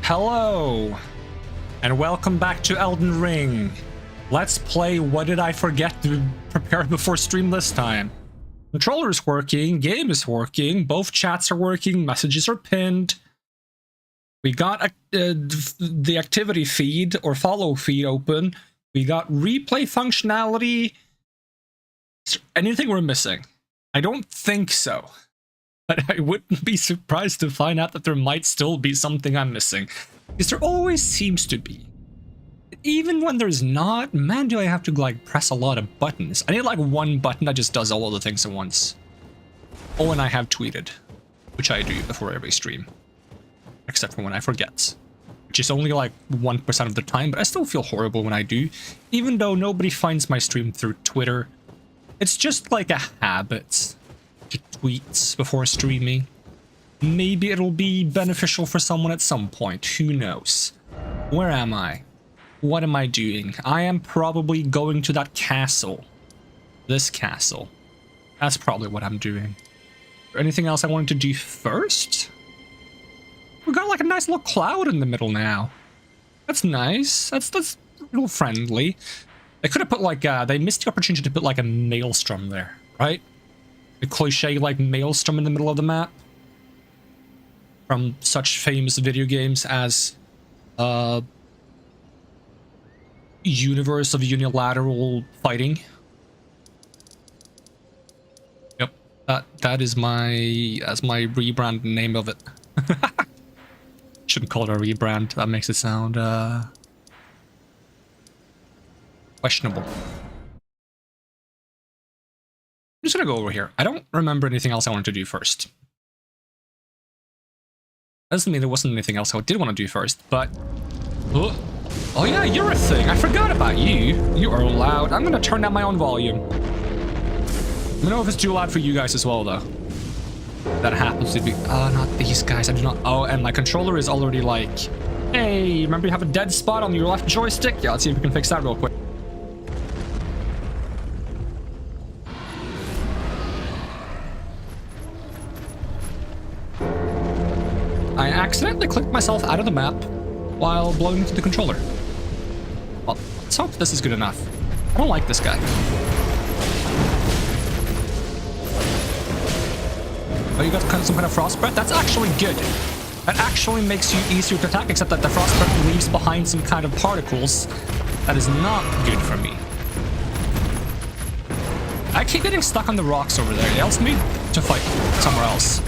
Hello, and welcome back to Elden Ring. Let's play What Did I Forget to Prepare Before Stream this time. Controller is working, game is working, both chats are working, messages are pinned. We got the activity feed or follow feed open. We got replay functionality. Is there anything we're missing? I don't think so. But I wouldn't be surprised to find out that there might still be something I'm missing. Because there always seems to be. Even when there's not, man, do I have to like press a lot of buttons. I need like one button that just does all of the things at once. Oh, and I have tweeted, which I do before every stream. Except for when I forget. Which is only like 1% of the time, but I still feel horrible when I do. Even though nobody finds my stream through Twitter. It's just like a habit to tweet before streaming. Maybe it'll be beneficial for someone at some point, who knows. Where am I? What am I doing? I am probably going to that castle. This castle. That's probably what I'm doing. Is there anything else I wanted to do first? We got like a nice little cloud in the middle now. That's nice. That's a little friendly. They could have put like they missed the opportunity to put like a maelstrom there, right? A cliche like maelstrom in the middle of the map. From such famous video games as Universe of Unilateral Fighting. Yep, that is my rebrand name of it. Shouldn't call it a rebrand. That makes it sound questionable. I'm just gonna go over here. I don't remember anything else I wanted to do first. Doesn't mean there wasn't anything else I did want to do first, but... Oh yeah, you're a thing. I forgot about you. You are loud. I'm gonna turn down my own volume. Let me know if it's too loud for you guys as well, though. That happens to be... not these guys. I do not... Oh, and my controller is already like... Hey, remember you have a dead spot on your left joystick? Yeah, let's see if we can fix that real quick. I accidentally clicked myself out of the map while blowing into the controller. Well, let's hope this is good enough. I don't like this guy. Oh, you got some kind of frost breath? That's actually good. That actually makes you easier to attack, except that the frost breath leaves behind some kind of particles. That is not good for me. I keep getting stuck on the rocks over there. It helps me to fight somewhere else.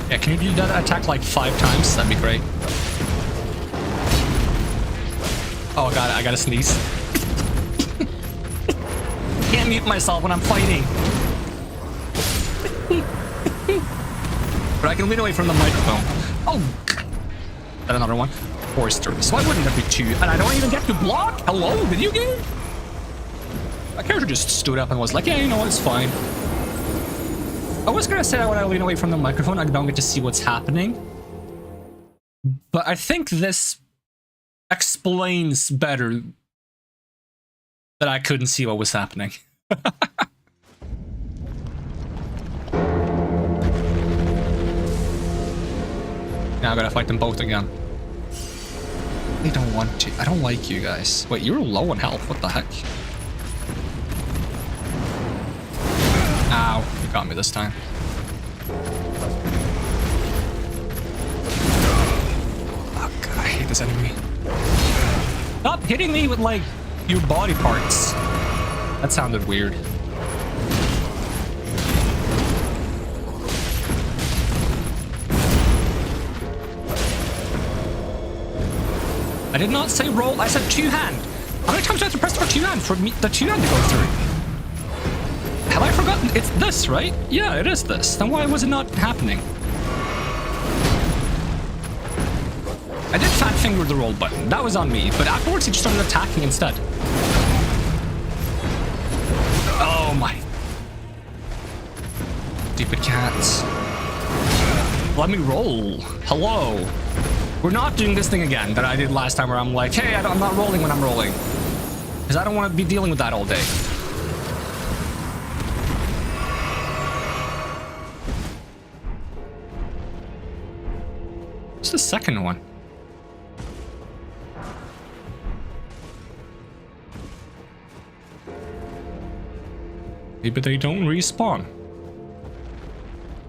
Yeah, can you do that attack like 5 times? That'd be great. Oh god, I gotta sneeze. Can't mute myself when I'm fighting. But I can lean away from the microphone. Oh! That another one. Forster. So why wouldn't there be 2? And I don't even get to block? Hello, video game? My character just stood up and was like, yeah, you know what, it's fine. I was gonna say that when I lean away from the microphone, I don't get to see what's happening. But I think this explains better that I couldn't see what was happening. Now I gotta fight them both again. They don't want to. I don't like you guys. Wait, you're low on health. What the heck? Ow, you got me this time. Oh god, I hate this enemy. Stop hitting me with, like, your body parts. That sounded weird. I did not say roll, I said 2-hand. How many times do I have to press for 2-hand for me, the 2-hand to go through? Have I forgotten? It's this, right? Yeah, it is this. Then why was it not happening? I did fat finger the roll button. That was on me. But afterwards, he just started attacking instead. Oh my. Stupid cats. Let me roll. Hello. We're not doing this thing again that I did last time where I'm like, hey, I'm not rolling when I'm rolling. Because I don't want to be dealing with that all day. What's the second one? Maybe they don't respawn.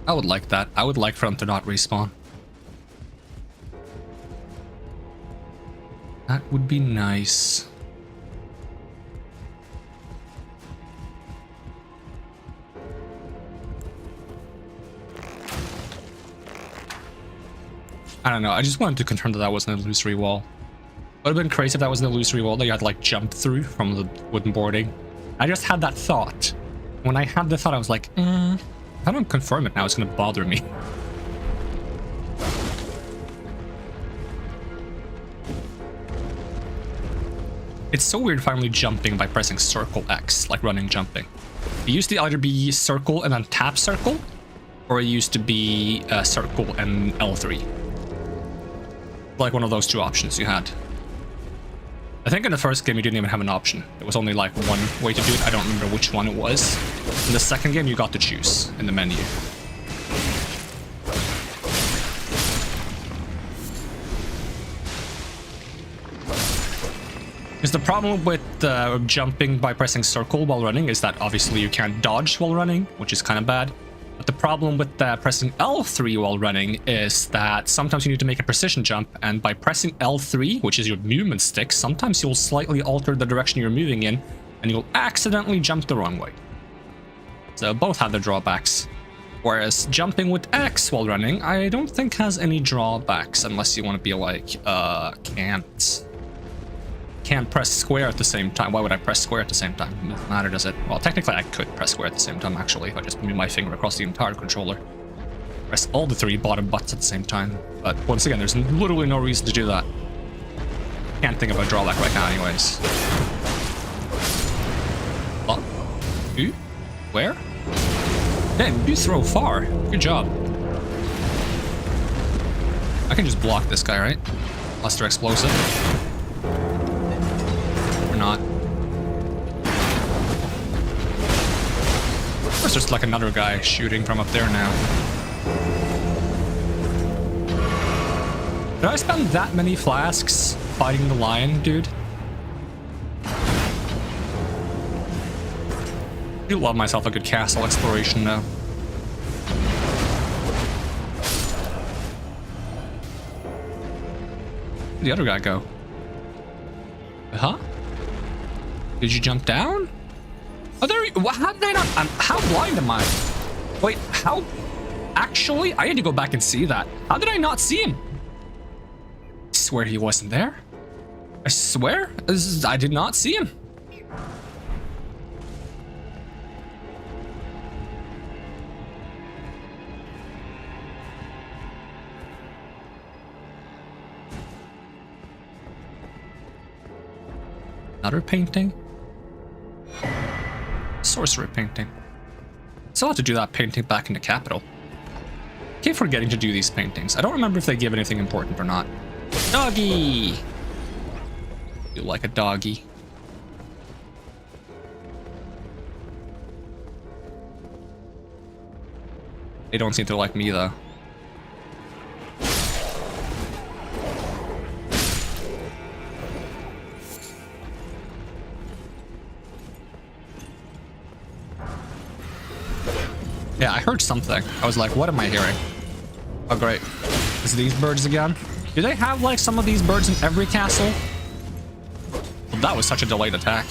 I would like that. I would like for them to not respawn. That would be nice. I don't know. I just wanted to confirm that that wasn't an illusory wall. Would have been crazy if that was an illusory wall that you had to like jump through from the wooden boarding. I just had that thought. When I had the thought, I was like, if I don't confirm it now, it's going to bother me. It's so weird finally jumping by pressing circle X, like running jumping. It used to either be circle and then tap circle, or it used to be circle and L3. Like one of those two options you had. I think in the first game you didn't even have an option. It was only like one way to do it. I don't remember which one it was. In the second game you got to choose in the menu. Because the problem with jumping by pressing circle while running is that obviously you can't dodge while running, which is kind of bad. But the problem with pressing L3 while running is that sometimes you need to make a precision jump, and by pressing L3, which is your movement stick, sometimes you'll slightly alter the direction you're moving in, and you'll accidentally jump the wrong way. So both have their drawbacks. Whereas jumping with X while running, I don't think has any drawbacks, unless you want to be like, can't press square at the same time. Why would I press square at the same time? It doesn't matter, does it? Well, technically I could press square at the same time, actually, if I just move my finger across the entire controller. Press all the three bottom buttons at the same time. But once again, there's literally no reason to do that. Can't think of a drawback right now anyways. Oh. Who? Where? Damn, you throw far. Good job. I can just block this guy, right? Unless they're explosive. Not. There's just like another guy shooting from up there now. Did I spend that many flasks fighting the lion, dude? I do love myself a good castle exploration though. Where'd the other guy go? Huh? Did you jump down? Oh, there. How did I not? How blind am I? Wait, how? Actually, I had to go back and see that. How did I not see him? I swear he wasn't there. I swear, I did not see him. Another painting. Sorcerer painting. Still have to do that painting back in the capital. Keep forgetting to do these paintings. I don't remember if they give anything important or not. Doggy! You like a doggy. They don't seem to like me though. Yeah, I heard something. I was like, what am I hearing? Oh, great. Is it these birds again? Do they have, like, some of these birds in every castle? Well, that was such a delayed attack.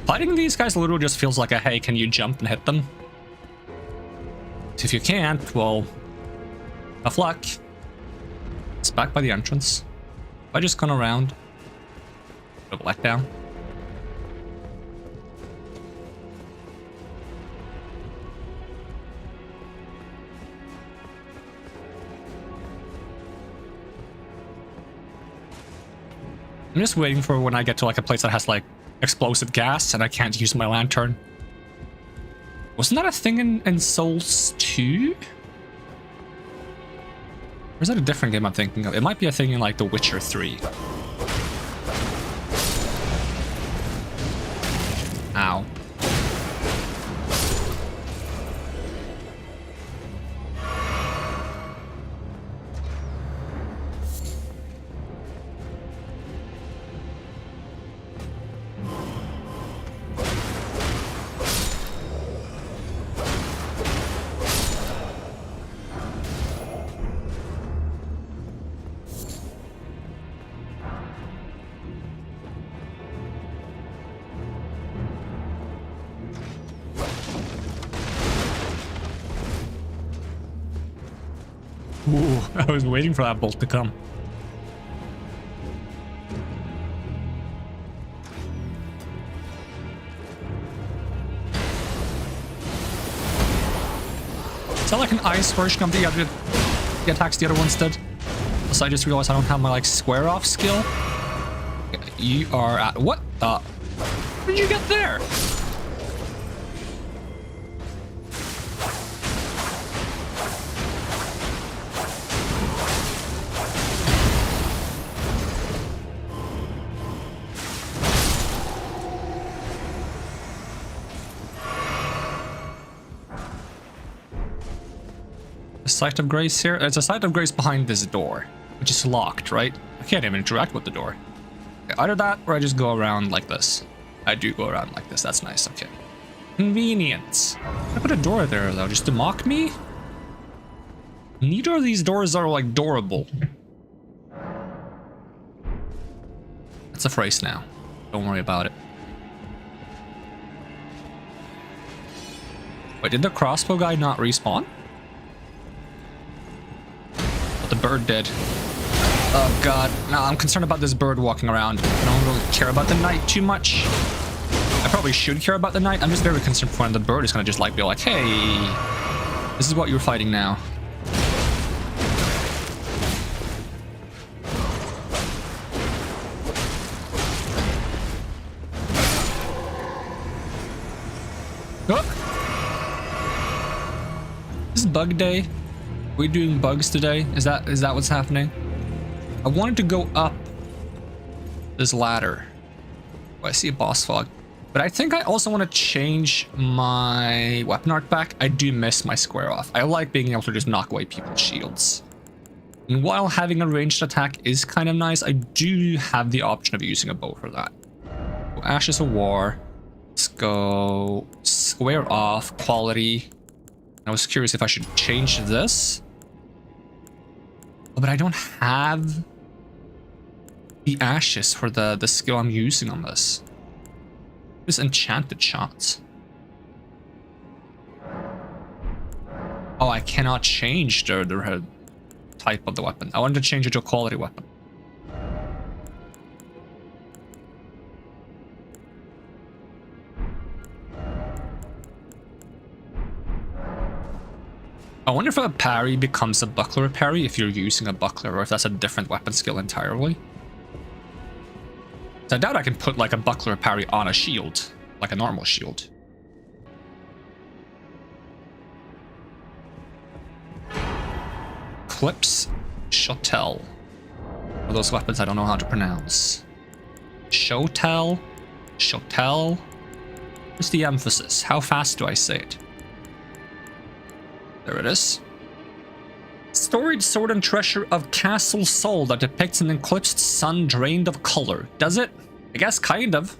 Fighting these guys literally just feels like a, hey, can you jump and hit them? If you can't, well, tough luck. It's back by the entrance. If I just gone around. A letdown. I'm just waiting for when I get to like a place that has like explosive gas and I can't use my lantern. Wasn't that a thing in Souls 2? Or is that a different game I'm thinking of? It might be a thing in like The Witcher 3. Ow. Ooh, I was waiting for that bolt to come. Is that like an ice version of the attacks the other ones did? So I just realized I don't have my like square off skill. You are at what the? How did you get there? Site of Grace here. There's a Site of Grace behind this door, which is locked, right? I can't even interact with the door. Okay, either that, or I just go around like this. I do go around like this. That's nice. Okay. Convenience. I put a door there, though, just to mock me? Neither of these doors are, like, doorable. That's a phrase now. Don't worry about it. Wait, did the crossbow guy not respawn? The bird did. Oh god. No, I'm concerned about this bird walking around. I don't really care about the night too much. I probably should care about the night. I'm just very concerned for when the bird is gonna just like be like, hey, this is what you're fighting now. Oh. This is bug day. We're doing bugs today. Is that what's happening? I wanted to go up this ladder. Oh, I see a boss fog. But I think I also want to change my weapon art back. I do miss my square off. I like being able to just knock away people's shields. And while having a ranged attack is kind of nice, I do have the option of using a bow for that. So Ashes of War. Let's go square off, quality. I was curious if I should change this. But I don't have the ashes for the skill I'm using on this. This enchanted shots. Oh, I cannot change the type of the weapon. I wanted to change it to a quality weapon. I wonder if a parry becomes a buckler parry if you're using a buckler, or if that's a different weapon skill entirely. So I doubt I can put like a buckler parry on a shield, like a normal shield. Clips, Shotel. Are those weapons I don't know how to pronounce. Shotel, Shotel. What's the emphasis? How fast do I say it? There it is. Storied sword and treasure of Castle Soul that depicts an eclipsed sun drained of color. Does it? I guess kind of.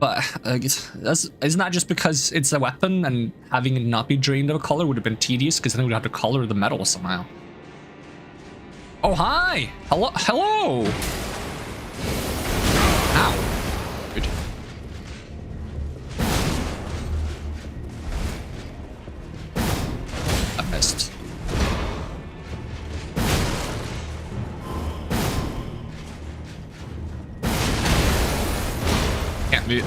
But isn't that just because it's a weapon and having it not be drained of color would have been tedious because then we'd have to color the metal somehow. Oh, hi! Hello? Hello! Ow. Good. I missed. me.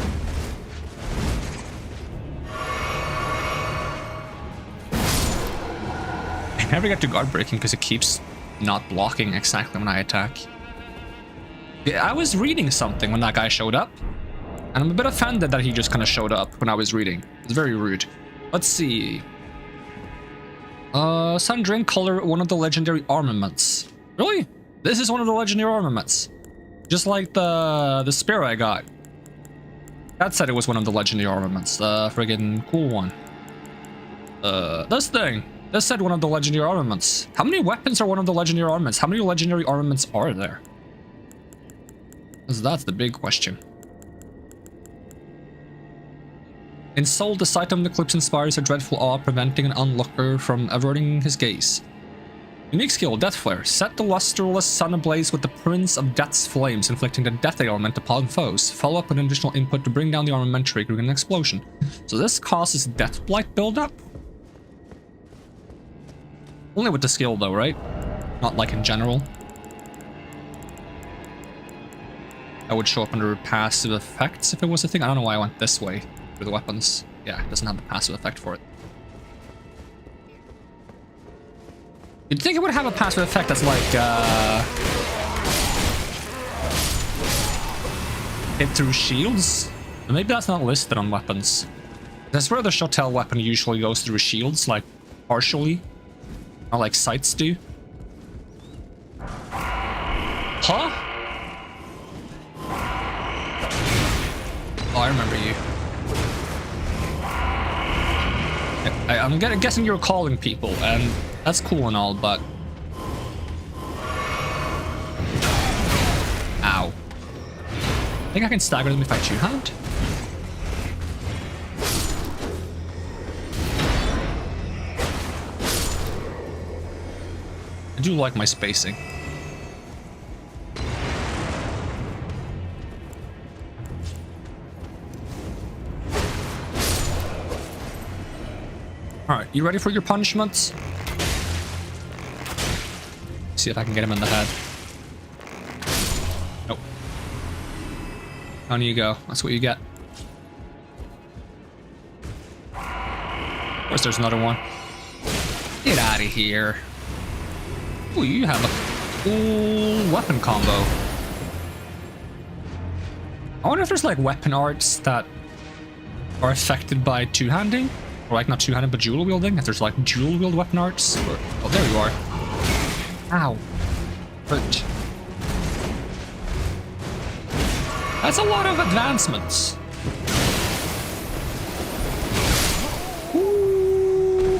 I never get to guard breaking because it keeps not blocking exactly when I attack. Yeah, I was reading something when that guy showed up, and I'm a bit offended that he just kind of showed up when I was reading. It's very rude. Let's see. Sundering color, one of the legendary armaments. Really? This is one of the legendary armaments. Just like the spear I got. That said it was one of the legendary armaments. The friggin' cool one. This thing. This said one of the legendary armaments. How many weapons are one of the legendary armaments? How many legendary armaments are there? Because that's the big question. In Soul, the sight of an eclipse inspires a dreadful awe, preventing an onlooker from averting his gaze. Unique skill, Death Flare. Set the lustreless sun ablaze with the Prince of Death's flames, inflicting the death ailment upon foes. Follow up with an additional input to bring down the armament, triggering an explosion. So this causes Death Blight buildup? Only with the skill though, right? Not like in general. That would show up under passive effects if it was a thing. I don't know why I went this way with the weapons. Yeah, it doesn't have the passive effect for it. You'd think it would have a passive effect that's like, hit through shields? But maybe that's not listed on weapons. I swear the Shotel weapon usually goes through shields, like, partially. Not like sights do. Huh? Oh, I remember you. I'm guessing you're calling people, and that's cool and all, but... Ow. I think I can stagger them if I two-hand? I do like my spacing. Alright, you ready for your punishments? See if I can get him in the head. Nope. On you go. That's what you get. Of course, there's another one. Get out of here. Ooh, you have a cool weapon combo. I wonder if there's like weapon arts that are affected by two-handing. Or like not two-handed, but dual-wielding. If there's like dual-wield weapon arts. Or, oh, there you are. Ow. Hurt. That's a lot of advancements.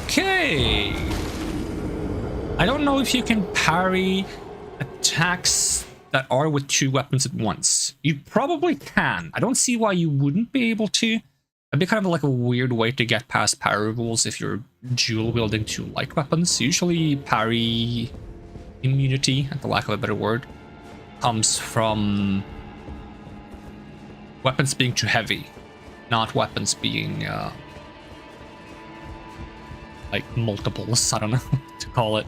Okay. I don't know if you can parry attacks that are with two weapons at once. You probably can. I don't see why you wouldn't be able to. It'd be kind of like a weird way to get past parry rules if you're dual wielding two light weapons. Usually parry immunity, at the lack of a better word, comes from weapons being too heavy, not weapons being like multiples. I don't know what to call it.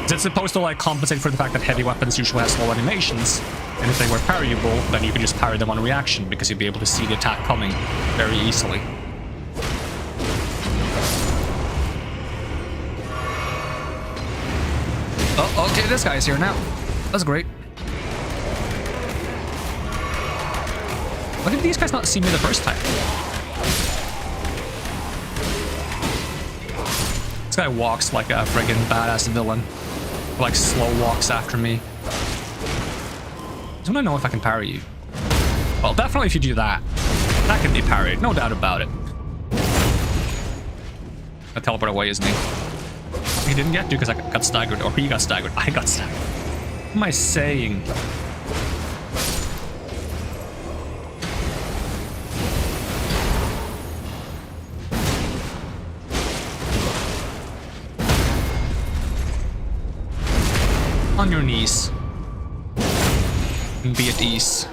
It's supposed to like compensate for the fact that heavy weapons usually have slow animations, and if they were parryable, then you could just parry them on reaction because you'd be able to see the attack coming very easily. Oh, okay, this guy's here now. That's great. Why did these guys not see me the first time? This guy walks like a friggin' badass villain. Like slow walks after me. I just want to know if I can parry you. Well, definitely if you do that. That can be parried, no doubt about it. I teleport away, isn't he? He didn't get to because I got staggered, or he got staggered. I got staggered. What am I saying? On your knees. And be at ease.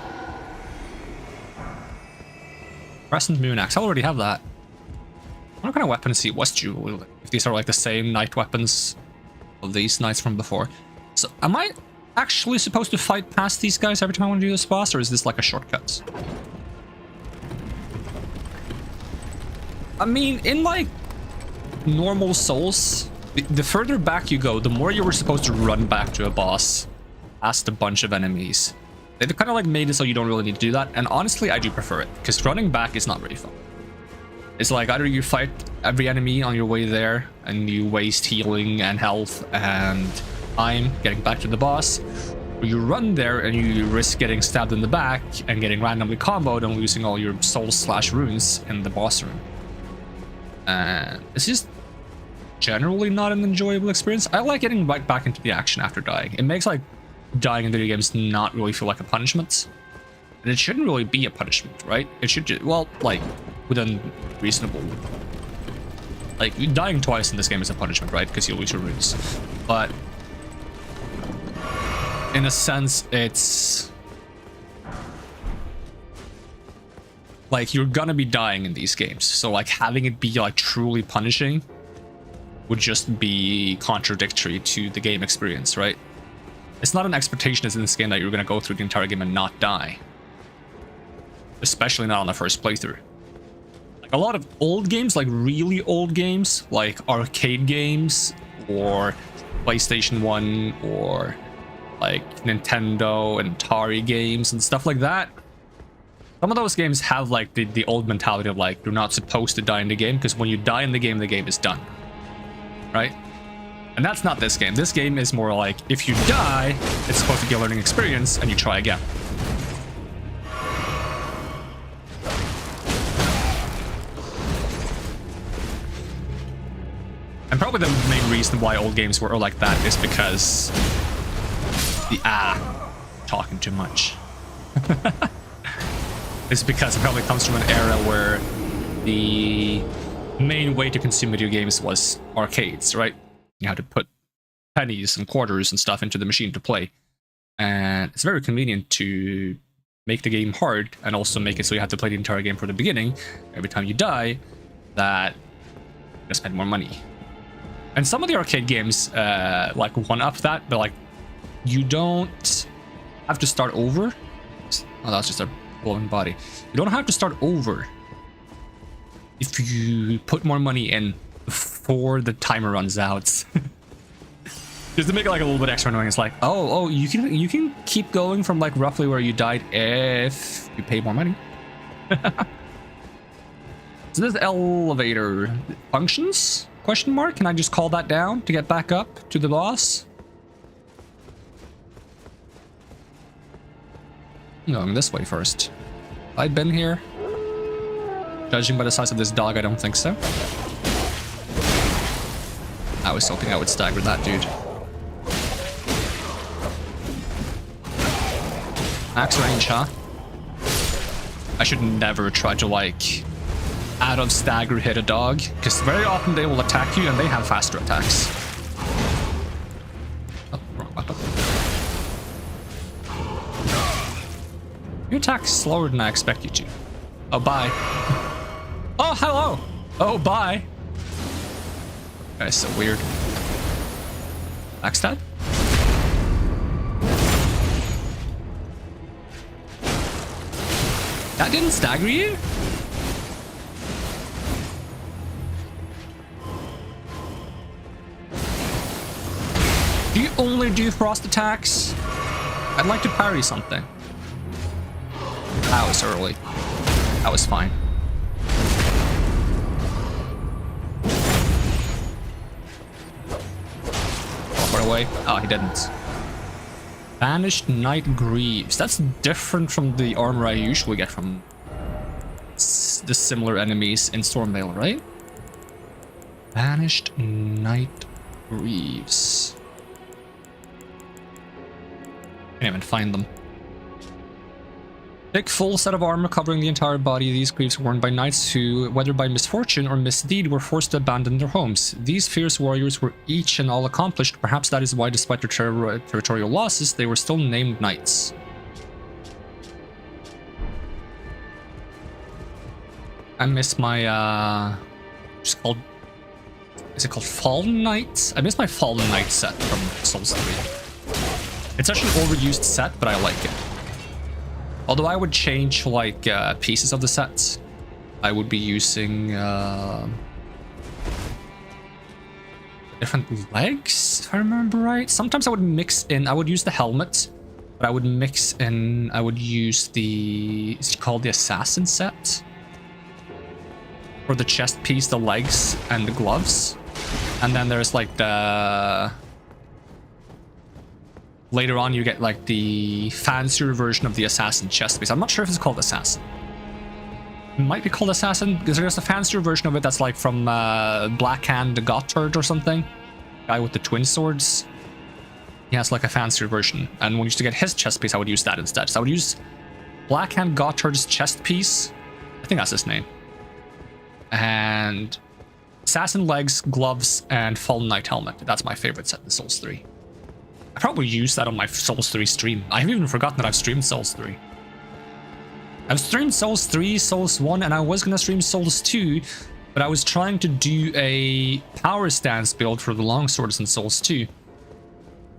Crescent Moon Axe. I already have that. What kind of weapons he was dual? If these are like the same knight weapons of these knights from before. So am I actually supposed to fight past these guys every time I want to do this boss, or is this like a shortcut? I mean, in like normal Souls, the further back you go, the more you were supposed to run back to a boss past a bunch of enemies. They've kind of like made it so you don't really need to do that. And honestly, I do prefer it because running back is not really fun. It's like either you fight every enemy on your way there and you waste healing and health and time getting back to the boss, or you run there and you risk getting stabbed in the back and getting randomly comboed and losing all your souls/runes in the boss room. And it's just generally not an enjoyable experience. I like getting right back into the action after dying. It makes like dying in video games not really feel like a punishment. And it shouldn't really be a punishment, right? It should just, well, like, within reasonable... Like, dying twice in this game is a punishment, right? Because you lose your runes. But... in a sense, it's... like, you're gonna be dying in these games. So, like, having it be, like, truly punishing would just be contradictory to the game experience, right? It's not an expectation in this game that you're gonna go through the entire game and not die. Especially not on the first playthrough. Like a lot of old games, like really old games, like arcade games or PlayStation 1 or like Nintendo and Atari games and stuff like that. Some of those games have like the old mentality of like, you're not supposed to die in the game because when you die in the game is done. Right? And that's not this game. This game is more like, if you die, it's supposed to be a learning experience and you try again. And probably the main reason why old games were like that is because talking too much. It's because it probably comes from an era where the main way to consume video games was arcades, right? You had to put pennies and quarters and stuff into the machine to play. And it's very convenient to make the game hard and also make it so you have to play the entire game from the beginning. Every time you die, that you spend more money. And some of the arcade games like one-up that, but like you don't have to start over. Oh, that's just a glowing body. You don't have to start over if you put more money in before the timer runs out. Just to make it like a little bit extra annoying. It's like, oh, you can keep going from like roughly where you died if you pay more money. So this elevator functions? Question mark? Can I just call that down to get back up to the boss? I'm going this way first. I've been here. Judging by the size of this dog, I don't think so. I was hoping I would stagger that dude. Max range, huh? I should never try to, like, out of stagger hit a dog, because very often they will attack you and they have faster attacks. Oh, wrong button. You attack slower than I expect you to. Oh, bye. Oh, hello! Oh, bye! That's so weird. Backstab? That didn't stagger you? Do you only do frost attacks? I'd like to parry something. That was early. That was fine. Far away. Oh, he didn't. Banished Knight Greaves. That's different from the armor I usually get from the similar enemies in Stormvale, right? Banished Knight Greaves. Can't even find them. Thick full set of armor covering the entire body. These greaves were worn by knights who, whether by misfortune or misdeed, were forced to abandon their homes. These fierce warriors were each and all accomplished. Perhaps that is why, despite their territorial losses, they were still named knights. I miss my, is it called Fallen Knight? I miss my Fallen Knight set from Souls 3. It's actually an overused set, but I like it. Although I would change, like, pieces of the sets. I would be using different legs, if I remember right. Sometimes I would mix in, I would use the helmet, but I would mix in, I would use the, is it called the assassin set? For the chest piece, the legs, and the gloves. And then there's like the... Later on you get like the fancier version of the assassin chest piece. I'm not sure if it's called assassin. It might be called assassin, because there's a fancier version of it that's like from Black Hand the Gotthard or something. Guy with the twin swords. He has like a fancier version. And when I used to get his chest piece, I would use that instead. So I would use Black Hand Gotthard's chest piece. I think that's his name. And assassin legs, gloves, and Fallen Knight helmet. That's my favorite set in Souls 3. I probably used that on my Souls 3 stream. I haven't even forgotten that I've streamed Souls 3. I've streamed Souls 3, Souls 1, and I was gonna stream Souls 2, but I was trying to do a power stance build for the longswords in Souls 2.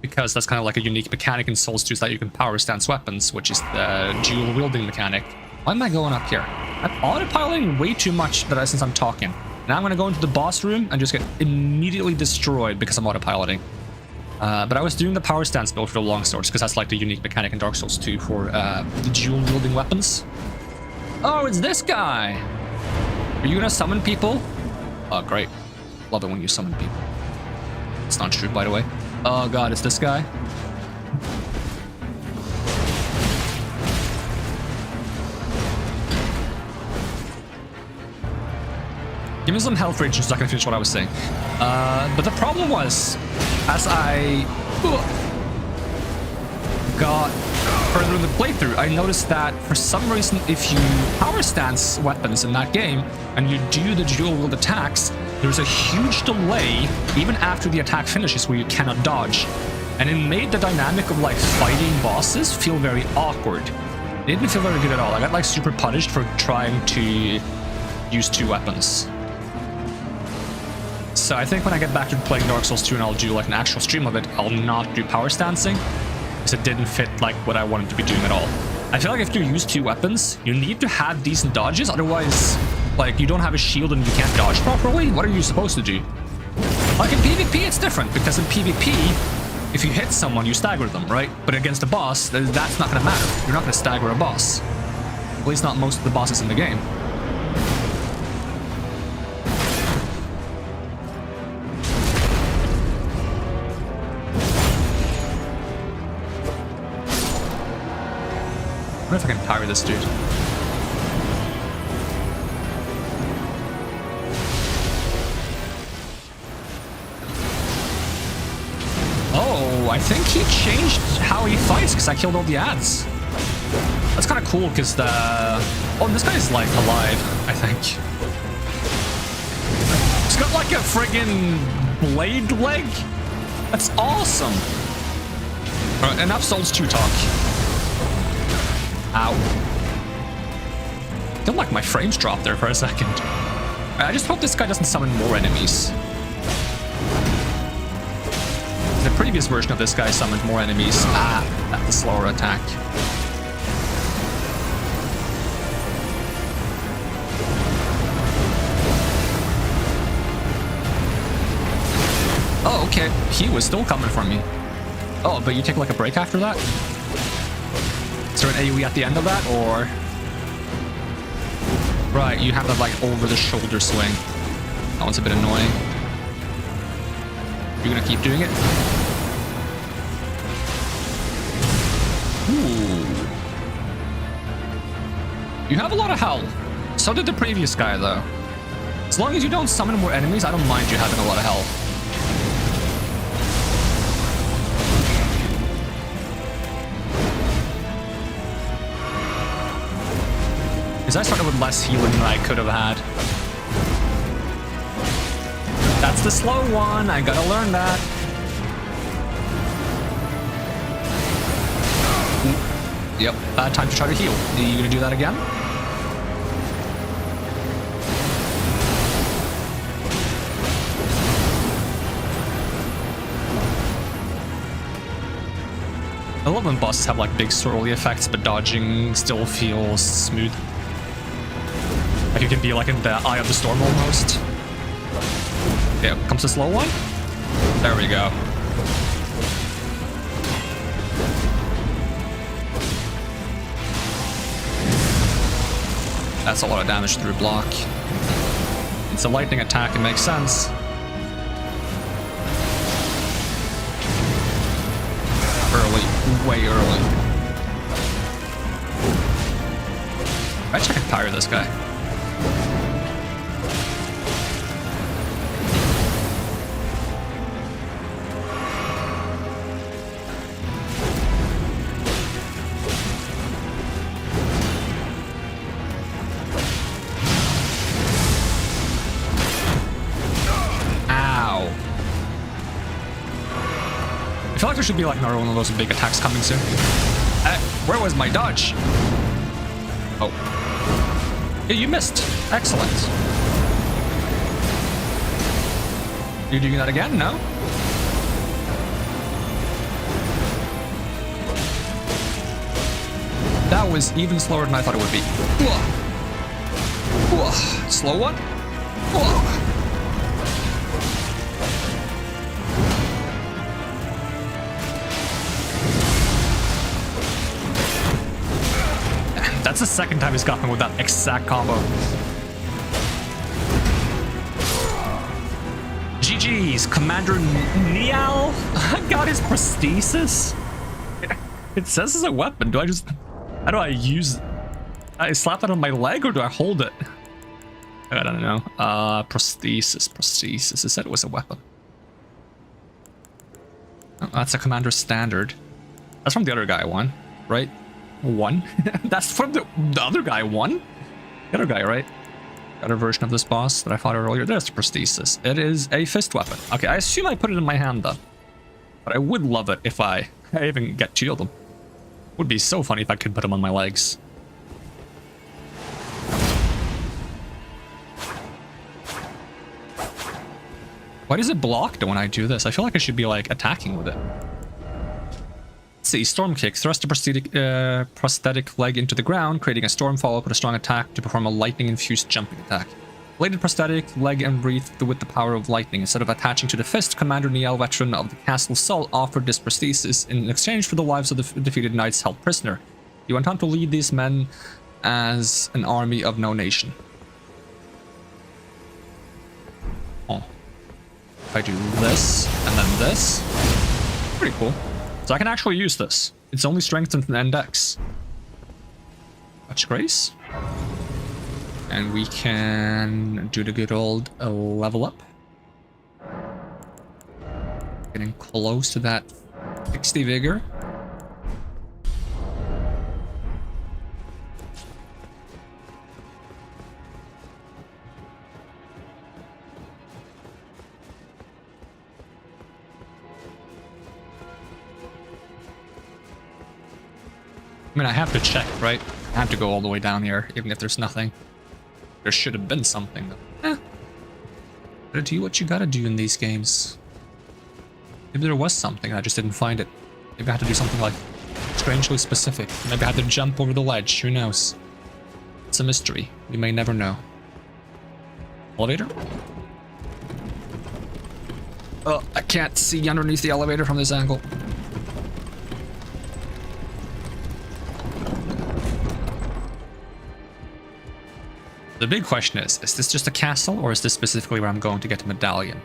Because that's kind of like a unique mechanic in Souls 2 is that you can power stance weapons, which is the dual wielding mechanic. Why am I going up here? I'm autopiloting way too much since I'm talking. Now I'm gonna go into the boss room and just get immediately destroyed because I'm autopiloting. But I was doing the power stance build for the longswords because that's like the unique mechanic in Dark Souls 2 for the dual wielding weapons. Oh, it's this guy! Are you gonna summon people? Oh, great. Love it when you summon people. It's not true, by the way. Oh god, it's this guy. Give me some health rage so I can finish what I was saying. But the problem was, as I got further in the playthrough, I noticed that for some reason, if you power stance weapons in that game and you do the dual wield attacks, there's a huge delay even after the attack finishes where you cannot dodge. And it made the dynamic of like fighting bosses feel very awkward. It didn't feel very good at all. I got like super punished for trying to use two weapons. So I think when I get back to playing Dark Souls 2 and I'll do like an actual stream of it, I'll not do power stancing because it didn't fit like what I wanted to be doing at all. I feel like if you use two weapons, you need to have decent dodges, otherwise like you don't have a shield and you can't dodge properly. What are you supposed to do? Like in PvP it's different because in PvP if you hit someone you stagger them, right? But against a boss that's not gonna matter. You're not gonna stagger a boss. At least not most of the bosses in the game. I wonder if I can parry this dude. Oh, I think he changed how he fights because I killed all the ads. That's kind of cool because the... Oh, and this guy's like alive, I think. He's got like a friggin' blade leg. That's awesome. Alright, enough Souls 2 talk. Ow. I feel like my frames dropped there for a second. I just hope this guy doesn't summon more enemies. The previous version of this guy summoned more enemies. Ah, that's a slower attack. Oh, okay. He was still coming for me. Oh, but you take like a break after that? Is there an AoE at the end of that, or...? Right, you have that, like, over-the-shoulder swing. That one's a bit annoying. You're gonna keep doing it? Ooh. You have a lot of health. So did the previous guy, though. As long as you don't summon more enemies, I don't mind you having a lot of health. Because I started with less healing than I could have had. That's the slow one. I gotta learn that. Yep, bad time to try to heal. Are you gonna do that again? I love when bosses have like big swirly effects, but dodging still feels smooth. Like you can be like in the eye of the storm almost. Okay, comes the slow one. There we go. That's a lot of damage through block. It's a lightning attack, it makes sense. Early, way early. I bet I can tire this guy. I feel like there should be like another one of those big attacks coming soon. Where was my dodge? Oh. Yeah, you missed. Excellent. You doing that again? No? That was even slower than I thought it would be. Slow one? That's the second time he's got me with that exact combo. GG's, Commander Nial got his prosthesis. It says it's a weapon. Do I just... How do I use... I slap that on my leg or do I hold it? I don't know. Prosthesis. It said it was a weapon. Oh, that's a Commander Standard. That's from the other guy one, right? One? That's from the other guy one? The other guy, right? The other version of this boss that I fought earlier. There's the prosthesis. It is a fist weapon. Okay, I assume I put it in my hand though. But I would love it if I even get two of them. Would be so funny if I could put them on my legs. Why does it block when I do this? I feel like I should be like attacking with it. Let's see, Storm Kick. Thrust the prosthetic leg into the ground, creating a storm followed with a strong attack to perform a lightning-infused jumping attack. Bladed prosthetic leg and breathed with the power of lightning. Instead of attaching to the fist, Commander Niel, veteran of the Castle Sol, offered this prosthesis in exchange for the lives of the defeated knights held prisoner. He went on to lead these men as an army of no nation. Oh. If I do this, and then this. Pretty cool. So I can actually use this. It's only strength and dex. Touch Grace. And we can do the good old level up. Getting close to that 60 vigor. I mean, I have to check, right? I have to go all the way down here, even if there's nothing. There should have been something, though. Gotta do what you gotta do in these games. Maybe there was something, I just didn't find it. Maybe I had to do something, like, strangely specific. Maybe I had to jump over the ledge, who knows? It's a mystery. We may never know. Elevator? Oh, I can't see underneath the elevator from this angle. The big question is this just a castle, or is this specifically where I'm going to get a medallion?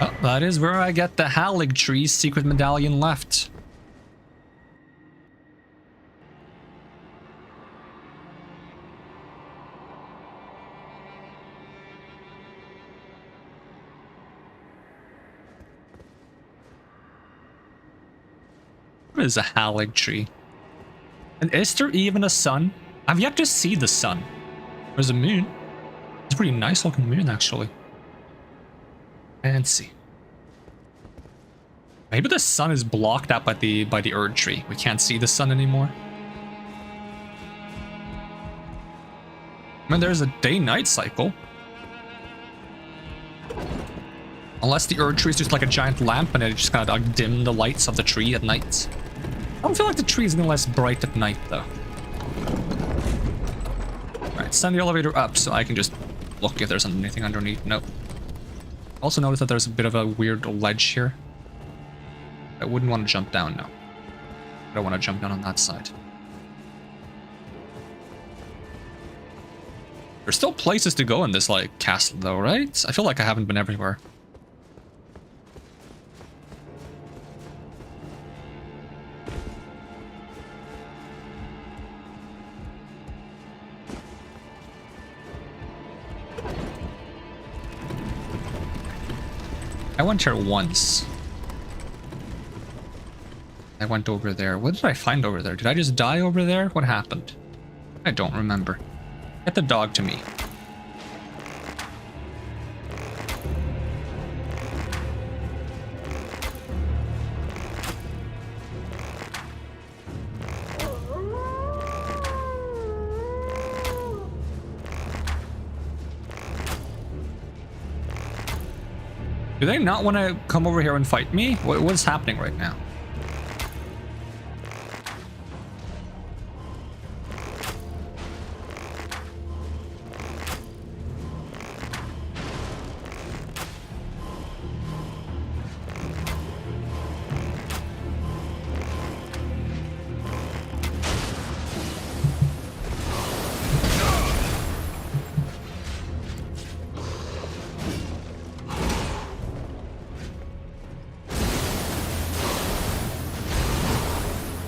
Oh, that is where I get the Halig Tree's secret medallion left. What is a Halig Tree? And is there even a sun? I've yet to see the sun. There's a moon. It's a pretty nice looking moon, actually. Fancy. Maybe the sun is blocked out by the Erd tree. We can't see the sun anymore. I mean, there's a day-night cycle. Unless the Erd tree is just like a giant lamp and it just kind of like dim the lights of the tree at night. I don't feel like the tree's getting less bright at night, though. Alright, send the elevator up so I can just look if there's anything underneath. Nope. Also notice that there's a bit of a weird ledge here. I wouldn't want to jump down, no. I don't want to jump down on that side. There's still places to go in this, like, castle, though, right? I feel like I haven't been everywhere. I went here once. I went over there. What did I find over there? Did I just die over there? What happened? I don't remember. Get the dog to me. Do they not want to come over here and fight me? What's happening right now?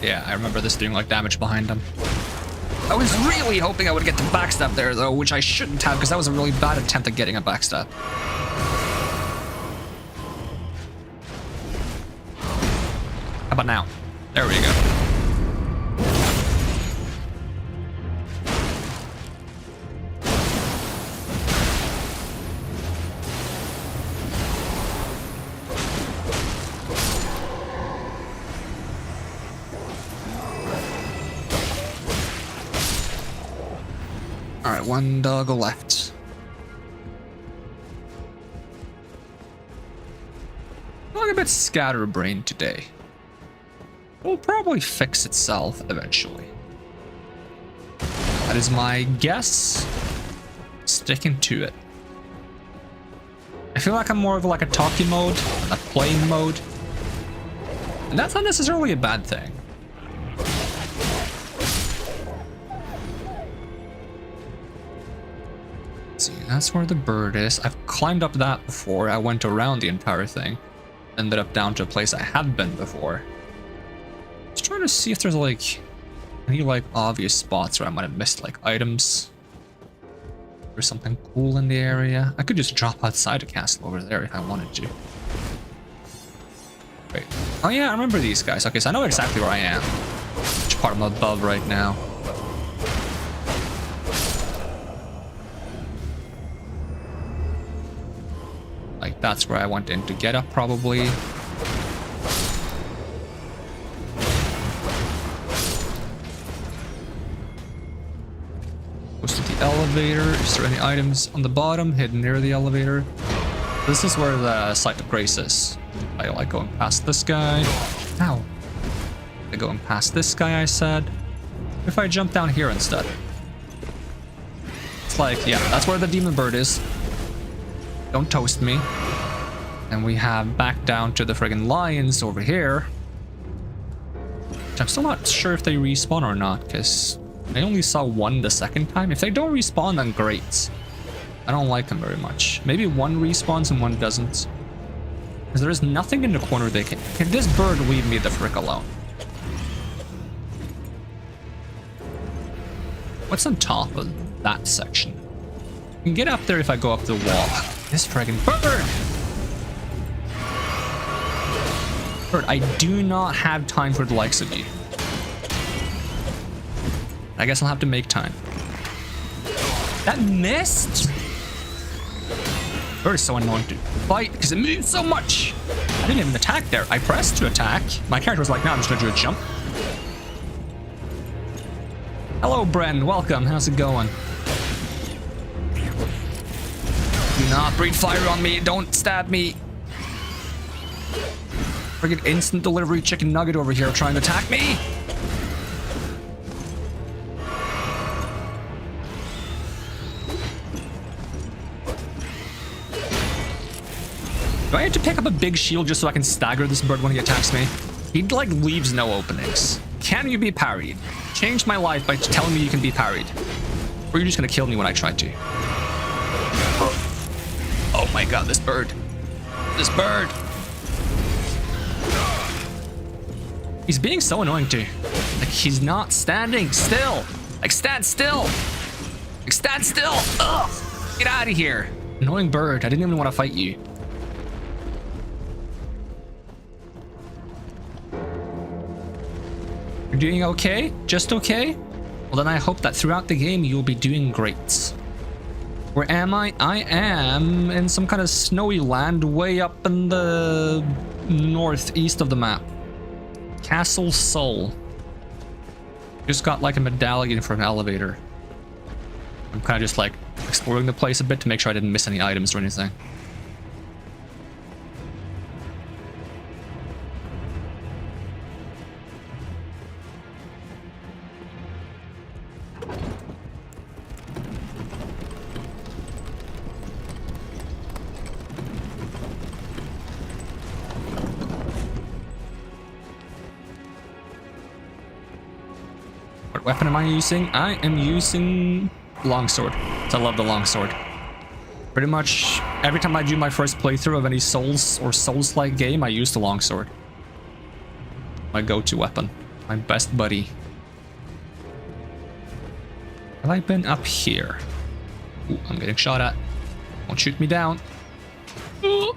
Yeah, I remember this doing like damage behind him. I was really hoping I would get the backstab there though, which I shouldn't have because that was a really bad attempt at getting a backstab. How about now? There we go. Alright, one doggo left. I'm a bit scatterbrained today. It'll probably fix itself eventually. That is my guess. Sticking to it. I feel like I'm more of like a talking mode, a playing mode. And that's not necessarily a bad thing. That's where the bird is. I've climbed up that before. I went around the entire thing. Ended up down to a place I had been before. Just trying to see if there's like any like obvious spots where I might have missed like items. Or something cool in the area. I could just drop outside a castle over there if I wanted to. Wait. Oh yeah, I remember these guys. Okay, so I know exactly where I am. Which part I'm above right now. Like, that's where I went in to get up, probably. Goes to the elevator. Is there any items on the bottom, hidden near the elevator? This is where the site of grace is. I like going past this guy. Ow. I going past this guy, I said. If I jump down here instead. It's like, yeah, that's where the demon bird is. Don't toast me. And we have back down to the friggin' lions over here. Which I'm still not sure if they respawn or not, because I only saw one the second time. If they don't respawn, then great. I don't like them very much. Maybe one respawns and one doesn't. Because there is nothing in the corner they can... Can this bird leave me the frick alone? What's on top of that section? I can get up there if I go up the wall. This friggin' bird! Bird, I do not have time for the likes of you. I guess I'll have to make time. That missed? Bird is so annoying to fight because it moves so much. I didn't even attack there. I pressed to attack. My character was like, no, I'm just gonna do a jump. Hello, Bren. Welcome. How's it going? Do not breathe fire on me. Don't stab me. Friggin' instant delivery chicken nugget over here trying to attack me. Do I have to pick up a big shield just so I can stagger this bird when he attacks me? He, like, leaves no openings. Can you be parried? Change my life by telling me you can be parried. Or you're just gonna kill me when I try to. Oh my god, this bird. This bird. He's being so annoying too. Like, he's not standing still. Like, stand still. Like, stand still. Ugh. Get out of here. Annoying bird. I didn't even want to fight you. You're doing okay? Just okay? Well, then I hope that throughout the game you'll be doing great. Where am I? I am in some kind of snowy land way up in the northeast of the map. Castle Soul. Just got like a medallion for an elevator. I'm kind of just like exploring the place a bit to make sure I didn't miss any items or anything. What weapon am I using? I am using longsword. I love the longsword. Pretty much every time I do my first playthrough of any Souls or Souls-like game, I use the longsword. My go-to weapon. My best buddy. Have I been up here? Ooh, I'm getting shot at. Don't shoot me down. Ooh.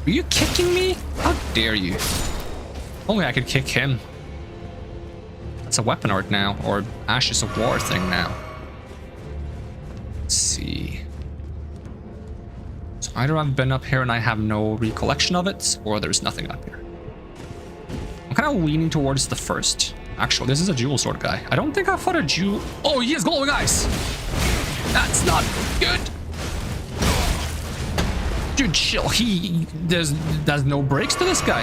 Are you kicking me? How dare you? Only I could kick him. That's a weapon art now, or Ashes of War thing now. Let's see. So either I've been up here and I have no recollection of it, or there's nothing up here. I'm kind of leaning towards the first. Actually, this is a jewel sword guy. I don't think I fought a jewel. Oh, he has glowing eyes. That's not good. Dude, chill. There's no breaks to this guy.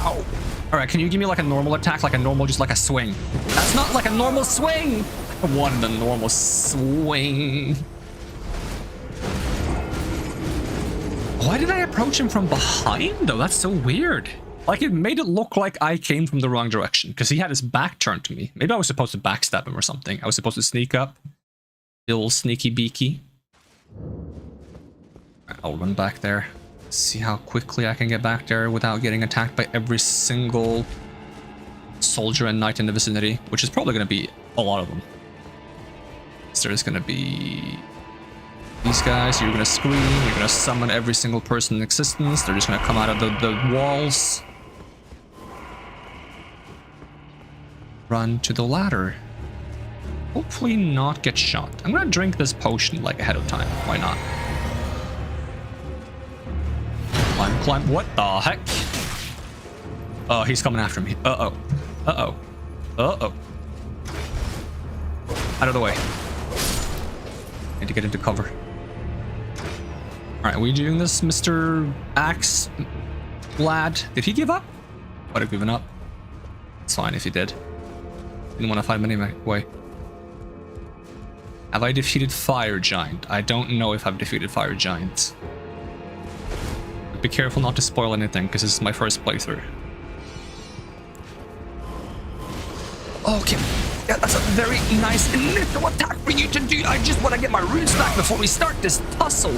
Ow. All right, can you give me like a normal attack, like a normal, just like a swing? That's not like a normal swing. I wanted a normal swing. Why did I approach him from behind though? That's so weird. Like, it made it look like I came from the wrong direction because he had his back turned to me. Maybe I was supposed to backstab him or something. I was supposed to sneak up. Little sneaky beaky. I'll run back there. See how quickly I can get back there without getting attacked by every single soldier and knight in the vicinity, which is probably going to be a lot of them. So there's going to be these guys. You're going to scream. You're going to summon every single person in existence. They're just going to come out of the walls. Run to the ladder. Hopefully not get shot. I'm gonna drink this potion like ahead of time. Why not? Climb. What the heck? Oh, he's coming after me. Uh-oh. Uh-oh. Uh-oh. Out of the way. Need to get into cover. Alright, are we doing this, Mr. Axe lad? Did he give up? Would have given up. It's fine if he did. Didn't want to fight him anyway. Have I defeated Fire Giant? I don't know if I've defeated Fire Giant. Be careful not to spoil anything, because this is my first playthrough. Okay. Yeah, that's a very nice initial attack for you to do. I just want to get my runes back before we start this tussle.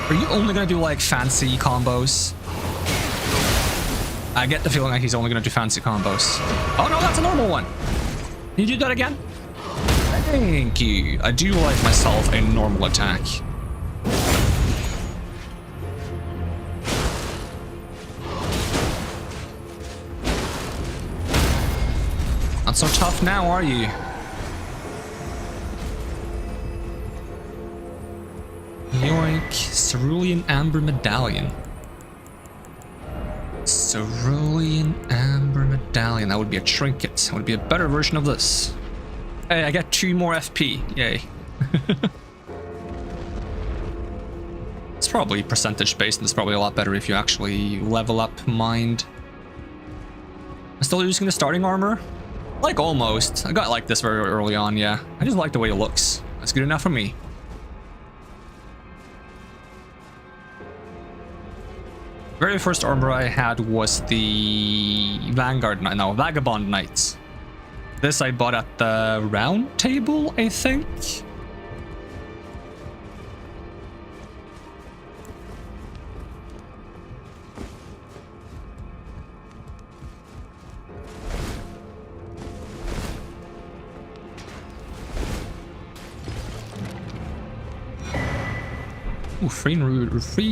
Are you only going to do, like, fancy combos? I get the feeling like he's only going to do fancy combos. Oh no, that's a normal one. Can you do that again? Thank you. I do like myself a normal attack. Not so tough now, are you? Yoink. Cerulean Amber Medallion. Cerulean Amber Medallion. That would be a trinket. That would be a better version of this. Hey, I get 2 more FP. Yay. It's probably percentage based, and it's probably a lot better if you actually level up mind. I'm still using the starting armor. Like, almost. I got like this very early on, yeah. I just like the way it looks. That's good enough for me. Very first armor I had was the Vagabond Knight. This I bought at the round table, I think. Ooh, free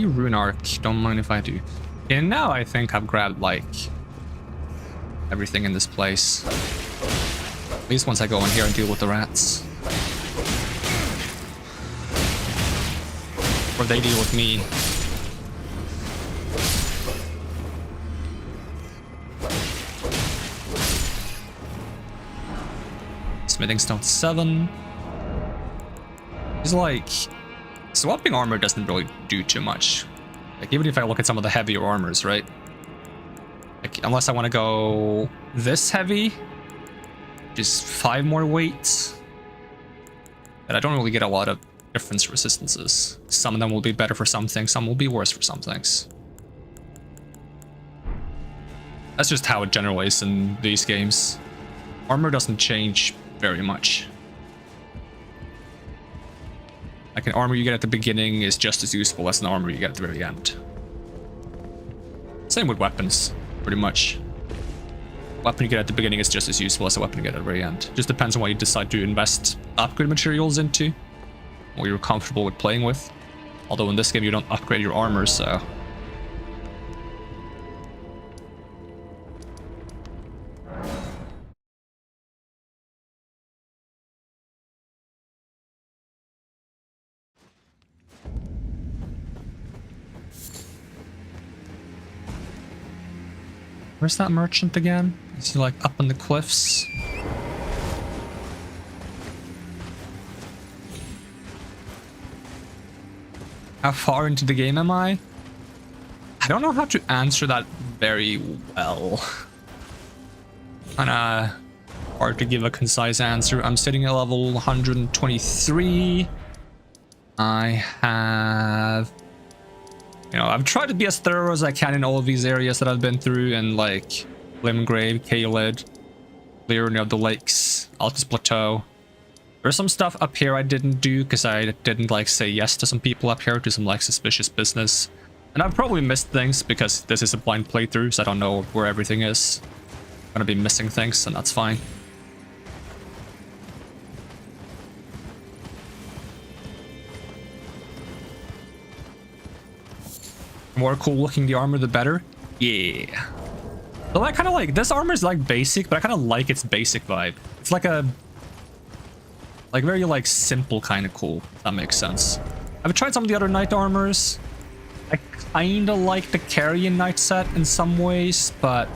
rune arc. Don't mind if I do. And now I think I've grabbed like everything in this place. At least once I go in here and deal with the rats. Or they deal with me. Smithing stone 7. It's like swapping armor doesn't really do too much. Like, even if I look at some of the heavier armors, right? Like, unless I want to go this heavy, just 5 more weight. But I don't really get a lot of difference resistances. Some of them will be better for some things, some will be worse for some things. That's just how it generally is in these games. Armor doesn't change very much. Like, an armor you get at the beginning is just as useful as an armor you get at the very end. Same with weapons, pretty much. Weapon you get at the beginning is just as useful as a weapon you get at the very end. Just depends on what you decide to invest upgrade materials into, what you're comfortable with playing with. Although in this game you don't upgrade your armor, so... Where's that merchant again? Is he like up on the cliffs? How far into the game am I? I don't know how to answer that very well. Kinda hard to give a concise answer. I'm sitting at level 123. I have... You know, I've tried to be as thorough as I can in all of these areas that I've been through, and like Limgrave, Caelid, Clearing of the Lakes, Altus Plateau. There's some stuff up here I didn't do because I didn't like say yes to some people up here, to some like suspicious business. And I've probably missed things because this is a blind playthrough, so I don't know where everything is. I'm gonna be missing things, and that's fine. The more cool looking the armor, the better. Yeah. So I kind of like, this armor is like basic, but I kind of like its basic vibe. It's like a, like very like simple kind of cool, if that makes sense. I've tried some of the other knight armors. I kind of like the Carrion knight set in some ways, but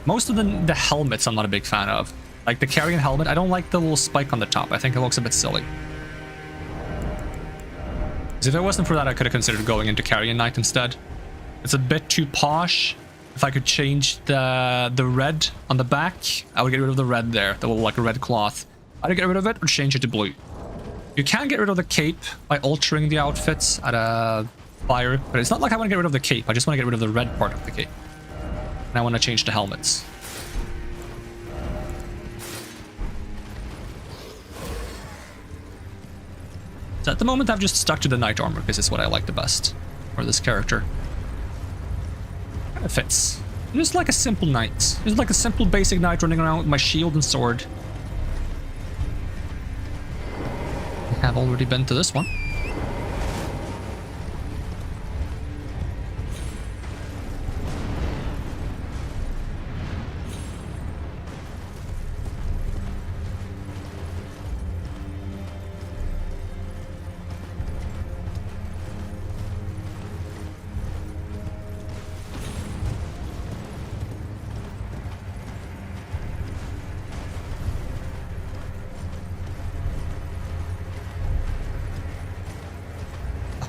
most of the helmets I'm not a big fan of. Like the Carrion helmet, I don't like the little spike on the top. I think it looks a bit silly. If it wasn't for that, I could have considered going into Carrion Knight instead. It's a bit too posh. If I could change the red on the back, I would get rid of the red there, the little like red cloth. Either get rid of it or change it to blue. You can get rid of the cape by altering the outfits at a fire, but it's not like I want to get rid of the cape. I just want to get rid of the red part of the cape. And I want to change the helmets. So at the moment I've just stuck to the knight armor because it's what I like the best for this character. Kind of fits. Just like a simple knight. Just like a simple basic knight running around with my shield and sword. I have already been to this one.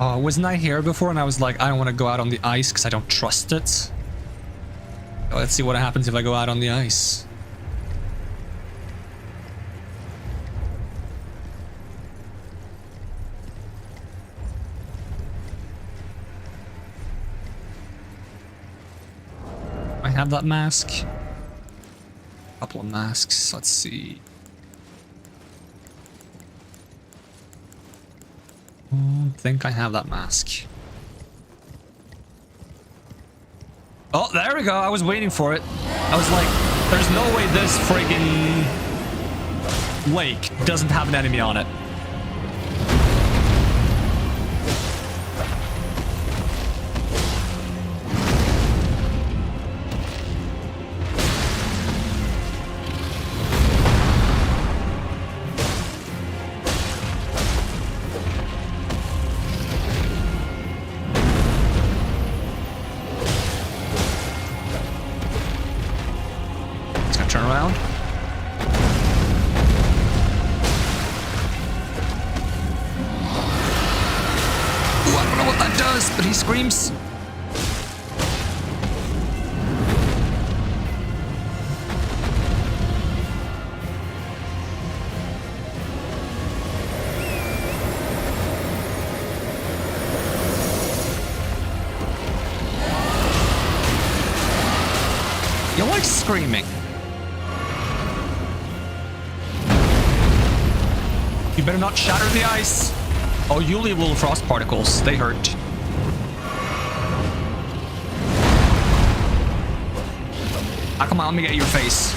Oh, wasn't I here before? And I was like, I don't want to go out on the ice because I don't trust it. Let's see what happens if I go out on the ice. I have that mask. Couple of masks. Let's see. I don't think I have that mask. Oh, there we go. I was waiting for it. I was like, there's no way this friggin' lake doesn't have an enemy on it. Turn around. Ooh, I don't know what that does, but he screams. You like screaming. You better not shatter the ice. Oh, Yuli will frost particles. They hurt. Ah, come on, let me get your face.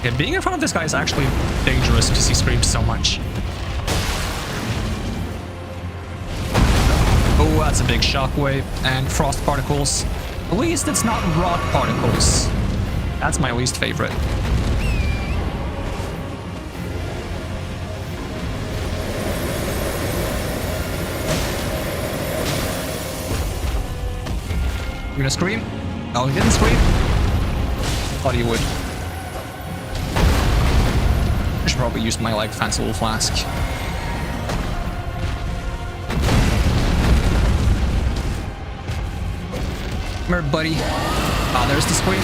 Yeah, being in front of this guy is actually dangerous because he screams so much. Oh, that's a big shockwave. And frost particles. At least it's not rock particles. That's my least favorite. You gonna scream? No, he didn't scream. Thought he would. I should probably use my, like, fancy little flask. Come here, buddy. Ah, there's the scream.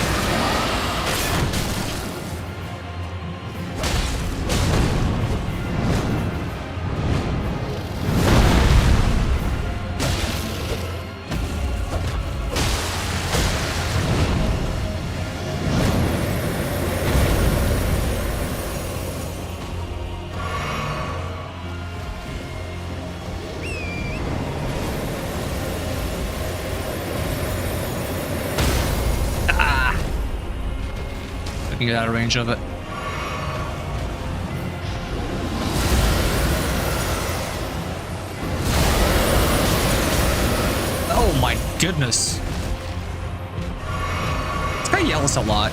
Can get out of range of it. Oh my goodness. This guy yells a lot.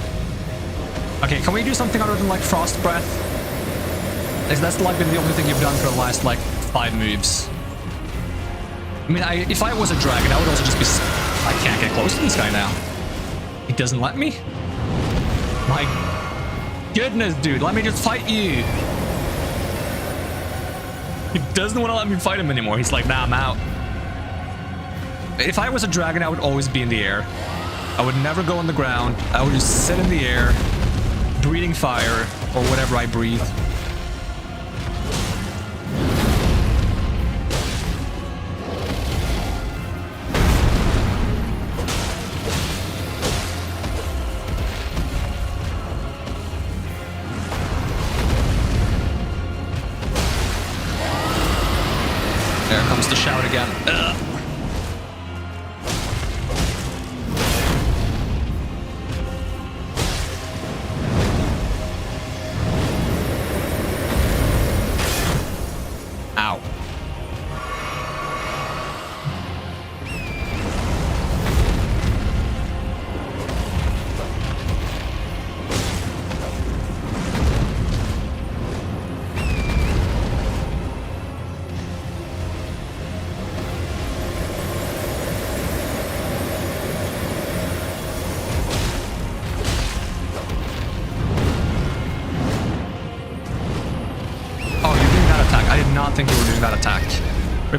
Okay, can we do something other than like frost breath? That's like been the only thing you've done for the last like 5 moves. I mean, if I was a dragon, I would also just be... I can't get close to this guy now. He doesn't let me? My goodness, dude, let me just fight you. He doesn't want to let me fight him anymore. He's like, nah, I'm out. If I was a dragon, I would always be in the air. I would never go on the ground. I would just sit in the air, breathing fire, or whatever I breathe. There comes the shout again. Ugh. Ow.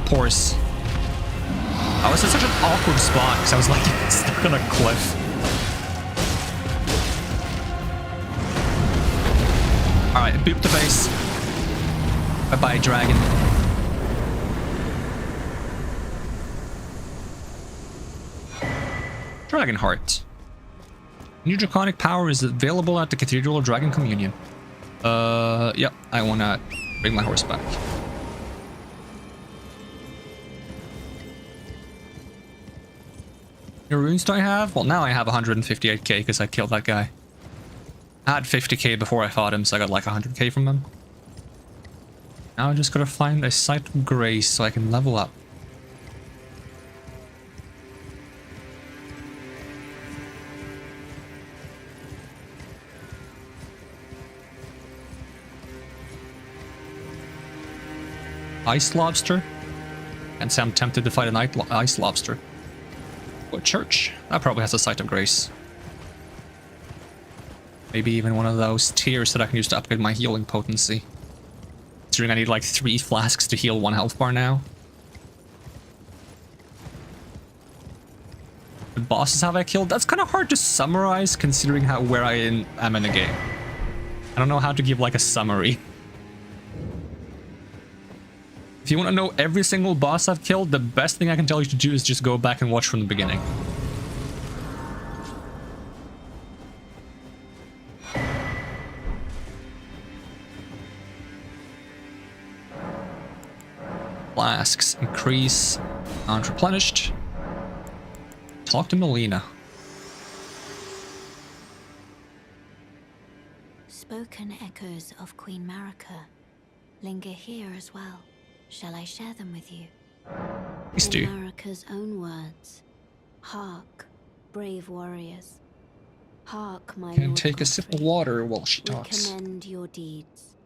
pores. I was in such an awkward spot because I was like stuck on a cliff. Alright, boop the base. Bye-bye, dragon. Dragon Heart. New draconic power is available at the Cathedral of Dragon Communion. Yep, I wanna bring my horse back. How many runes do I have? Well, now I have 158k because I killed that guy. I had 50k before I fought him, so I got like 100k from him. Now I just gotta find a site of grace so I can level up. Ice lobster? Can't say I'm tempted to fight an ice lobster. What church? That probably has a site of grace. Maybe even one of those tiers that I can use to upgrade my healing potency. Considering I need like 3 flasks to heal 1 health bar now. What bosses have I killed? That's kind of hard to summarize considering where I am in the game. I don't know how to give like a summary. If you want to know every single boss I've killed, the best thing I can tell you to do is just go back and watch from the beginning. Flasks increase, unreplenished. Talk to Melina. Spoken echoes of Queen Marika linger here as well. Shall I share them with you? Please do. In Marika's own words. Hark, brave warriors. Hark, my Can lord take a sip of water while she talks. We commend your deeds.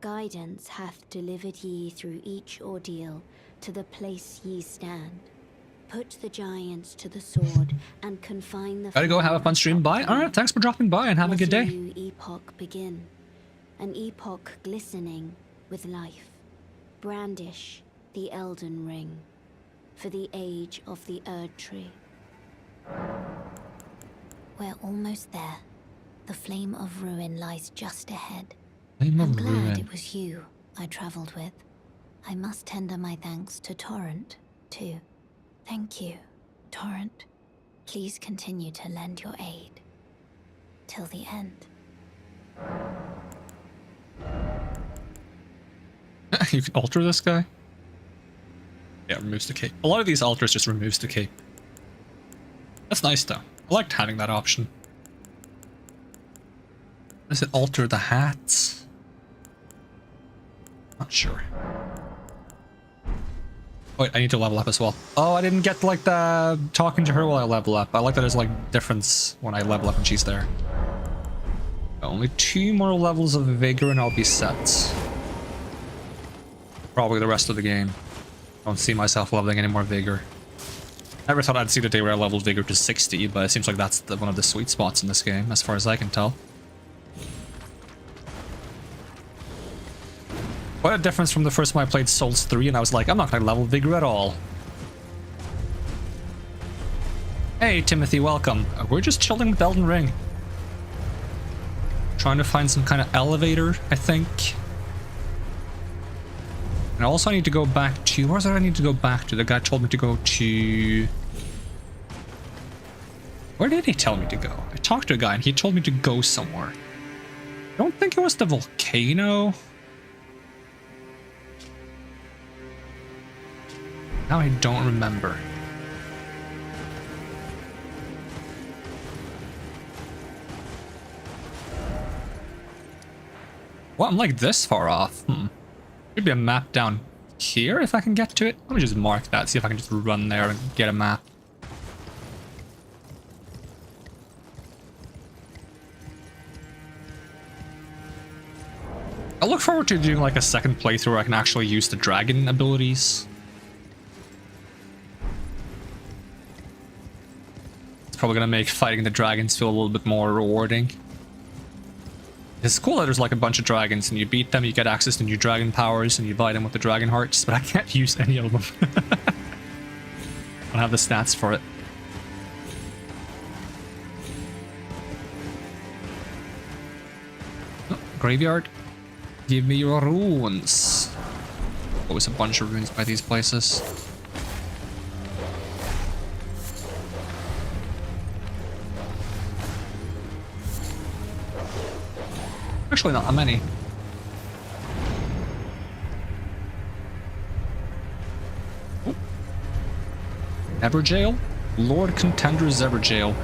Guidance hath delivered ye through each ordeal to the place ye stand. Put the giants to the sword and confine the... Gotta go, have a fun stream. Bye. Alright, thanks for dropping by and have a good day. Let a new epoch begin. An epoch glistening with life. Brandish the Elden Ring for the age of the Erd Tree. We're almost there. The flame of ruin lies just ahead. I'm glad it was you I traveled with. I must tender my thanks to Torrent, too. Thank you, Torrent. Please continue to lend your aid. Till the end. You can alter this guy? Yeah, removes the cape. A lot of these alters just removes the cape. That's nice though. I liked having that option. Does it alter the hats? Not sure. Wait, I need to level up as well. Oh, I didn't get like the talking to her while I level up. I like that there's like difference when I level up and she's there. Only 2 more levels of vigor and I'll be set. Probably the rest of the game. Don't see myself leveling any more vigor. Never thought I'd see the day where I leveled vigor to 60, but it seems like that's one of the sweet spots in this game, as far as I can tell. Quite a difference from the first time I played Souls 3 and I was like, I'm not gonna level vigor at all. Hey Timothy, welcome. We're just chilling with Elden Ring. Trying to find some kind of elevator, I think. And also I need to go back to... Where's that I need to go back to? The guy told me to go to... Where did he tell me to go? I talked to a guy and he told me to go somewhere. I don't think it was the volcano. Now I don't remember. Well, I'm like this far off. Should be a map down here if I can get to it. Let me just mark that, see if I can just run there and get a map. I look forward to doing like a second playthrough where I can actually use the dragon abilities. It's probably gonna make fighting the dragons feel a little bit more rewarding. It's cool that there's like a bunch of dragons and you beat them, you get access to new dragon powers and you buy them with the dragon hearts, but I can't use any of them. I don't have the stats for it. Oh, graveyard. Give me your runes. Always a bunch of runes by these places. Actually, not that many. Oh. Everjail? Lord Contender's Everjail.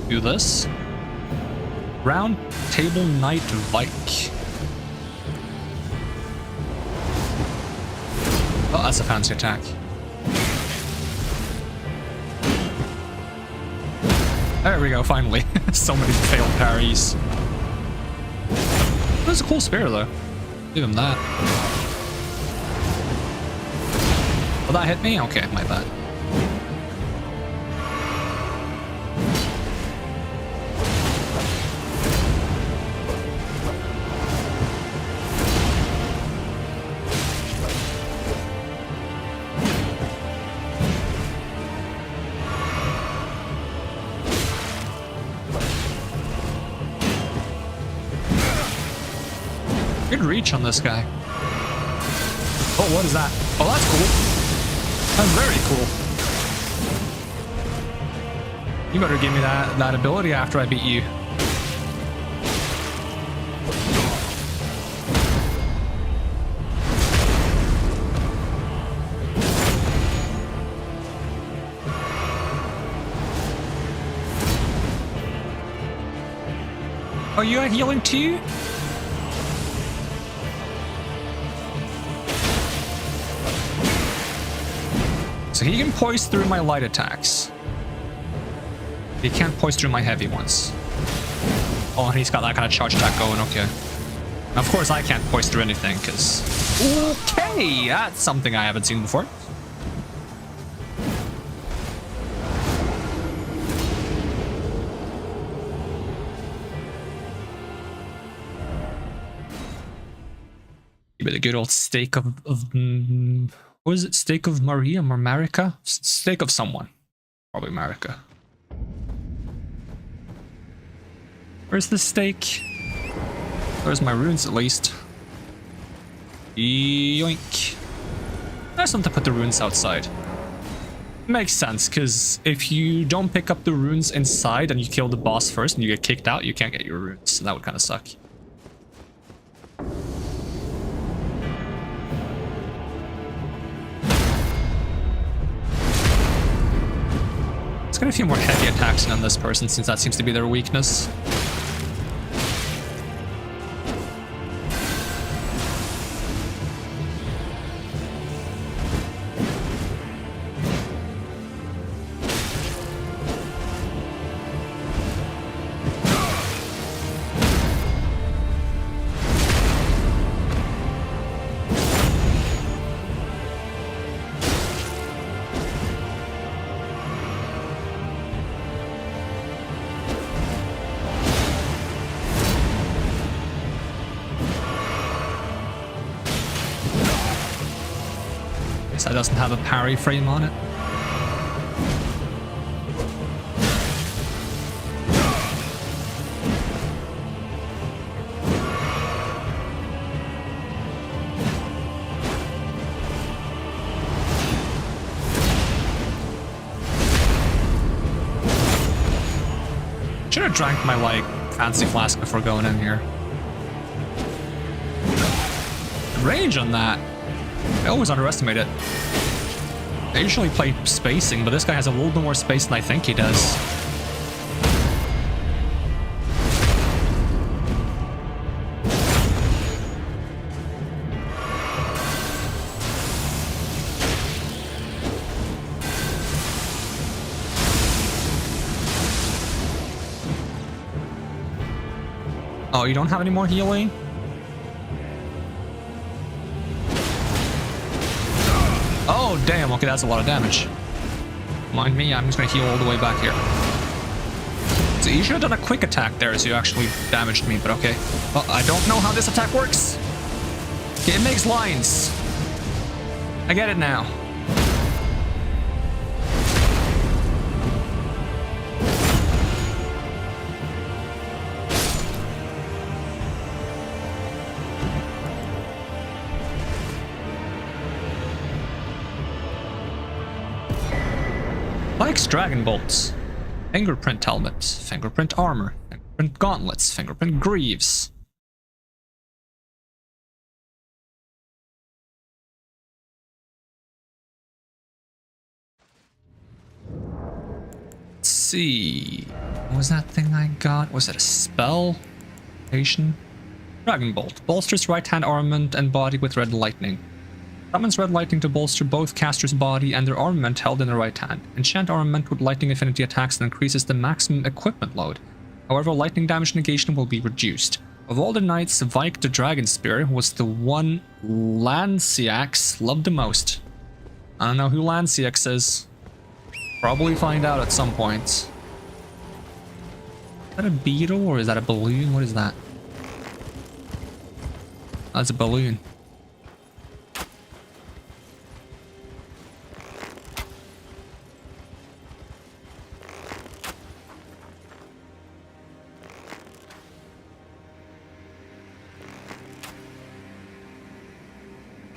Do this. Round Table Knight Vike. Oh, that's a fancy attack. There we go, finally. So many failed parries. That's a cool spear, though. Give him that. Oh, that hit me? Okay, my bad. Good reach on this guy. Oh, what is that? Oh, that's cool. That's very cool. You better give me that ability after I beat you. Are you healing too? So he can poise through my light attacks. He can't poise through my heavy ones. Oh, and he's got that kind of charge attack going, okay. Of course I can't poise through anything, because... Okay, that's something I haven't seen before. Give it a good old steak of what is it? Steak of Maria or Marika? Steak of someone. Probably Marika. Where's the steak? There's my runes at least. Yoink. There's something to put the runes outside. Makes sense, because if you don't pick up the runes inside and you kill the boss first and you get kicked out, you can't get your runes. So that would kind of suck. Let's get a few more heavy attacks in on this person, since that seems to be their weakness. That doesn't have a parry frame on it. Should have drank my like fancy flask before going in here. Range on that. I always underestimate it. I usually play spacing, but this guy has a little bit more space than I think he does. Oh, you don't have any more healing? Oh, damn, okay, that's a lot of damage. Mind me, I'm just gonna heal all the way back here. So you should have done a quick attack there so you actually damaged me, but okay. Well, I don't know how this attack works. Okay, it makes lines. I get it now. Likes Dragon Bolts. Fingerprint helmets, fingerprint armor, fingerprint gauntlets, fingerprint greaves. Let's see. What was that thing I got? Was it a spell? Patient? Dragon Bolt. Bolsters right hand armament and body with red lightning. Summons red lightning to bolster both caster's body and their armament held in the right hand. Enchant armament with lightning affinity attacks and increases the maximum equipment load. However, lightning damage negation will be reduced. Of all the knights, Vike the Dragon Spear was the one Lanciax loved the most. I don't know who Lanciax is. Probably find out at some point. Is that a beetle or is that a balloon? What is that? That's a balloon.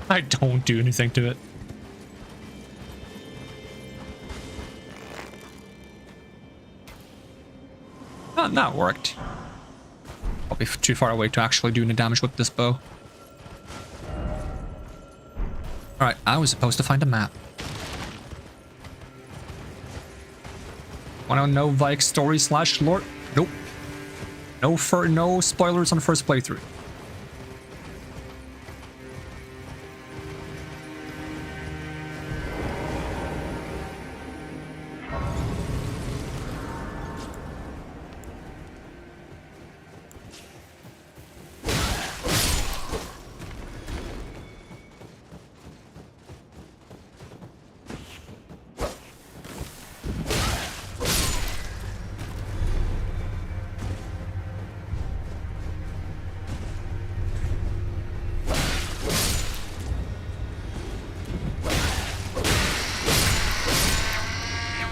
I don't do anything to it. Oh, that worked. Probably too far away to actually do any damage with this bow. Alright, I was supposed to find a map. Wanna know Vike's story / lore? Nope. No spoilers on the first playthrough.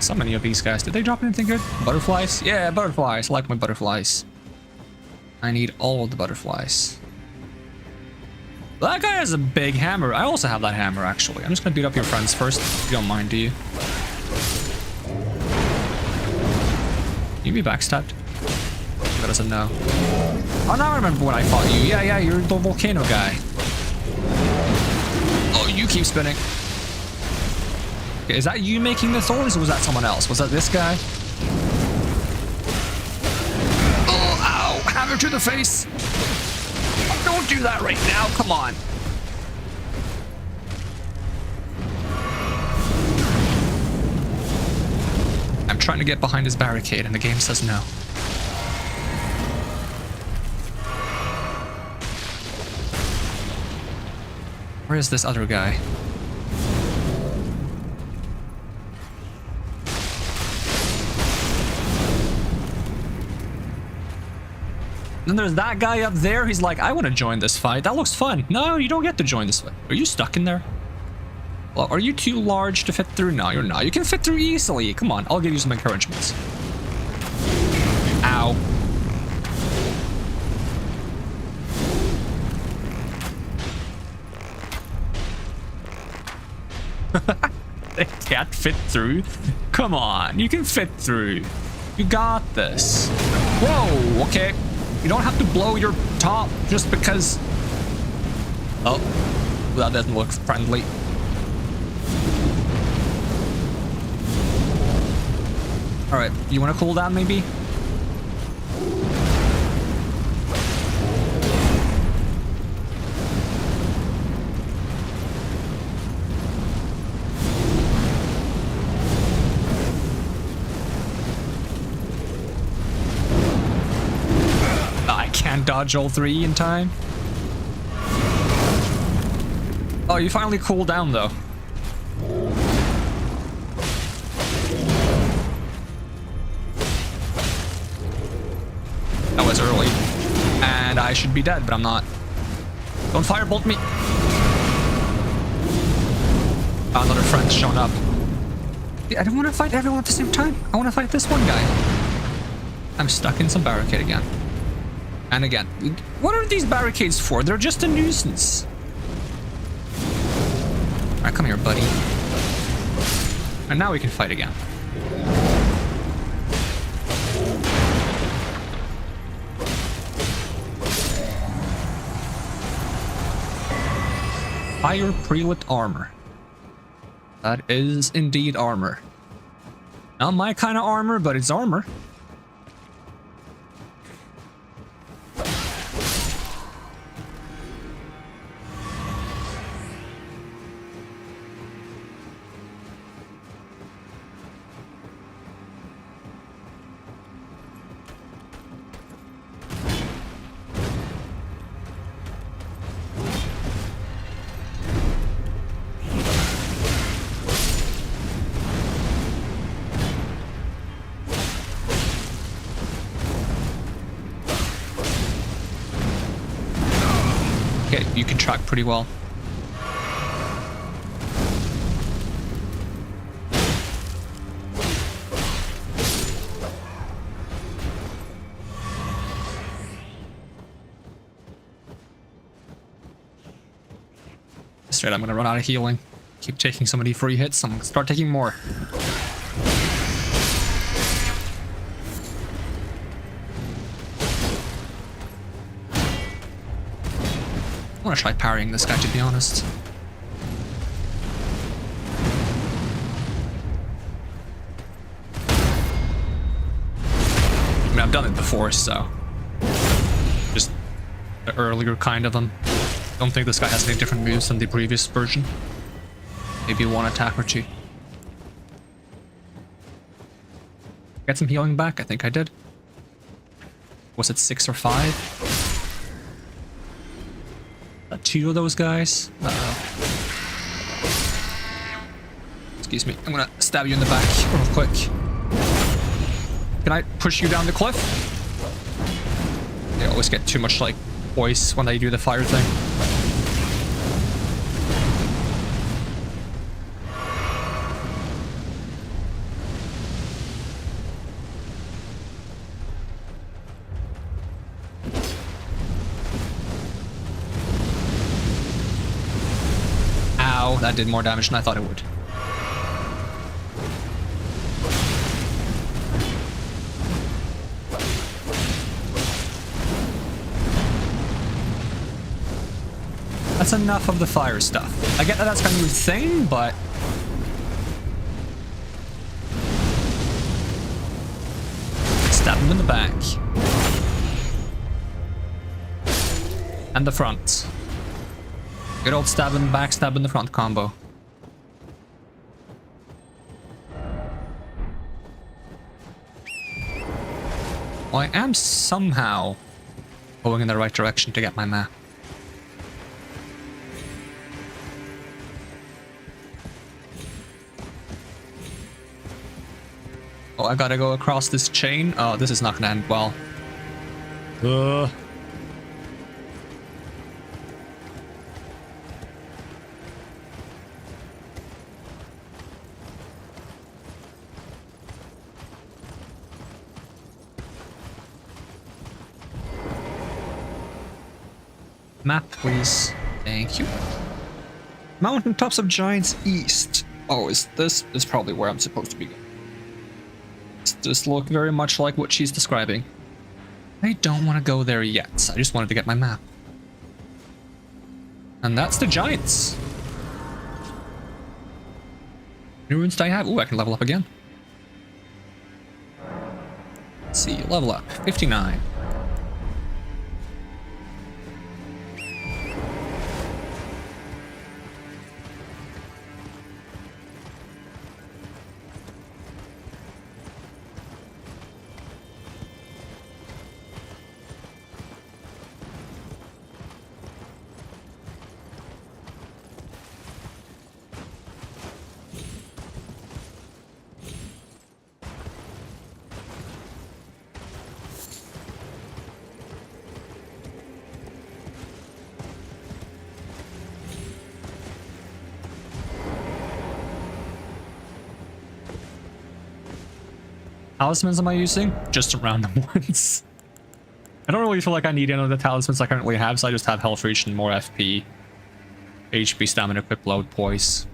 So many of these guys. Did they drop anything good? Butterflies? Yeah, butterflies. I like my butterflies. I need all of the butterflies. That guy has a big hammer. I also have that hammer, actually. I'm just gonna beat up your friends first. If you don't mind, do you? You be backstabbed? That doesn't know. Oh, now I remember when I fought you. Yeah, you're the volcano guy. Oh, you keep spinning. Okay, is that you making the thorns or was that someone else? Was that this guy? Oh, ow! Hammer to the face! Oh, don't do that right now, come on! I'm trying to get behind his barricade and the game says no. Where is this other guy? Then there's that guy up there. He's like, I want to join this fight. That looks fun. No, you don't get to join this fight. Are you stuck in there? Well, are you too large to fit through? No, you're not. You can fit through easily. Come on, I'll give you some encouragements. Ow. They can't fit through? Come on, you can fit through. You got this. Whoa, okay. You don't have to blow your top just because... Oh, that doesn't look friendly. Alright, you want to cool down maybe? Dodge all three in time. Oh, you finally cooled down though. That was early. And I should be dead, but I'm not. Don't firebolt me. Another friend's shown up. I don't want to fight everyone at the same time. I want to fight this one guy. I'm stuck in some barricade again. And again. What are these barricades for? They're just a nuisance. Alright, come here, buddy. And now we can fight again. Fire prelit armor. That is indeed armor. Not my kind of armor, but it's armor. You can track pretty well. Straight, I'm gonna run out of healing. Keep taking so many free hits, I'm gonna start taking more. I want to try parrying this guy, to be honest. I mean, I've done it before, so... just the earlier kind of them. Don't think this guy has any different moves than the previous version. Maybe one attack or two. Get some healing back? I think I did. Was it 6 or 5? Two of those guys. Uh-oh. Excuse me. I'm gonna stab you in the back real quick. Can I push you down the cliff? They always get too much, like, voice when they do the fire thing. That did more damage than I thought it would. That's enough of the fire stuff. I get that that's kind of your thing, but... stab him in the back. And the front. Good old stab in the back, stab in the front combo. Well, I am somehow going in the right direction to get my map. Oh, I gotta go across this chain. Oh, this is not gonna end well. Map, please. Thank you. Mountaintops of Giants East. Oh, this is probably where I'm supposed to be going. Does look very much like what she's describing. I don't want to go there yet. I just wanted to get my map. And that's the Giants. New runes do I have? Ooh, I can level up again. Let's see, level up. 59. Talismans am I using? Just random ones. I don't really feel like I need any of the talismans I currently have, so I just have health reach and more FP. HP, stamina, equip, load, poise.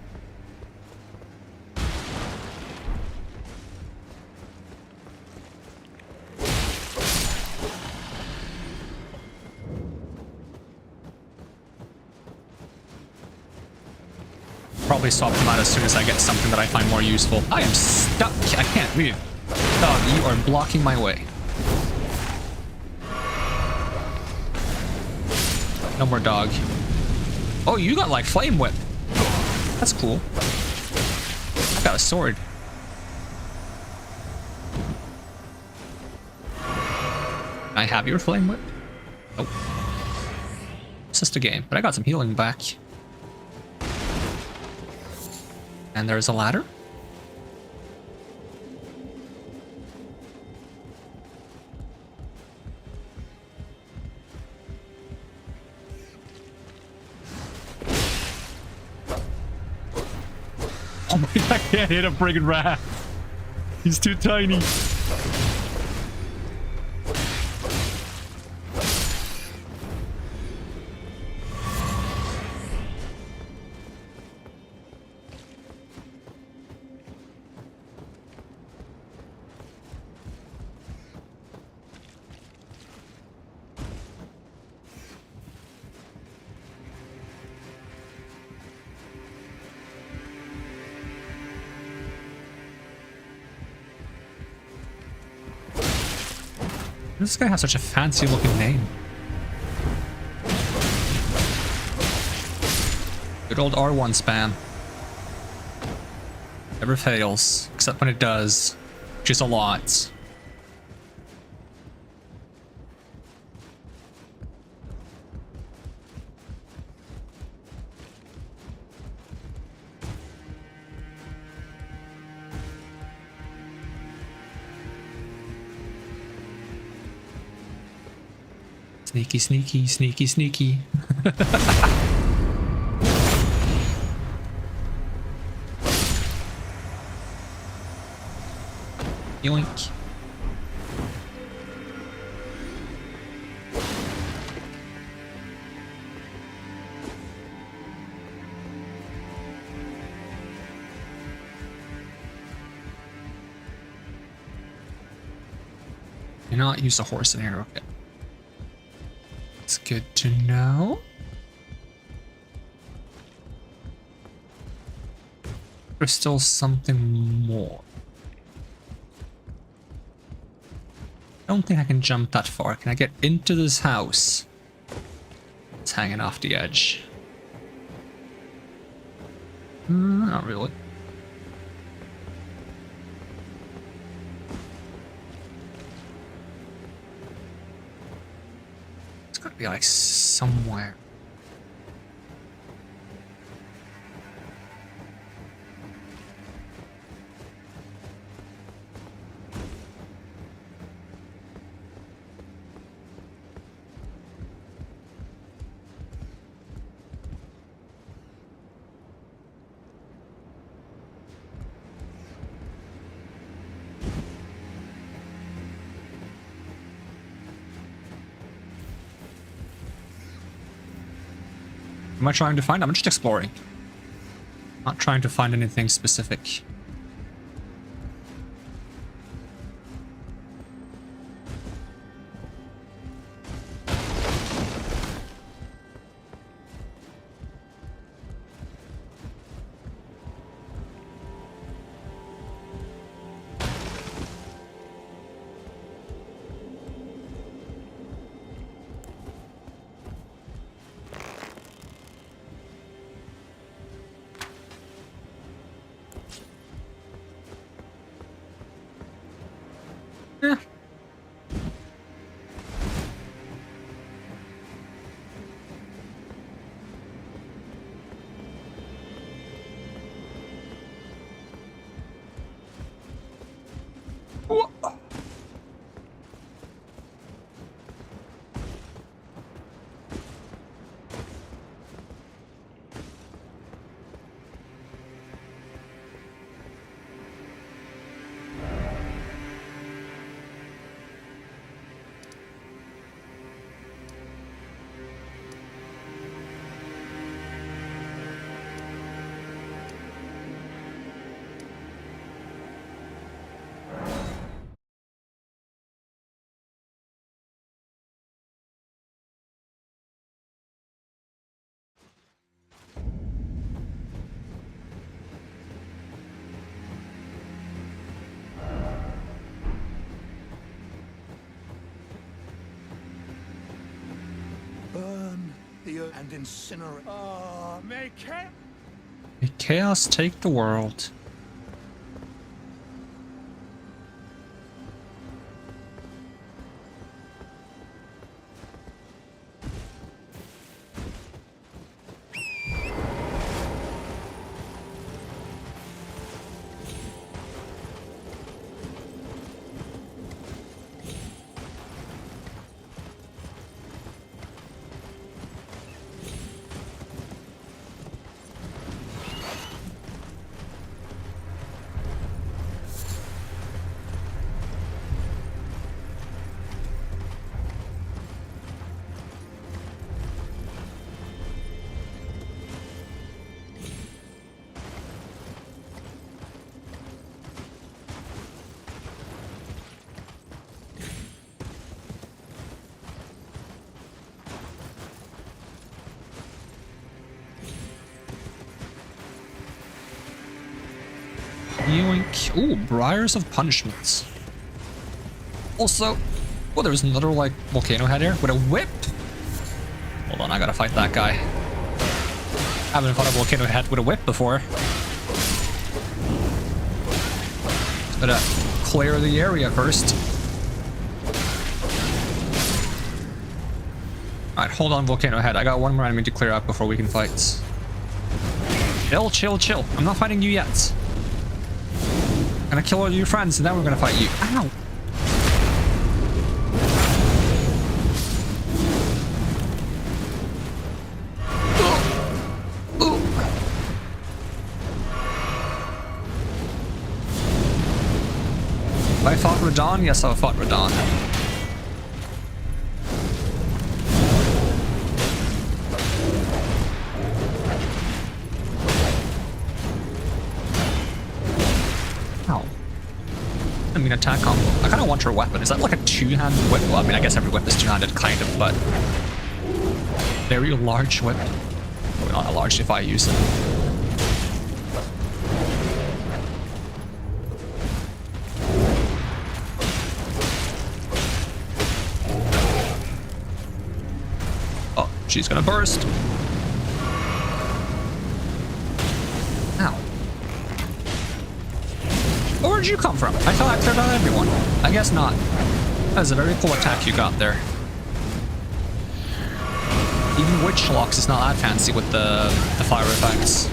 Probably swap them out as soon as I get something that I find more useful. I am stuck. I can't move. Dog, you are blocking my way. No more dog. Oh, you got like flame whip. That's cool. I got a sword. Can I have your flame whip? Nope. It's just a game, but I got some healing back. And there's a ladder. Oh my god, I can't hit a friggin' rat. He's too tiny. This guy has such a fancy looking name. Good old R1 spam. Never fails, except when it does, which is a lot. Sneaky, sneaky, sneaky, sneaky. Yoink. Do not use a horse and arrow. Okay. It's good to know. There's still something more. I don't think I can jump that far. Can I get into this house? It's hanging off the edge. Not really. It's gotta be like somewhere. Am I trying to find? I'm just exploring. Not trying to find anything specific. the earth and incinerate. May chaos take the world. Yoink. Ooh, Briars of Punishments. Also, oh, there's another, like, volcano head here with a whip. Hold on, I gotta fight that guy. Haven't fought a volcano head with a whip before. Gotta clear the area first. Alright, hold on, volcano head. I got one more enemy to clear out before we can fight. Chill, chill, chill. I'm not fighting you yet. I'm gonna kill all your friends and then we're gonna fight you. Ow! Have I fought Radon? Yes, I've fought Radon. Attack combo. I kind of want her weapon. Is that like a two-handed whip? Well, I mean, I guess every whip is two-handed, kind of, but very large whip. Probably not a large if I use it. Oh, she's gonna burst. Ow. Where'd you come from? I thought I cleared out everyone. I guess not. That's a very cool attack you got there. Even Witch Locks is not that fancy with the fire effects.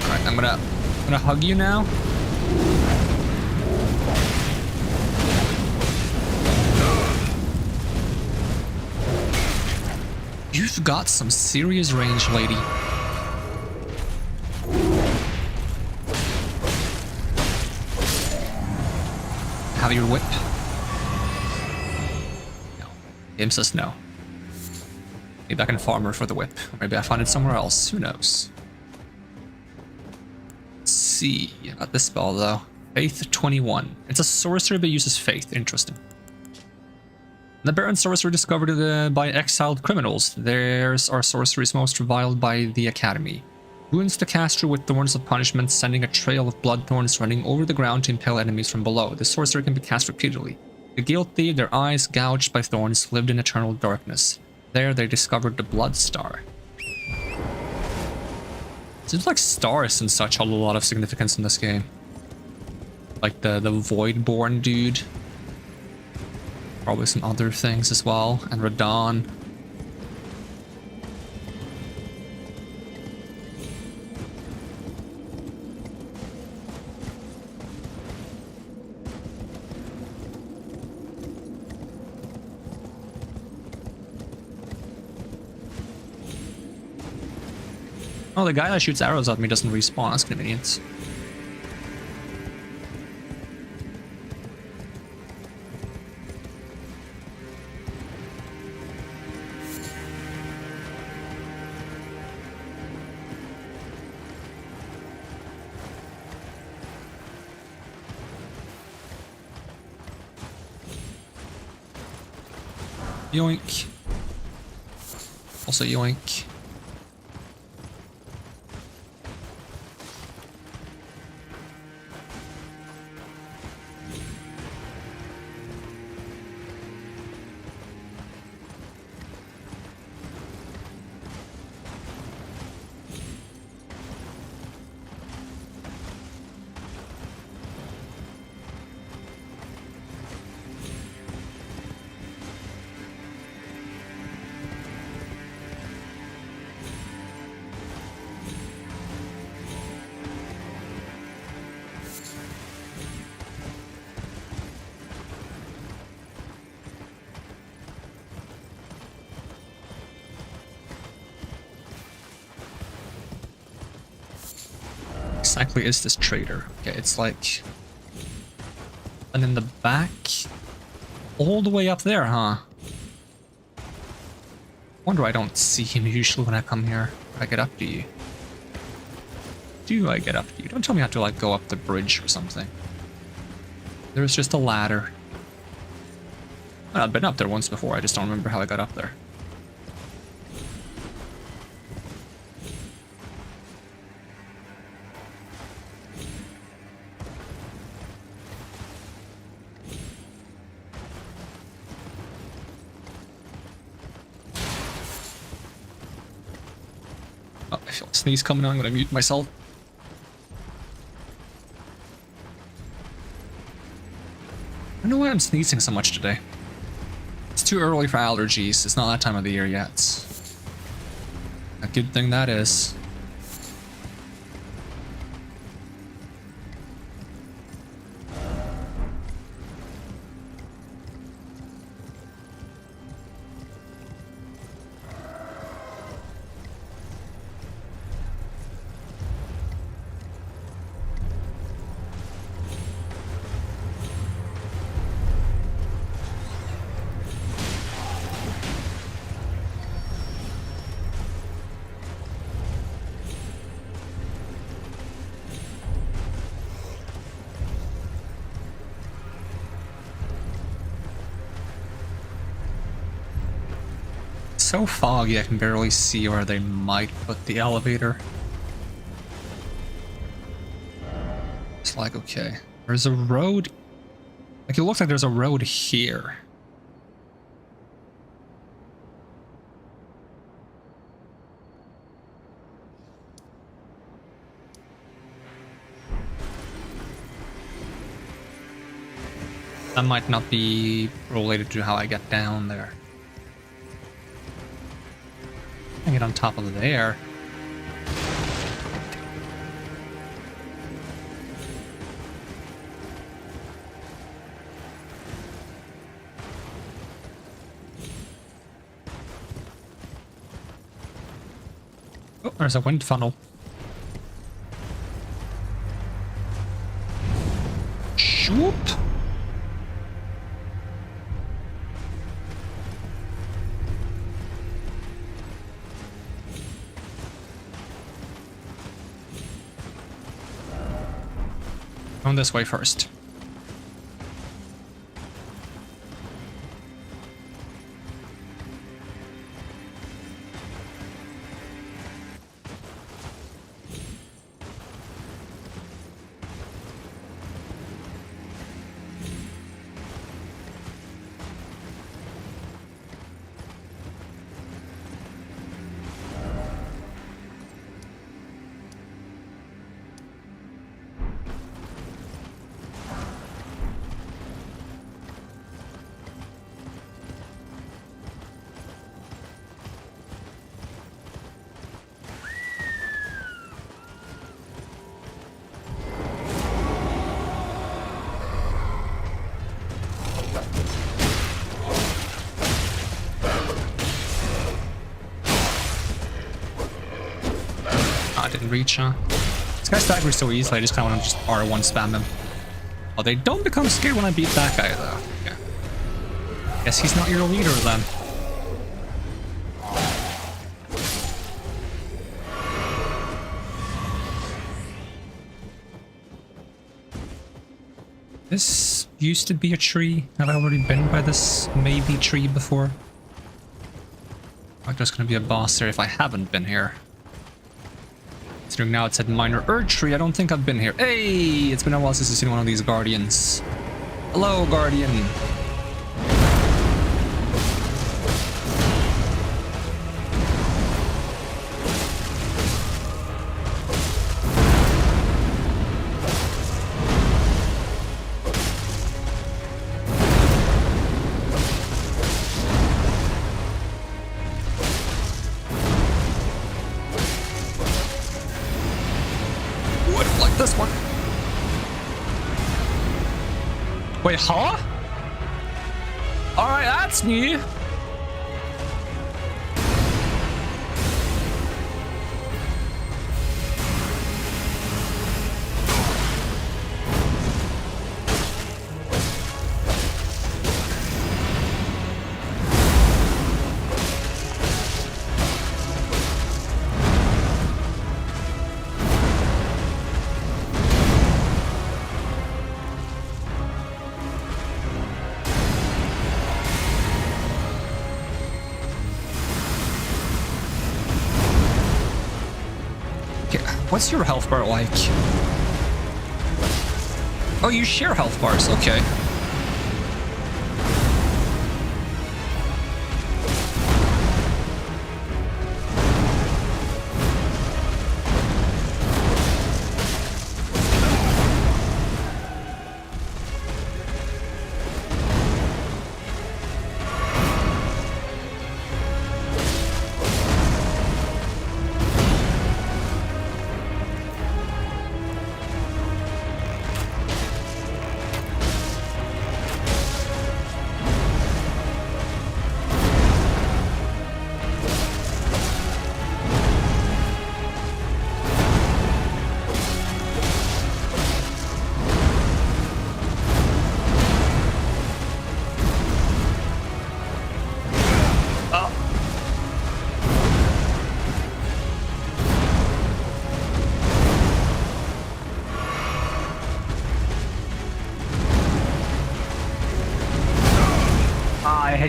Alright, I'm gonna hug you now. You've got some serious range, lady. Have your whip? No. Game says no. Maybe I can farm her for the whip. Or maybe I find it somewhere else. Who knows? Let's see. I got this spell though. Faith 21. It's a sorcerer but uses faith. Interesting. The Baron sorcerer discovered by exiled criminals. Theirs are sorceries most reviled by the Academy. Wounds the caster with thorns of punishment, sending a trail of blood thorns running over the ground to impale enemies from below. The sorcerer can be cast repeatedly. The guilty, their eyes gouged by thorns, lived in eternal darkness. There they discovered the Blood Star. Seems like stars and such hold a lot of significance in this game. Like the Voidborn dude. Probably some other things as well. And Radon. Oh, the guy that shoots arrows at me doesn't respawn. That's convenient. Yoink. Also yoink. exactly is this trader? Okay, it's like... And in the back... All the way up there, huh? Wonder I don't see him usually when I come here. I get up to you. Do I get up to you? Don't tell me I have to like go up the bridge or something. There's just a ladder. I've been up there once before, I just don't remember how I got up there. Oh, I feel a sneeze coming on, I'm gonna mute myself. I don't know why I'm sneezing so much today. It's too early for allergies. It's not that time of the year yet. A good thing that is. So foggy I can barely see where they might put the elevator. It's like, okay, there's a road. Like, it looks like there's a road here. That might not be related to how I get down there. I get on top of there. Oh, there's a wind funnel. Shoop. Going this way first. Didn't reach, huh? This guy staggers so easily, I just kind of want to just R1 spam him. Oh, they don't become scared when I beat that guy, though. Yeah. Guess he's not your leader, then. This used to be a tree. Have I already been by this maybe tree before? Like there's gonna be a boss there if I haven't been here. Considering now it said minor Erd tree, I don't think I've been here. Hey! It's been a while since I've seen one of these guardians. Hello, guardian. This one. Wait, huh? Alright, that's new. What's your health bar like? Oh, you share health bars. Okay.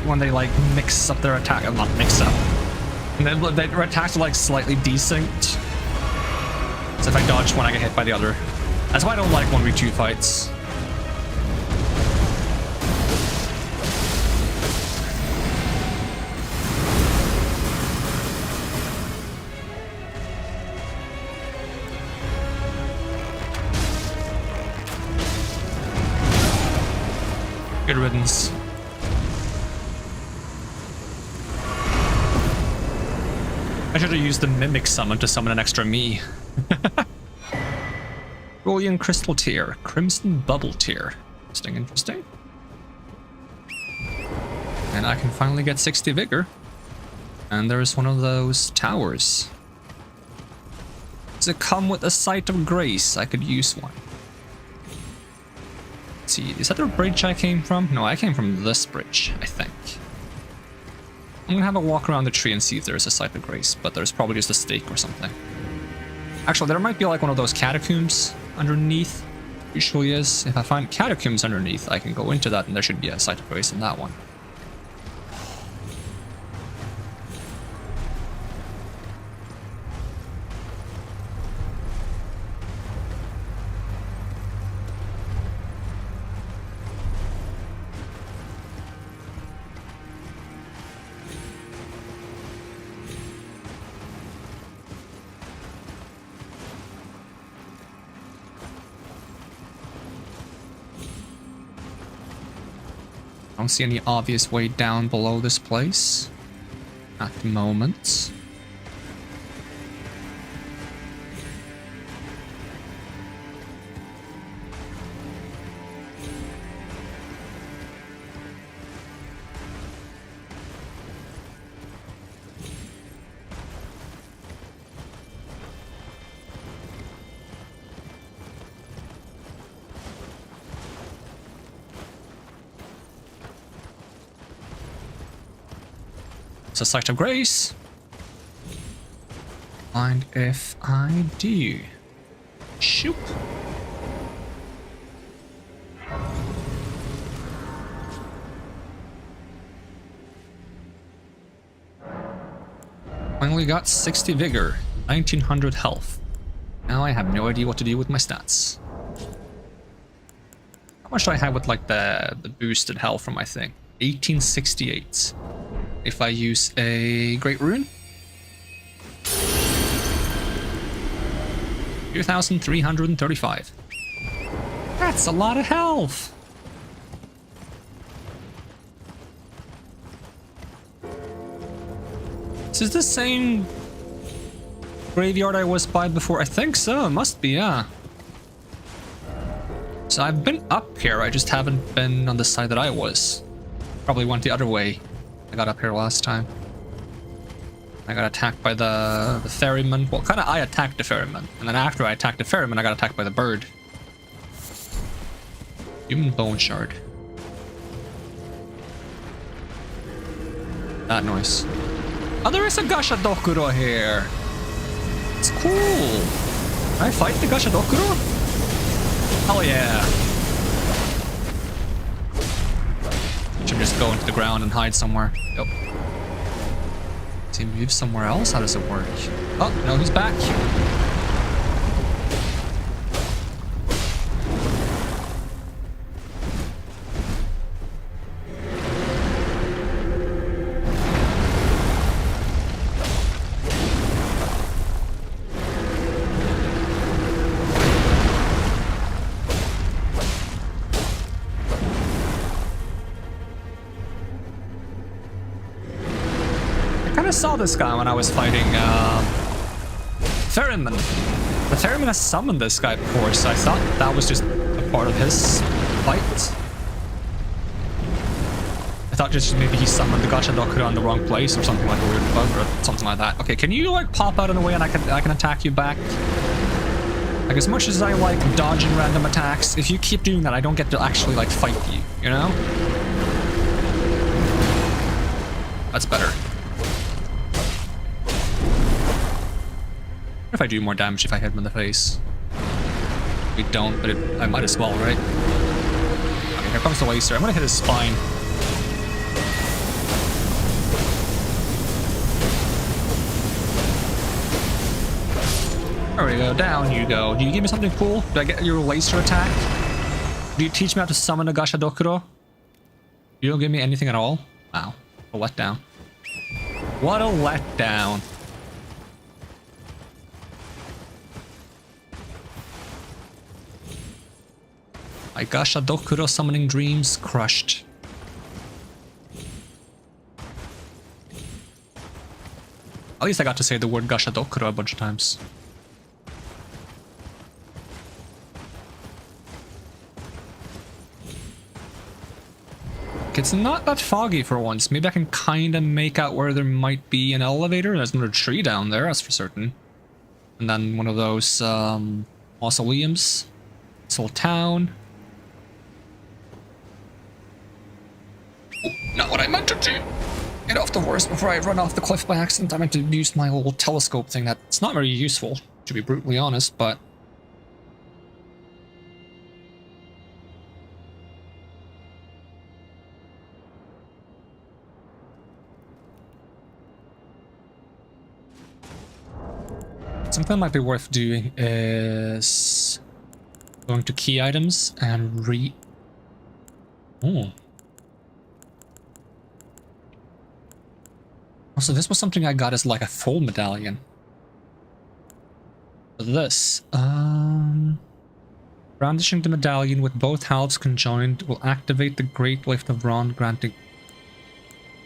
When they like mix up their attack, not mix up, and then their attacks are like slightly desynced. So if I dodge one, I get hit by the other. That's why I don't like 1v2 fights. Good riddance. I should have used the Mimic Summon to summon an extra me. Brilliant Crystal Tear, Crimson Bubble Tear. Interesting, interesting. And I can finally get 60 Vigor. And there's one of those towers. Does it come with a Sight of Grace? I could use one. Let's see, is that the bridge I came from? No, I came from this bridge, I think. I'm gonna have a walk around the tree and see if there's a Sight of Grace, but there's probably just a stake or something. Actually, there might be like one of those catacombs underneath. Usually is. If I find catacombs underneath, I can go into that and there should be a Sight of Grace in that one. I don't see any obvious way down below this place at the moment. A Sight of Grace. And if I do, shoot. Finally got 60 Vigor, 1900 health. Now I have no idea what to do with my stats. How much do I have with like the boosted health from my thing? 1868. If I use a Great Rune, 2,335. That's a lot of health. This is the same graveyard I was by before. I think so. It must be, yeah. So I've been up here. I just haven't been on the side that I was. Probably went the other way. I got up here last time. I got attacked by the ferryman. Well, kind of I attacked the ferryman. And then after I attacked the ferryman, I got attacked by the bird. Human bone shard. That noise. Oh, there is a Gashadokuro here. It's cool. Can I fight the Gashadokuro? Oh yeah. Should just go into the ground and hide somewhere. Yep. Does he move somewhere else? How does it work? Oh, no, he's back. have saw this guy when I was fighting Ferryman. The Ferryman has summoned this guy before, so I thought that was just a part of his fight. I thought just maybe he summoned the Gacha Dokuro in the wrong place or something, like a weird bug or something like that. Okay, can you like pop out in a way and I can attack you back? Like, as much as I like dodging random attacks, if you keep doing that, I don't get to actually like fight you, you know? That's better. What if I do more damage if I hit him in the face? We don't, but I might as well, right? Okay, here comes the laser. I'm gonna hit his spine. There we go, down you go. Do you give me something cool? Do I get your laser attack? Do you teach me how to summon a Gacha Dokuro? You don't give me anything at all? Wow, a letdown. What a letdown. My Gacha Dokuro summoning dreams crushed. At least I got to say the word Gacha Dokuro a bunch of times. It's not that foggy for once. Maybe I can kind of make out where there might be an elevator. There's another tree down there, that's for certain. And then one of those mausoleums. This little town. Oh, not what I meant to do. Get off the horse before I run off the cliff by accident. I meant to use my little telescope thing that's not very useful, to be brutally honest, but... something that might be worth doing is going to key items and Oh. Also, this was something I got as like a full medallion. This, brandishing the medallion with both halves conjoined will activate the Great Lift of Ron, granting...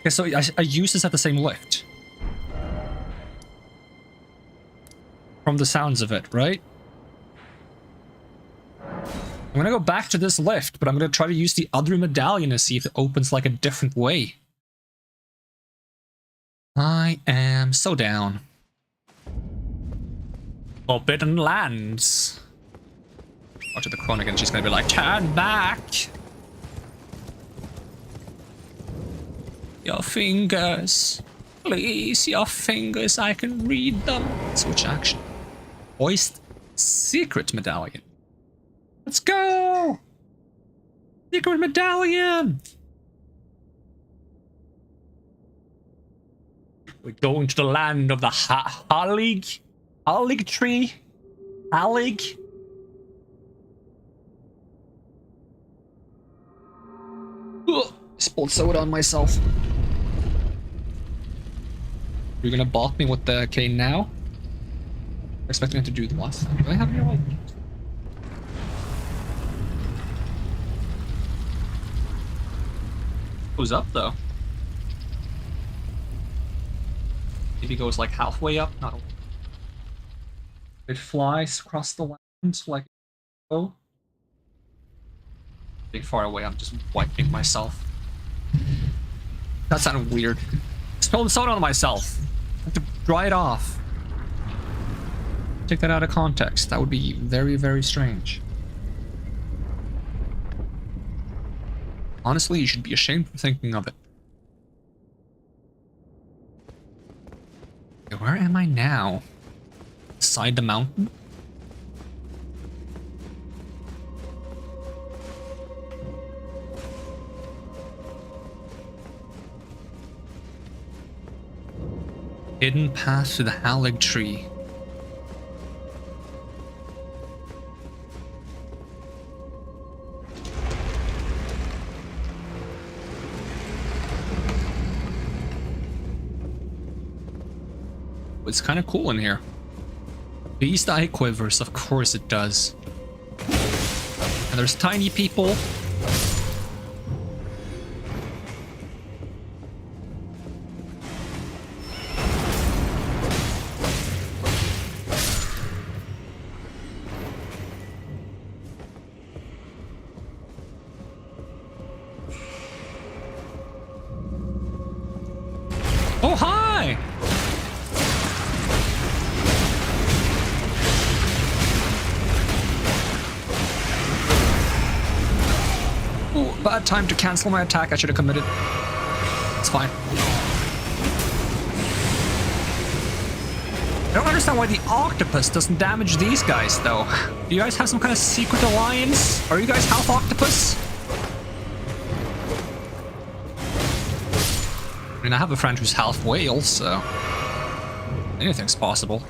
Okay, so I use this at the same lift. From the sounds of it, right? I'm gonna go back to this lift, but I'm gonna try to use the other medallion to see if it opens like a different way. I am so down. Forbidden Lands. Watch the Kronigan, she's gonna be like, turn back! Your fingers. Please, your fingers, I can read them. Switch action. Hoist secret medallion. Let's go! Secret medallion! We're going to the land of the Halig tree. Halig. Ugh, spilled soda on myself. You're gonna balk me with the cane now? I'm expecting him to do the last time. Do I have any like... Goes up though. Maybe goes like halfway up, not a... It flies across the land like... Oh. Being far away, I'm just wiping myself. That sounded weird. Spilled soda on myself. I have to dry it off. Take that out of context. That would be very, very strange. Honestly, you should be ashamed for thinking of it. Okay, where am I now? Beside the mountain? Hidden path to the Halig tree. It's kind of cool in here. Beast eye quivers, of course it does. And there's tiny people. Oh, hi! Oh, bad time to cancel my attack. I should have committed. It's fine. I don't understand why the octopus doesn't damage these guys, though. Do you guys have some kind of secret alliance? Are you guys half octopus? I mean, I have a friend who's half whale, so anything's possible.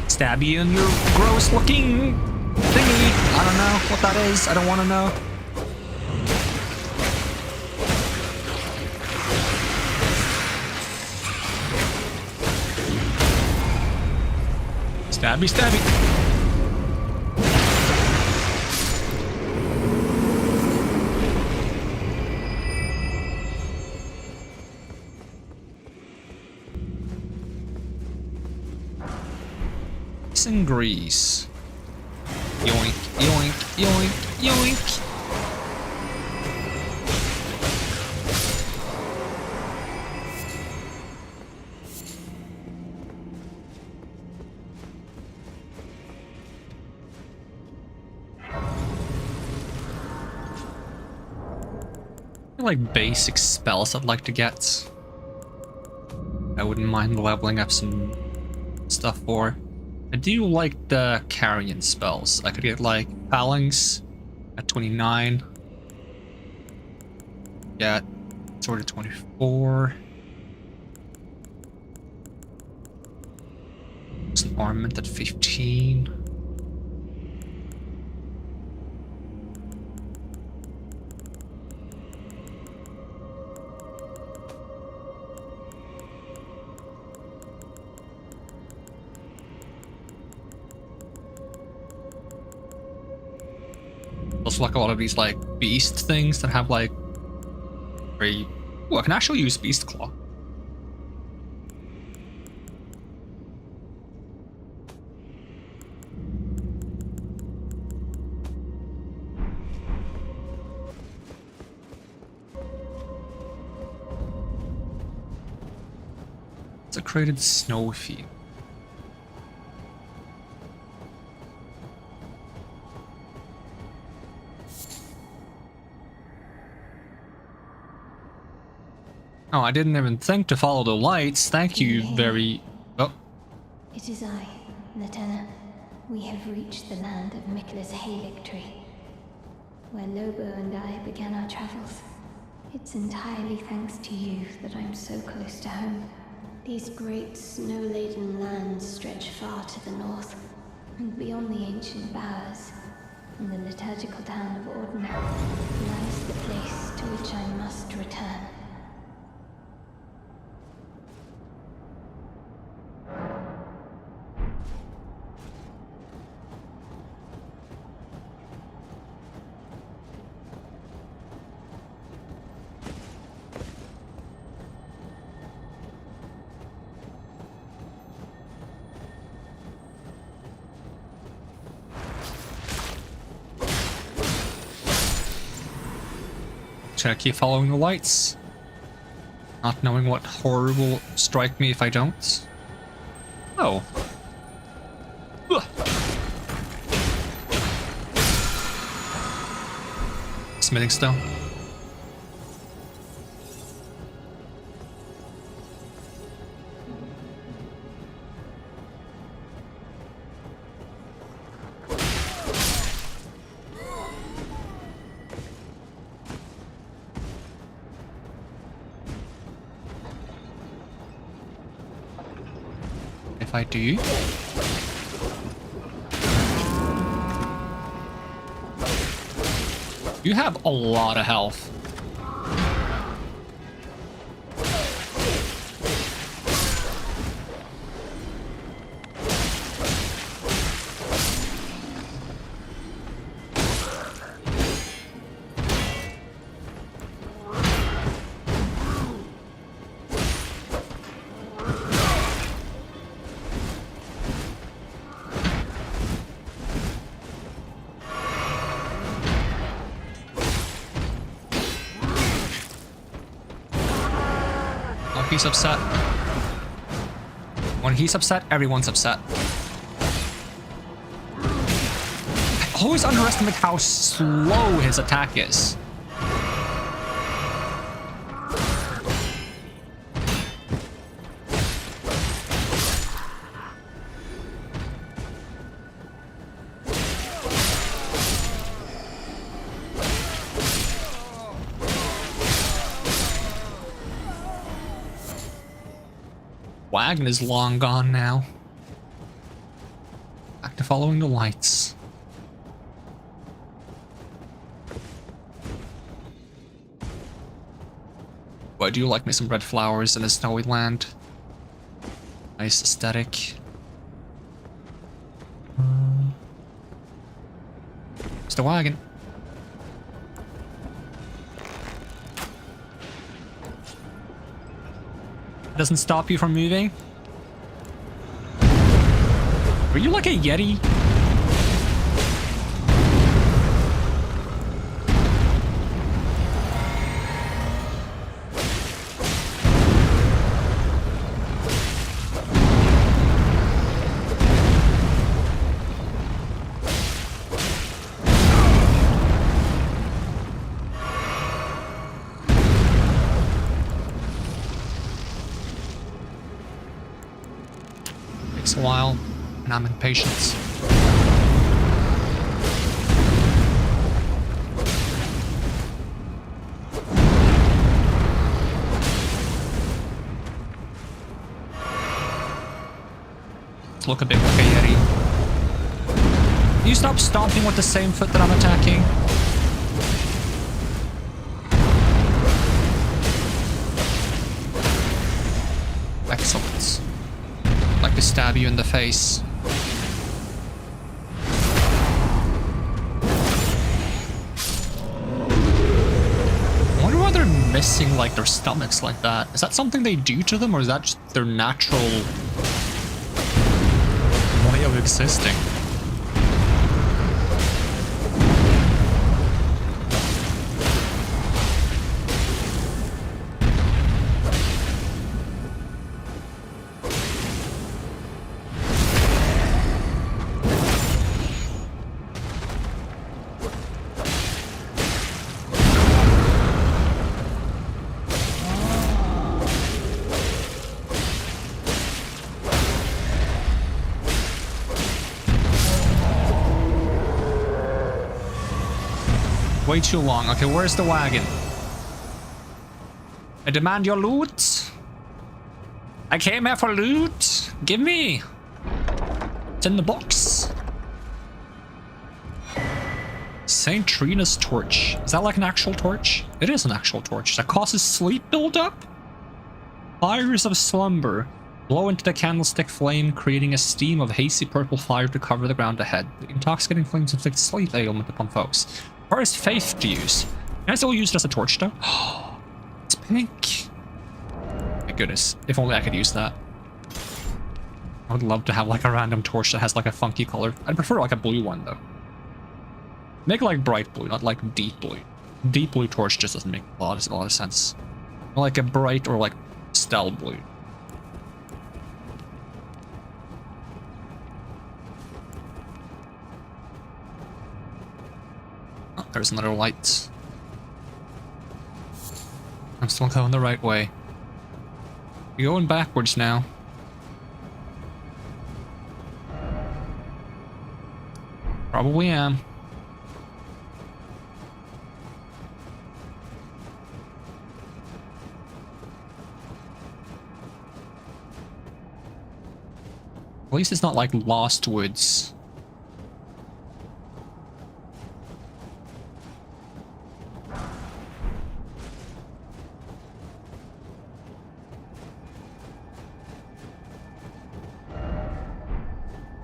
Stab you in your gross looking thingy. I don't know what that is. I don't want to know. Stabby, stabby. And grease. Yoink, yoink, yoink, yoink. Like basic spells I'd like to get. I wouldn't mind leveling up some stuff for. I do like the carrion spells. I could get like Phalanx at 29. Get Sword at 24. Some armament at 15. Also like a lot of these like beast things that have like very... Oh, I can actually use Beast Claw. It's a created snowfield. Oh, I didn't even think to follow the lights. Thank you very... Oh. It is I, Lieutenant. We have reached the land of Mikla's Hay Victory, where Lobo and I began our travels. It's entirely thanks to you that I'm so close to home. These great snow-laden lands stretch far to the north, and beyond the ancient bowers, in the liturgical town of Ordina, lies the place to which I must return. Should I keep following the lights? Not knowing what horror will strike me if I don't? Oh. Ugh. Smithing stone. I do. You have a lot of health. he's upset. When he's upset, everyone's upset. I always underestimate how slow his attack is. Wagon is long gone now. Back to following the lights. But I do like me some red flowers in a snowy land. Nice aesthetic. It's the wagon. Doesn't stop you from moving? Were you like a Yeti? Takes a while, and I'm impatient. Look a bit like a Yeti. Can you stop stomping with the same foot that I'm attacking? Excellent. I'd like to stab you in the face. I wonder why they're missing like their stomachs like that. Is that something they do to them, or is that just their natural way of existing? Way too long. Okay, where's the wagon? I demand your loot. I came here for loot. Give me. It's in the box. Saint Trina's torch. Is that like an actual torch? It is an actual torch. That causes sleep buildup? Fires of slumber. Blow into the candlestick flame, creating a steam of hazy purple fire to cover the ground ahead. The intoxicating flames inflict sleep ailment upon foes. First faith to use. Can I still use it as a torch though? It's pink. My goodness. If only I could use that. I would love to have like a random torch that has like a funky color. I'd prefer like a blue one though. Make it like bright blue, not like deep blue. Deep blue torch just doesn't make a lot of sense. Like a bright or like steel blue. Oh, there's another light. I'm still going the right way. You're going backwards now. Probably am. At least it's not like Lost Woods.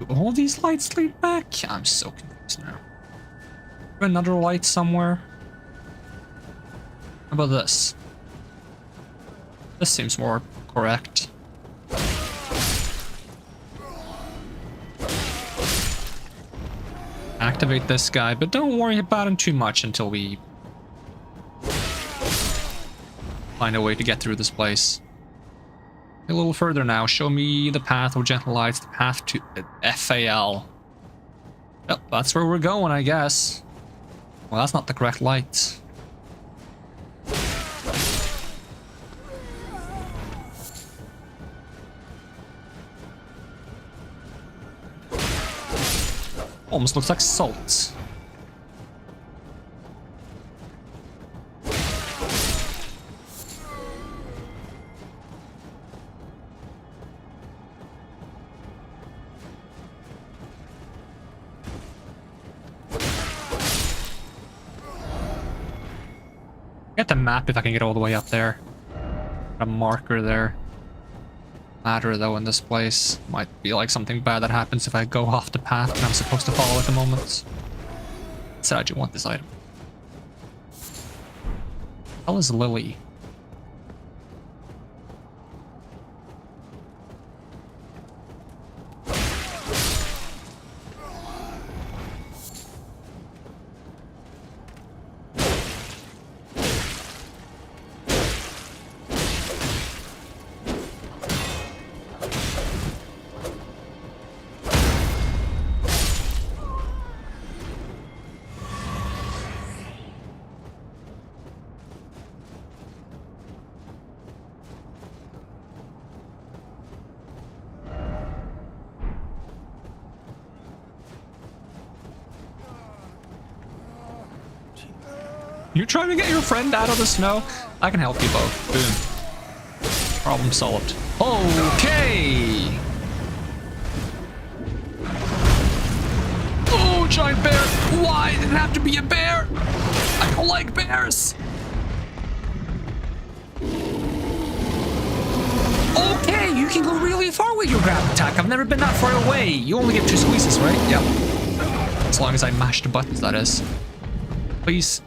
Do all these lights lead back? I'm so confused now. Another light somewhere? How about this? This seems more correct. Activate this guy, but don't worry about him too much until we find a way to get through this place. A little further now. Show me the path of gentle lights, the path to FAL. Yep, that's where we're going, I guess. Well, that's not the correct light. Almost looks like salt. Get the map if I can get all the way up there. A marker there. Matter though in this place. Might be like something bad that happens if I go off the path that I'm supposed to follow at the moment. So I do want this item. How is Lily? You're trying to get your friend out of the snow? I can help you both. Boom. Problem solved. Okay! Oh, giant bear! Why did it have to be a bear? I don't like bears! Okay, you can go really far with your grab attack. I've never been that far away. You only get 2 squeezes, right? Yep. As long as I mash the buttons, that is. Please.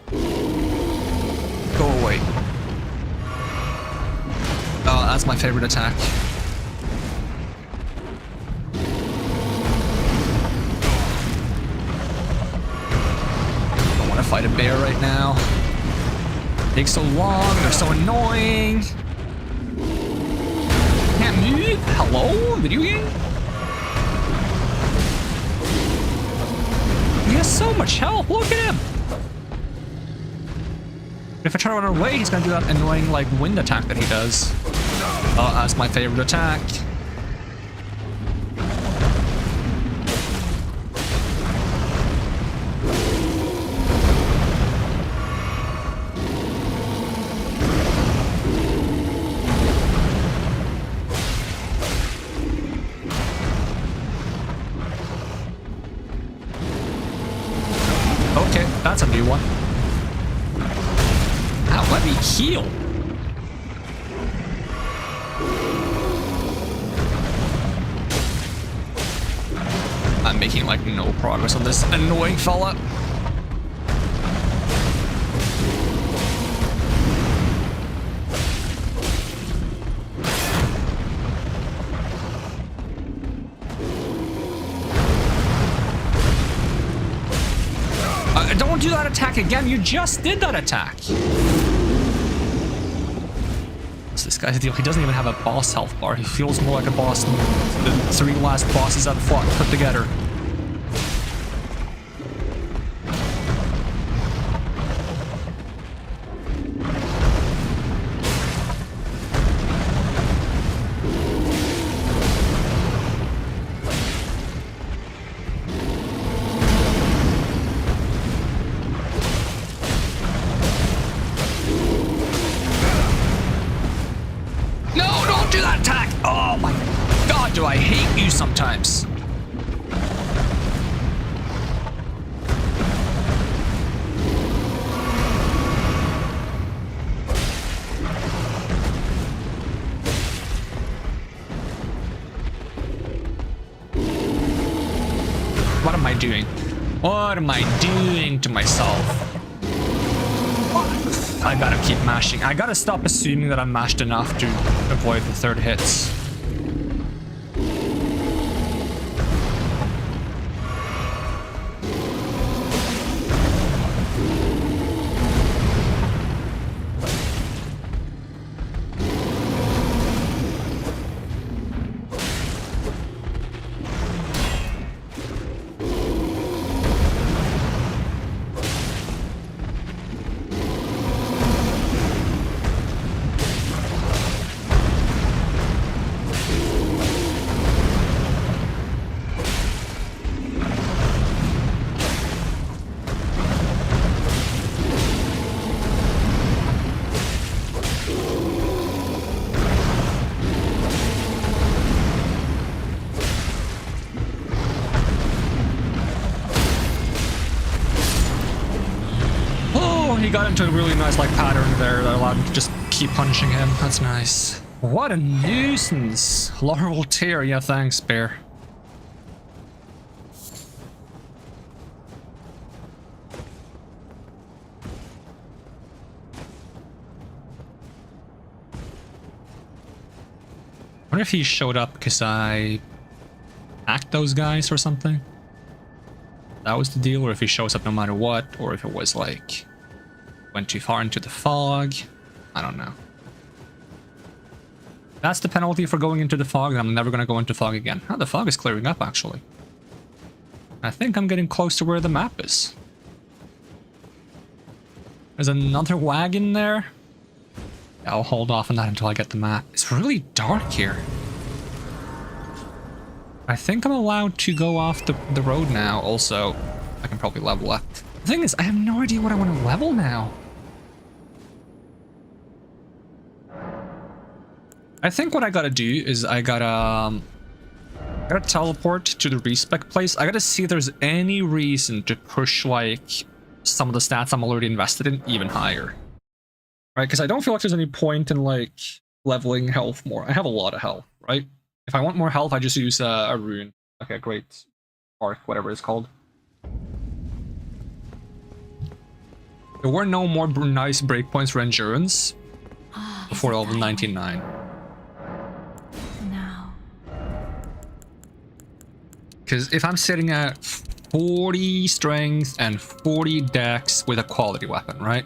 Go away. Oh, that's my favorite attack. Don't want to fight a bear right now. It takes so long, they're so annoying. Can't move? Hello? Video game? He has so much health, look at him! If I try to run away, he's gonna do that annoying, like, wind attack that he does. Oh, that's my favorite attack. Okay, that's a new one. Ow, let me heal. I'm making like no progress on this annoying fella. Don't do that attack again. You just did that attack. So this guy's deal. He doesn't even have a boss health bar. He feels more like a boss than the 3 last bosses I've fought put together. Do I hate you sometimes? What am I doing? What am I doing to myself? I gotta keep mashing. I gotta stop assuming that I'm mashed enough to avoid the 3rd hits. got into a really nice like pattern there that allowed me to just keep punching him. That's nice. What a nuisance. Laurel tear. Yeah, thanks, Bear. I wonder if he showed up because I hacked those guys or something. That was the deal, or if he shows up no matter what, or if it was like went too far into the fog. I don't know. That's the penalty for going into the fog, and I'm never going to go into fog again. Oh, the fog is clearing up, actually. I think I'm getting close to where the map is. There's another wagon there. Yeah, I'll hold off on that until I get the map. It's really dark here. I think I'm allowed to go off the road now. Also, I can probably level up. The thing is, I have no idea what I want to level now. I think what I gotta do is I gotta teleport to the respec place. I gotta see if there's any reason to push like some of the stats I'm already invested in even higher. Right? Because I don't feel like there's any point in like leveling health more. I have a lot of health, right? If I want more health, I just use a rune. Okay, great. Arc, whatever it's called. There were no more nice breakpoints for endurance before level 99. Because if I'm sitting at 40 strength and 40 dex with a quality weapon, right?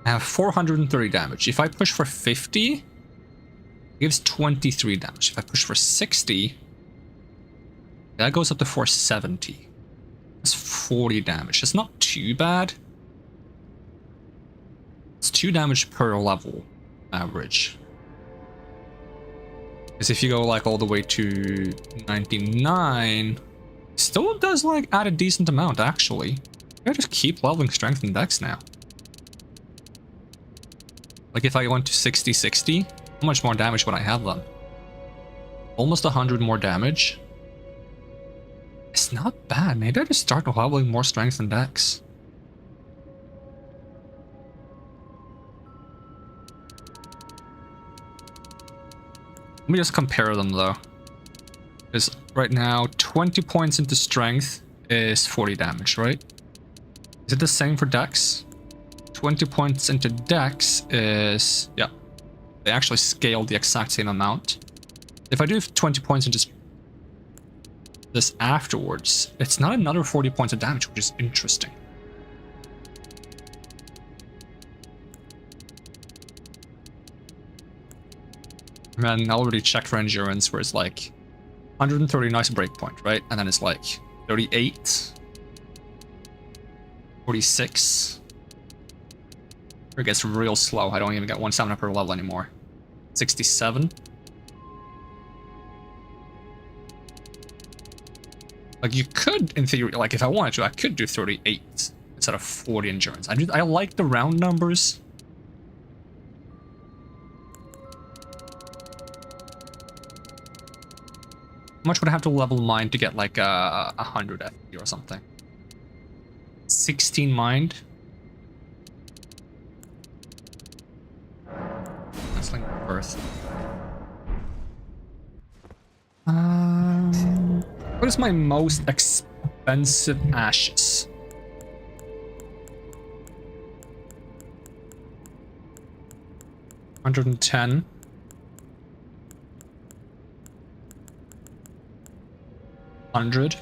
I have 430 damage. If I push for 50, it gives 23 damage. If I push for 60, that goes up to 470. That's 40 damage. It's not too bad. It's 2 damage per level average. Because if you go like all the way to 99, still does like add a decent amount actually. I just keep leveling strength and dex now. Like if I went to 60-60, how much more damage would I have then? Almost 100 more damage. It's not bad. Maybe I just start leveling more strength and dex. Let me just compare them though. Because right now, 20 points into strength is 40 damage, right? Is it the same for dex? 20 points into dex is... yeah. They actually scale the exact same amount. If I do 20 points into this afterwards, it's not another 40 points of damage, which is interesting. And then I already checked for endurance, where it's like 130 nice breakpoint, right? And then it's like 38, 46. It gets real slow. I don't even get 1 stamina per level anymore. 67. Like you could, in theory, like if I wanted to, I could do 38 instead of 40 endurance. I like the round numbers. How much would I have to level mind to get like 100 FP or something? 16 mind. That's like birth. What is my most expensive ashes? $110. 100,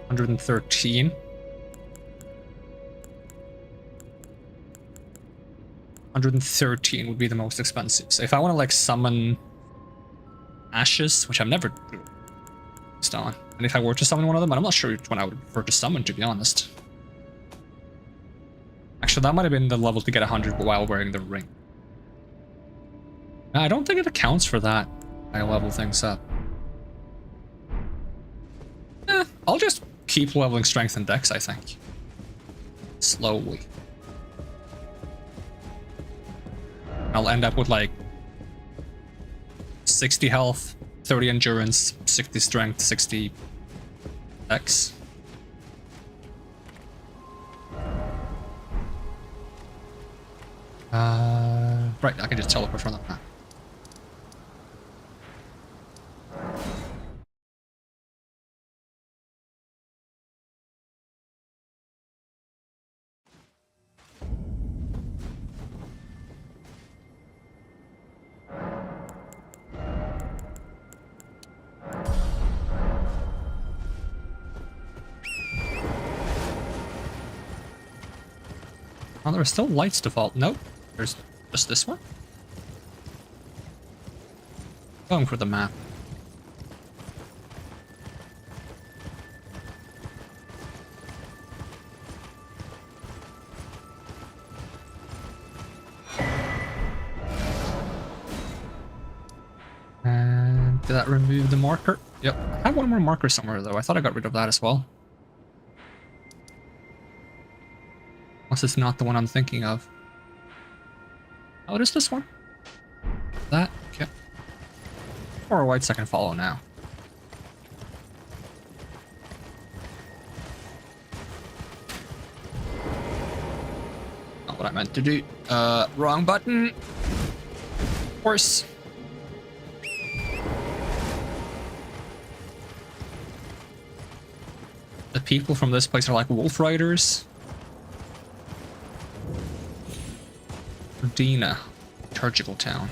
113, 113 would be the most expensive. So if I want to like summon ashes, which I've never done, and if I were to summon one of them, I'm not sure which one I would prefer to summon, to be honest. Actually, that might have been the level to get 100 while wearing the ring. I don't think it accounts for that. I level things up. I'll just keep leveling strength and dex, I think. Slowly. I'll end up with like 60 health, 30 endurance, 60 strength, 60 dex. Right, I can just teleport from that map. Oh, there are still lights default. Nope. There's just this one. Going for the map. And did that remove the marker? Yep. I have one more marker somewhere though. I thought I got rid of that as well. Unless it's not the one I'm thinking of. Oh, it is this one. That, okay. Or whites I can follow now. Not what I meant to do. Wrong button. Of course. The people from this place are like wolf riders. Dina, liturgical town.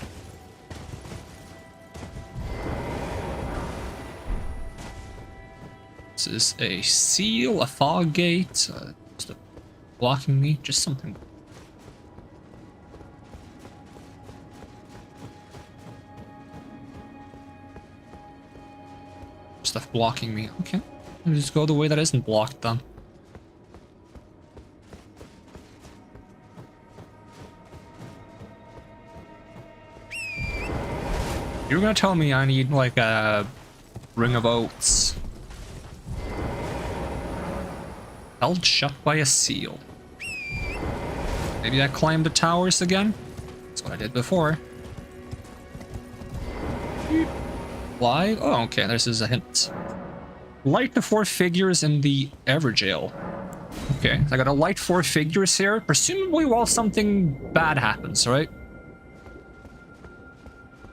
This is a seal, a fog gate, just blocking me, just something. Stuff blocking me. Okay, let me just go the way that isn't blocked then. You're gonna tell me I need like a ring of oats. Held shut by a seal. Maybe I climbed the towers again? That's what I did before. Why? Oh, okay, this is a hint. Light the 4 figures in the Everjail. Okay, so I gotta light 4 figures here, presumably while something bad happens, right?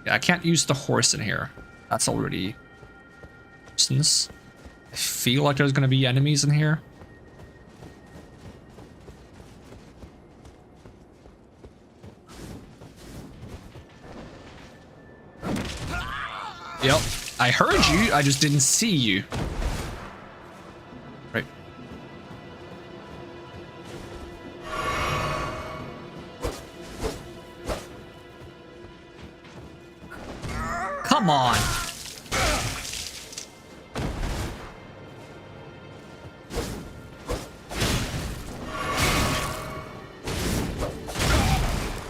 Yeah, I can't use the horse in here. That's already... Since I feel like there's gonna be enemies in here. Yep, I heard you, I just didn't see you. Right. Come on.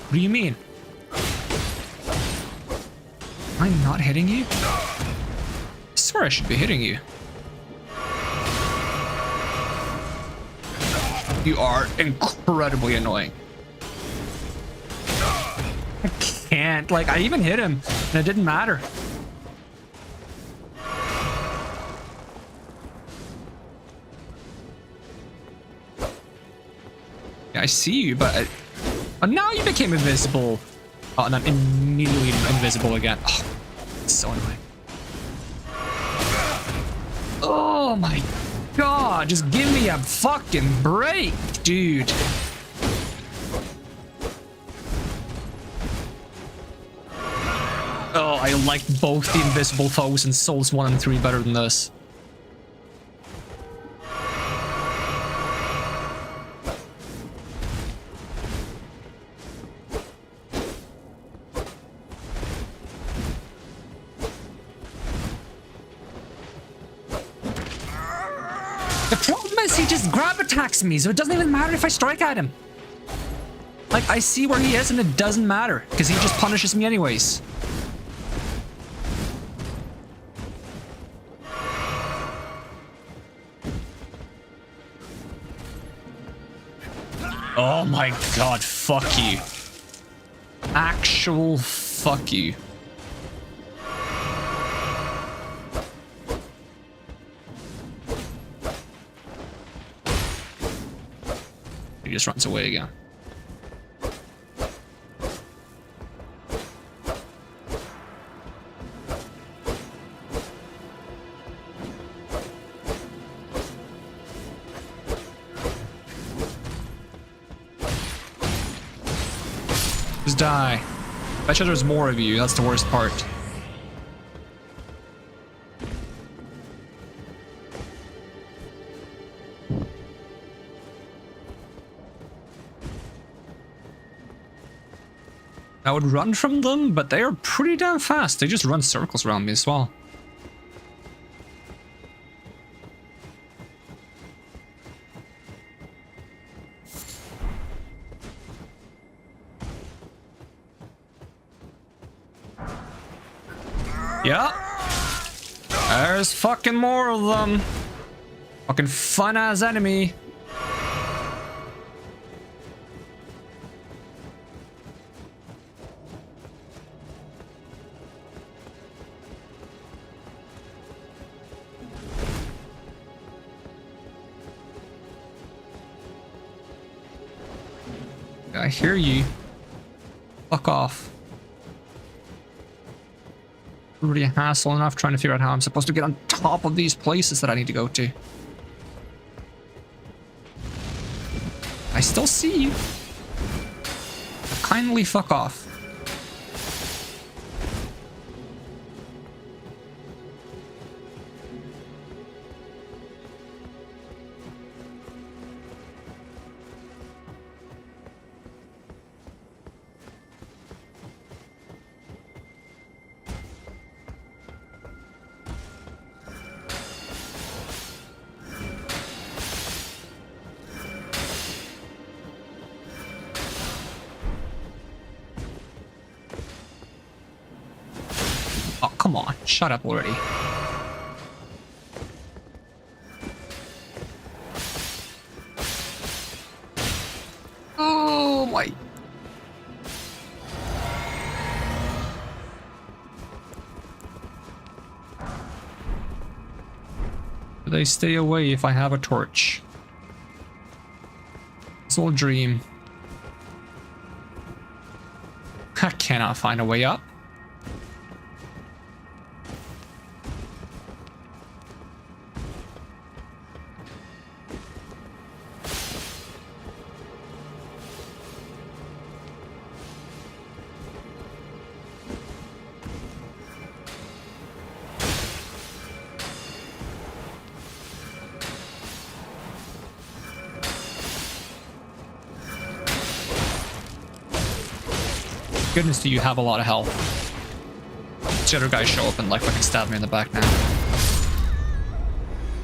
What do you mean? I'm not hitting you? I swear I should be hitting you. You are incredibly annoying. I can't, like, I even hit him, and it didn't matter. Yeah, I see you, but now you became invisible. Oh, and I'm immediately invisible again. Oh, it's so annoying. Oh my god, just give me a fucking break, dude. Oh, I like both the invisible foes in Souls 1 and 3 better than this. The problem is he just grab attacks me, so it doesn't even matter if I strike at him. Like, I see where he is and it doesn't matter, because he just punishes me anyways. Oh my god, fuck you. Actual fuck you. He just runs away again. just die. Bet you there's more of you. That's the worst part. I would run from them, but they are pretty damn fast. They just run circles around me as well. Yeah. There's fucking more of them. Fucking fun-ass enemy. I hear you. Fuck off. Really a hassle enough trying to figure out how I'm supposed to get on top of these places that I need to go to. I still see you. Kindly fuck off. Oh, come on. Shut up already. Oh my. Do they stay away if I have a torch? It's all a dream. I cannot find a way up. Goodness, do you have a lot of health? The other guys show up and like fucking stab me in the back now.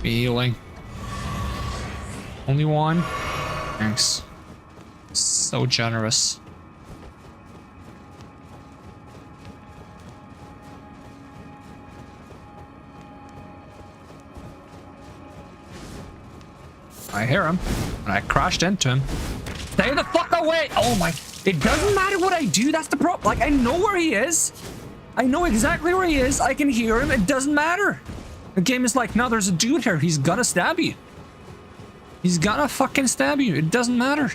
Be healing. Only one? Thanks. So generous. I hear him, and I crashed into him. Stay the fuck away! Oh my... It doesn't matter what I do, that's the problem. Like, I know where he is. I know exactly where he is. I can hear him. It doesn't matter. The game is like, no, there's a dude here. He's gonna stab you. He's gonna fucking stab you. It doesn't matter.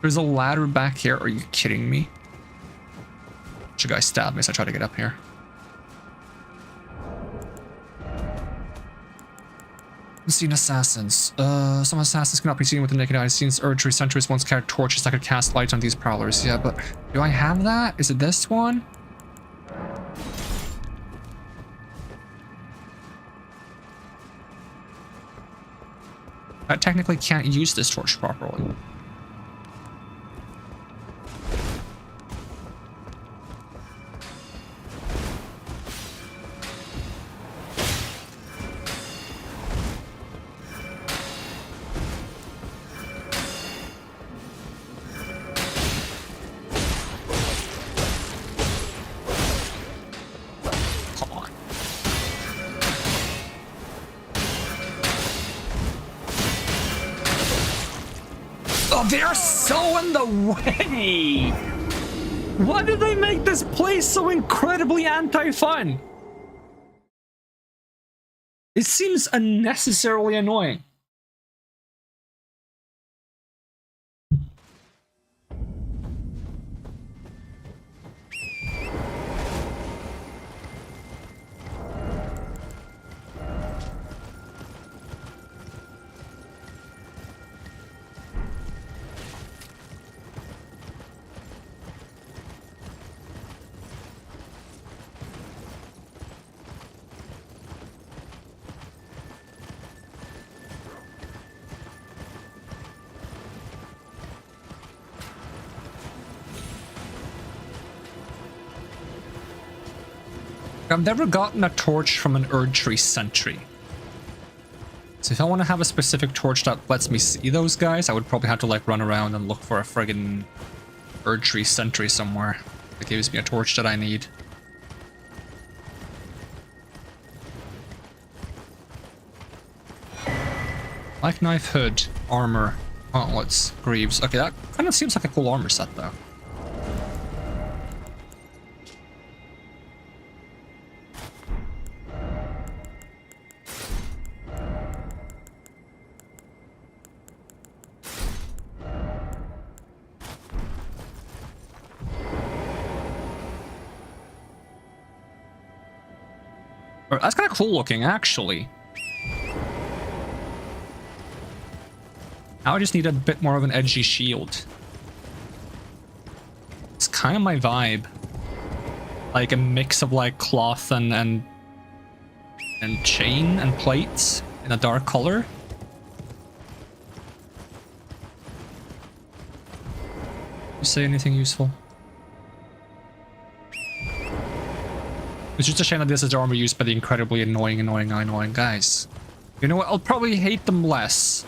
There's a ladder back here. Are you kidding me? Should guy stab me as I try to get up here. Unseen assassins. Some assassins cannot be seen with the naked eye. Since Erdtree centuries once carried torches that could cast light on these prowlers. Yeah, but do I have that? Is it this one? I technically can't use this torch properly. They're so in the way! Why did they make this place so incredibly anti-fun? It seems unnecessarily annoying. I've never gotten a torch from an Erdtree sentry. So if I want to have a specific torch that lets me see those guys, I would probably have to like run around and look for a friggin' Erdtree sentry somewhere that gives me a torch that I need. Like knife, hood, armor, gauntlets, greaves. Okay, that kind of seems like a cool armor set though. That's kind of cool looking, actually. Now I just need a bit more of an edgy shield. It's kind of my vibe. Like a mix of like cloth and chain and plates in a dark color. You say anything useful? It's just a shame that this is the armor used by the incredibly annoying guys. You know what? I'll probably hate them less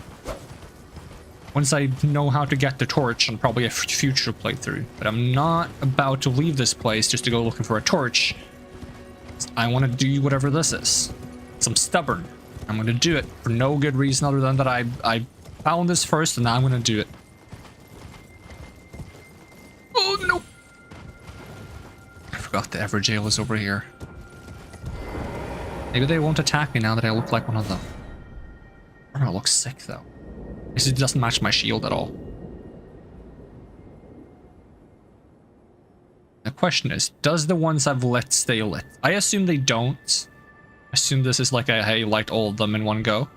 once I know how to get the torch on probably a future playthrough. But I'm not about to leave this place just to go looking for a torch. I want to do whatever this is. I'm stubborn. I'm going to do it for no good reason other than that I found this first and now I'm going to do it. Oh no! I forgot the Everjail is over here. Maybe they won't attack me now that I look like one of them. Armor looks sick though. Because it doesn't match my shield at all. The question is, does the ones I've lit stay lit? I assume they don't. I assume this is like a, hey, light all of them in one go.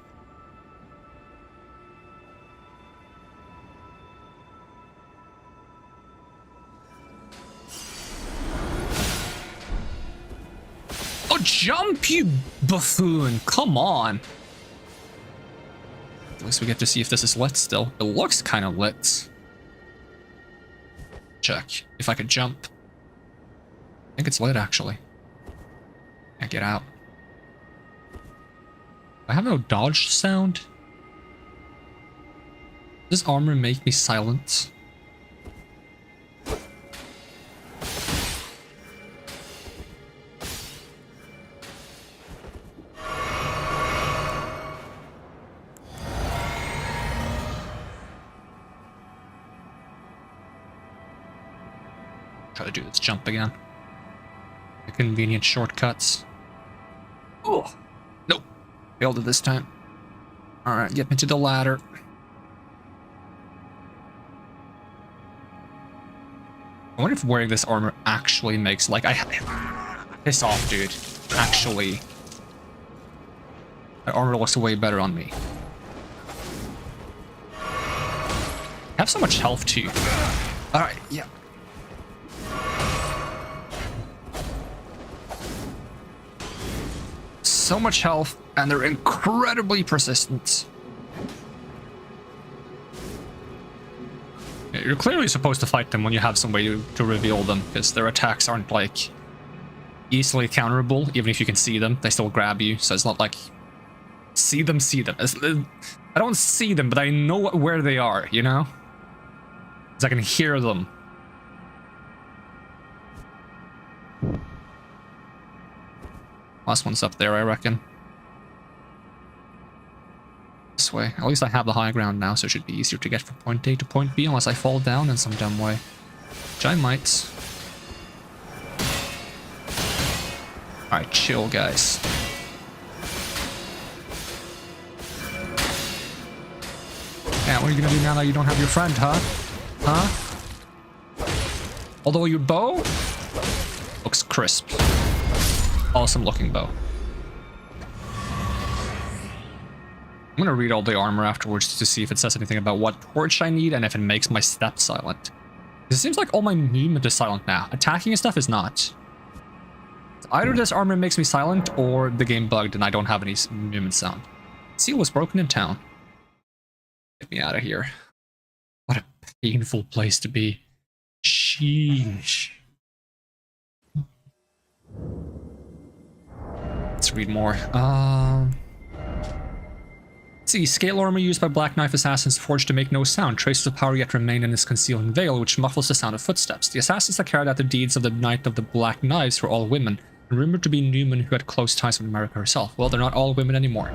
Oh, jump, you buffoon! Come on! At least we get to see if this is lit still. It looks kind of lit. Check. If I could jump. I think it's lit, actually. Can't get out. I have no dodge sound. Does armor make me silent? Try to do this jump again. The convenient shortcuts. Oh, nope. Failed it this time. Alright, get me to the ladder. I wonder if wearing this armor actually makes, like, piss off, dude. Actually. That armor looks way better on me. I have so much health, too. Alright, yeah. So much health, and they're incredibly persistent. You're clearly supposed to fight them when you have some way to reveal them, because their attacks aren't, like, easily counterable. Even if you can see them, they still grab you, so it's not like... See them. I don't see them, but I know where they are, you know? Because I can hear them. Last one's up there, I reckon. This way. At least I have the high ground now, so it should be easier to get from point A to point B, unless I fall down in some dumb way. Which I might. Alright, chill, guys. Yeah, what are you gonna do now that you don't have your friend, huh? Huh? Although your bow looks crisp. Awesome looking bow. I'm gonna read all the armor afterwards to see if it says anything about what torch I need and if it makes my steps silent. It seems like all my movement is silent now. Attacking and stuff is not. Either this armor makes me silent or the game bugged and I don't have any movement sound. Seal was broken in town. Get me out of here. What a painful place to be. Sheesh. Let's read more. Let's see, scale armor used by Black Knife assassins forged to make no sound. Traces of power yet remain in his concealing veil, which muffles the sound of footsteps. The assassins that carried out the deeds of the Knight of the Black Knives were all women, and rumored to be Newman who had close ties with America herself. Well, they're not all women anymore.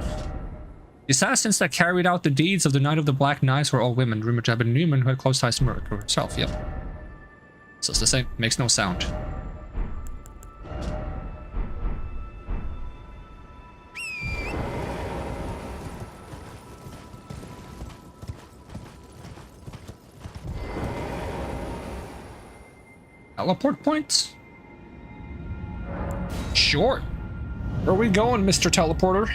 The assassins that carried out the deeds of the Knight of the Black Knives were all women, rumored to have been Newman who had close ties to America herself. Yep. So it's the same. Makes no sound. Teleport points? Sure. Where are we going, Mr. Teleporter?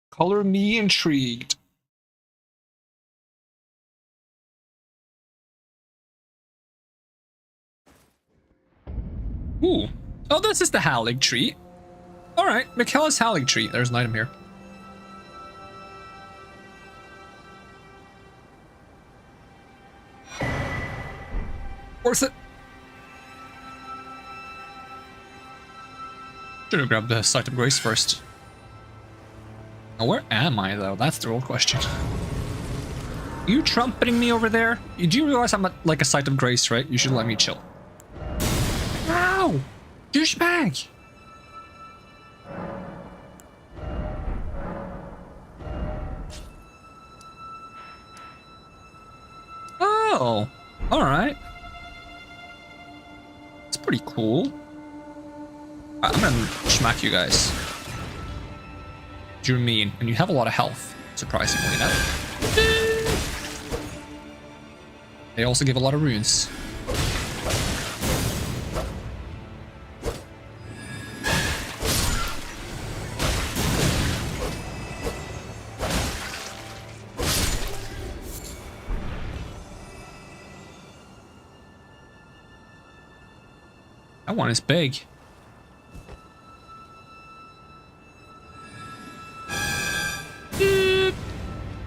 Color me intrigued. Ooh. Oh, this is the Hallig tree. Alright, Michaela's Hallig tree. There's an item here. Worth it. Should have grabbed the Sight of Grace first. Now, where am I, though? That's the real question. Are you trumpeting me over there? Do you realize I'm at, like, a Sight of Grace, right? You should let me chill. Ow! Douchebag! Oh! Alright. It's pretty cool. I'm gonna smack you guys. You're mean, and you have a lot of health, surprisingly enough. They also give a lot of runes. That one is big.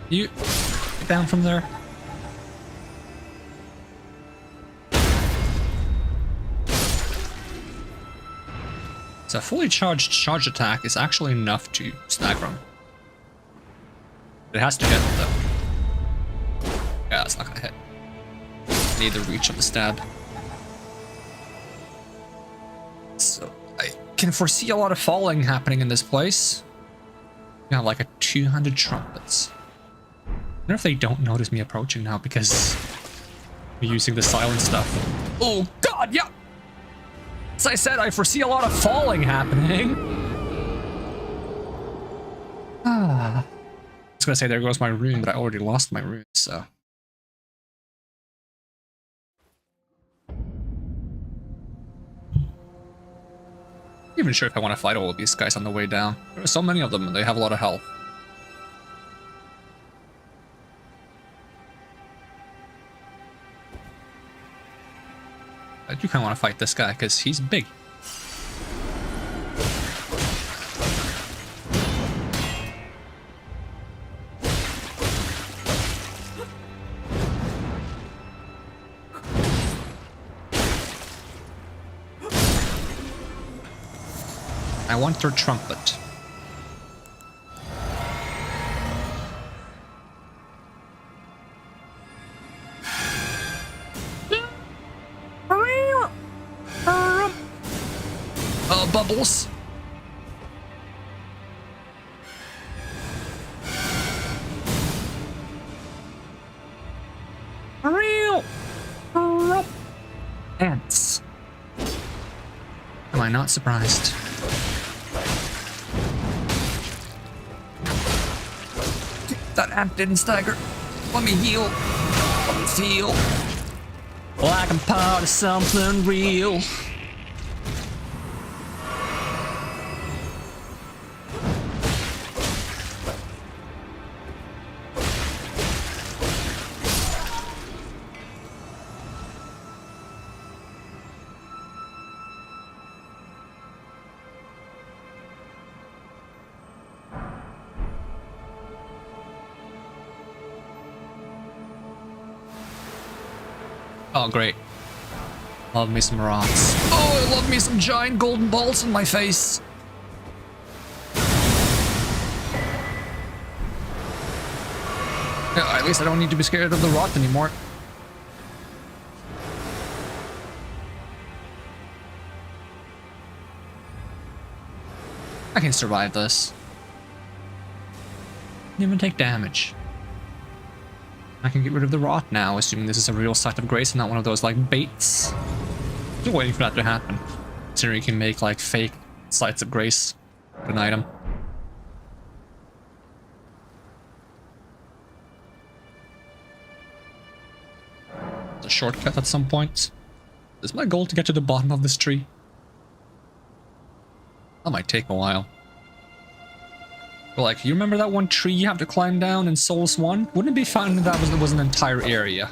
You get down from there. So a fully charged charge attack is actually enough to stagger him. It has to hit though. Yeah, it's not gonna hit. Need the reach of the stab. So I can foresee a lot of falling happening in this place. You have like a 200 trumpets. I wonder if they don't notice me approaching now because we're using the silent stuff. Oh god, yeah! As I said, I foresee a lot of falling happening. I was gonna say there goes my rune, but I already lost my rune, so. I'm not even sure if I want to fight all of these guys on the way down. There are so many of them and they have a lot of health. I do kind of want to fight this guy because he's big. I want their trumpet. Bubbles. Ants. Am I not surprised? That ant didn't stagger. Let me heal. Let me feel like I'm part of something real. Oh, great. Love me some rocks. Oh, I love me some giant golden balls in my face. At least I don't need to be scared of the rot anymore. I can survive this. Didn't even take damage. I can get rid of the rot now, assuming this is a real site of grace and not one of those like baits. Still waiting for that to happen. So you can make like fake sites of grace with an item. It's a shortcut at some point. Is my goal to get to the bottom of this tree? That might take a while. But like, you remember that one tree you have to climb down in Souls 1? Wouldn't it be fun if that was an entire area?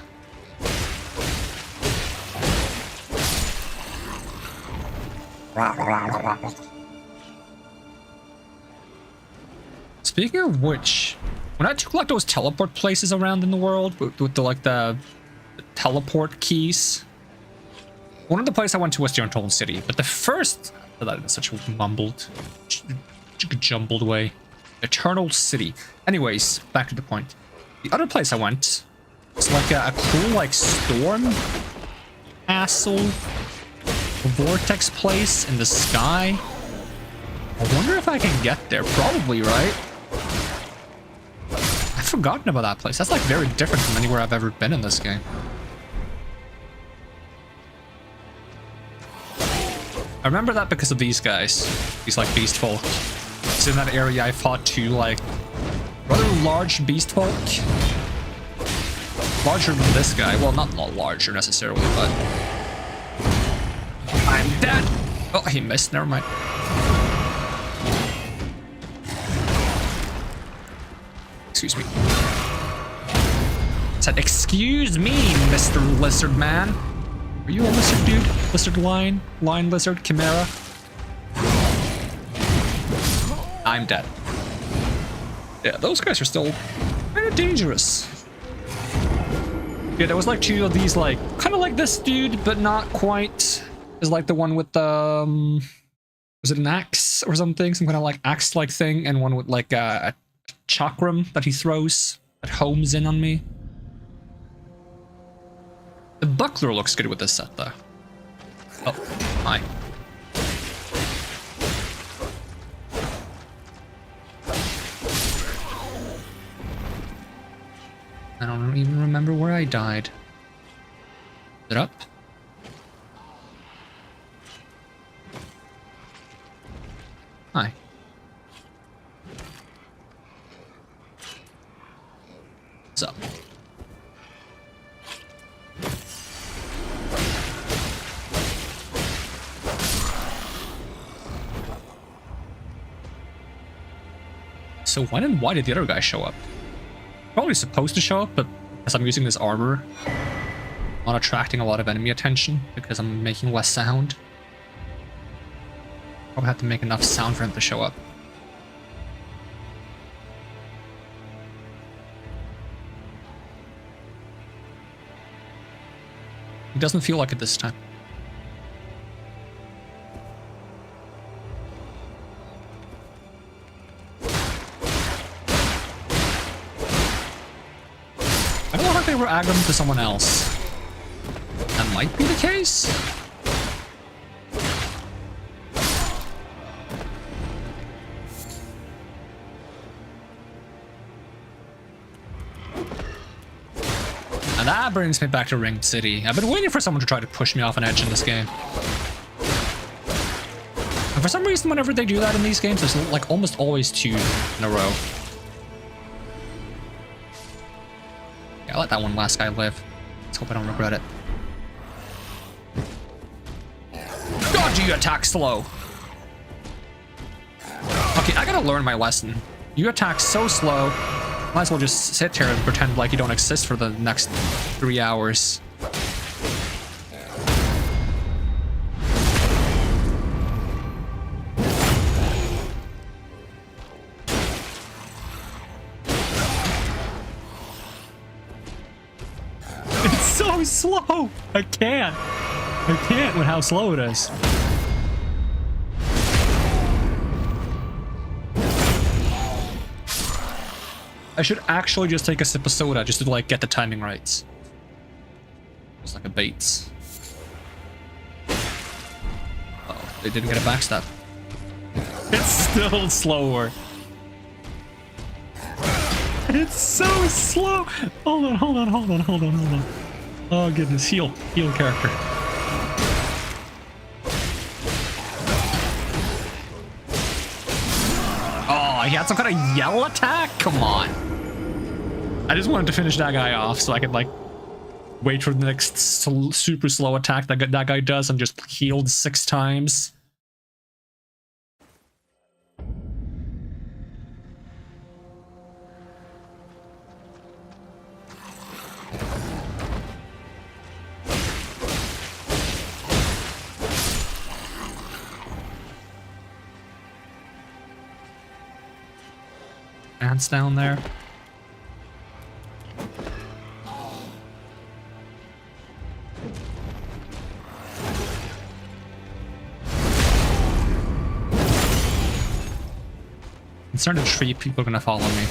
Speaking of which, when I took like those teleport places around in the world with the like the teleport keys, one of the places I went to was the Untold City, but the first that in such a jumbled way. Eternal City. Anyways, back to the point. The other place I went was like a cool like storm castle vortex place in the sky. I wonder if I can get there. Probably, right? I've forgotten about that place. That's like very different from anywhere I've ever been in this game. I remember that because of these guys. These like beast folk. So in that area I fought two like rather large beast folk. Larger than this guy. Well, not larger necessarily, but I'm dead. Oh, he missed. Never mind. Excuse me. I said, excuse me, Mr. Lizard Man. Are you a lizard dude? Lizard lion? Lion lizard? Chimera? I'm dead. Yeah, those guys are still kind of dangerous. Yeah, there was like two of these, like, kind of like this dude, but not quite. Is like the one with the, was it an axe or something? Some kind of like axe-like thing, and one with like a chakram that he throws that homes in on me. The buckler looks good with this set, though. Oh, hi. I don't even remember where I died. Is it up? Hi. What's up? So when and why did the other guy show up? Probably supposed to show up, but as I'm using this armor, I'm not attracting a lot of enemy attention because I'm making less sound. Probably have to make enough sound for him to show up. It doesn't feel like it this time. I don't know if they were aggroed to someone else. That might be the case. And that brings me back to Ring City. I've been waiting for someone to try to push me off an edge in this game. And for some reason, whenever they do that in these games, there's like almost always two in a row. Yeah, I let that one last guy live. Let's hope I don't regret it. God, do you attack slow? Okay, I gotta learn my lesson. You attack so slow, might as well just sit here and pretend like you don't exist for the next 3 hours. It's so slow! I can't with how slow it is. I should actually just take a sip of soda just to like get the timing right. It's like a bait. Oh, they didn't get a backstab. It's still slower. It's so slow. Hold on. Oh goodness, heal character. Oh, he had some kind of yell attack? Come on. I just wanted to finish that guy off so I could like wait for the next super slow attack that guy does and just healed 6 times. Ants down there. I'm starting to treat people are gonna follow me.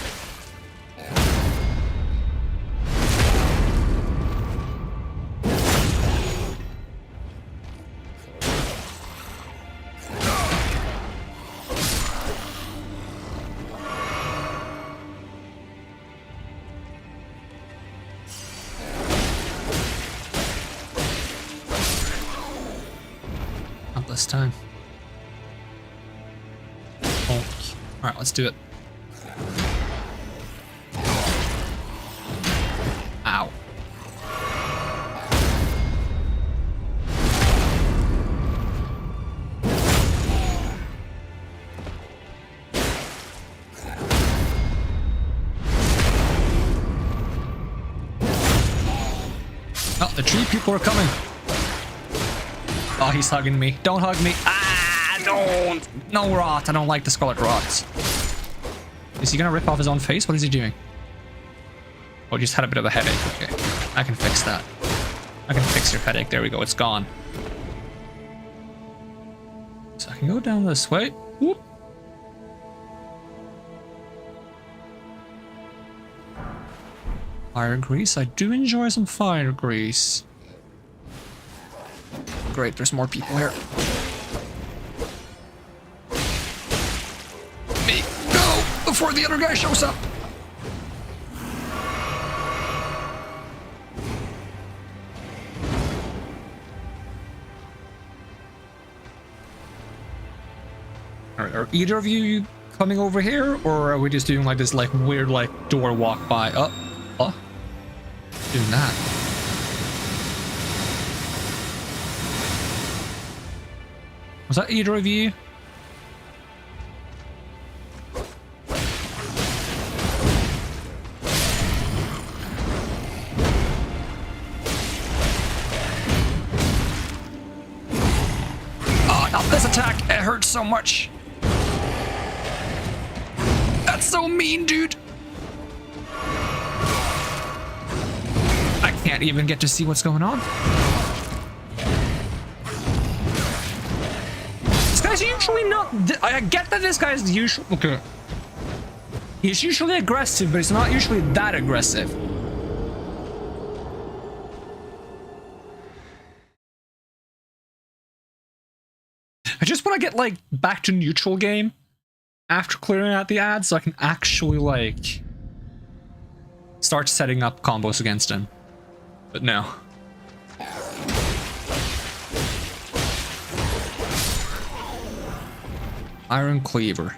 Not this time. Oh. All right, let's do it. Ow. Oh, the tree people are coming. Oh, he's hugging me. Don't hug me. Ah, don't. No rot. I don't like the scarlet rots. Is he gonna rip off his own face? What is he doing? Oh, just had a bit of a headache. Okay, I can fix that. I can fix your headache. There we go. It's gone. So I can go down this way. Whoop. Fire grease. I do enjoy some fire grease. Great, there's more people here. Me, go before the other guy shows up. Alright, are either of you coming over here, or are we just doing like this like weird like door walk by? Oh, doing that. Was that either of you? Oh, not this attack! It hurts so much! That's so mean, dude! I can't even get to see what's going on. This guy's usually not... I get that this guy's usually... Okay. He's usually aggressive, but he's not usually that aggressive. I just want to get, like, back to neutral game after clearing out the ads so I can actually, like, start setting up combos against him. But no. Iron Cleaver.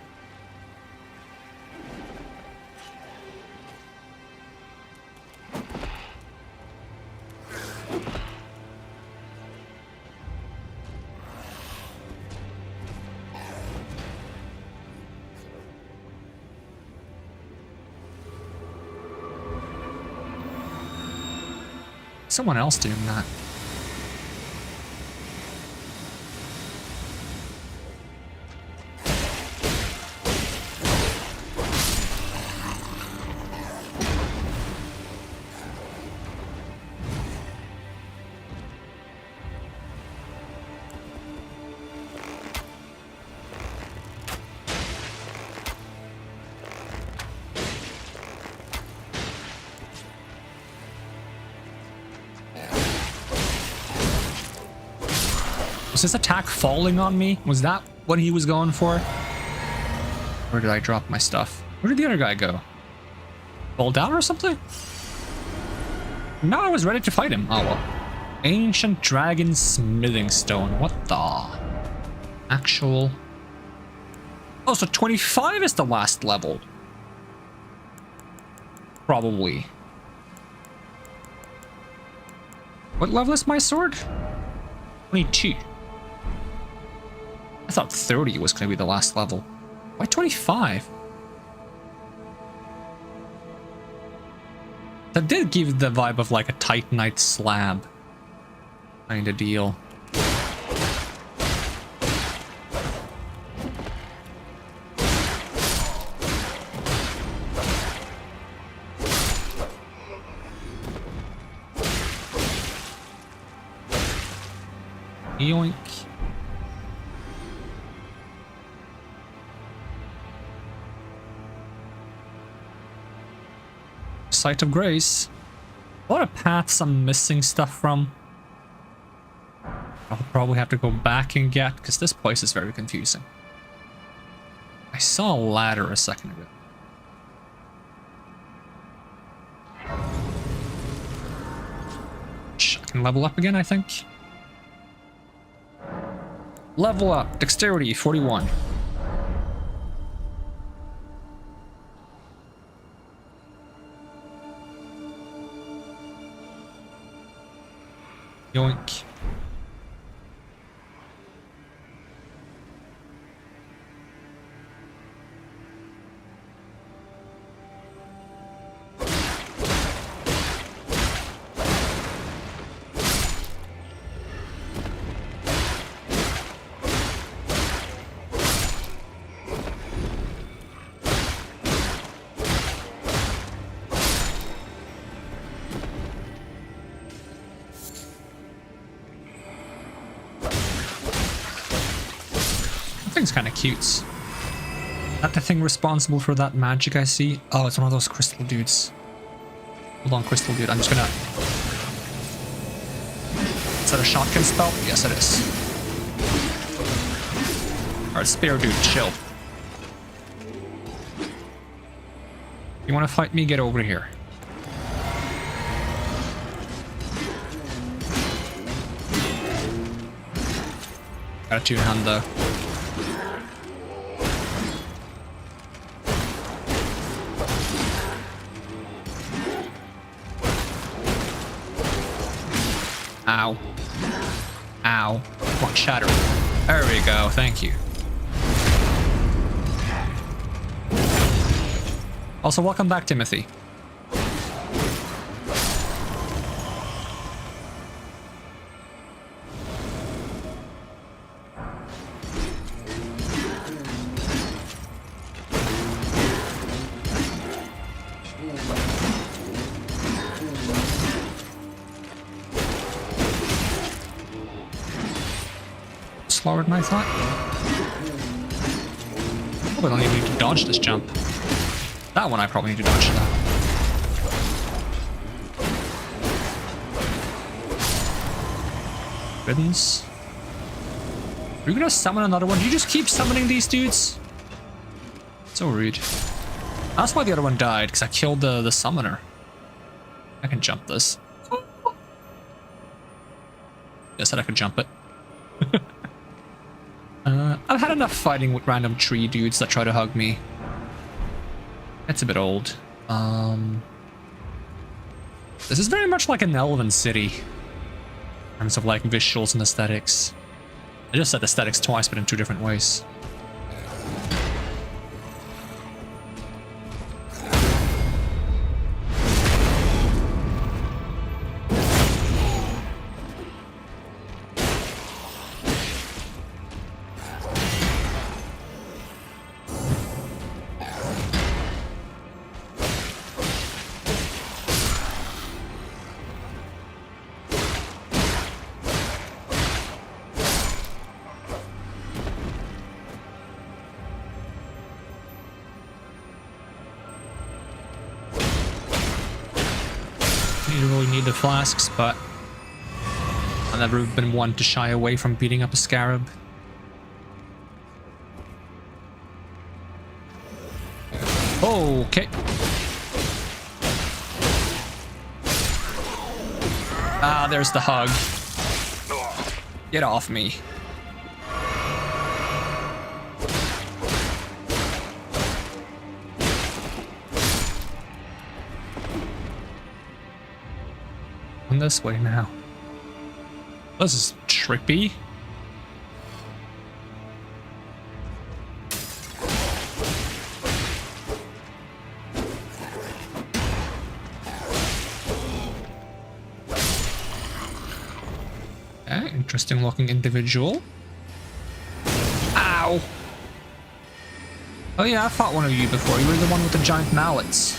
Someone else doing that. Was his attack falling on me? Was that what he was going for? Where did I drop my stuff? Where did the other guy go? Fall down or something? No, I was ready to fight him. Oh well. Ancient Dragon Smithing Stone. What the actual... Oh, so 25 is the last level. Probably. What level is my sword? 22. I thought 30 was going to be the last level. Why 25? That did give the vibe of like a Titanite slab kind of deal. Yoink. Site of Grace. A lot of paths I'm missing stuff from. I'll probably have to go back and get, because this place is very confusing. I saw a ladder a second ago. I can level up again, I think. Level up, dexterity 41. Yoink. Thing's kind of cute. Is that the thing responsible for that magic I see? Oh, it's one of those crystal dudes. Hold on, crystal dude. I'm just gonna... Is that a shotgun spell? Yes, it is. Alright, spare dude, chill. You wanna fight me? Get over here. Got a two-hand though. Ow. Ow. Come on, shatter. There we go, thank you. Also, welcome back, Timothy. Slower than I thought. Probably don't even need to dodge this jump. That one I probably need to dodge that. Ribbons. Are you gonna summon another one? You just keep summoning these dudes? So rude. That's why the other one died, because I killed the summoner. I can jump this. I said I could jump it. I've had enough fighting with random tree dudes that try to hug me. It's a bit old. This is very much like an elven city in terms of like visuals and aesthetics. I just said aesthetics twice, but in two different ways. You really need the flasks, but I've never been one to shy away from beating up a scarab. Okay. Ah, there's the hug. Get off me. On this way now. This is trippy. Okay, interesting looking individual. Ow! Oh yeah, I fought one of you before. You were the one with the giant mallets.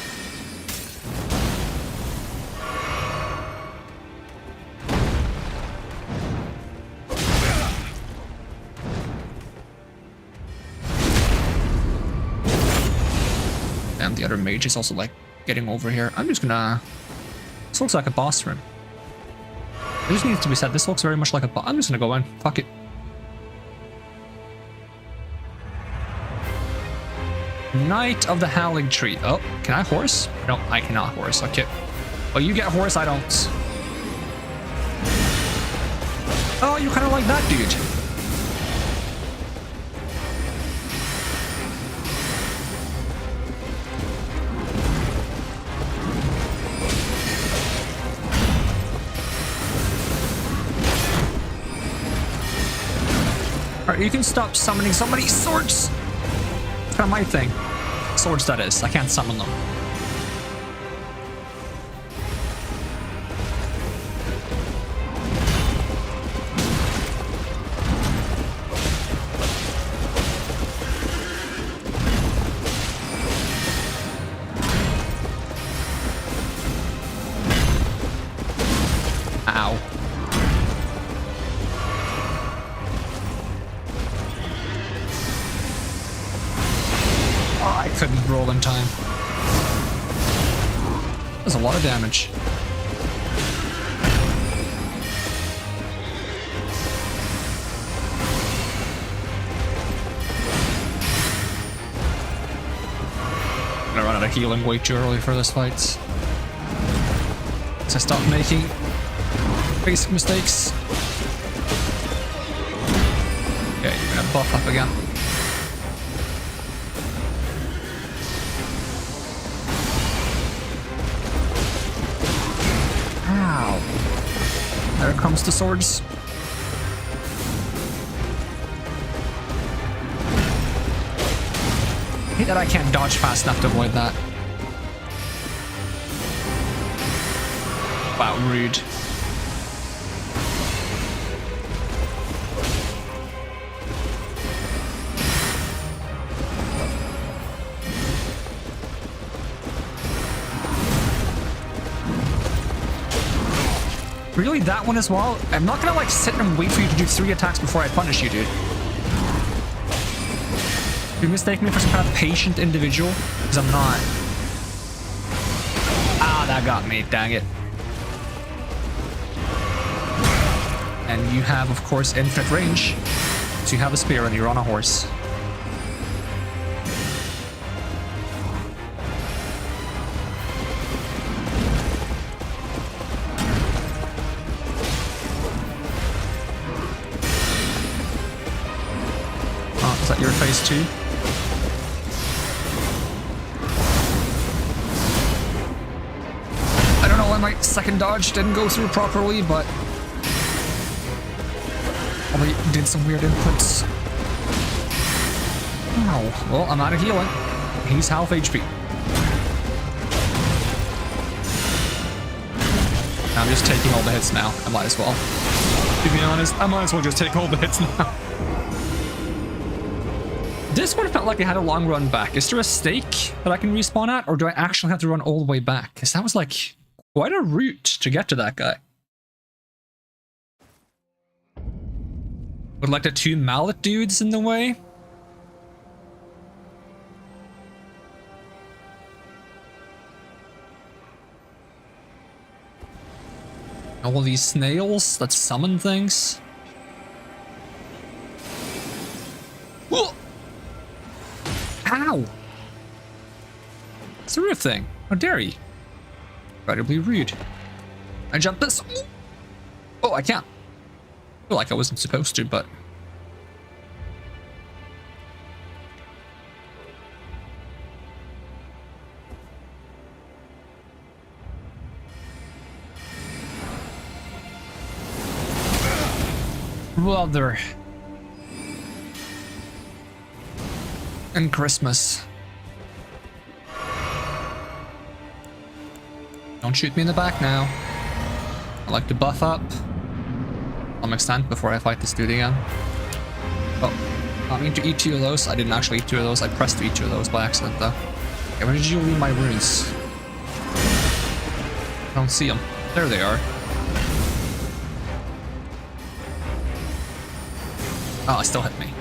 And the other mage is also like getting over here. I'm just gonna... This looks like a boss room. It just needs to be said, this looks very much like a boss. I'm just gonna go in. Fuck it. Knight of the Howling Tree. Oh, can I horse? No, I cannot horse. Okay. Oh, you get horse, I don't. Oh, you're kind of like that dude. Alright, you can stop summoning so many swords. It's kind of my thing. Swords, that is. I can't summon them. Ow. I couldn't roll in time. That's a lot of damage. I'm gonna run out of healing way too early for this fight. So I stop making basic mistakes. Okay, you're gonna buff up again. There comes the swords. I hate that I can't dodge fast enough to avoid that. Wow, rude. Really, that one as well? I'm not gonna like sit and wait for you to do 3 attacks before I punish you, dude. You mistake me for some kind of patient individual? Because I'm not. Ah, that got me, dang it. And you have, of course, infinite range. So you have a spear and you're on a horse. Your phase 2. I don't know why my second dodge didn't go through properly, but probably did some weird inputs. Oh, well, I'm out of healing. He's half HP. I'm just taking all the hits now. I might as well. To be honest, I might as well just take all the hits now. This one felt like I had a long run back. Is there a stake that I can respawn at, or do I actually have to run all the way back? Because that was like quite a route to get to that guy. With like the 2 mallet dudes in the way. All these snails that summon things. Whoa! Ow! It's a rude thing. How dare you? Incredibly rude. I jumped this. Oh, I can't. I feel like I wasn't supposed to, but. Brother. And Christmas. Don't shoot me in the back now. I like to buff up to some extent before I fight this dude again. Oh, not mean to eat 2 of those. I didn't actually eat 2 of those. I pressed to eat 2 of those by accident though. Okay, where did you leave my runes? I don't see them. There they are. Oh, it still hit me.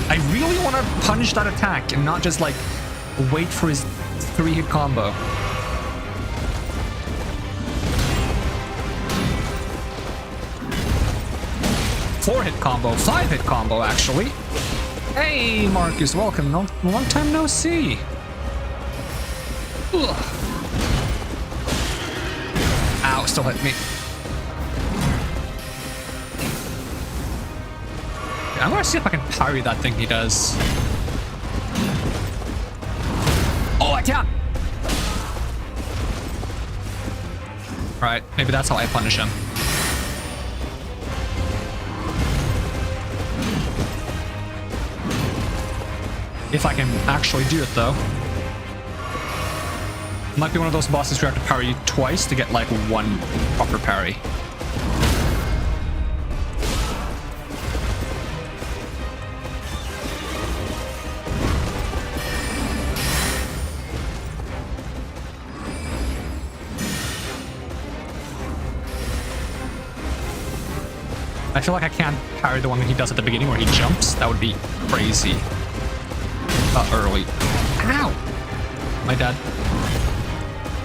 I really want to punish that attack and not just like wait for his 3-hit combo. Four-hit combo, 5-hit combo actually. Hey Marcus, welcome. Long time no see. Ugh. Ow, still hit me. I'm gonna see if I can parry that thing he does. Oh, I can! Alright, maybe that's how I punish him. If I can actually do it, though. Might be one of those bosses where you have to parry twice to get, like, one proper parry. I feel like I can't parry the one that he does at the beginning where he jumps. That would be crazy. Early. Ow! My dad.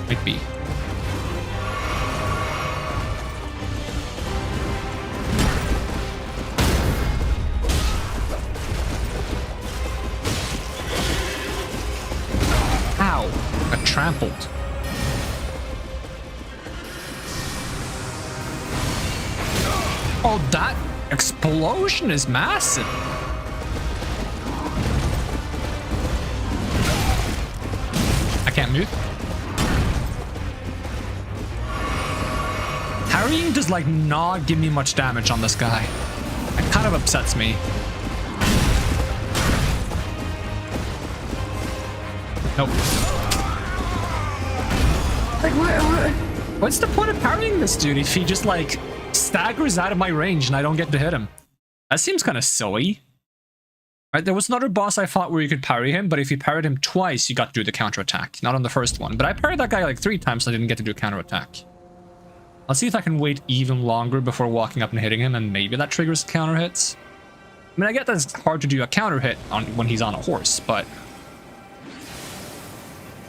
Might be. Ow! Got trampled. Oh, that explosion is massive. I can't move. Parrying does like not give me much damage on this guy. It kind of upsets me. Nope. Like, what's the point of parrying this dude if he just like staggers out of my range and I don't get to hit him? That seems kind of silly. Right, there was another boss I fought where you could parry him, but if you parried him twice, you got to do the counterattack. Not on the first one. But I parried that guy like 3 times, so I didn't get to do a counterattack. Let's see if I can wait even longer before walking up and hitting him, and maybe that triggers counter hits. I mean, I get that it's hard to do a counter hit on when he's on a horse, but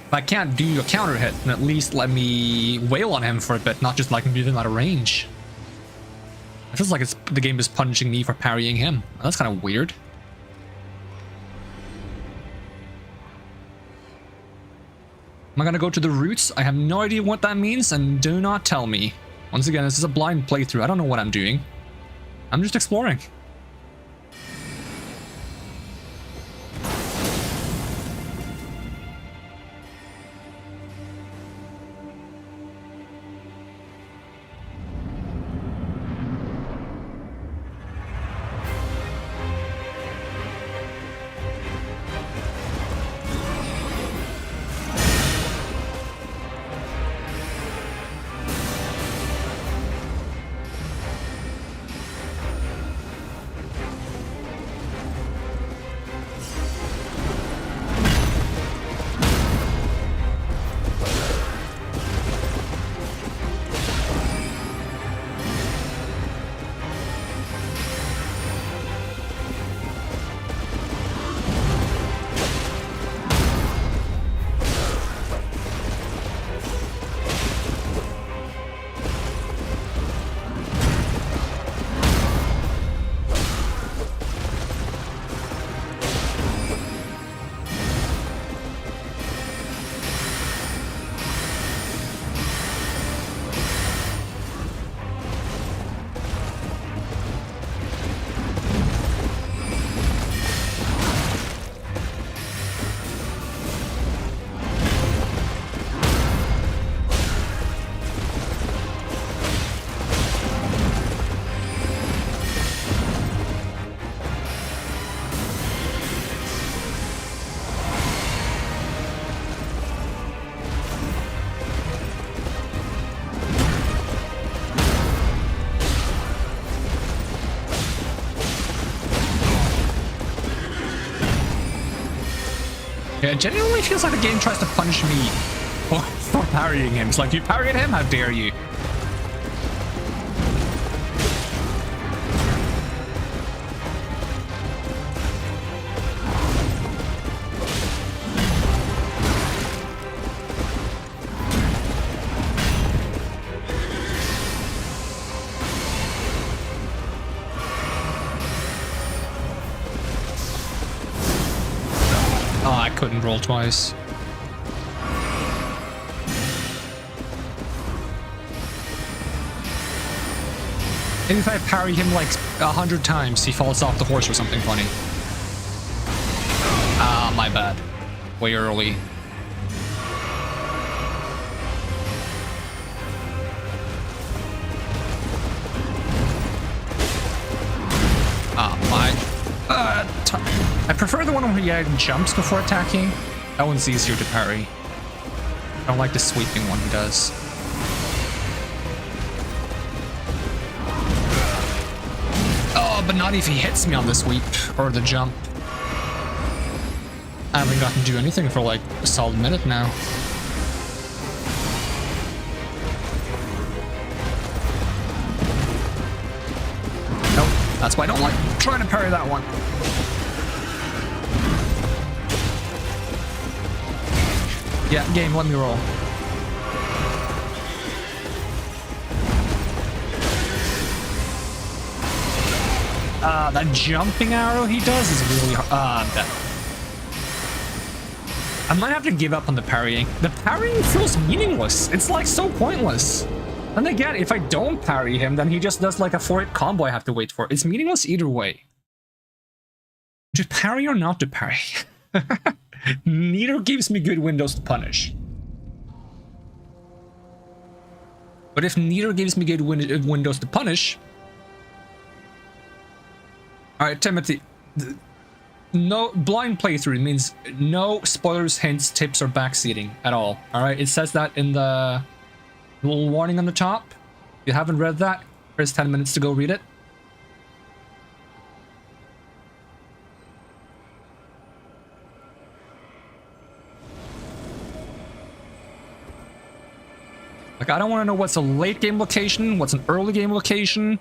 if I can't do a counter hit, then at least let me wail on him for a bit, not just like move him out of range. It feels like the game is punishing me for parrying him. That's kind of weird. Am I gonna go to the roots? I have no idea what that means, and do not tell me. Once again, this is a blind playthrough. I don't know what I'm doing. I'm just exploring. Yeah, it genuinely feels like the game tries to punish me for parrying him. It's like, you parried him? How dare you? Oh, I couldn't roll twice. Maybe if I parry him like 100 times, he falls off the horse or something funny. Ah, my bad. Way early. Ah, my... I prefer the one where he jumps before attacking. That one's easier to parry. I don't like the sweeping one he does. Oh, but not if he hits me on the sweep or the jump. I haven't gotten to do anything for like a solid minute now. Nope, that's why I don't like trying to parry that one. Yeah, game, let me roll. That jumping arrow he does is really hard. I might have to give up on the parrying. The parrying feels meaningless. It's like so pointless. And again, if I don't parry him, then he just does like a 4-hit combo I have to wait for. It's meaningless either way. To parry or not to parry? Neither gives me good windows to punish. But if neither gives me good windows to punish... Alright, Timothy. No blind playthrough means no spoilers, hints, tips, or backseating at all. Alright, it says that in the little warning on the top. If you haven't read that, here's 10 minutes to go read it. Like, I don't want to know what's a late game location, what's an early game location,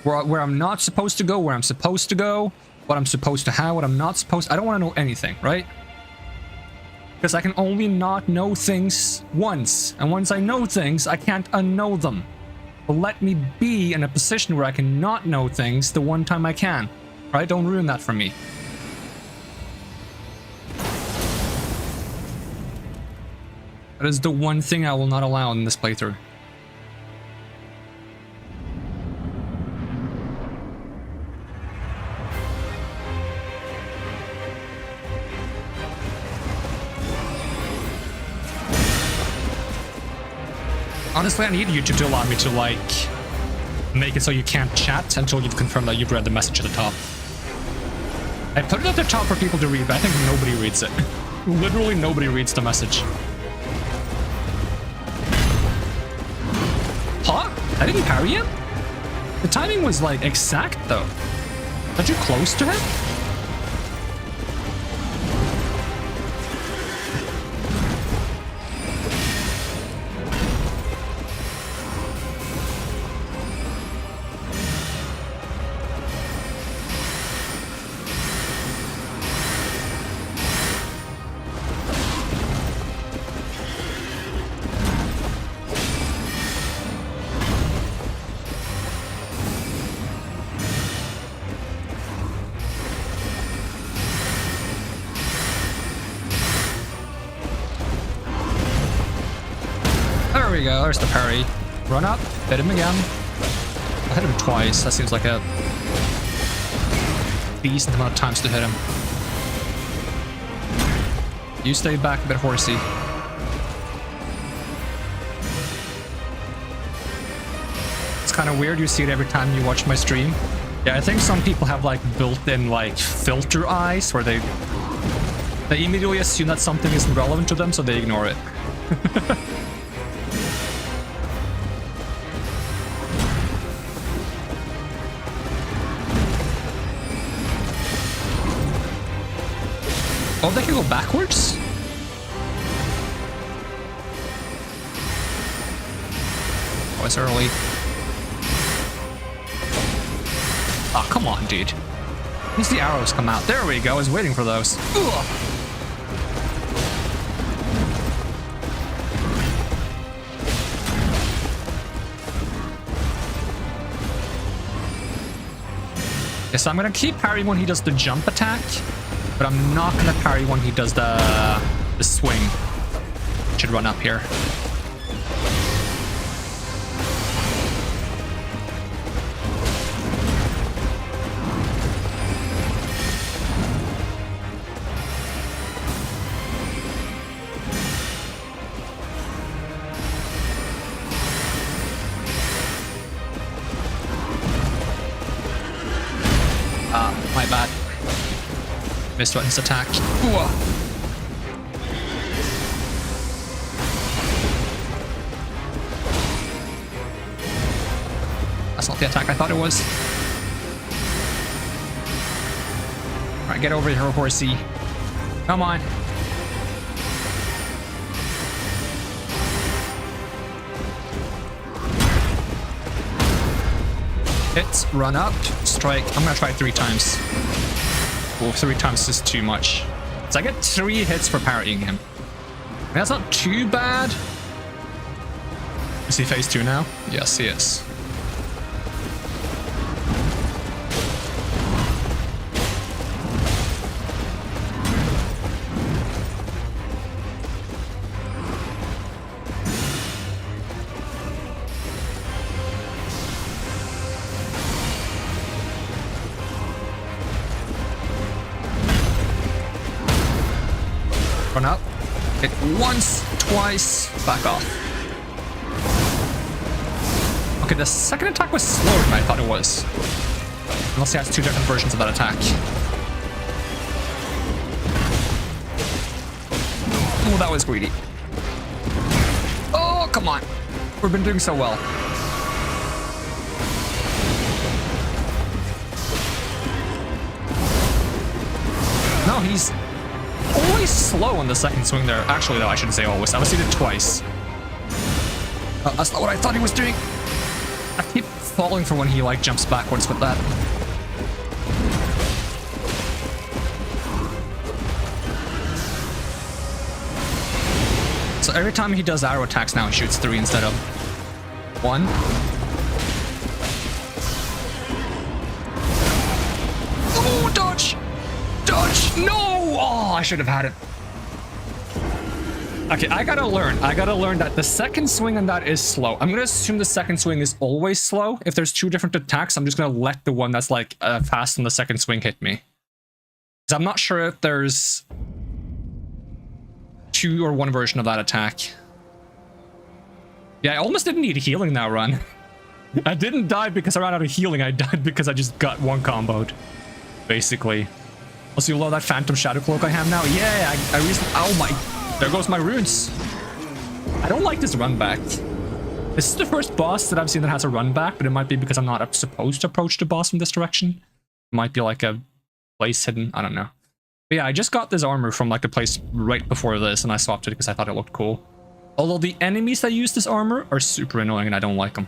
where I'm not supposed to go, where I'm supposed to go, what I'm supposed to have, what I'm not supposed to... I don't want to know anything, right? Because I can only not know things once. And once I know things, I can't unknow them. But let me be in a position where I can not know things the one time I can. Right? Don't ruin that for me. That is the one thing I will not allow in this playthrough. Honestly, I need YouTube to allow me to, like, make it so you can't chat until you've confirmed that you've read the message at the top. I put it at the top for people to read, but I think nobody reads it. Literally nobody reads the message. Huh? I didn't parry him? The timing was, like, exact, though. Aren't you close to him? There we go, there's the parry. Run up, hit him again. I hit him twice, that seems like a decent amount of times to hit him. You stay back a bit horsey. It's kind of weird, you see it every time you watch my stream. Yeah, I think some people have like built-in like filter eyes where they immediately assume that something isn't relevant to them, so they ignore it. Oh, they can go backwards? attacks early. Oh, come on, dude. Once the arrows come out. There we go. I was waiting for those. Ugh. Okay, so I'm gonna keep parrying when he does the jump attack, but I'm not gonna parry when he does the swing. Should run up here. My bad. Missed his attack. Ooh. That's not the attack I thought it was. Alright, get over here, horsey. Come on. Hits, run up, strike. I'm gonna try it 3 times. Well, 3 times is too much. So I get 3 hits for parrying him. That's not too bad. Is he phase 2 now? Yes, he is. Run up. Hit once, twice, back off. Okay, the second attack was slower than I thought it was. Unless he has 2 different versions of that attack. Oh, that was greedy. Oh, come on. We've been doing so well. No, he's always slow on the second swing there. Actually, though, I shouldn't say always. I've seen it twice. That's not what I thought he was doing. I keep falling for when he, like, jumps backwards with that. So every time he does arrow attacks now, he shoots 3 instead of 1. Oh, dodge! Dodge! No! Oh, I should have had it. Okay, I gotta learn that the second swing on that is slow. I'm gonna assume the second swing is always slow. If there's 2 different attacks, I'm just gonna let the one that's like fast on the second swing hit me. Because I'm not sure if there's 2 or 1 version of that attack. Yeah, I almost didn't need healing that run. I didn't die because I ran out of healing. I died because I just got 1 comboed, basically. Also, you love that Phantom Shadow Cloak I have now? Yeah, I recently... Oh my... There goes my runes. I don't like this run back. This is the first boss that I've seen that has a run back, but it might be because I'm not supposed to approach the boss from this direction. It might be like a place hidden. I don't know. But yeah, I just got this armor from like the place right before this, and I swapped it because I thought it looked cool. Although the enemies that use this armor are super annoying and I don't like them.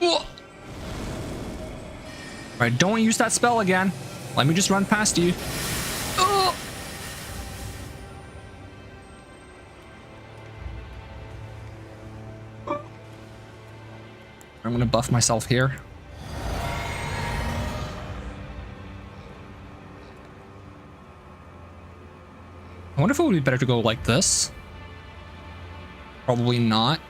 Alright, don't use that spell again. Let me just run past you. Oh! I'm gonna buff myself here. I wonder if it would be better to go like this. Probably not.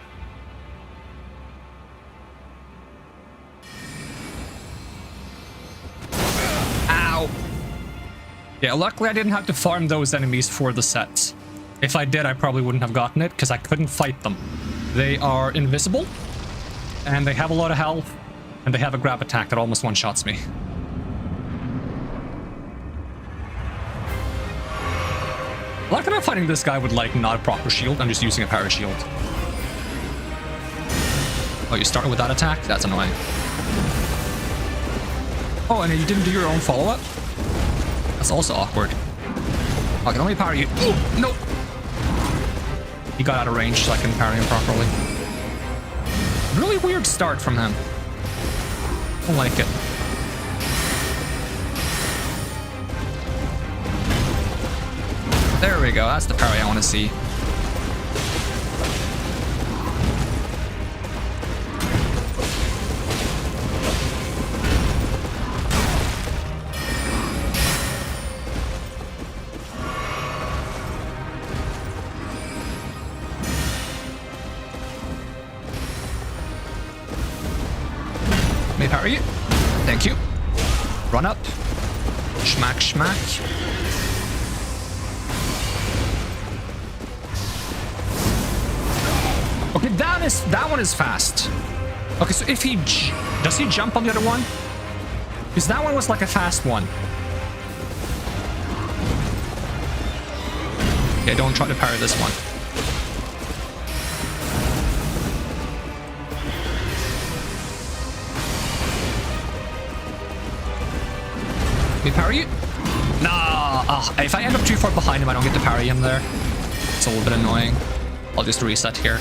Yeah, luckily I didn't have to farm those enemies for the sets. If I did, I probably wouldn't have gotten it, because I couldn't fight them. They are invisible, and they have a lot of health, and they have a grab attack that almost one-shots me. I like that I'm fighting this guy with, like, not a proper shield. I'm just using a power shield. Oh, you started with that attack? That's annoying. Oh, and you didn't do your own follow-up? That's also awkward. I can only power you. Ooh, no! He got out of range so I can parry him properly. Really weird start from him. Don't like it. There we go. That's the parry I want to see. May parry you. Thank you. Run up. Schmack, schmack. Okay, that one is fast. Okay, so if he does he jump on the other one? Because that one was like a fast one. Okay, don't try to parry this one. We parry you? Nah. Oh, if I end up too far behind him, I don't get to parry him there. It's a little bit annoying. I'll just reset here.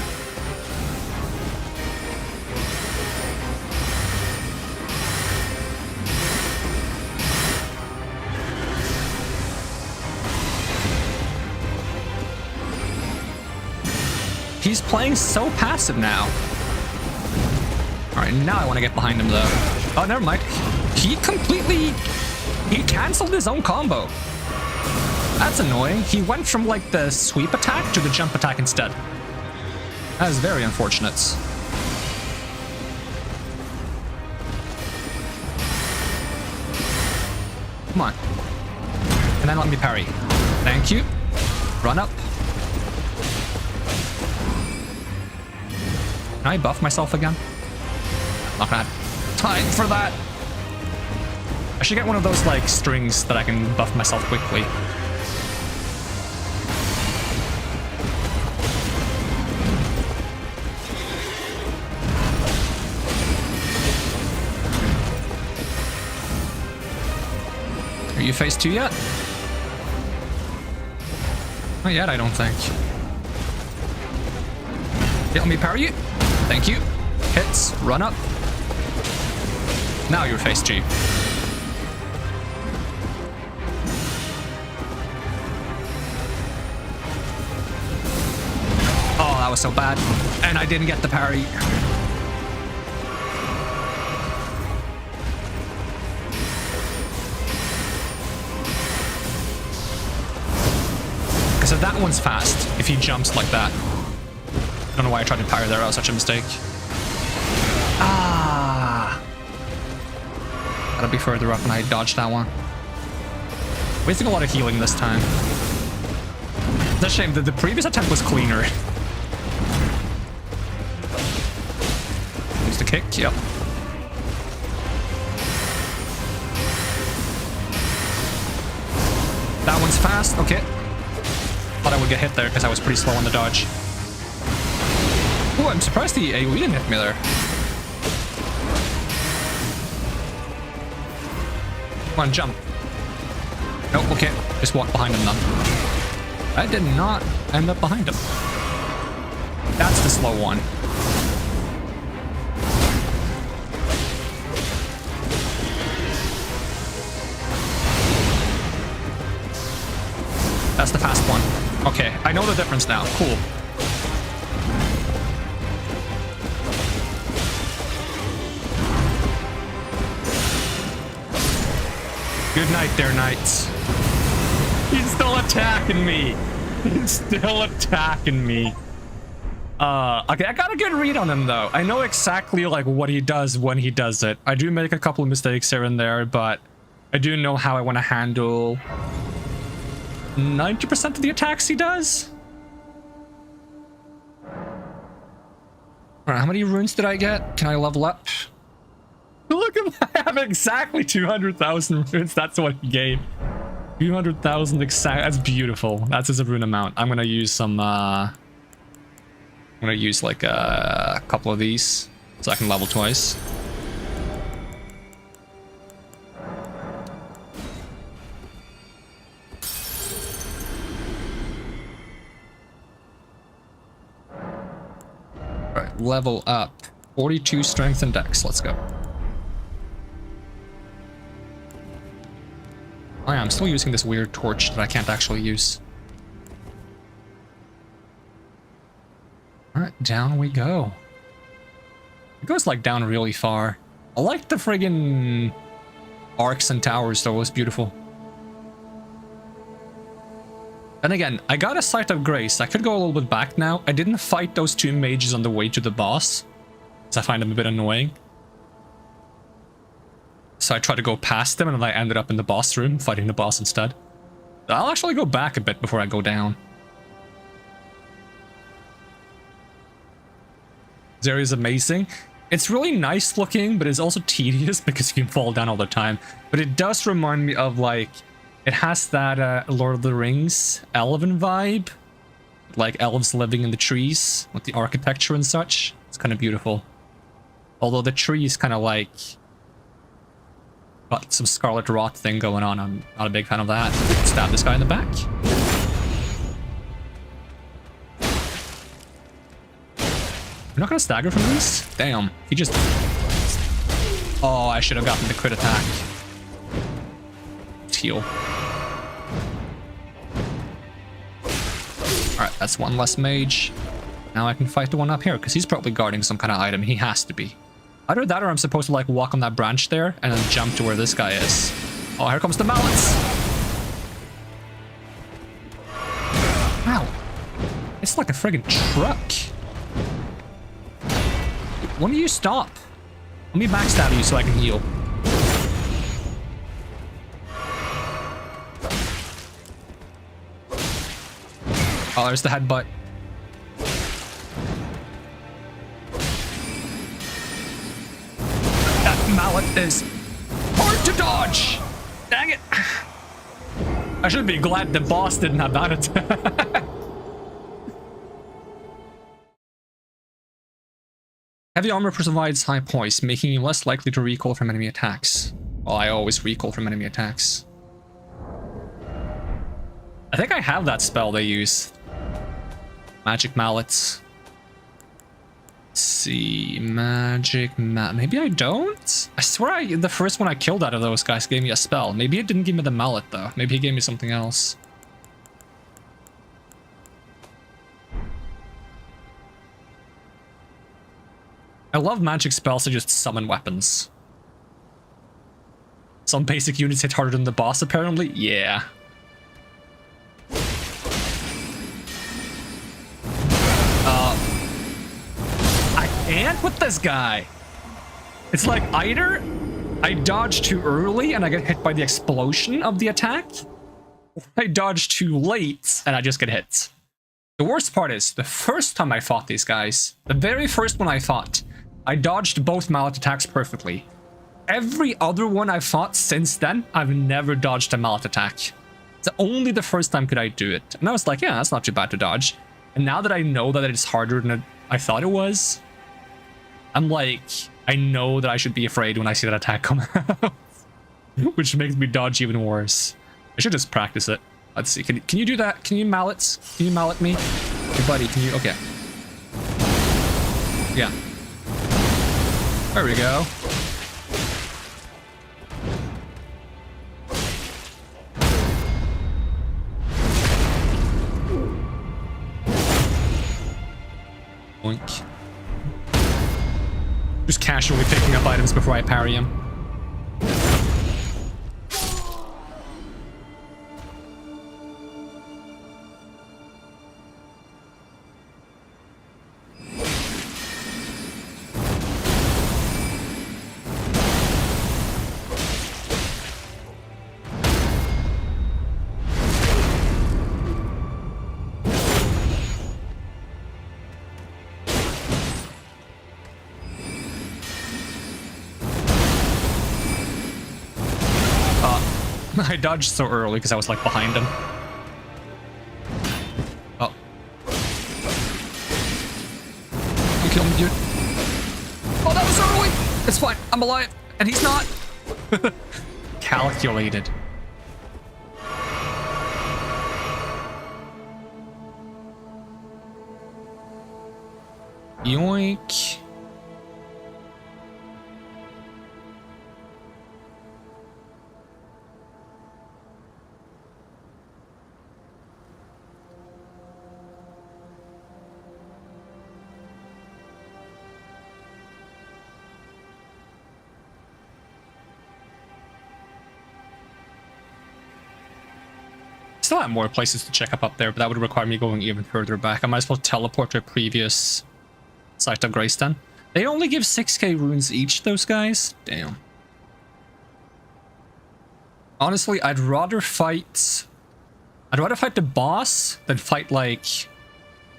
He's playing so passive now. Alright, now I want to get behind him though. Oh, never mind. He canceled his own combo. That's annoying. He went from like the sweep attack to the jump attack instead. That is very unfortunate. Come on. And then let me parry. Thank you. Run up. Can I buff myself again? Not gonna have time for that. I should get one of those like strings that I can buff myself quickly. Are you phase 2 yet? Not yet, I don't think. Yeah, let me parry you. Thank you. Hits, run up. Now you're phase 2. Oh, that was so bad. And I didn't get the parry. So that one's fast if he jumps like that. I don't know why I tried to parry there. That was such a mistake. Ah. Gotta be further up and I dodged that one. Wasting a lot of healing this time. It's a shame that the previous attempt was cleaner. Use the kick, yep. That one's fast, okay. Thought I would get hit there because I was pretty slow on the dodge. Oh, I'm surprised the AoE didn't hit me there. Come on, jump. Nope, okay. Just walk behind him then. I did not end up behind him. That's the slow one. That's the fast one. Okay, I know the difference now. Cool. Good night there, knights. He's still attacking me. He's still attacking me. Okay, I got a good read on him though. I know exactly like what he does when he does it. I do make a couple of mistakes here and there, but I do know how I want to handle 90% of the attacks he does. Alright, how many runes did I get? Can I level up? Look at that. I have exactly 200,000 runes. That's what he gave. 200,000 exact. That's beautiful. That's his rune amount. I'm gonna use some I'm gonna use like a couple of these so I can level twice. Alright, level up. 42 strength and dex. Let's go. Oh yeah, I'm still using this weird torch that I can't actually use. Alright, down we go. It goes like down really far. I like the friggin' arcs and towers though, it was beautiful. And again, I got a Sight of Grace. I could go a little bit back now. I didn't fight those two mages on the way to the boss, because I find them a bit annoying. So I tried to go past them and I ended up in the boss room fighting the boss instead. I'll actually go back a bit before I go down. This area is amazing. It's really nice looking, but it's also tedious because you can fall down all the time. But it does remind me of like, it has that Lord of the Rings elven vibe. Like elves living in the trees with the architecture and such. It's kind of beautiful. Although the tree is kind of like got some scarlet rot thing going on. I'm not a big fan of that. Stab this guy in the back. You're not gonna stagger from these? Damn, he just... Oh, I should have gotten the crit attack. Let's heal. Alright, that's one less mage. Now I can fight the one up here, because he's probably guarding some kind of item. He has to be. Either that or I'm supposed to like walk on that branch there and then jump to where this guy is. Oh, here comes the mallets! Wow. It's like a friggin' truck. When do you stop? Let me backstab you so I can heal. Oh, there's the headbutt. That mallet is hard to dodge! Dang it! I should be glad the boss didn't have that attack. Heavy armor provides high poise, making you less likely to recoil from enemy attacks. Well, I always recoil from enemy attacks. I think I have that spell they use. Magic mallets. Let's see, maybe I don't? I swear the first one I killed out of those guys gave me a spell. Maybe it didn't give me the mallet though. Maybe he gave me something else. I love magic spells to just summon weapons. Some basic units hit harder than the boss, apparently? Yeah. I can't with this guy. It's like either I dodge too early and I get hit by the explosion of the attack, or I dodge too late and I just get hit. The worst part is, the first time I fought these guys, the very first one I fought, I dodged both mallet attacks perfectly. Every other one I've fought since then, I've never dodged a mallet attack. So only the first time could I do it. And I was like, yeah, that's not too bad to dodge. And now that I know that it's harder than I thought it was, I'm like, I know that I should be afraid when I see that attack come out. Which makes me dodge even worse. I should just practice it. Let's see, can you do that? Can you mallet? Can you mallet me? Hey buddy, can you? Okay. Yeah. There we go. Boink. Just casually picking up items before I parry him. I dodged so early because I was like behind him. Oh. You killed me, dude. Oh, that was early! It's fine. I'm alive. And he's not. Calculated. Yoink. still have more places to check up there, but that would require me going even further back. I might as well teleport to a previous Site of Grace then. They only give 6k runes each, those guys? Damn. Honestly, I'd rather fight the boss than fight like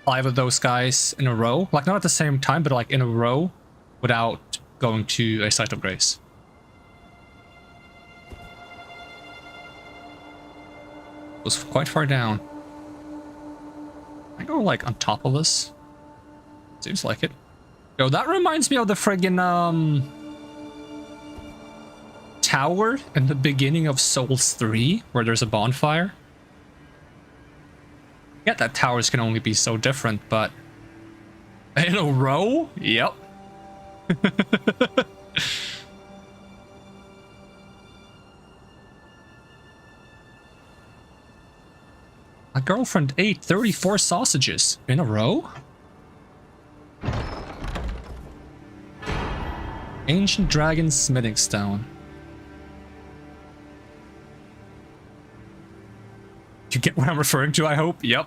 5 of those guys in a row. Like not at the same time, but like in a row without going to a Site of Grace. It was quite far down. I go like on top of this. Seems like it. Yo, that reminds me of the friggin' tower in the beginning of Souls 3, where there's a bonfire. Yeah, that towers can only be so different, but in a row? Yep. My girlfriend ate 34 sausages in a row? Ancient Dragon Smithing Stone. You get what I'm referring to, I hope? Yep.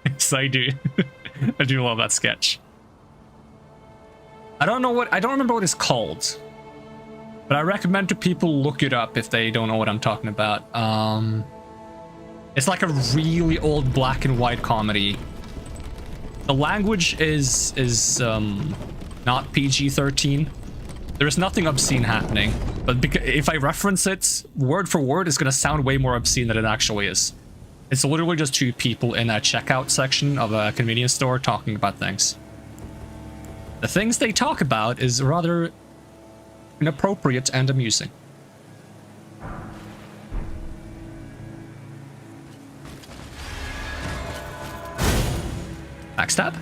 Yes, I do. I do love that sketch. I don't remember what it's called. But I recommend to people look it up if they don't know what I'm talking about. It's like a really old black and white comedy. The language is not PG-13. There's nothing obscene happening, but if I reference it word for word, it's gonna sound way more obscene than it actually is. It's literally just 2 people in a checkout section of a convenience store talking about things. The things they talk about is rather inappropriate and amusing. Backstab?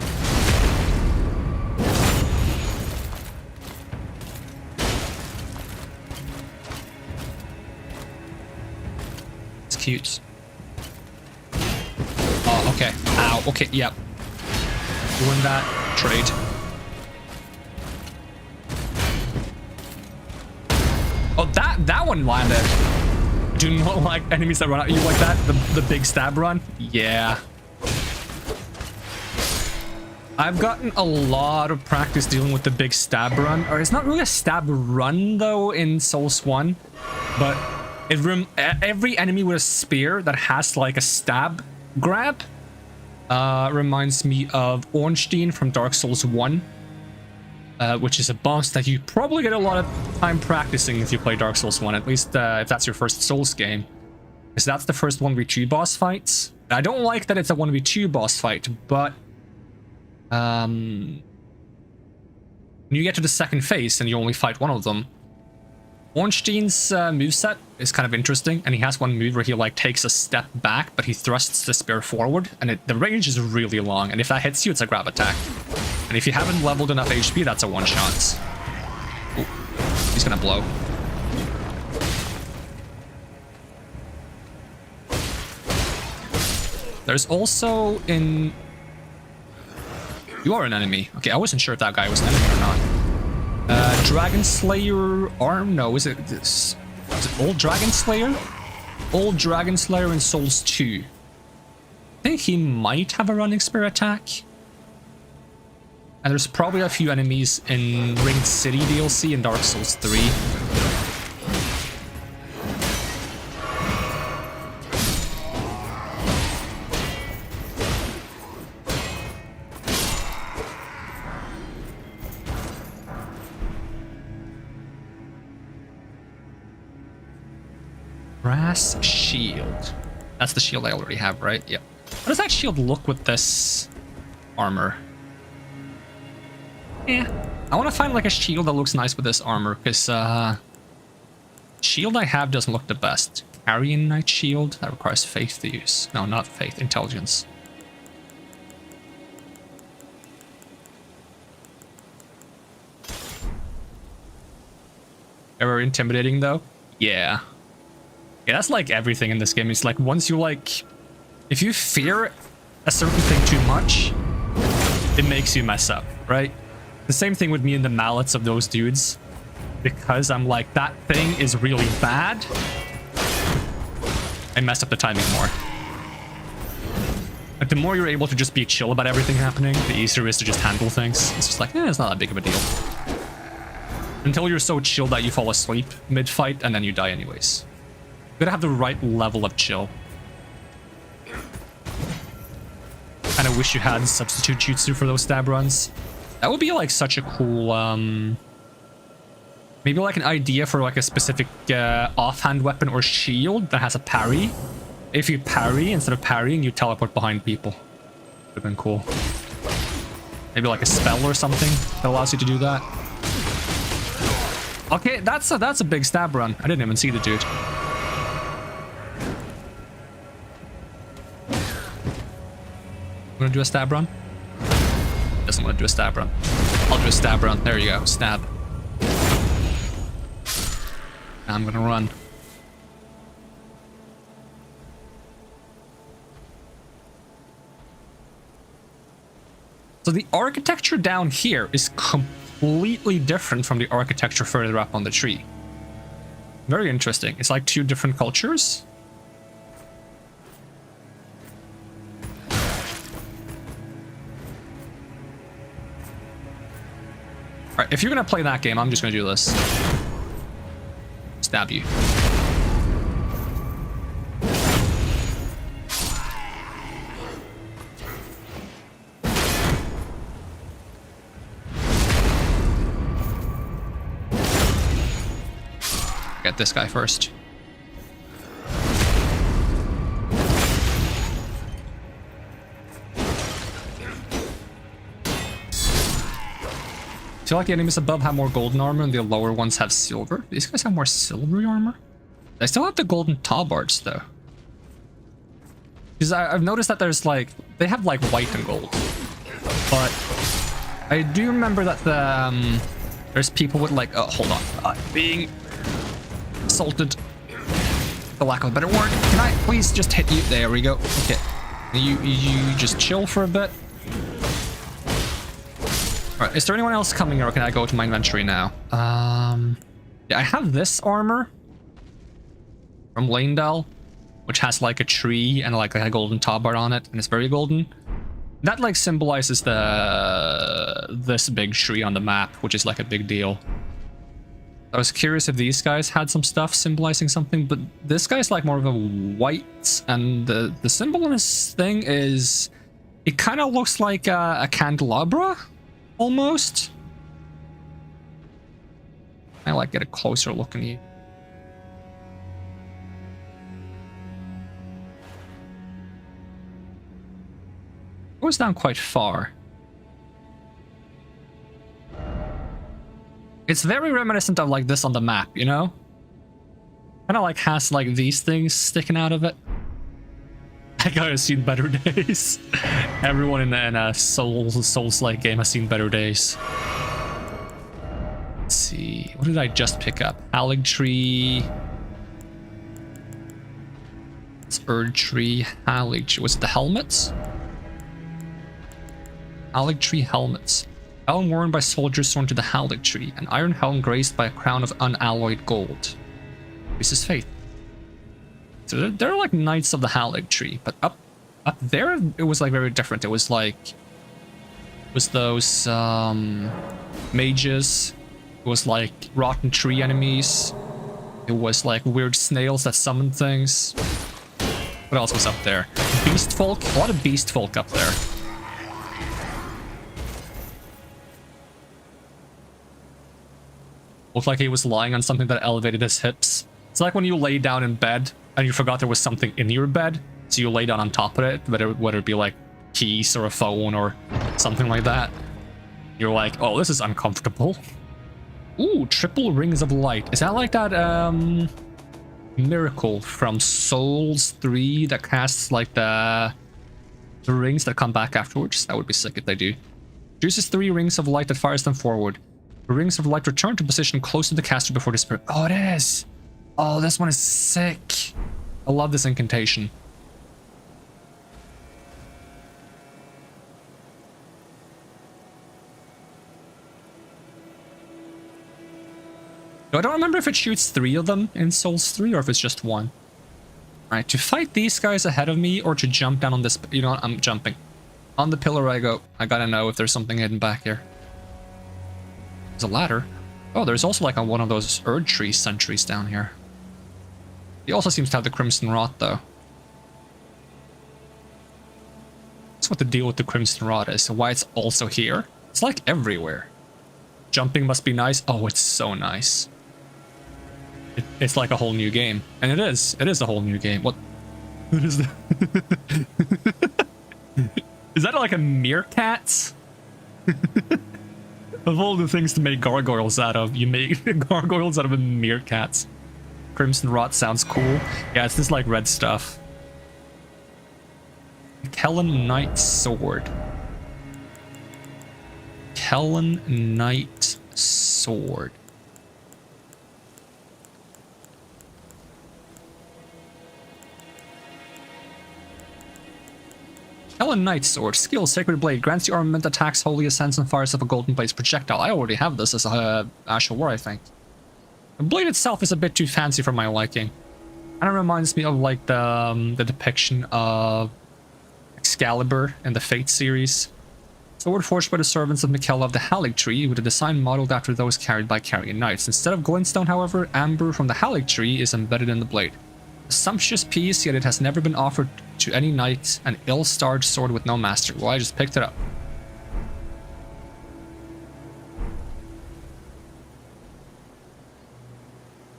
It's cute. Oh, okay. Ow. Okay, yep. Doing that. Trade. Oh, that one landed. Do not like enemies that run at you like that. The big stab run. Yeah. I've gotten a lot of practice dealing with the big stab run. Or it's not really a stab run though in Souls 1, but every enemy with a spear that has like a stab grab reminds me of Ornstein from Dark Souls 1, which is a boss that you probably get a lot of time practicing if you play Dark Souls 1, at least if that's your first Souls game, because that's the first 1v2 boss fights. I don't like that it's a 1v2 boss fight, but when you get to the second phase and you only fight one of them, Ornstein's moveset is kind of interesting, and he has one move where he like takes a step back, but he thrusts the spear forward, and the range is really long, and if that hits you, it's a grab attack. And if you haven't leveled enough HP, that's a one-shot. Ooh, he's gonna blow. There's also in... You are an enemy. Okay, I wasn't sure if that guy was an enemy or not. Dragon Slayer arm? No, is it this? Is it Old Dragon Slayer? Old Dragon Slayer in Souls 2. I think he might have a running spear attack. And there's probably a few enemies in Ringed City DLC in Dark Souls 3. Brass shield. That's the shield I already have, right? Yep. How does that shield look with this armor? Yeah. I want to find like a shield that looks nice with this armor, because shield I have doesn't look the best. Aryan Knight shield? That requires faith to use. No, not faith, intelligence. Ever intimidating though? Yeah. Yeah, that's like everything in this game. It's like once you like... If you fear a certain thing too much, it makes you mess up, right? The same thing with me and the mallets of those dudes. Because I'm like, that thing is really bad. I messed up the timing more. Like, the more you're able to just be chill about everything happening, the easier it is to just handle things. It's just like, it's not that big of a deal. Until you're so chill that you fall asleep mid-fight, and then you die anyways. You gotta have the right level of chill. Kinda wish you had substitute jutsu for those stab runs. That would be like such a cool, maybe like an idea for like a specific offhand weapon or shield that has a parry. If you parry, instead of parrying, you teleport behind people. Would have been cool. Maybe like a spell or something that allows you to do that. Okay, that's a big stab run. I didn't even see the dude. Wanna do a stab run? Doesn't want to do a stab run. I'll do a stab run. There you go. Stab. Now I'm gonna run. So the architecture down here is completely different from the architecture further up on the tree. Very interesting. It's like two different cultures. Alright, if you're gonna play that game, I'm just gonna do this. Stab you. Get this guy first. I feel like the enemies above have more golden armor and the lower ones have silver. These guys have more silvery armor. They still have the golden tabards though. Because I've noticed that there's like, they have like white and gold. But I do remember that the there's people with like, oh, hold on, being assaulted, for lack of a better word. Can I please just hit you? There we go. Okay, you just chill for a bit. All right, is there anyone else coming, or can I go to my inventory now? Yeah, I have this armor from Lanedal, which has like a tree and like a golden tabard on it, and it's very golden. That like symbolizes this big tree on the map, which is like a big deal. I was curious if these guys had some stuff symbolizing something, but this guy's like more of a white, and the symbol on his thing is, it kind of looks like a candelabra, almost. I like get a closer look at you. Goes down quite far. It's very reminiscent of like this on the map, you know? Kind of like has like these things sticking out of it. That guy has seen better days. Everyone in a Souls-like game has seen better days. Let's see. What did I just pick up? Halig tree. It's Erd tree. Halig tree. Was it the helmets? Halig tree helmets. Helm worn by soldiers sworn to the Halig tree. An iron helm graced by a crown of unalloyed gold. This is faith. So they're like knights of the Halig tree, but up there it was like very different. It was like those mages. It was like rotten tree enemies. It was like weird snails that summoned things. What else was up there? Beast folk. A lot of beast folk up there. Looked like he was lying on something that elevated his hips. It's like when you lay down in bed and you forgot there was something in your bed, so you lay down on top of it, whether it be like keys or a phone or something like that. You're like, oh, this is uncomfortable. Ooh, triple rings of light. Is that like that miracle from Souls 3 that casts like the rings that come back afterwards? That would be sick if they do. Produces 3 rings of light that fires them forward. The rings of light return to position close to the caster before they disappear. Oh, it is. Oh, this one is sick. I love this incantation. I don't remember if it shoots 3 of them in Souls 3 or if it's just 1. Alright, to fight these guys ahead of me or to jump down on this... You know what? I'm jumping. On the pillar I go. I gotta know if there's something hidden back here. There's a ladder. Oh, there's also like one of those Erd Tree sentries down here. He also seems to have the Crimson Rod, though. That's what the deal with the Crimson Rod is, and why it's also here. It's like everywhere. Jumping must be nice. Oh, it's so nice. It's like a whole new game. And it is. It is a whole new game. What is that? Is that like a meerkat? Of all the things to make gargoyles out of, you make gargoyles out of meerkats. Crimson Rot sounds cool. Yeah, it's this like red stuff. Kellen Knight Sword. Kellen Knight Sword. Kellen Knight Sword. Skill, Sacred Blade. Grants the armament, attacks, holy ascends, and fires up a golden blaze projectile. I already have this as a Ash of War, I think. The blade itself is a bit too fancy for my liking. Kind of reminds me of like the depiction of Excalibur in the Fate series. Sword forged by the servants of Michaela of the Halig Tree, with a design modeled after those carried by Carrion Knights. Instead of glintstone, however, amber from the Halig Tree is embedded in the blade. A sumptuous piece, yet it has never been offered to any knight, an ill-starred sword with no master. Well, I just picked it up.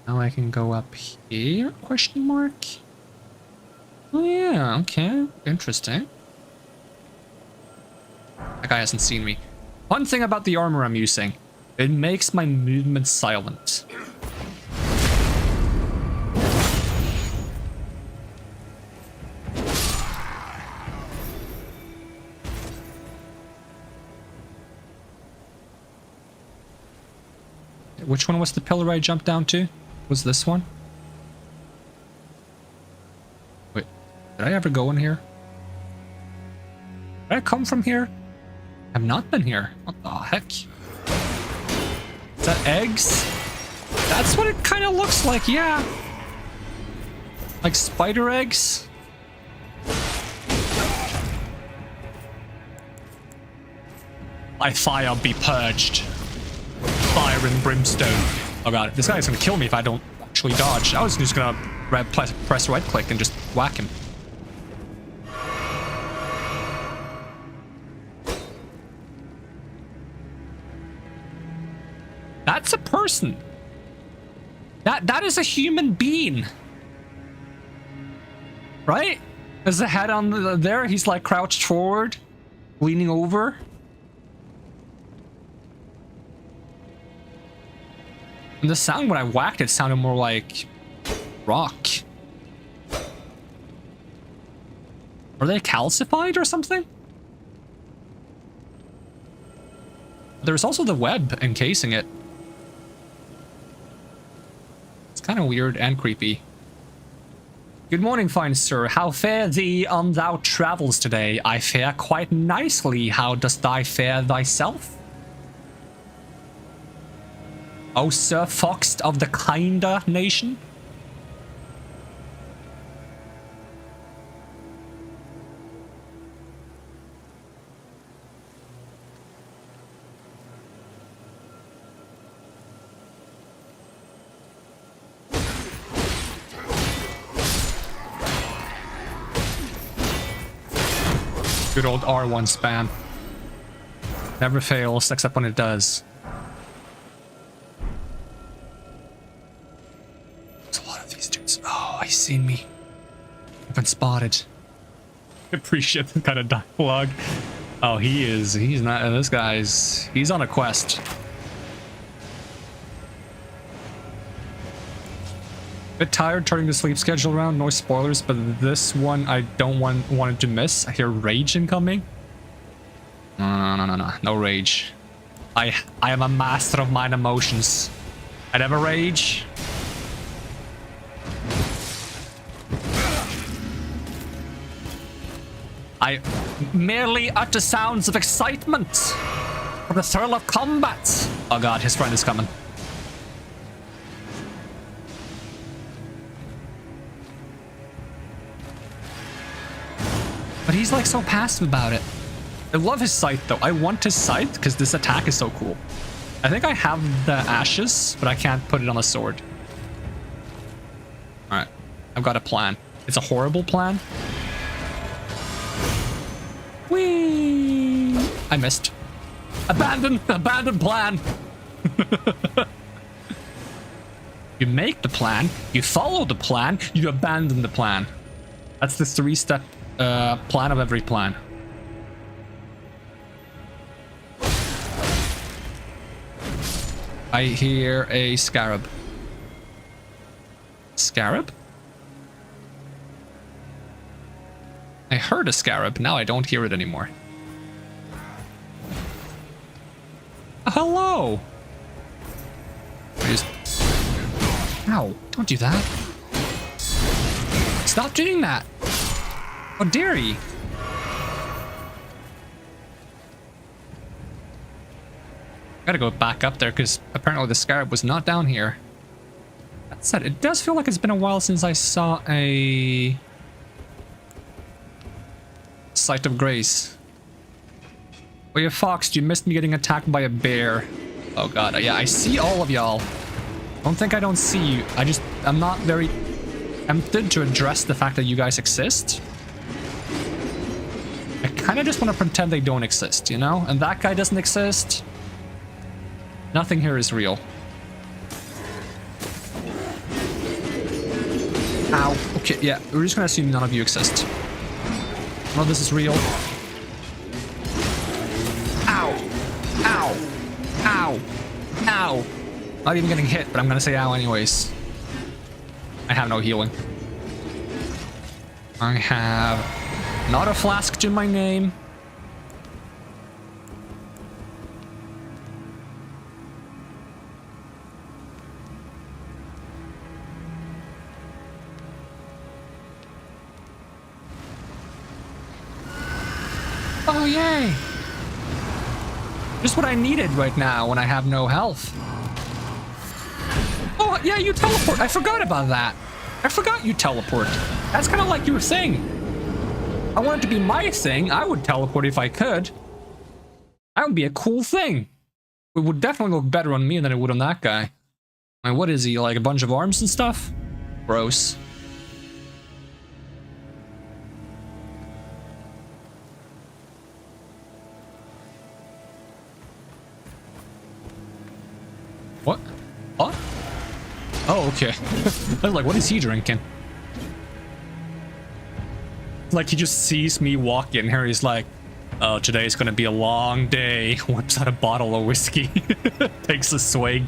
Now I can go up here? Question mark? Oh yeah, okay. Interesting. That guy hasn't seen me. One thing about the armor I'm using, it makes my movement silent. Which one was the pillar I jumped down to? Was this one? Wait, did I ever go in here? Did I come from here? I've not been here. What the heck? Is that eggs? That's what it kind of looks like, yeah. Like spider eggs? By fire be purged. Fire and brimstone. Oh god, this guy's gonna kill me if I don't actually dodge. I was just gonna press right click and just whack him. That's a person. That is a human being. Right? There's a head on there. He's like crouched forward, leaning over. And the sound when I whacked it sounded more like rock. Are they calcified or something? There's also the web encasing it. It's kind of weird and creepy. Good morning, fine sir. How fare thee on thou travels today? I fare quite nicely. How dost thy fare thyself? O Sir Fox of the kinder nation? Good old R1 spam. Never fails, except when it does. He's seen me. I've been spotted. I appreciate the kind of dialogue. Oh, he's not, this guy's, he's on a quest. Bit tired turning the sleep schedule around, no spoilers, but this one I don't want it to miss. I hear rage incoming. No rage. I am a master of mine emotions. I never rage. I merely utter sounds of excitement for the thrill of combat. Oh god, his friend is coming. But he's like so passive about it. I love his sight though. I want his sight because this attack is so cool. I think I have the ashes, but I can't put it on a sword. Alright. I've got a plan. It's a horrible plan. Whee! I missed. Abandon plan. You make the plan, you follow the plan, you abandon the plan. That's the 3-step plan of every plan. I hear a scarab. Scarab? I heard a scarab, now I don't hear it anymore. Hello! Ow, don't do that. Stop doing that! How dare you? Gotta go back up there because apparently the scarab was not down here. That said, it does feel like it's been a while since I saw a Sight of Grace. Oh, you foxed, you missed me getting attacked by a bear. Oh god, yeah, I see all of y'all. Don't think I don't see you. I'm not very tempted to address the fact that you guys exist. I kind of just want to pretend they don't exist, you know? And that guy doesn't exist. Nothing here is real. Ow. Okay, yeah, we're just gonna assume none of you exist. None of this is real. Ow! Ow! Ow! Ow! Not even getting hit, but I'm gonna say ow anyways. I have no healing. I have not a flask to my name. Oh, yay! Just what I needed right now when I have no health. Oh, yeah, you teleport. I forgot about that. I forgot you teleport. That's kind of like your thing. I want it to be my thing. I would teleport if I could. That would be a cool thing. It would definitely look better on me than it would on that guy. I mean, what is he, like a bunch of arms and stuff? Gross. What? What? Oh, okay. I was like, what is he drinking? Like, he just sees me walk in here. He's like, oh, today's gonna be a long day. Whips out a bottle of whiskey. Takes a swig.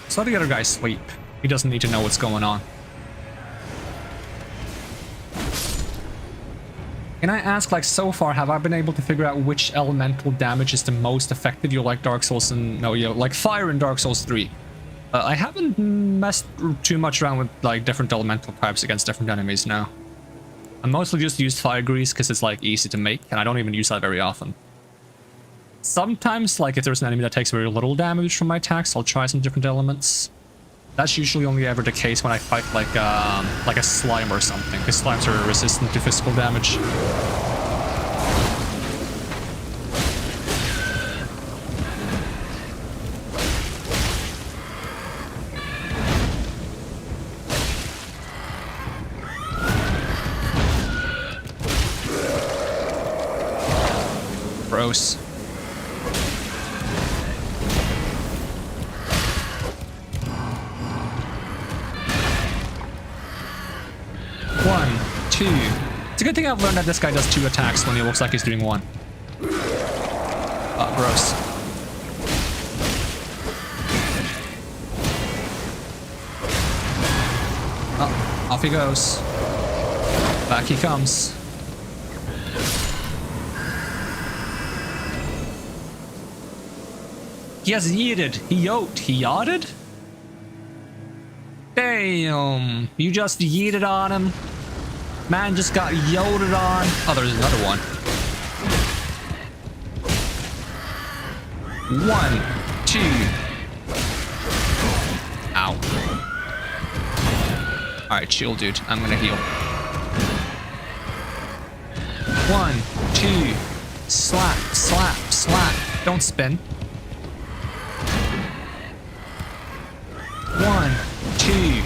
So let the other guy sleep. He doesn't need to know what's going on. Can I ask, like, so far, have I been able to figure out which elemental damage is the most effective? You like Dark Souls and... No, you like fire in Dark Souls 3. I haven't messed too much around with, like, different elemental types against different enemies now. I mostly just used fire grease because it's, like, easy to make, and I don't even use that very often. Sometimes, like, if there's an enemy that takes very little damage from my attacks, I'll try some different elements. That's usually only ever the case when I fight, like a slime or something, because slimes are resistant to physical damage. Gross. Two. It's a good thing I've learned that this guy does 2 attacks when he looks like he's doing 1. Oh, gross. Oh, off he goes. Back he comes. He has yeeted. He yoked. He yachted? Damn. You just yeeted on him. Man just got yoted on. Oh, there's another one. 1, 2. Ow. Alright, chill, dude. I'm gonna heal. 1, 2. Slap, slap, slap. Don't spin. 1, 2.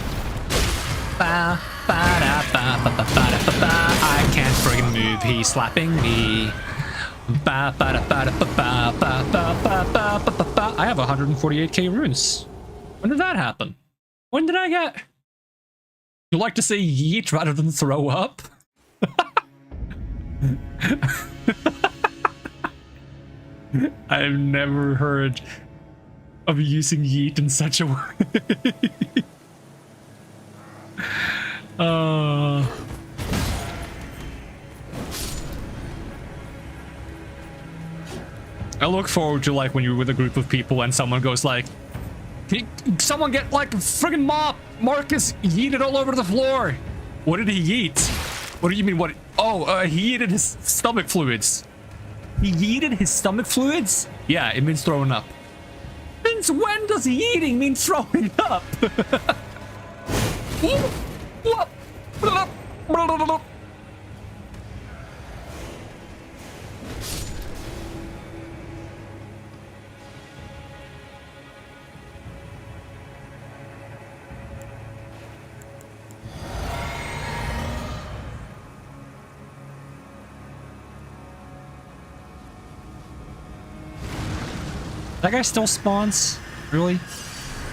Ba, ba, da, ba, ba, ba, ba, da, ba, ba. I can't friggin' move. He's slapping me. Ba, ba, da, ba, da, ba, ba, ba, ba, ba, ba, ba, ba. I have 148k runes. When did that happen? When did I get? You like to say yeet rather than throw up? I've never heard of using yeet in such a way. I look forward to like when you're with a group of people and someone goes like, someone get like a friggin' mop. Marcus yeeted all over the floor. What did he yeet? What do you mean? What? Oh, he yeeted his stomach fluids. He yeeted his stomach fluids? Yeah, it means throwing up. Since when does yeeting mean throwing up? That guy still spawns? Really?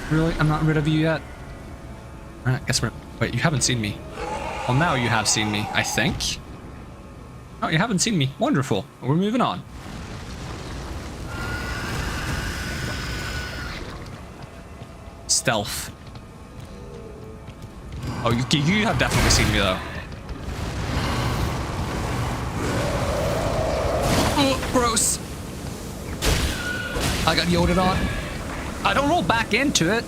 Really? I'm not rid of you yet? Alright, guess we're... Wait, you haven't seen me. Well, now you have seen me, I think. Oh, you haven't seen me. Wonderful. We're moving on. Stealth. Oh, you have definitely seen me, though. Oh, gross. I got yoded on. I don't roll back into it.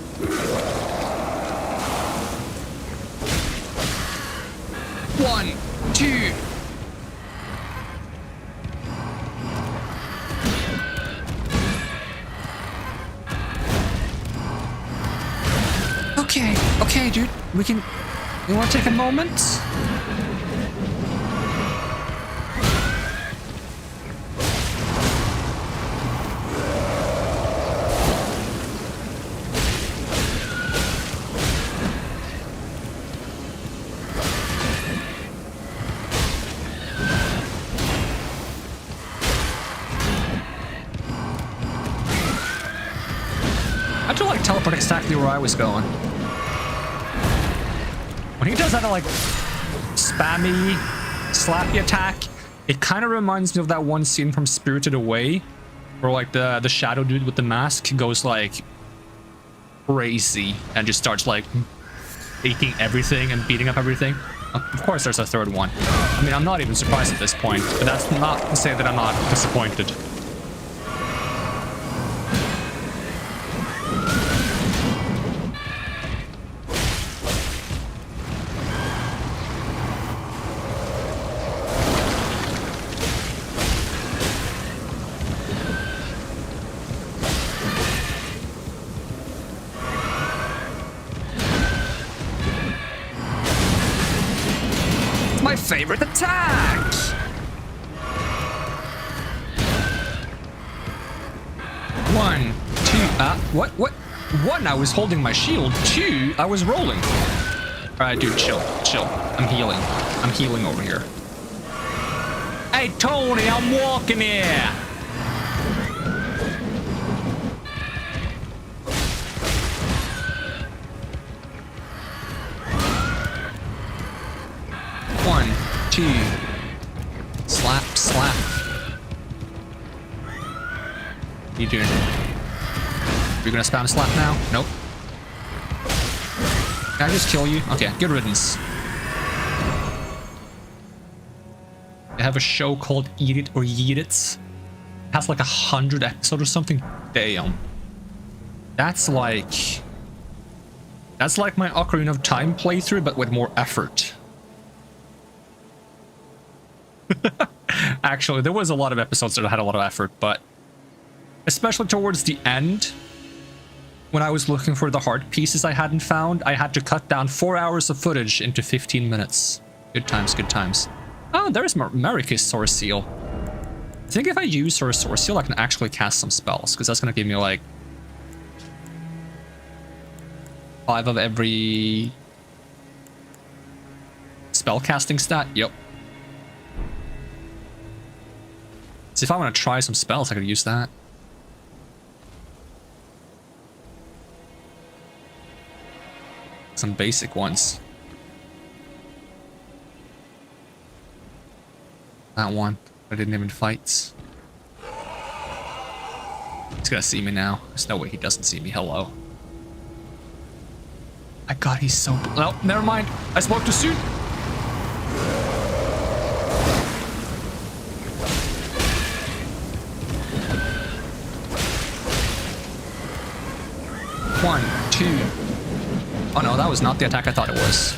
One, two. Okay, dude. You want to take a moment? I do like teleport exactly where I was going. When he does that like spammy, slappy attack, it kind of reminds me of that one scene from Spirited Away, where like the shadow dude with the mask goes like crazy and just starts like taking everything and beating up everything. Of course, there's a third one. I mean, I'm not even surprised at this point, but that's not to say that I'm not disappointed. Favorite attack! One, two, what? One, I was holding my shield. Two, I was rolling. Alright, dude, chill. I'm healing over here. Hey, Tony, I'm walking here! One, two. Slap. What are you doing? You're gonna spam slap now? Nope. Can I just kill you? Okay, good riddance. They have a show called Eat It or Yeet It. It has like 100 episodes or something. Damn. That's like my Ocarina of Time playthrough, but with more effort. Actually, there was a lot of episodes that had a lot of effort, but especially towards the end, when I was looking for the heart pieces I hadn't found, I had to cut down 4 hours of footage into 15 minutes. Good times, good times. Oh, there's Marika's Source Seal. I think if I use her Source Seal, I can actually cast some spells, because that's going to give me like 5 of every spell casting stat. Yep. So if I want to try some spells, I could use that. Some basic ones. That one. I didn't even fight. He's gonna see me now. There's no way he doesn't see me. Hello. My god, he's so... No, never mind. I spoke too soon. One, two. Oh no, that was not the attack I thought it was.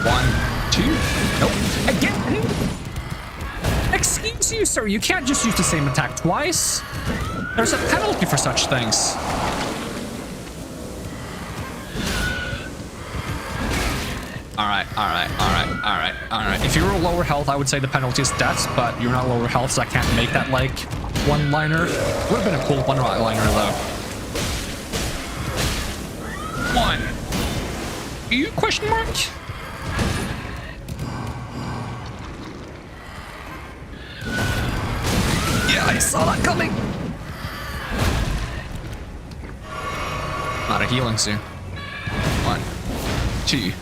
1, 2. Nope. Again? Excuse you, sir. You can't just use the same attack twice. There's a penalty for such things. Alright. If you were lower health, I would say the penalty is death, but you're not lower health, so I can't make that like one-liner. Would have been a cool one-liner though. 1. You question mark? Yeah, I saw that coming. Not a healing soon. 1, 2.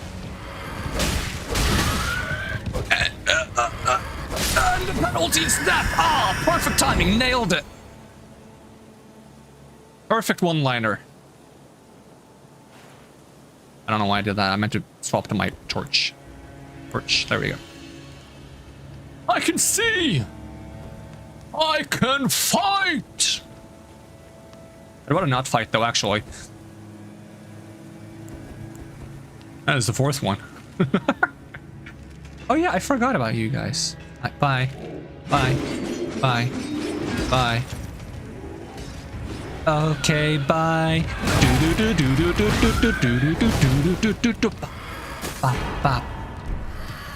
And the penalty is death. Ah, perfect timing. Nailed it. Perfect one-liner. I don't know why I did that. I meant to swap to my torch. There we go. I can see. I can fight. I'd rather not fight though, actually. That is the 4th one. Oh yeah, I forgot about you guys. Bye. Okay, bye.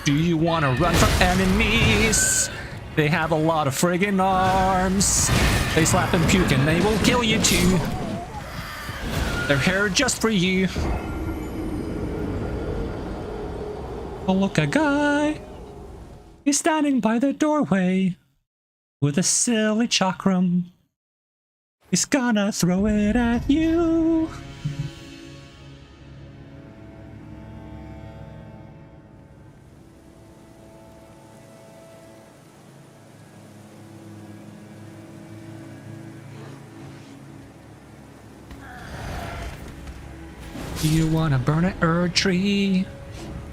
Do you want to run from enemies? They have a lot of friggin' arms. They slap and puke and they will kill you too. They're here just for you. Oh, look, a guy. He's standing by the doorway with a silly chakram. He's gonna throw it at you. Do you wanna burn an Erd tree?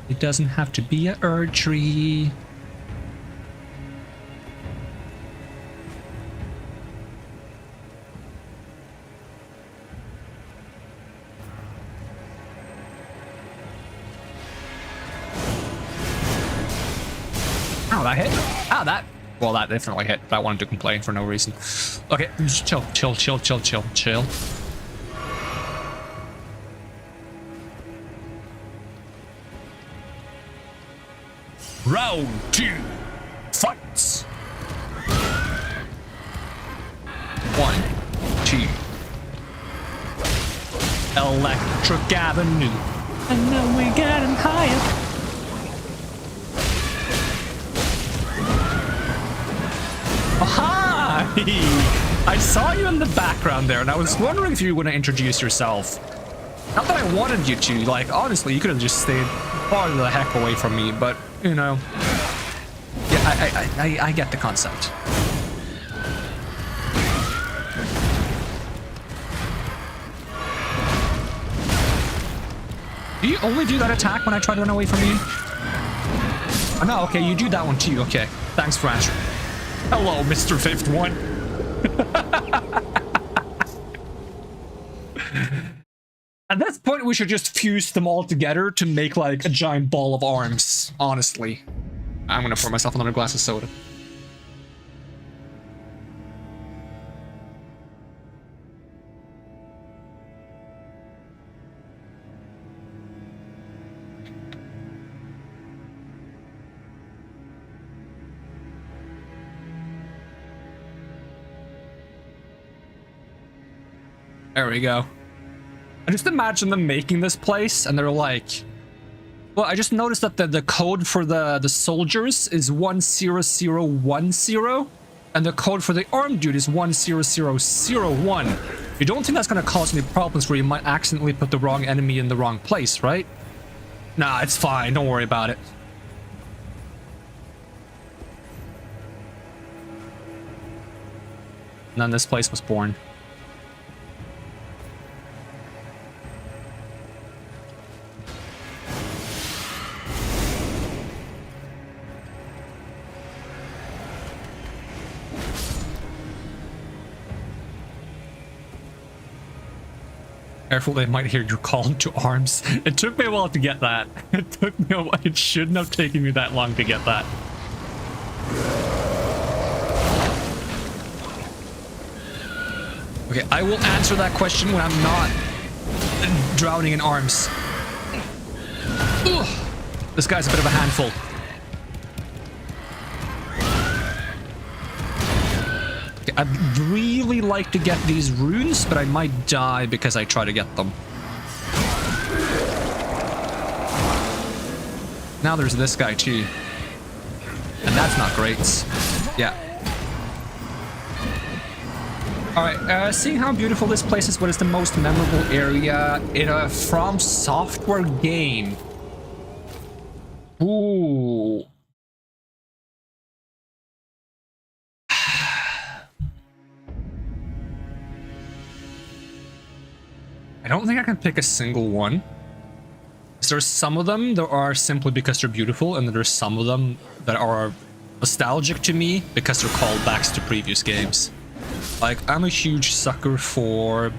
It doesn't have to be an Erd tree. Oh, that hit. Ah, that. Well, that definitely hit, but I wanted to complain for no reason. Okay, just chill. Round 2. Fights. 1, 2. Electric Avenue. And now we're getting higher. Oh, hi! I saw you in the background there, and I was wondering if you were going to introduce yourself. Not that I wanted you to, like, honestly, you could have just stayed far the heck away from me, but, you know. Yeah, I get the concept. Do you only do that attack when I try to run away from you? Oh, no, okay, you do that one too, okay. Thanks for answering. Hello, Mr. Fifth One. At this point, we should just fuse them all together to make like a giant ball of arms, honestly. I'm gonna pour myself another glass of soda. There we go. I just imagine them making this place and they're like, well, I just noticed that the code for the soldiers is 10010 and the code for the armed dude is 10001. You don't think that's going to cause any problems where you might accidentally put the wrong enemy in the wrong place, right? Nah, it's fine. Don't worry about it. And then this place was born. Careful, they might hear your call to arms. It took me a while to get that. It took me a while. It shouldn't have taken me that long to get that. Okay, I will answer that question when I'm not drowning in arms. Ugh. This guy's a bit of a handful. I'd really like to get these runes, but I might die because I try to get them. Now there's this guy too. And that's not great. Yeah. Alright, seeing how beautiful this place is, what is the most memorable area in a FromSoftware game? Ooh. I don't think I can pick a single one. There's some of them that are simply because they're beautiful, and there's some of them that are nostalgic to me because they're callbacks to previous games. Like, I'm a huge sucker for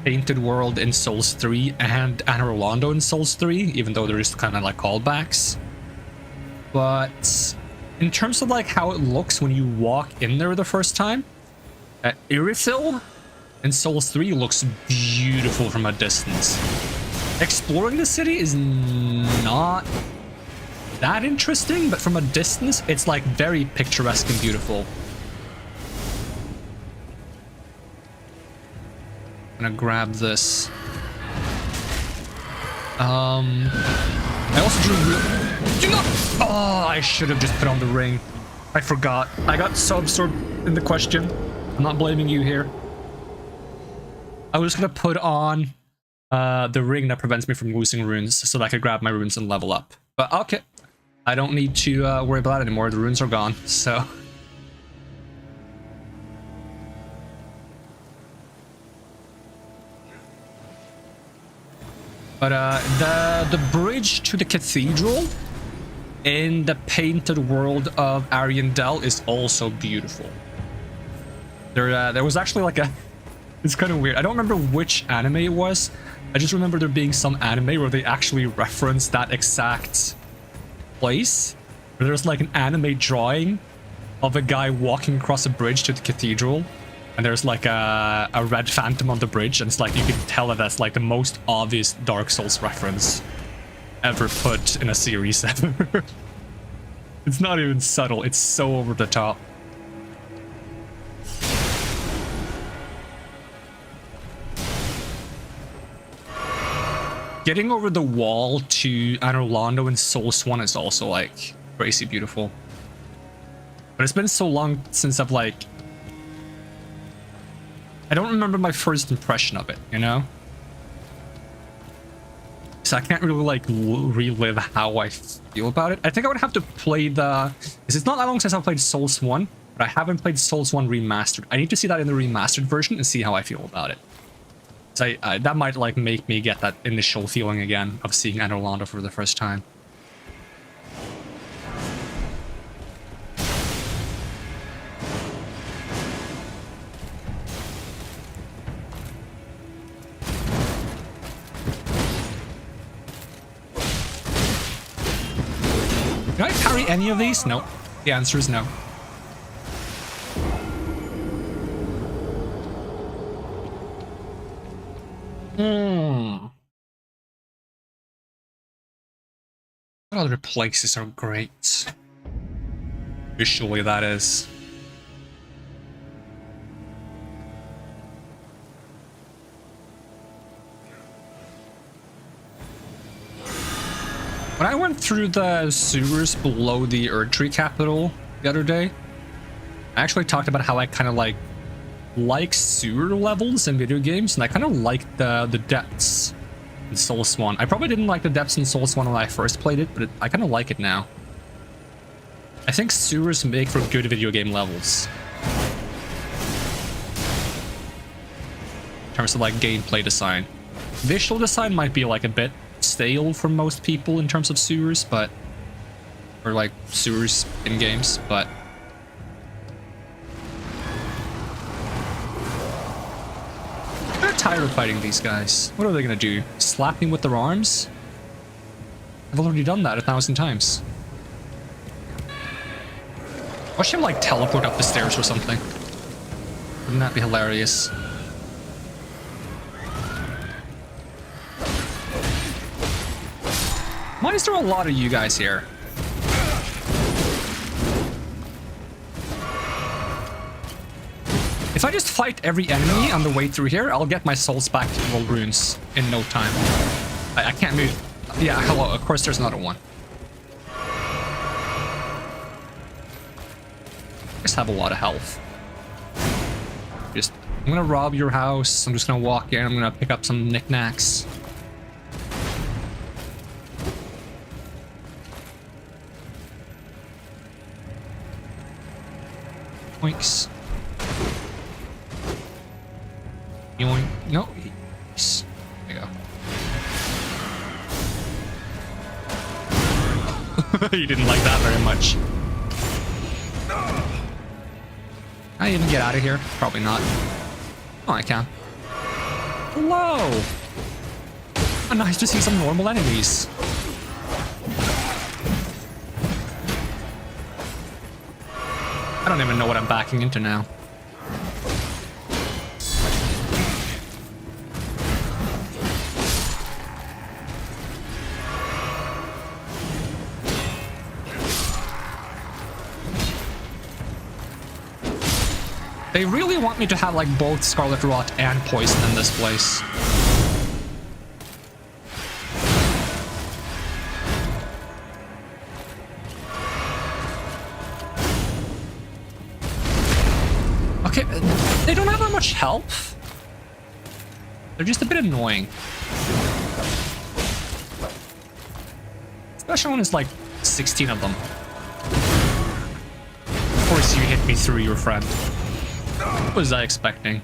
Painted World in Souls 3 and Anor Londo in Souls 3, even though they're just kind of like callbacks. But in terms of like how it looks when you walk in there the first time, Irithyll in Souls 3 looks beautiful from a distance. Exploring the city is not that interesting, but from a distance, it's like very picturesque and beautiful. I'm gonna grab this. I also do not. Oh, I should have just put on the ring. I forgot. I got so absorbed in the question. I'm not blaming you here. I was gonna put on the ring that prevents me from losing runes so that I could grab my runes and level up. But okay, I don't need to worry about it anymore. The runes are gone, so. But the bridge to the cathedral in the Painted World of Ariandel is also beautiful. There was actually like a. It's kind of weird. I don't remember which anime it was. I just remember there being some anime where they actually referenced that exact place. Where there's like an anime drawing of a guy walking across a bridge to the cathedral. And there's like a red phantom on the bridge. And it's like, you can tell that that's like the most obvious Dark Souls reference ever put in a series ever. It's not even subtle. It's so over the top. Getting over the wall to Anor Londo in Souls 1 is also like crazy beautiful. But it's been so long since I've like... I don't remember my first impression of it, you know? So I can't really like relive how I feel about it. I think I would have to play the... Because it's not that long since I played Souls 1, but I haven't played Souls 1 Remastered. I need to see that in the remastered version and see how I feel about it. So that might like make me get that initial feeling again of seeing Anor Londo for the first time. carry any of these? No. The answer is no. What other places are great? Visually, that is. When I went through the sewers below the Erdtree capital the other day, I actually talked about how I kind of like sewer levels in video games, and I kind of like the depths in Soul Swan. I probably didn't like the depths in Soul Swan when I first played it, but I kind of like it now. I think sewers make for good video game levels. In terms of like gameplay design. Visual design might be like a bit stale for most people in terms of sewers, but... or like sewers in games, but... I'm tired of fighting these guys. What are they gonna do? Slap me with their arms? I've already done that 1,000 times. Watch him like teleport up the stairs or something. Wouldn't that be hilarious? Why is there a lot of you guys here? If I just fight every enemy on the way through here, I'll get my souls back to World Runes in no time. I can't move. Yeah, hello, of course there's another one. I just have a lot of health. I'm gonna rob your house. I'm just gonna walk in. I'm gonna pick up some knickknacks. Oinks. Yoink. No. Yes. There you go. You didn't like that very much. Can I even get out of here? Probably not. Oh, I can. Hello! Oh, nice to see some normal enemies. I don't even know what I'm backing into now. They really want me to have like both Scarlet Rot and Poison in this place. Okay, they don't have that much health. They're just a bit annoying. Special one is like 16 of them. Of course you hit me through, your friend. What was I expecting?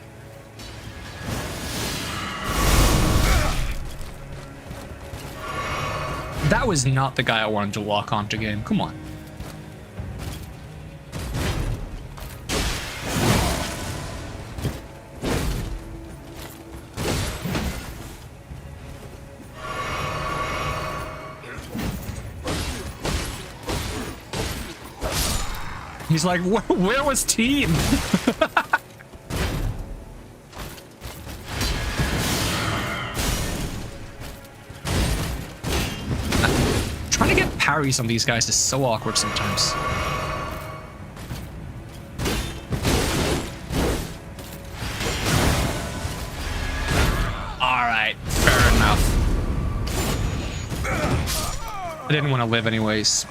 That was not the guy I wanted to lock onto game. Come on. He's like, where was team? Trying to get parries on these guys is so awkward sometimes. Alright, fair enough. I didn't want to live anyways.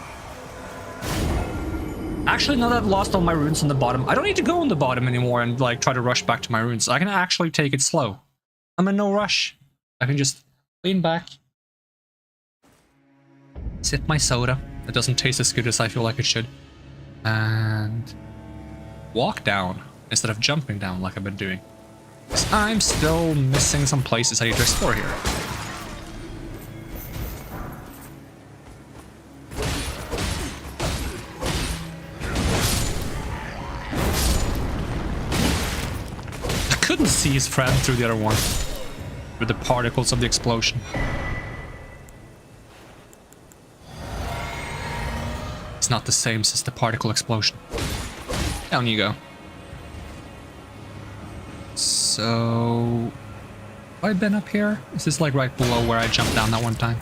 Actually, now that I've lost all my runes on the bottom, I don't need to go on the bottom anymore and like try to rush back to my runes. I can actually take it slow. I'm in no rush. I can just lean back, sip my soda. It doesn't taste as good as I feel like it should. And walk down instead of jumping down like I've been doing. 'Cause I'm still missing some places I need to explore here. Couldn't see his friend through the other one with the particles of the explosion. It's not the same since the particle explosion. Down you go. So... have I been up here? Is this like right below where I jumped down that one time?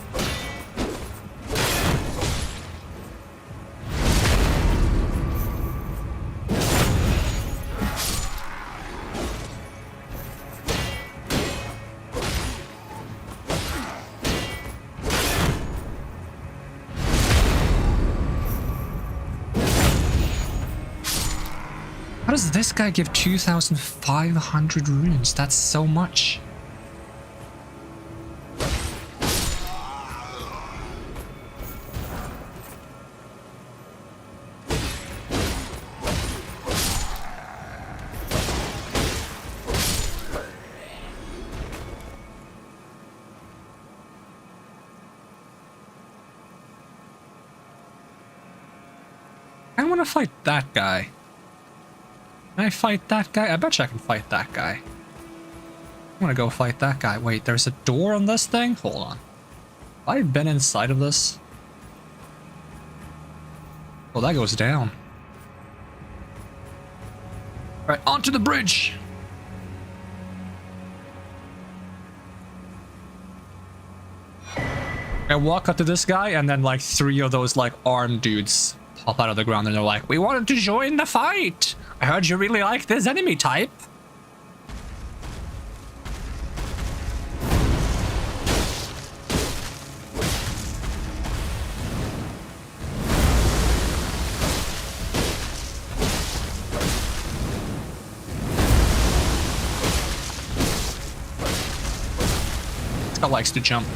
How does this guy give 2,500 runes? That's so much. I want to fight that guy. Can I fight that guy? I bet you I can fight that guy. I want to go fight that guy. Wait, there's a door on this thing? Hold on. Have I been inside of this? Oh, that goes down. Alright, onto the bridge! I walk up to this guy, and then like 3 of those like armed dudes pop out of the ground, and they're like, "We wanted to join the fight! I heard you really like this enemy type." This guy likes to jump.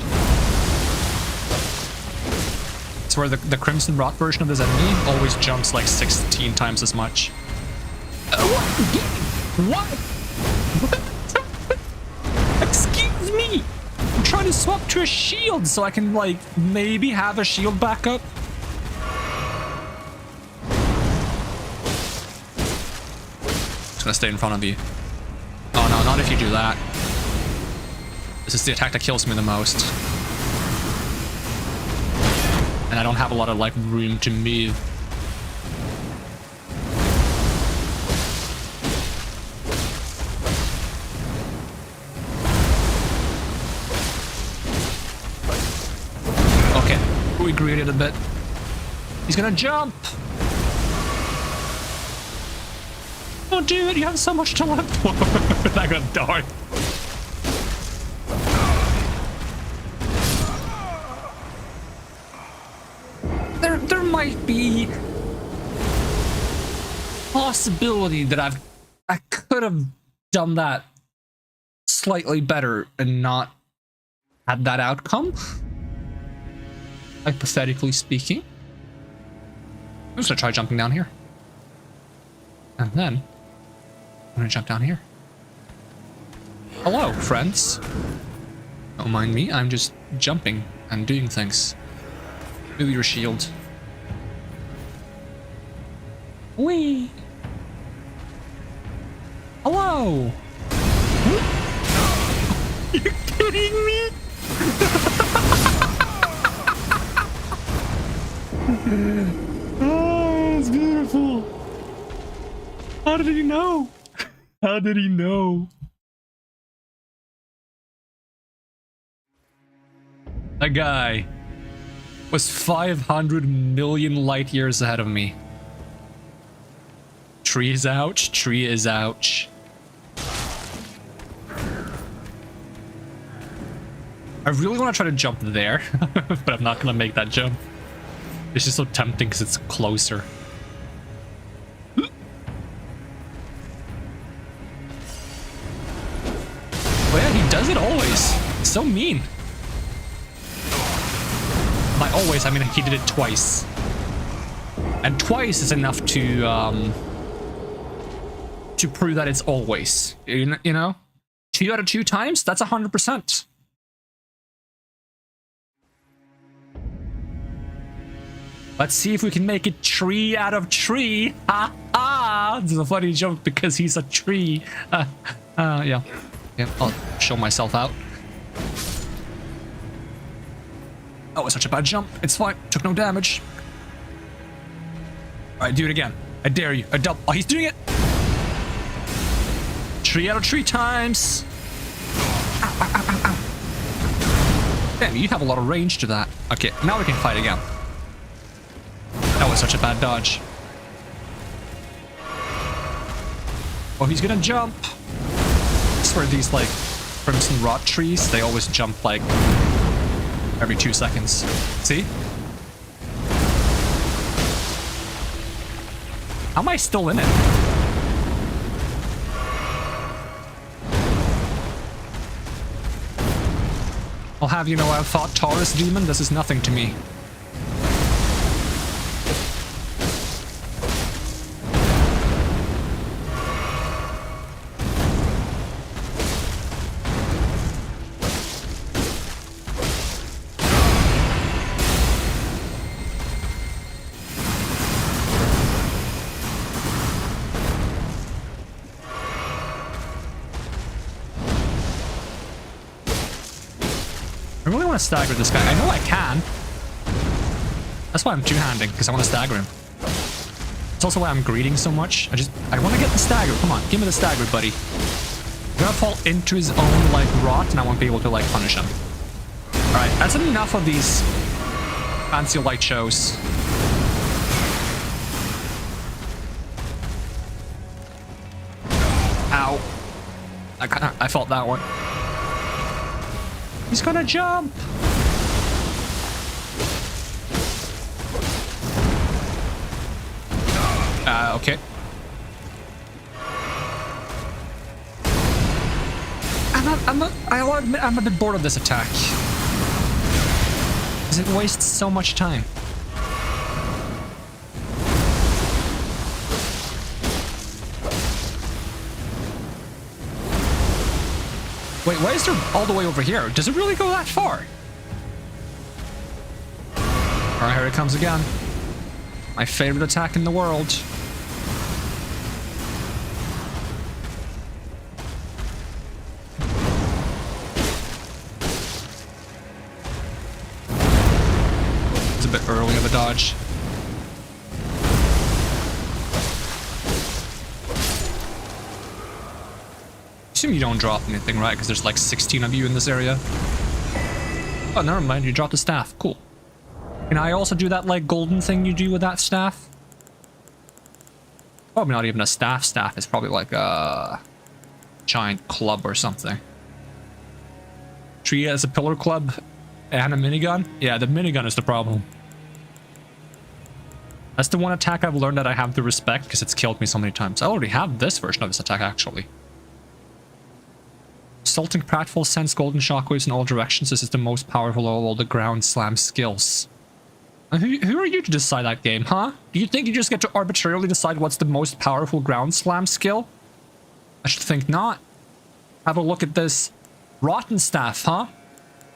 It's where the Crimson Rot version of this enemy always jumps like 16 times as much. What? Excuse me! I'm trying to swap to a shield so I can, like, maybe have a shield backup. Just gonna stay in front of you. Oh no, not if you do that. This is the attack that kills me the most. And I don't have a lot of, like, room to move. Okay, we greeted a bit. He's gonna jump! Oh, dude, you have so much to live for. That got dark. There might be possibility that I could have done that slightly better and not had that outcome. Hypothetically speaking. I'm just gonna try jumping down here. And then I'm gonna jump down here. Hello, friends. Don't mind me, I'm just jumping and doing things. Move your shield. Whee! Hello! You're kidding me? Oh, it's beautiful. How did he know? How did he know? That guy was 500 million light years ahead of me. Tree is ouch, tree is ouch. I really want to try to jump there, but I'm not going to make that jump. It's just so tempting because it's closer. Oh yeah, he does it always. It's so mean. By always, I mean he did it twice. And twice is enough to prove that it's always. You know? 2 out of 2 times? That's 100%. Let's see if we can make it tree out of tree. Ha ha! This is a funny joke because he's a tree. Yeah. Yeah, I'll show myself out. Oh, it's such a bad jump. It's fine. Took no damage. Alright, do it again. I dare you. A double. Oh, he's doing it! 3 out of 3 times! Ow, ow, ow, ow, ow. Damn, you have a lot of range to that. Okay, now we can fight again. That was such a bad dodge. Oh, he's gonna jump. I swear these, like, crimson rot trees, they always jump, like, every 2 seconds. See? How am I still in it? I'll have you know I've fought Taurus Demon. This is nothing to me. I really want to stagger this guy. I know I can. That's why I'm two-handing, because I want to stagger him. It's also why I'm greeting so much. I want to get the stagger. Come on, give me the stagger, buddy. I'm gonna fall into his own, like, rot, and I won't be able to, like, punish him. Alright, that's enough of these fancy light shows. Ow. I felt that one. He's gonna jump! Okay. I'll admit I'm a bit bored of this attack. Because it wastes so much time. Wait, why is there all the way over here? Does it really go that far? Alright, here it comes again. My favorite attack in the world. It's a bit early of a dodge. Assume you don't drop anything, right? Because there's like 16 of you in this area. Oh, never mind. You dropped the staff. Cool. Can I also do that, like, golden thing you do with that staff? Probably not even a staff. It's probably like a giant club or something. Treat it as a pillar club and a minigun? Yeah, the minigun is the problem. That's the one attack I've learned that I have to respect because it's killed me so many times. I already have this version of this attack, actually. Assaulting pratfall sends golden shockwaves in all directions. This is the most powerful of all the ground slam skills. And who are you to decide that game, huh? Do you think you just get to arbitrarily decide what's the most powerful ground slam skill? I should think not. Have a look at this rotten staff, huh?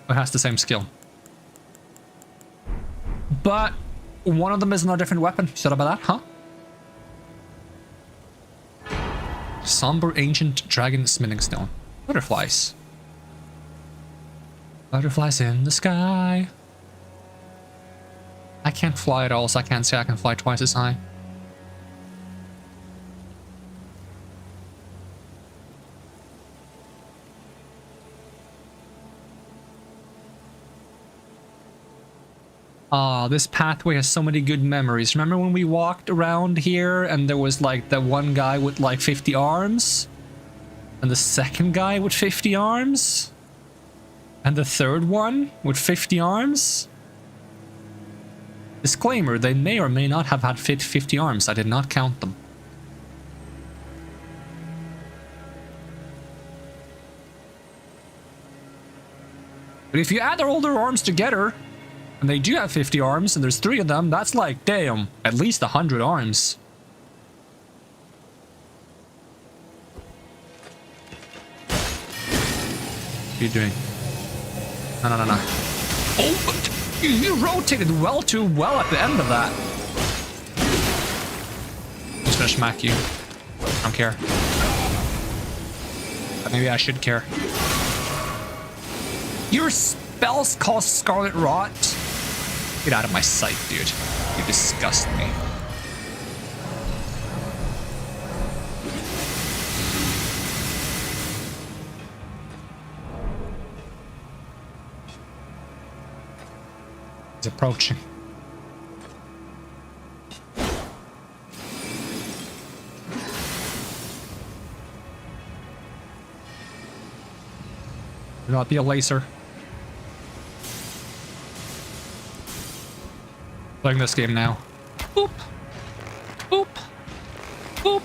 It has the same skill. But one of them is not a different weapon. You said about that, huh? Somber ancient dragon smithing stone. Butterflies. Butterflies in the sky. I can't fly at all, so I can't say I can fly twice as high. Ah, this pathway has so many good memories. Remember when we walked around here and there was like the one guy with like 50 arms? And the second guy with 50 arms? And the third one with 50 arms? Disclaimer, they may or may not have had 50 arms. I did not count them. But if you add all their arms together, and they do have 50 arms, and there's 3 of them, that's like, damn, at least 100 arms. What are you doing? No. Oh, you rotated too well at the end of that. I'm just gonna smack you. I don't care. But maybe I should care. Your spells cost Scarlet Rot? Get out of my sight, dude. You disgust me. He's approaching. Do not be a laser. Playing this game now. Boop. Boop. Boop.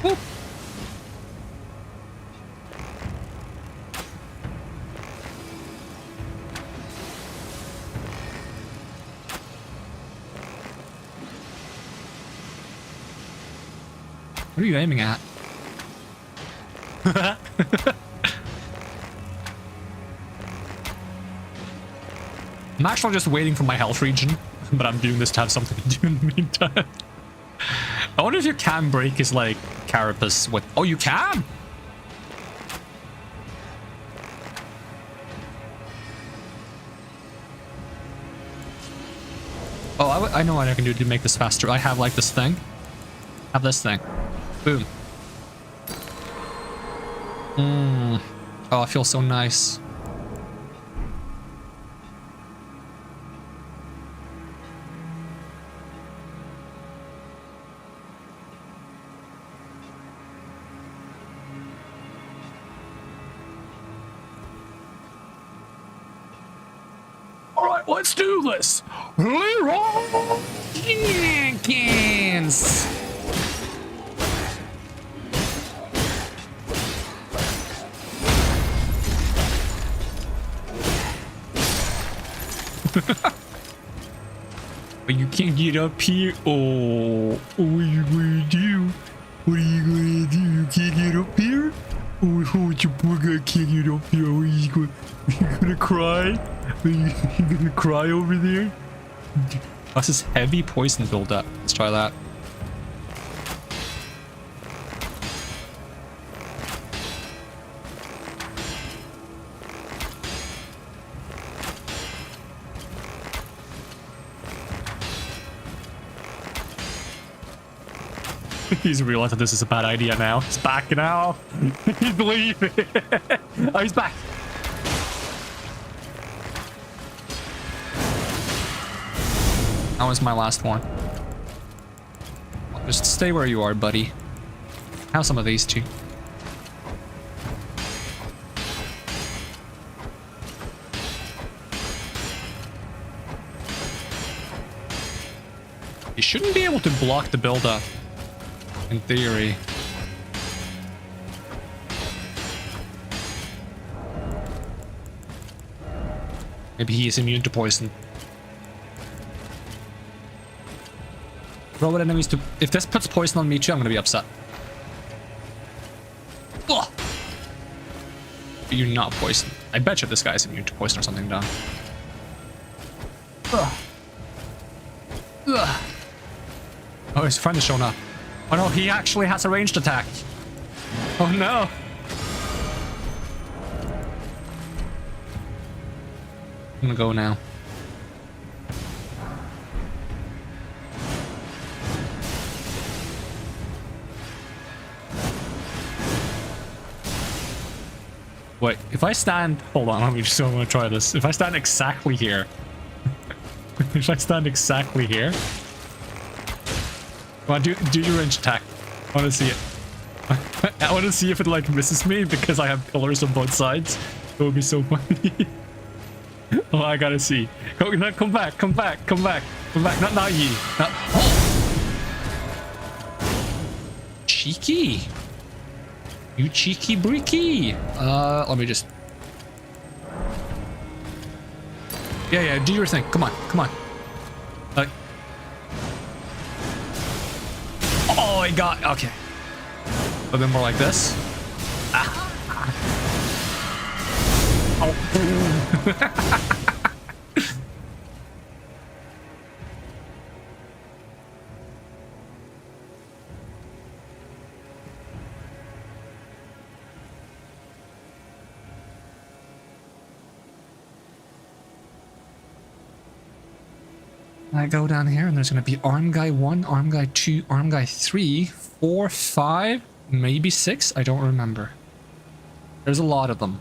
Boop. What are you aiming at? I'm actually just waiting for my health regen, but I'm doing this to have something to do in the meantime. I wonder if you can break his, like, carapace with... Oh, you can! Oh, I know what I can do to make this faster. I have, like, this thing. I have this thing. Boom. Oh, it feels so nice. Alright, let's do this! Leroy Jenkins! But you can't get up here. Oh, what are you gonna do? What are you gonna do? You can't get up here? Oh, your poor guy can't get up here. Are you gonna cry? Are you gonna cry over there? That's this heavy poison buildup. Let's try that. He's realized that this is a bad idea now. He's backing out. He's leaving. Oh, he's back. That was my last one. Just stay where you are, buddy. Have some of these too. You shouldn't be able to block the build-up. In theory. Maybe he is immune to poison. Throw enemies to... If this puts poison on me too, I'm gonna be upset. Ugh. You're not poison. I bet you this guy's immune to poison or something, done. Ugh. Ugh. Oh, his friend is showing up. Oh no, he actually has a ranged attack. Oh no. I'm gonna go now. Wait, if I stand... Hold on, let me just... I'm gonna try this. If I stand exactly here... If I stand exactly here... Come on, do your range attack. I want to see it. I want to see if it like misses me because I have pillars on both sides. It would be so funny. Oh, I gotta see. Go, no, come back, come back, come back, come back. Not ye. Not... Cheeky. You cheeky breaky. Let me just... Yeah, do your thing. Come on, come on. Oh, I got... Okay. A bit more like this. Ah. Oh. I go down here and there's going to be arm guy 1, arm guy 2, arm guy 3, 4, 5, maybe 6. I don't remember. There's a lot of them.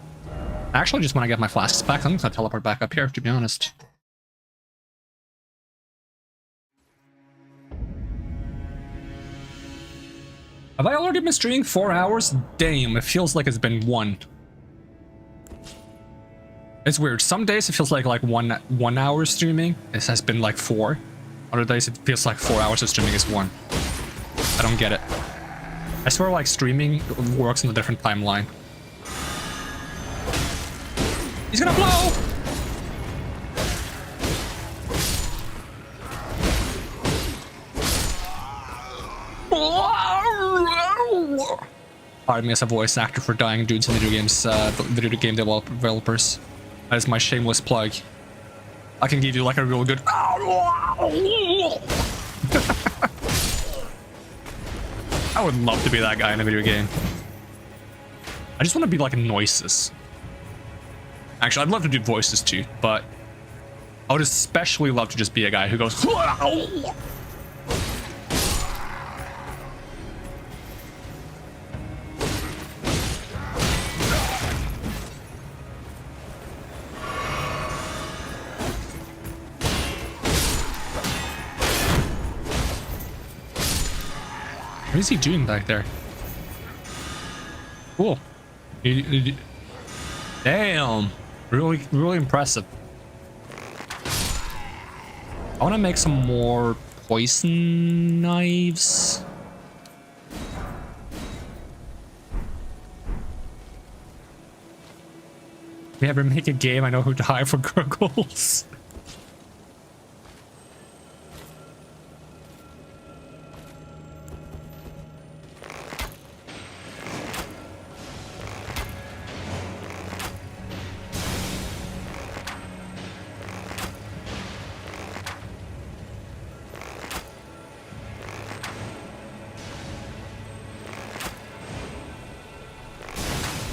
Actually, just when I get my flasks back, I'm going to teleport back up here, to be honest. Have I already been streaming 4 hours? Damn, it feels like it's been 1. It's weird. Some days it feels like 1 hour streaming. It has been like 4. Other days it feels like 4 hours of streaming is 1. I don't get it. I swear like streaming works on a different timeline. He's gonna blow! Pardon me as a voice actor for dying dudes in video games, video game developers. That is my shameless plug. I can give you like a real good. I would love to be that guy in a video game. I just want to be like noises. Actually, I'd love to do voices too, but I would especially love to just be a guy who goes. What is he doing back there? Cool. Damn. Really impressive. I want to make some more poison knives. If we ever make a game, I know who to hire for gurgles.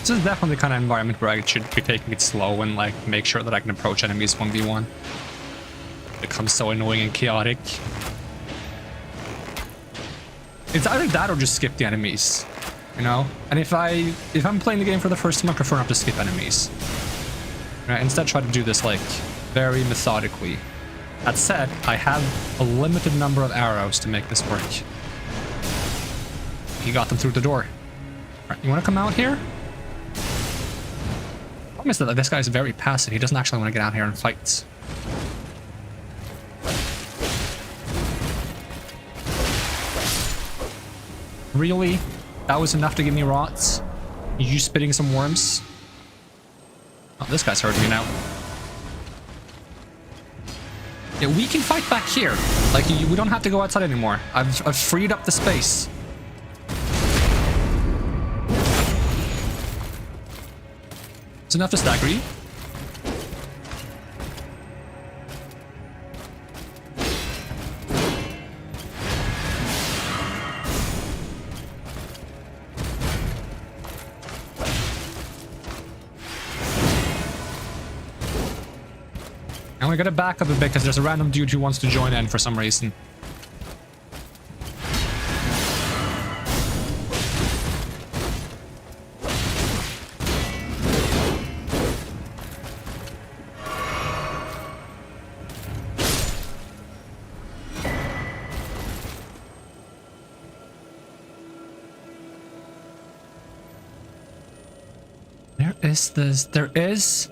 This is definitely the kind of environment where I should be taking it slow and like make sure that I can approach enemies 1v1. It becomes so annoying and chaotic. It's either that or just skip the enemies, you know? And if I'm playing the game for the first time, I prefer not to skip enemies. Right? Instead try to do this like very methodically. That said, I have a limited number of arrows to make this work. He got them through the door. Right, you wanna come out here? The problem is that this guy's very passive. He doesn't actually want to get out here and fight. Really? That was enough to give me rots? You spitting some worms? Oh, this guy's hurting me now. Yeah, we can fight back here. Like, we don't have to go outside anymore. I've freed up the space. It's enough to stagger you. And we gotta back up a bit because there's a random dude who wants to join in for some reason. There is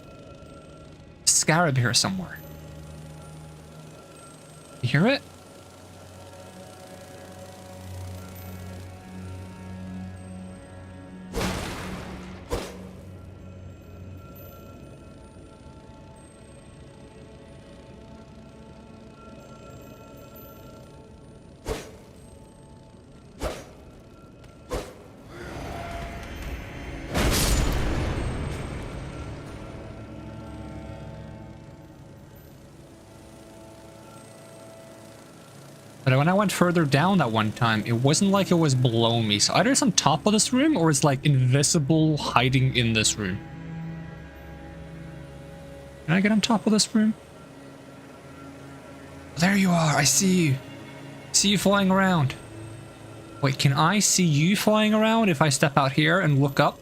scarab here somewhere. You hear it? But when I went further down that one time, it wasn't like it was below me. So either it's on top of this room or it's like invisible hiding in this room. Can I get on top of this room? There you are. I see you. See you flying around. Wait, can I see you flying around if I step out here and look up?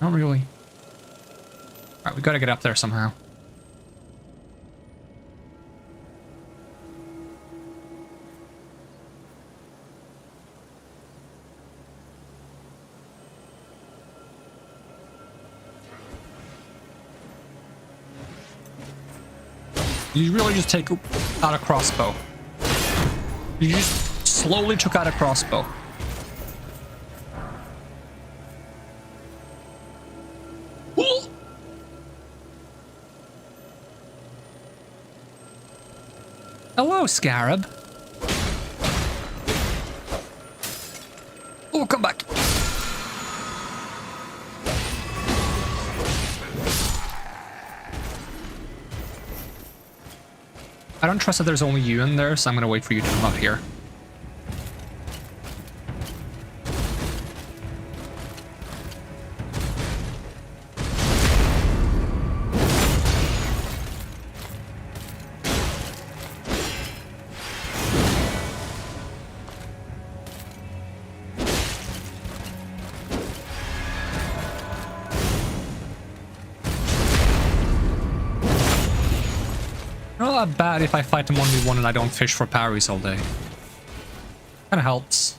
Not really. Alright, we gotta get up there somehow. You really just take out a crossbow. You just slowly took out a crossbow. Hello, Scarab. Oh, come back. I don't trust that there's only you in there, so I'm gonna wait for you to come up here. Not that bad if I fight them 1v1 and I don't fish for parries all day. Kinda helps.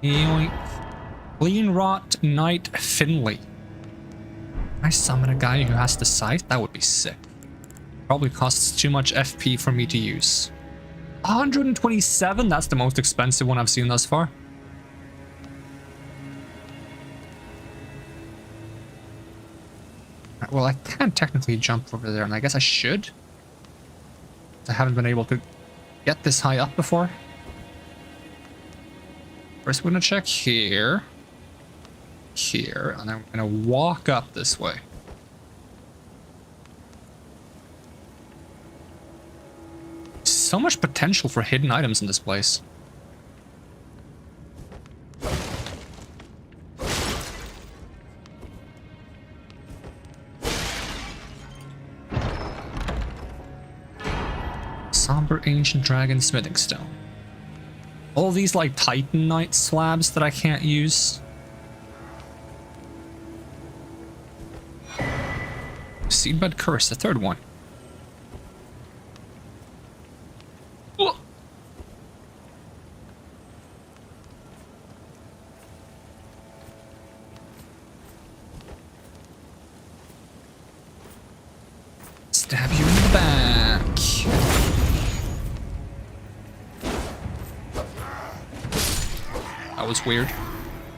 Yoink. Clean Rot Knight Finley. Can I summon a guy who has the scythe? That would be sick. Probably costs too much FP for me to use. 127? That's the most expensive one I've seen thus far. Well, I can technically jump over there, and I guess I should. I haven't been able to get this high up before. First, we're gonna check here. Here, and then I'm gonna walk up this way. So much potential for hidden items in this place. Somber Ancient Dragon Smithing Stone. All these like Titanite slabs that I can't use. Seedbed Curse, the third one. Stab you in the back. That was weird.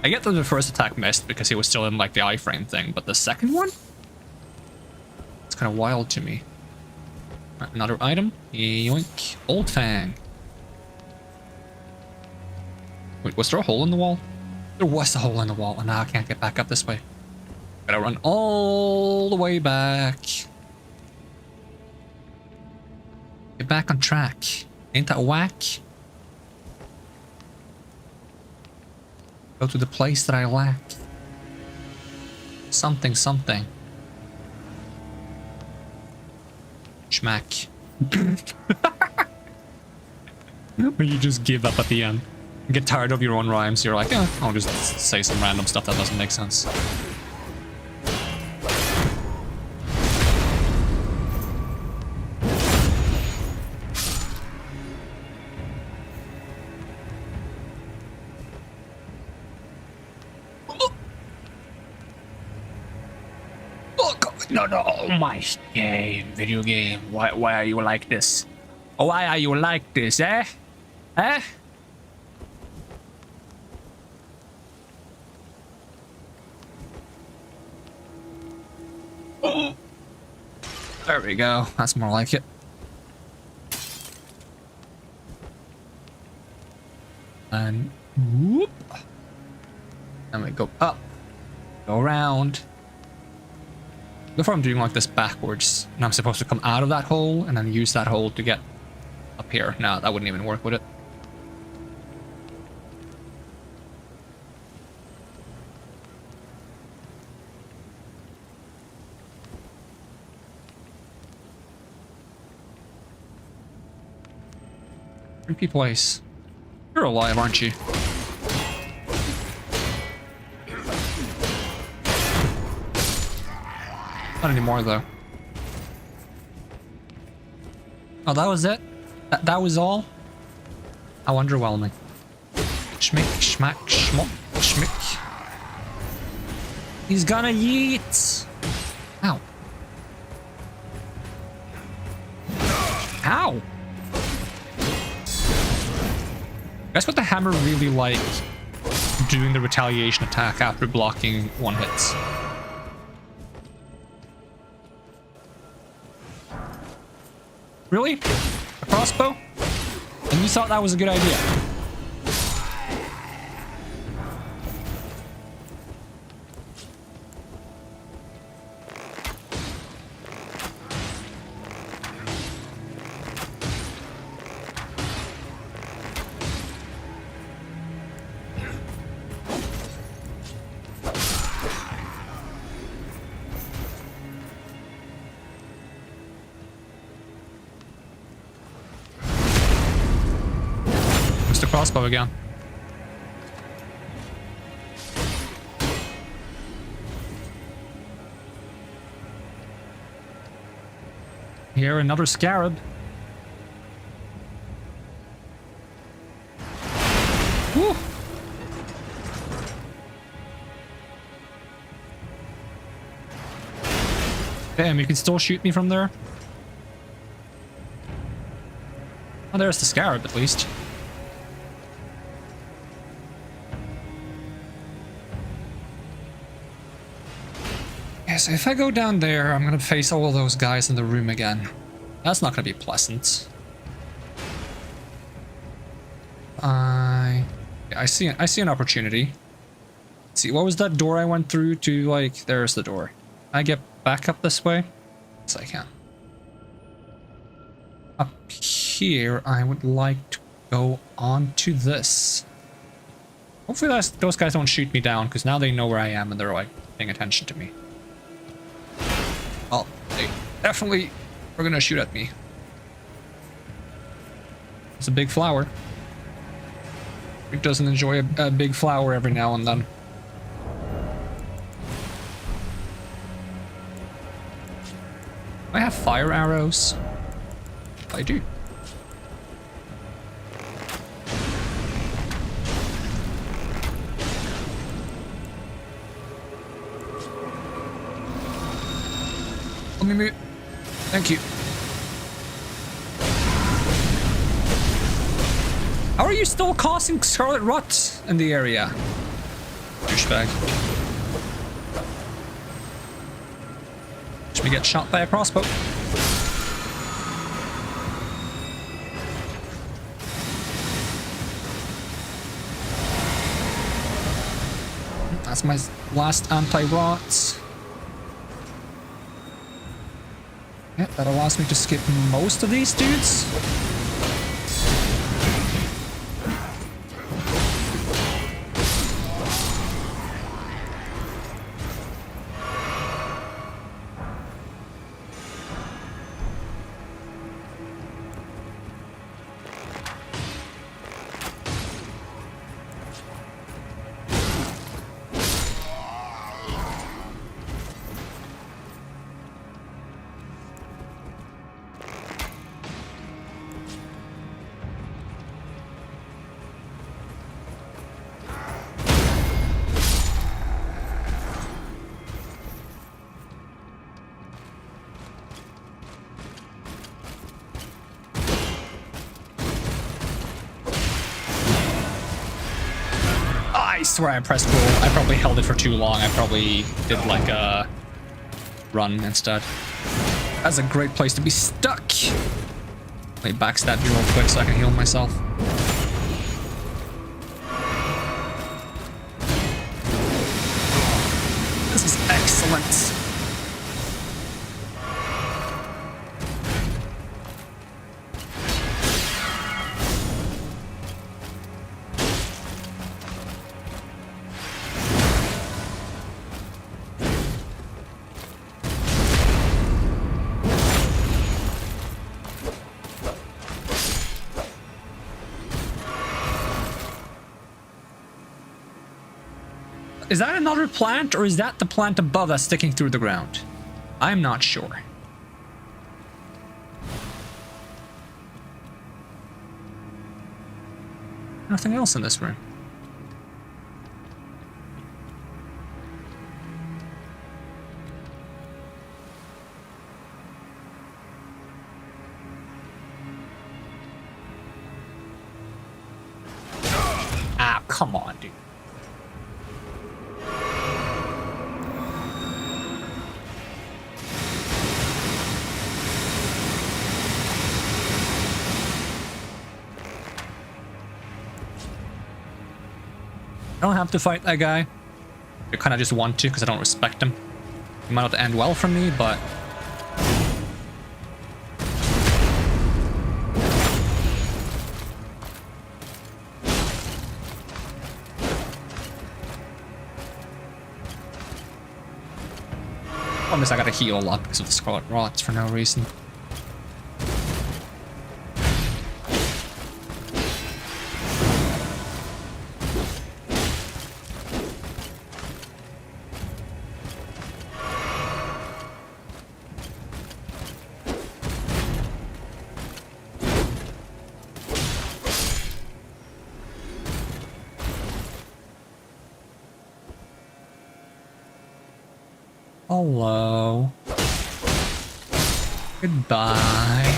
I get that the first attack missed because he was still in like the iframe thing, but the second one? It's kind of wild to me. Another item. Yoink. Old Fang. Wait, was there a hole in the wall? There was a hole in the wall, and now I can't get back up this way. Gotta run all the way back. Get back on track. Ain't that whack? Go to the place that I lack. Something, something. Schmack. When you just give up at the end. You get tired of your own rhymes, you're like, yeah, I'll just say some random stuff that doesn't make sense. No, my game, video game. Why are you like this? Why are you like this, eh? Eh? Oh. There we go. That's more like it. And whoop. Then we go up. Go around. Before I'm doing like this backwards, and I'm supposed to come out of that hole and then use that hole to get up here. No, that wouldn't even work, would it? Creepy place. You're alive, aren't you? Not anymore, though. Oh, that was it? That was all? How underwhelming. Schmick, schmack, schmock, schmick. He's gonna yeet! Ow. Ow! That's what the hammer really like, doing the retaliation attack after blocking one hits. Really? A crossbow? And you thought that was a good idea? Crossbow again. Here, another scarab. Woo! Damn, you can still shoot me from there? Oh, there's the scarab at least. So if I go down there, I'm gonna face all those guys in the room again. That's not gonna be pleasant. I see an opportunity. Let's see, what was that door I went through to, like, there's the door. I get back up this way? Yes, I can. Up here, I would like to go on to this. Hopefully those guys don't shoot me down, because now they know where I am and they're, like, paying attention to me. Oh, they definitely are gonna shoot at me. It's a big flower. It doesn't enjoy a big flower every now and then. I have fire arrows. I do. Let me move. Thank you. How are you still causing scarlet rot in the area? Douchebag. Should we get shot by a crossbow? That's my last anti-rot. Yeah, that allows me to skip most of these dudes. I swear I pressed roll. I probably held it for too long. I probably did like a run instead. That's a great place to be stuck. Let me backstab you real quick so I can heal myself. This is excellent. Is that another plant, or is that the plant above that's sticking through the ground? I'm not sure. Nothing else in this room. Ah, come on, dude. I don't have to fight that guy. I kind of just want to because I don't respect him. He might not end well for me, but... Problem is I gotta heal a lot because of the Scarlet Rots for no reason. Hello. Goodbye.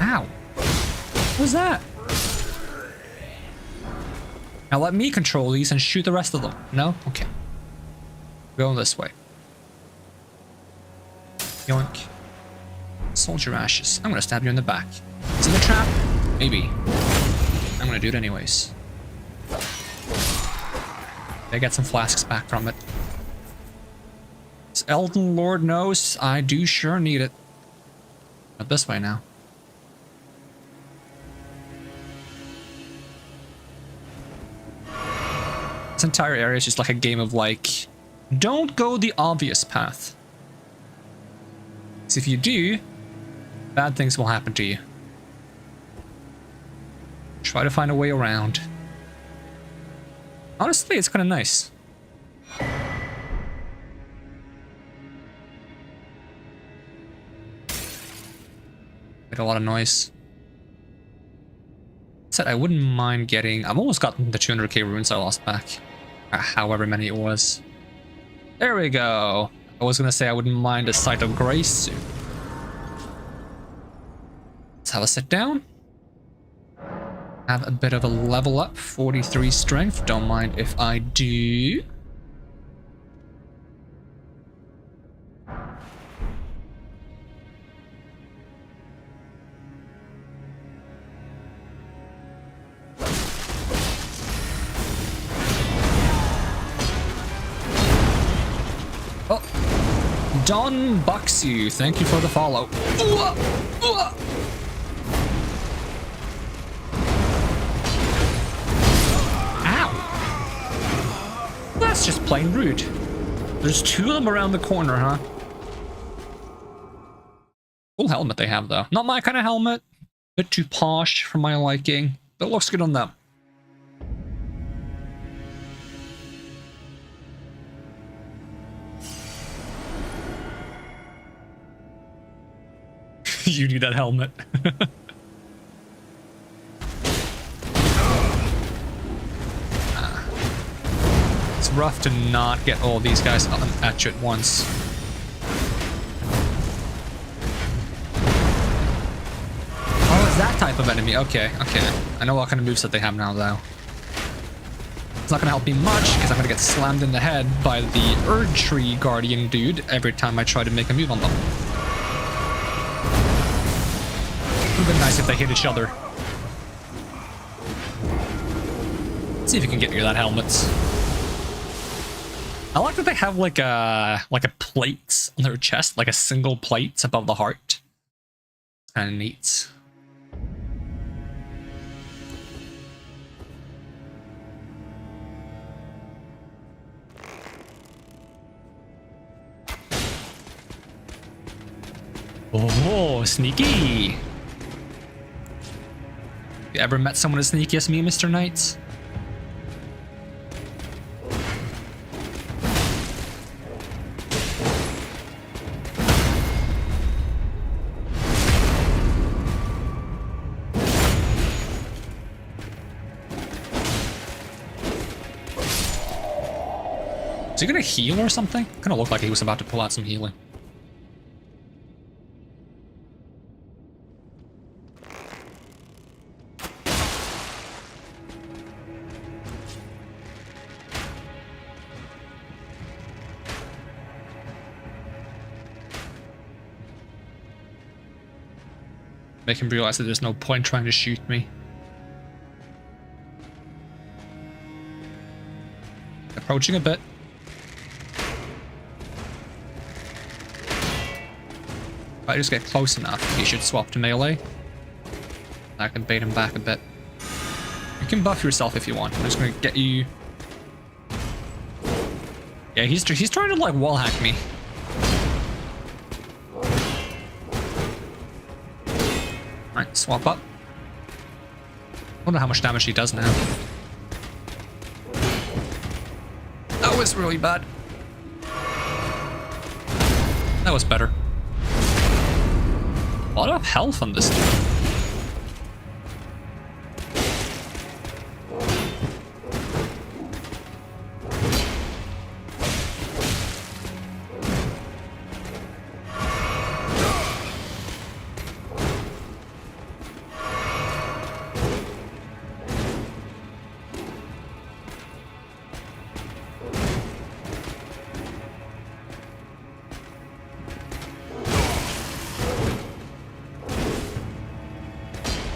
Ow. What was that? Now let me control these and shoot the rest of them. No? Okay. Going this way. Yoink. Soldier ashes. I'm gonna stab you in the back. Is it a trap? Maybe. I'm gonna do it anyways. I get some flasks back from it. Elden Lord knows I do sure need it. But this way now. This entire area is just like a game of like, don't go the obvious path. So if you do, bad things will happen to you. Try to find a way around. Honestly, it's kind of nice. Made a lot of noise. Said I wouldn't mind getting... I've almost gotten the 200k runes I lost back. However many it was. There we go. I was gonna say I wouldn't mind a Sight of Grace soon. Let's have a sit down. Have a bit of a level up. 43 strength. Don't mind if I do. Don Buxu, thank you for the follow. Ow! That's just plain rude. There's two of them around the corner, huh? Cool helmet they have, though. Not my kind of helmet. Bit too posh for my liking, but it looks good on them. You need that helmet. It's rough to not get all these guys at you at once. Oh, it's that type of enemy. Okay, okay. I know what kind of moves that they have now, though. It's not gonna help me much because I'm gonna get slammed in the head by the Erd Tree Guardian dude every time I try to make a move on them. It would be nice if they hit each other. Let's see if you can get near that helmet. I like that they have like a plate on their chest, like a single plate above the heart. Kind of neat. Oh, sneaky! You ever met someone as sneaky as me, Mr. Knight? Is he gonna heal or something? Kind of looked like he was about to pull out some healing. Make him realize that there's no point trying to shoot me. Approaching a bit. If I just get close enough, he should swap to melee. I can bait him back a bit. You can buff yourself if you want. I'm just gonna get you. Yeah, he's trying to like wall hack me. Alright, swap up. Wonder how much damage he does now. That was really bad. That was better. A lot of health on this dude.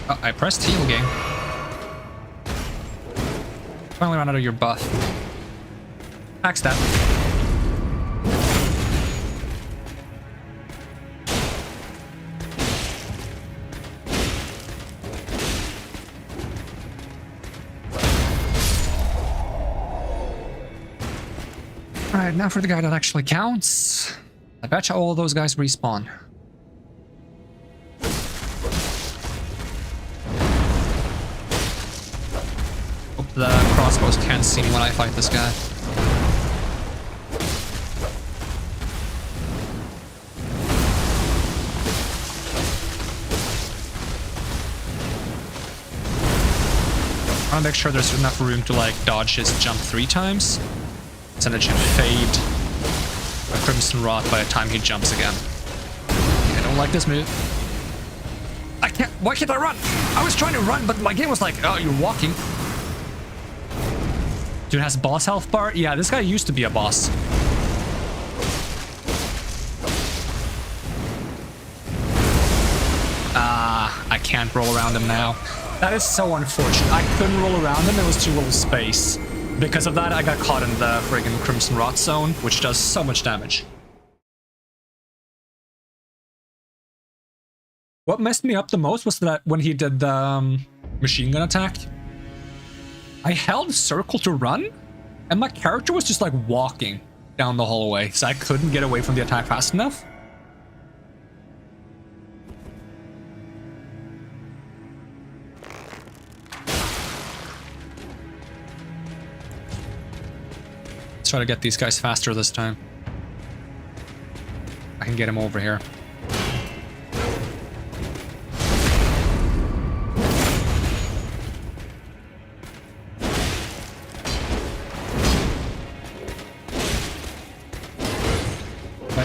Oh, I pressed heal again. Finally ran out of your buff. Max that. Alright, now for the guy that actually counts. I bet you all those guys respawn. The crossbows can't see me when I fight this guy. I want to make sure there's enough room to like dodge his jump 3 times. So then it should fade a Crimson Rot by the time he jumps again. I don't like this move. I can't. Why can't I run? I was trying to run, but my game was like, oh, you're walking. Dude has boss health bar? Yeah, this guy used to be a boss. I can't roll around him now. That is so unfortunate. I couldn't roll around him, there was too little space. Because of that, I got caught in the friggin' Crimson Rot zone, which does so much damage. What messed me up the most was that when he did the machine gun attack, I held circle to run, and my character was just like walking down the hallway, so I couldn't get away from the attack fast enough. Let's try to get these guys faster this time. I can get him over here.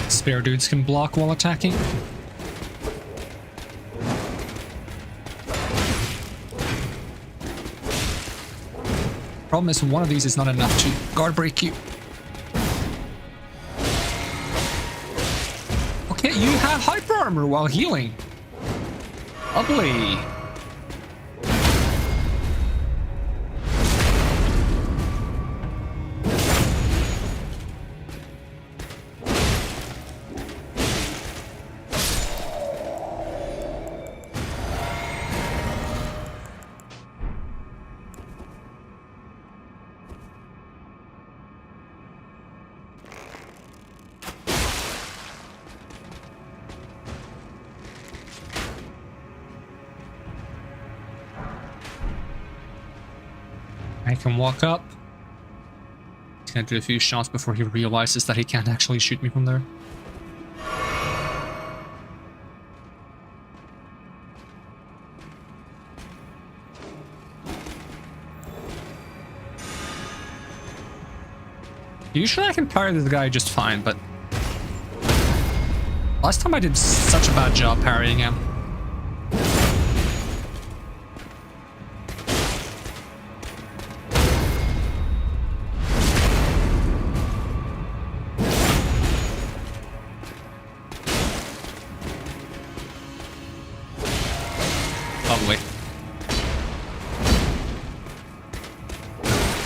Spare dudes can block while attacking. Problem is, one of these is not enough to guard break you. Okay, you have hyper armor while healing. Lovely. I can walk up. He's gonna do a few shots before he realizes that he can't actually shoot me from there. Usually I can parry this guy just fine, but last time I did such a bad job parrying him. Lovely.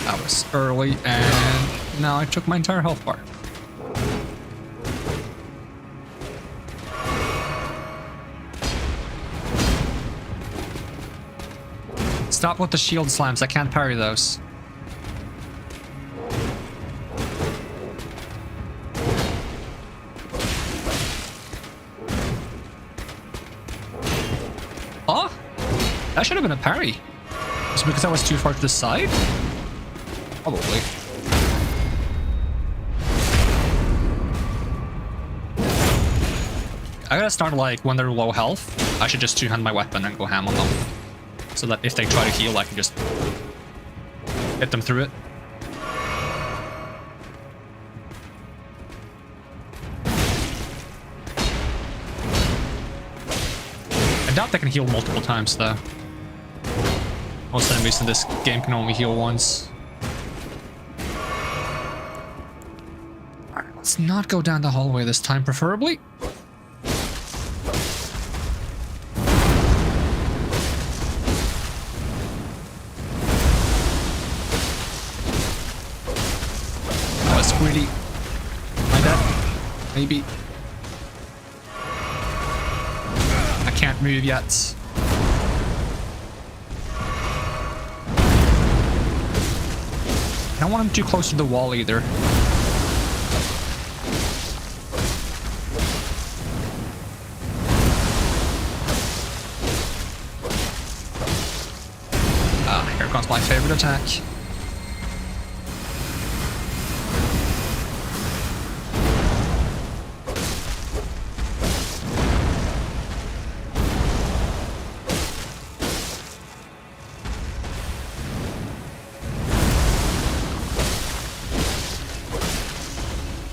That was early, and now I took my entire health bar. Stop with the shield slams, I can't parry those. Oh! That should have been a parry. Just because I was too far to the side? Probably. I gotta start like when they're low health. I should just two-hand my weapon and go ham on them. So that if they try to heal, I can just hit them through it. I doubt they can heal multiple times though. Most enemies in this game can only heal once. Alright, let's not go down the hallway this time, preferably. That was greedy. Am I dead? Maybe. I can't move yet. I don't want him too close to the wall either. Ah, here comes my favorite attack.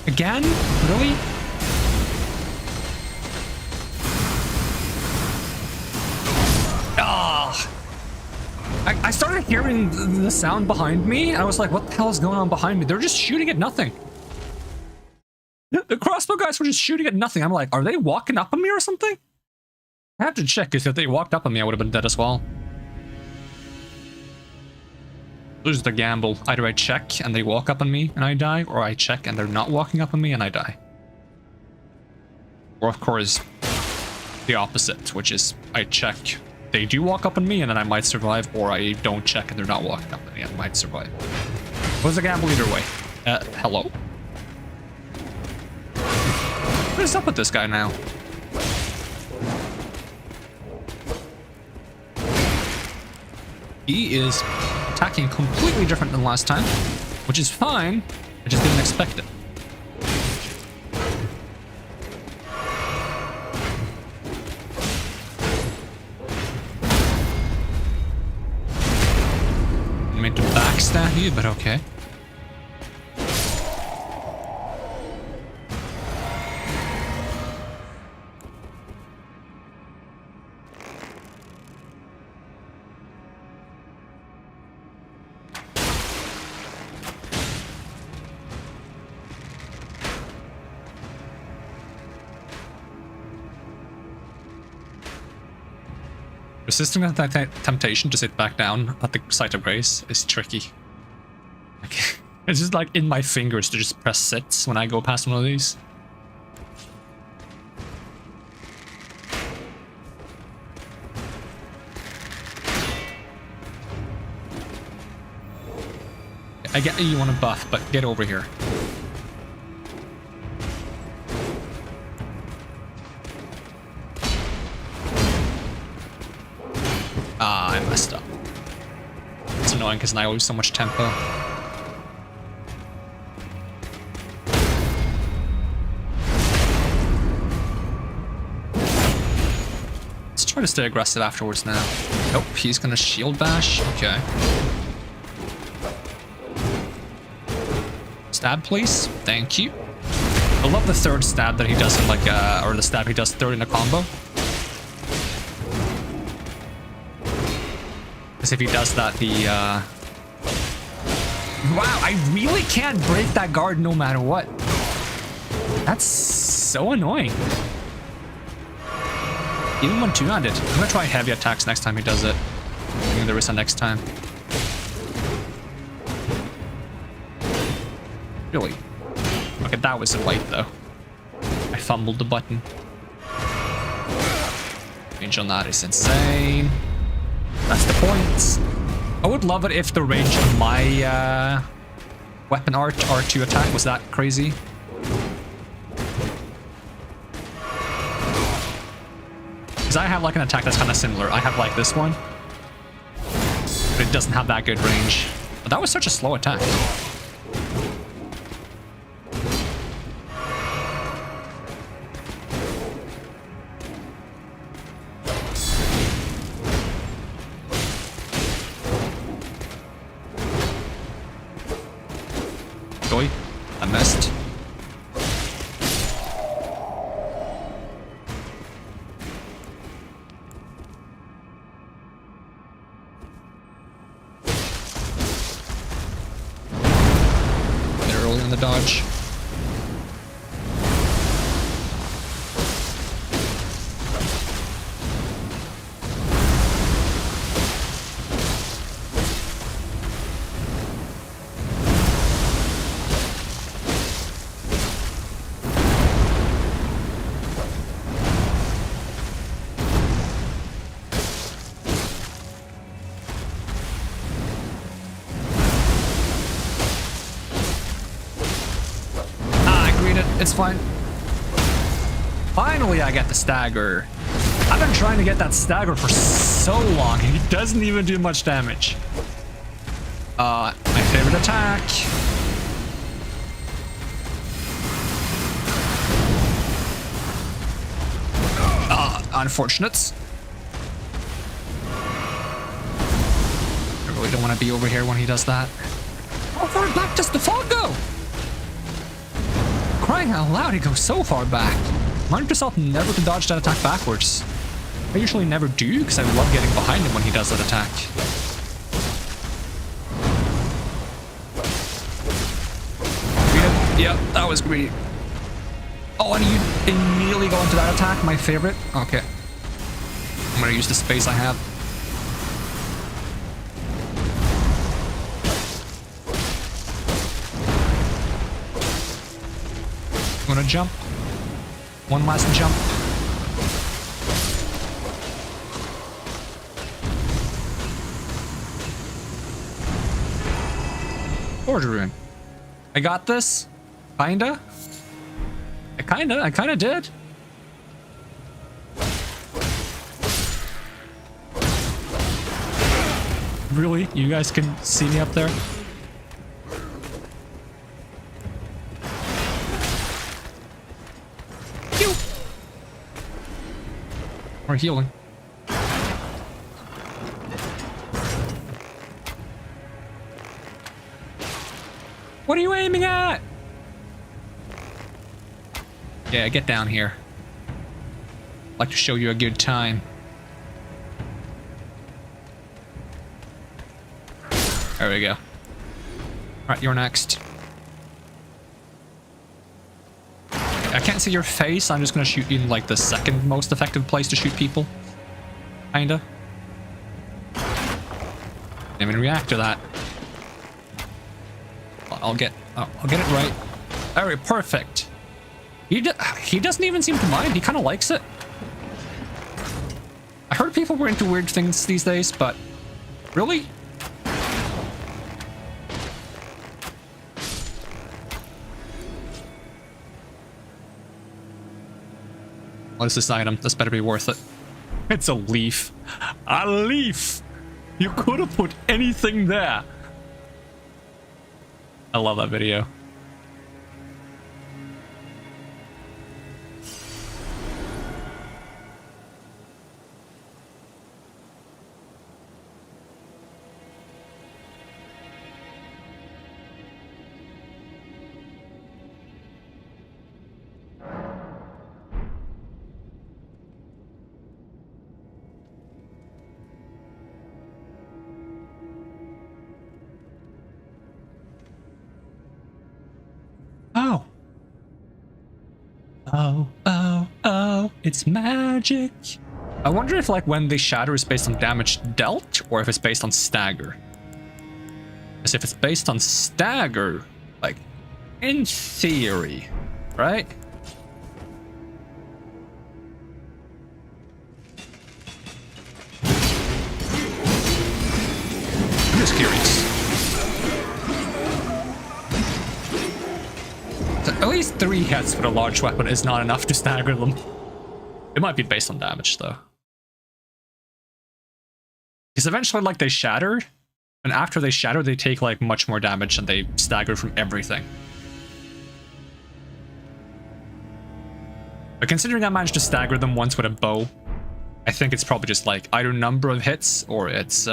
Again? Really? Ah! I started hearing the sound behind me. I was like, what the hell is going on behind me? They're just shooting at nothing. The crossbow guys were just shooting at nothing. I'm like, are they walking up on me or something? I have to check, because if they walked up on me, I would have been dead as well. Lose the gamble. Either I check and they walk up on me and I die, or I check and they're not walking up on me and I die. Or of course, the opposite, which is I check, they do walk up on me and then I might survive, or I don't check and they're not walking up on me and I might survive. What's the gamble either way? Hello? What is up with this guy now? He is attacking completely different than last time, which is fine. I just didn't expect it. I meant to backstab you, but okay. Resisting that temptation to sit back down at the site of grace is tricky. It's just like in my fingers to just press sits when I go past one of these. I get that you want to buff, but get over here. Ah, I messed up. It's annoying because I lose so much tempo. Let's try to stay aggressive afterwards now. Nope, he's gonna shield bash. Okay. Let's Stab, please. Thank you. I love the third stab that he does in like, or the stab he does third in a combo. Because if he does that, the, wow, I really can't break that guard no matter what. That's so annoying. Even when two-handed. I'm gonna try heavy attacks next time he does it. I think there is a next time. Really? Okay, that was light though. I fumbled the button. Range on that is insane. That's the point. I would love it if the range of my weapon art R2 attack was that crazy. Because I have like an attack that's kind of similar. I have like this one, but it doesn't have that good range. But that was such a slow attack. Joy, I missed. Early on the dodge. It's fine. Finally, I get the stagger. I've been trying to get that stagger for so long. He doesn't even do much damage. My favorite attack. Unfortunate. I really don't want to be over here when he does that. How far back does the fog go? Crying out loud, he goes so far back. Remind yourself never to dodge that attack backwards. I usually never do because I love getting behind him when he does that attack. Yep, that was great. Oh, and you immediately go into that attack, my favorite. Okay. I'm gonna use the space I have. I'm gonna jump. One last jump. TarkoRehin. I got this. Kinda. I kinda did. Really? You guys can see me up there? Or healing. What are you aiming at? Yeah, get down here. I'd like to show you a good time. There we go. Alright, you're next. I can't see your face. I'm just gonna shoot you in like the second most effective place to shoot people. Kinda. Didn't even react to that. I'll get it right. Alright, perfect. He doesn't even seem to mind. He kind of likes it. I heard people were into weird things these days, but really? What is this item? This better be worth it. It's a leaf. A leaf! You could have put anything there. I love that video. Oh, oh, oh, it's magic. I wonder if like when they shatter is based on damage dealt or if it's based on stagger. Because if it's based on stagger, like in theory, right? I'm just curious. So at least 3 hits with a large weapon is not enough to stagger them. It might be based on damage though. Because eventually like they shatter, and after they shatter they take like much more damage and they stagger from everything. But considering I managed to stagger them once with a bow, I think it's probably just like either number of hits or it's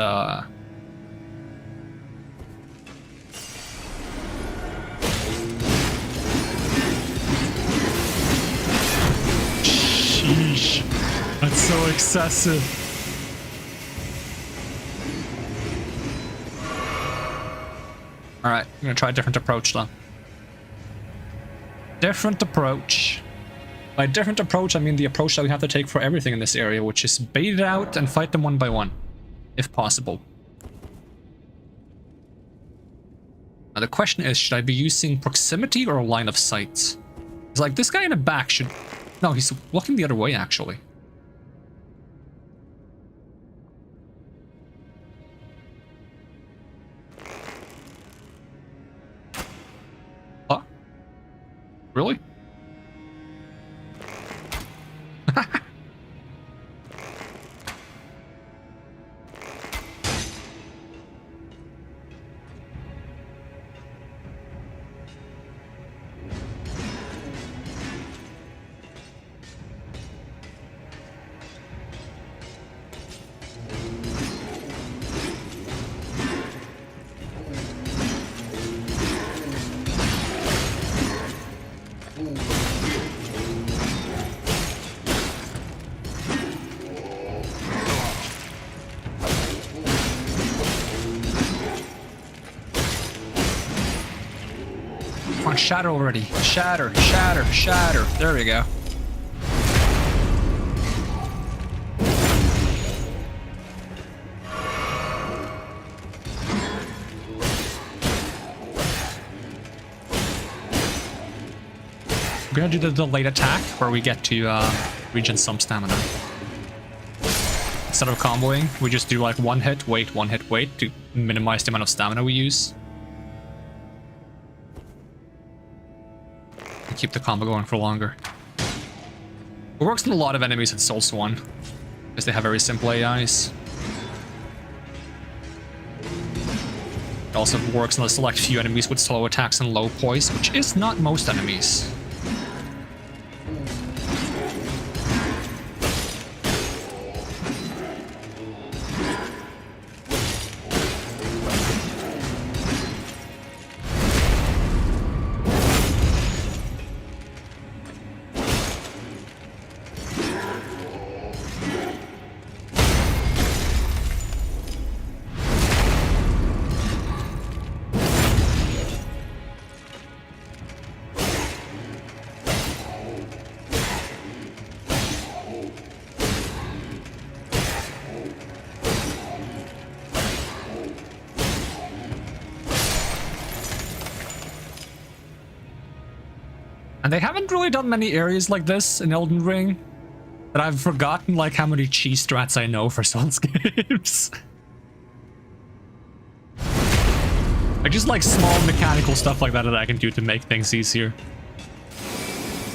Sheesh. That's so excessive. Alright, I'm gonna try a different approach then. Different approach. By different approach, I mean the approach that we have to take for everything in this area, which is bait it out and fight them one by one, if possible. Now the question is, should I be using proximity or a line of sight? It's like, this guy in the back should... No, he's walking the other way, actually. Huh? Really? Shatter already. Shatter, shatter, shatter. There we go. We're gonna do the delayed attack where we get to regen some stamina. Instead of comboing, we just do like one hit, wait to minimize the amount of stamina we use. Keep the combo going for longer. It works on a lot of enemies in Souls 1, because they have very simple AIs. It also works on a select few enemies with slow attacks and low poise, which is not most enemies. And they haven't really done many areas like this in Elden Ring, but I've forgotten like how many cheese strats I know for Souls games. I just like small mechanical stuff like that that I can do to make things easier.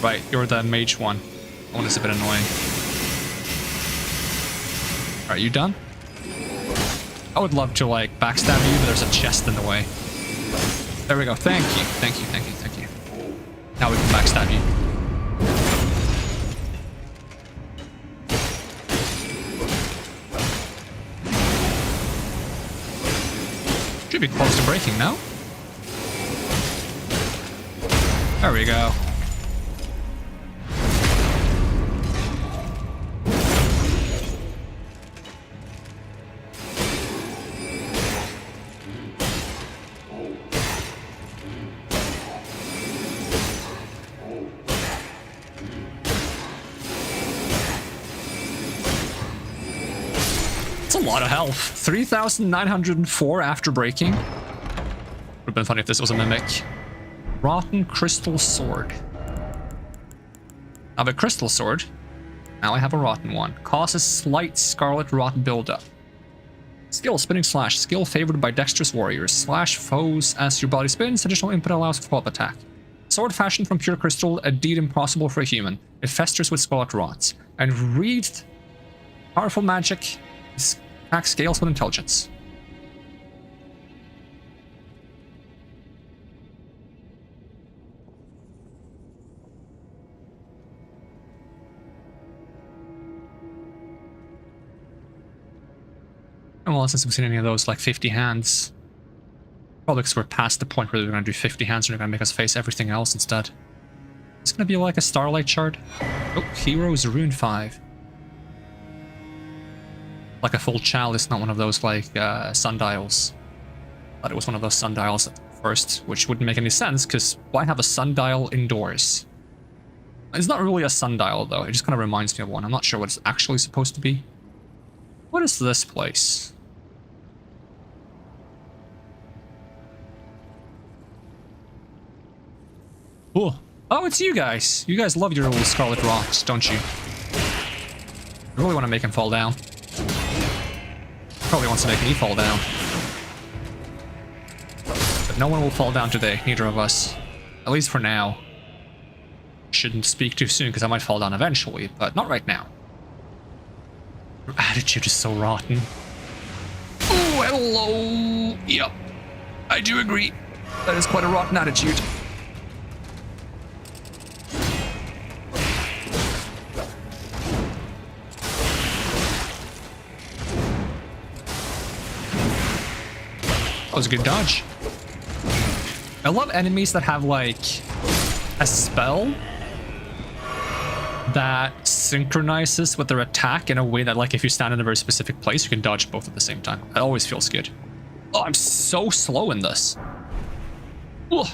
Right, you're the mage one. That one is a bit annoying. Alright, you done? I would love to like backstab you, but there's a chest in the way. There we go. Thank you. Thank you, thank you, thank you. Now we can backstab you. Should be close to breaking now. There we go. lot of health. 3,904 after breaking. Would have been funny if this was a mimic. Rotten crystal sword. I have a crystal sword. Now I have a rotten one. Causes slight scarlet rot buildup. Skill, spinning slash. Skill favored by dexterous warriors. Slash foes as your body spins. Additional input allows for follow-up attack. Sword fashioned from pure crystal, a deed impossible for a human. It festers with scarlet rots. And wreathed powerful magic. Attack scales with intelligence. Well, since we've seen any of those, like 50 hands. Probably because we're past the point where they're going to do 50 hands and they're going to make us face everything else instead. It's going to be like a Starlight Shard. Oh, Heroes Rune 5. Like a full chalice, not one of those like sundials. Thought it was one of those sundials at first, which wouldn't make any sense because why have a sundial indoors? It's not really a sundial though, it just kind of reminds me of one. I'm not sure what it's actually supposed to be. What is this place? Oh, it's you guys. You guys love your little scarlet rocks, don't you? I really want to make him fall down. Probably wants to make me fall down. But no one will fall down today, neither of us. At least for now. Shouldn't speak too soon because I might fall down eventually, but not right now. Your attitude is so rotten. Oh, hello! Yep. I do agree. That is quite a rotten attitude. That was a good dodge. I love enemies that have like a spell that synchronizes with their attack in a way that like if you stand in a very specific place you can dodge both at the same time. That always feels good. Oh, I'm so slow in this. Ugh.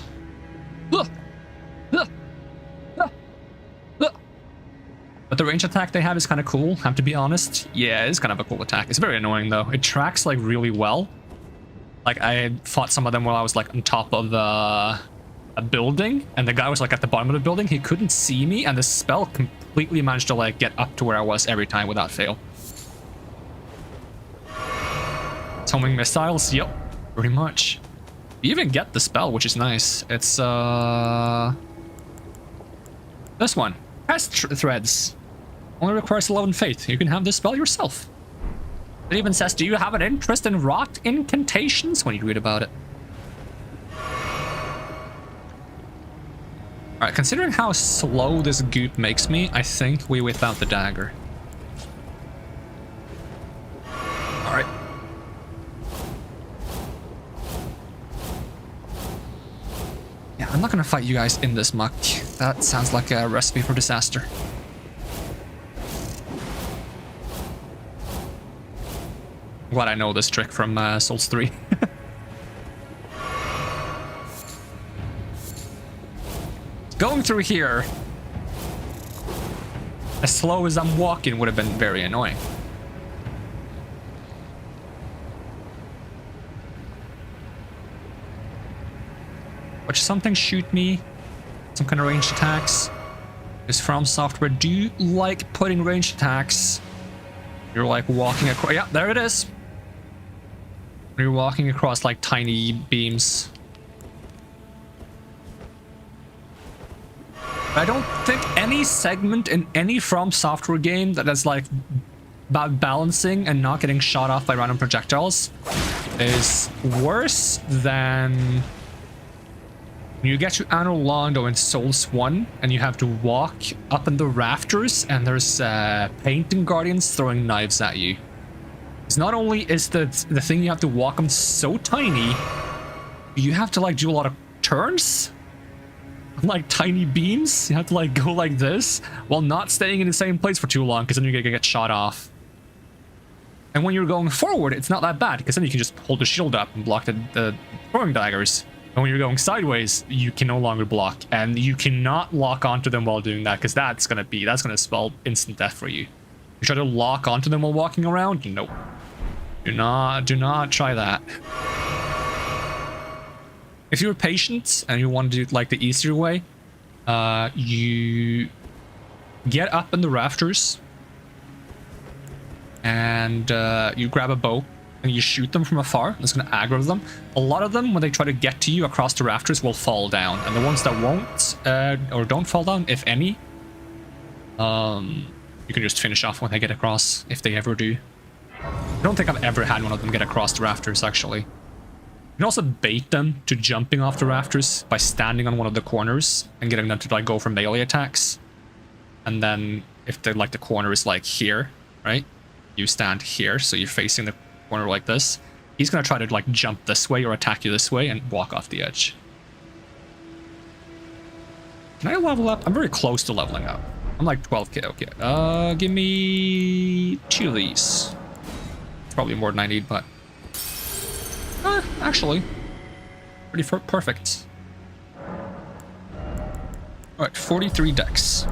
Ugh. Ugh. Ugh. Ugh. But the range attack they have is kind of cool, I have to be honest. Yeah, it's kind of a cool attack. It's very annoying though. It tracks like really well. Like, I fought some of them while I was, like, on top of a building, and the guy was, like, at the bottom of the building. He couldn't see me, and the spell completely managed to, like, get up to where I was every time without fail. Homing missiles? Yep, pretty much. You even get the spell, which is nice. It's, this one. Pest threads. Only requires 11 faith. You can have this spell yourself. It even says, do you have an interest in rot incantations when you read about it? Alright, considering how slow this goop makes me, I think we whip out the dagger. Alright. Yeah, I'm not gonna fight you guys in this muck. That sounds like a recipe for disaster. I'm glad I know this trick from Souls 3. Going through here as slow as I'm walking would have been very annoying. Watch something shoot me. Some kind of ranged attacks. Is FromSoftware do like putting ranged attacks. You're like walking across. Yeah, there it is. You're walking across like tiny beams. I don't think any segment in any FromSoftware game that is like about balancing and not getting shot off by random projectiles is worse than you get to Anor Londo in Souls 1 and you have to walk up in the rafters and there's painting guardians throwing knives at you. It's not only is the thing you have to walk on so tiny, you have to like do a lot of turns, like tiny beams. You have to like go like this while not staying in the same place for too long because then you're gonna get shot off. And when you're going forward, it's not that bad because then you can just hold the shield up and block the throwing daggers. And when you're going sideways, you can no longer block, and you cannot lock onto them while doing that because that's gonna spell instant death for you. You try to lock onto them while walking around? Nope. Do not try that. If you're patient and you want to do like the easier way, you get up in the rafters and you grab a bow and you shoot them from afar. That's going to aggro them. A lot of them, when they try to get to you across the rafters, will fall down, and the ones that won't or don't fall down, if any, you can just finish off when they get across, if they ever do. I don't think I've ever had one of them get across the rafters, actually. You can also bait them to jumping off the rafters by standing on one of the corners and getting them to like go for melee attacks. And then if they're like the corner is like here, right? You stand here, so you're facing the corner like this. He's gonna try to like jump this way or attack you this way and walk off the edge. Can I level up? I'm very close to leveling up. I'm like 12k. Okay. Give me 2 of these. It's probably more than I need, but actually, pretty perfect. All right, 43 decks.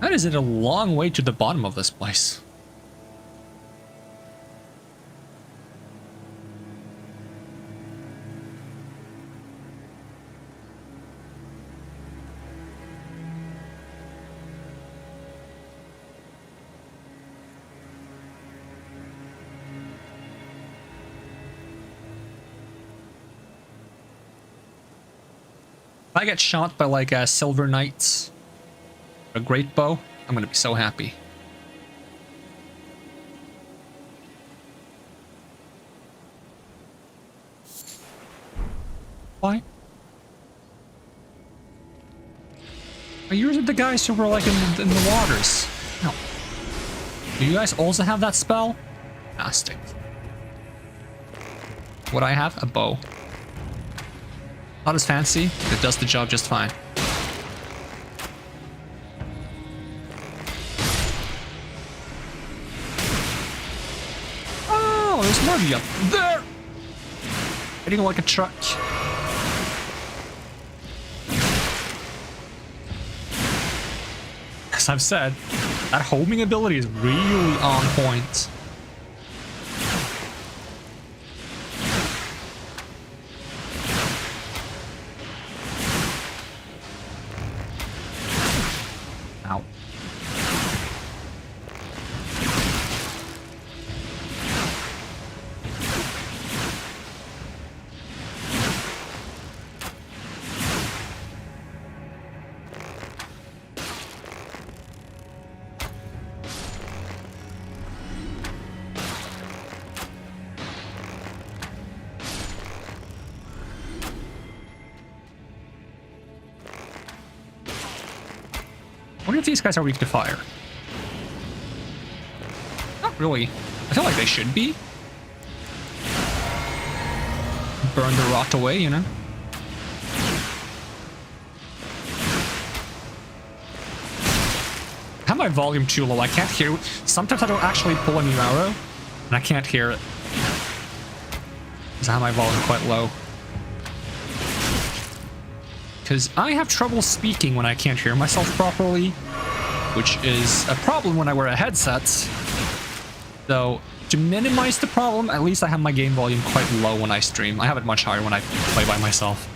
That is a long way to the bottom of this place. If I get shot by like a Silver Knight, a great bow, I'm gonna be so happy. Why? Are you the guys who were like in the waters? No. Do you guys also have that spell? Fantastic. What I have? A bow. Not as fancy, but it does the job just fine. Oh, there's Murphy up there! Hitting like a truck. As I've said, that homing ability is really on point. Ow. I wonder if these guys are weak to fire. Not really. I feel like they should be. Burn the rot away, you know? I have my volume too low. I can't hear. Sometimes I don't actually pull a new arrow, and I can't hear it. Because I have my volume quite low. Because I have trouble speaking when I can't hear myself properly, which is a problem when I wear a headset. So, to minimize the problem, at least I have my game volume quite low when I stream. I have it much higher when I play by myself.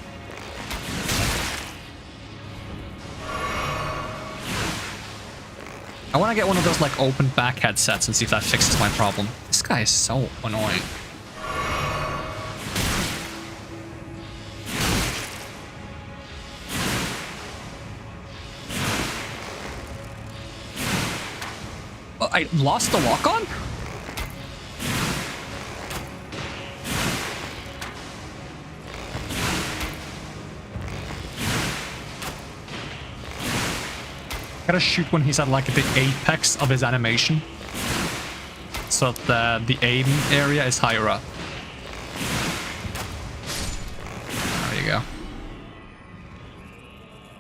I want to get one of those like open back headsets and see if that fixes my problem. This guy is so annoying. I lost the lock-on? Gotta shoot when he's at like the apex of his animation, so that the aim area is higher up. There you go.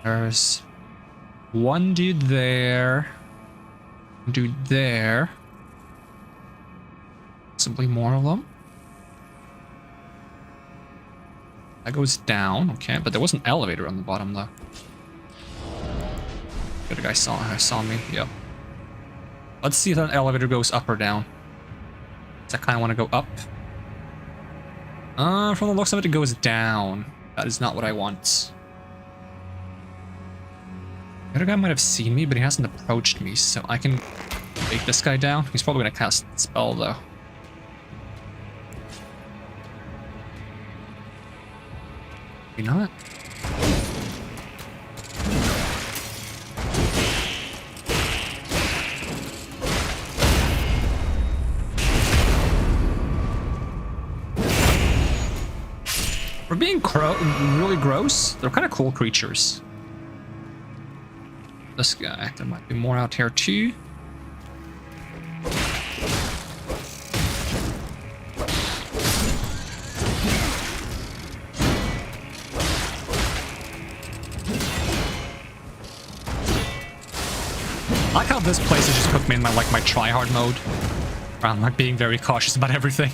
There's one dude there. Dude there. Possibly more of them. That goes down, okay, but there was an elevator on the bottom though. The other guy saw me, yep. Let's see if that elevator goes up or down. Because I kind of want to go up. From the looks of it, it goes down. That is not what I want. The other guy might have seen me, but he hasn't approached me, so I can take this guy down. He's probably going to cast a spell, though. Maybe not. For being really gross, they're kind of cool creatures. This guy, there might be more out here too. I like how this place has just put me in my try-hard mode. Where I'm like being very cautious about everything.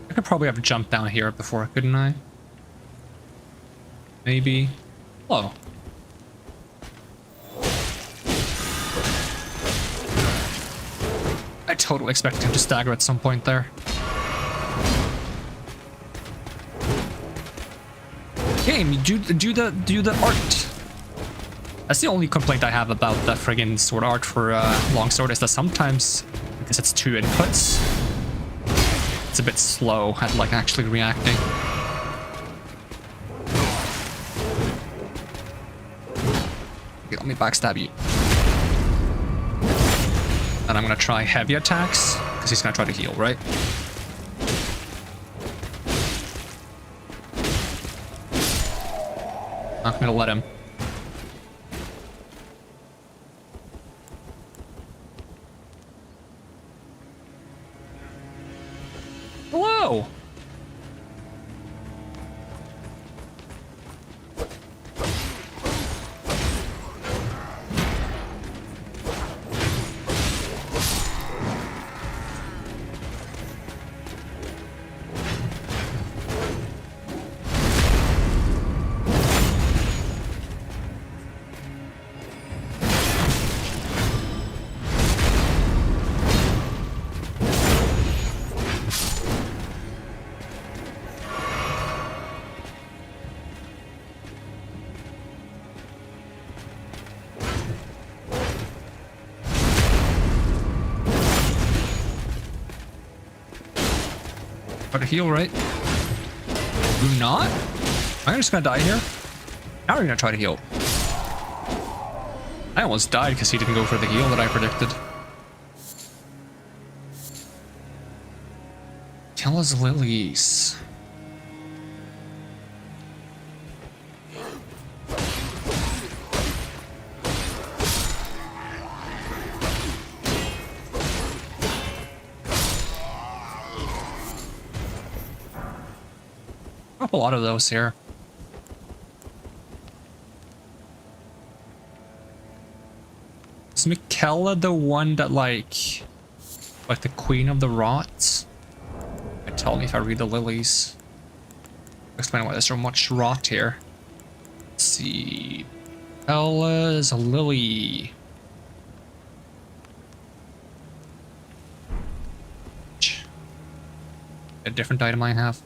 I could probably have jumped down here before, couldn't I? Maybe. Hello. I totally expected him to stagger at some point there. Game, do the art. That's the only complaint I have about the friggin' sword art for longsword is that sometimes, because it's 2 inputs, it's a bit slow at like actually reacting. Okay, let me backstab you. And I'm gonna try heavy attacks, because he's gonna try to heal, right? Not gonna let him. Hello! Try to heal, right? Do not? Am I just gonna die here? Now we're gonna try to heal. I almost died because he didn't go for the heal that I predicted. Kill his lilies. A lot of those here. Is Michaela the one that like the queen of the rots? Tell me if I read the lilies. Explain why there's so much rot here. Let's see. Ella is a lily. A different item I have.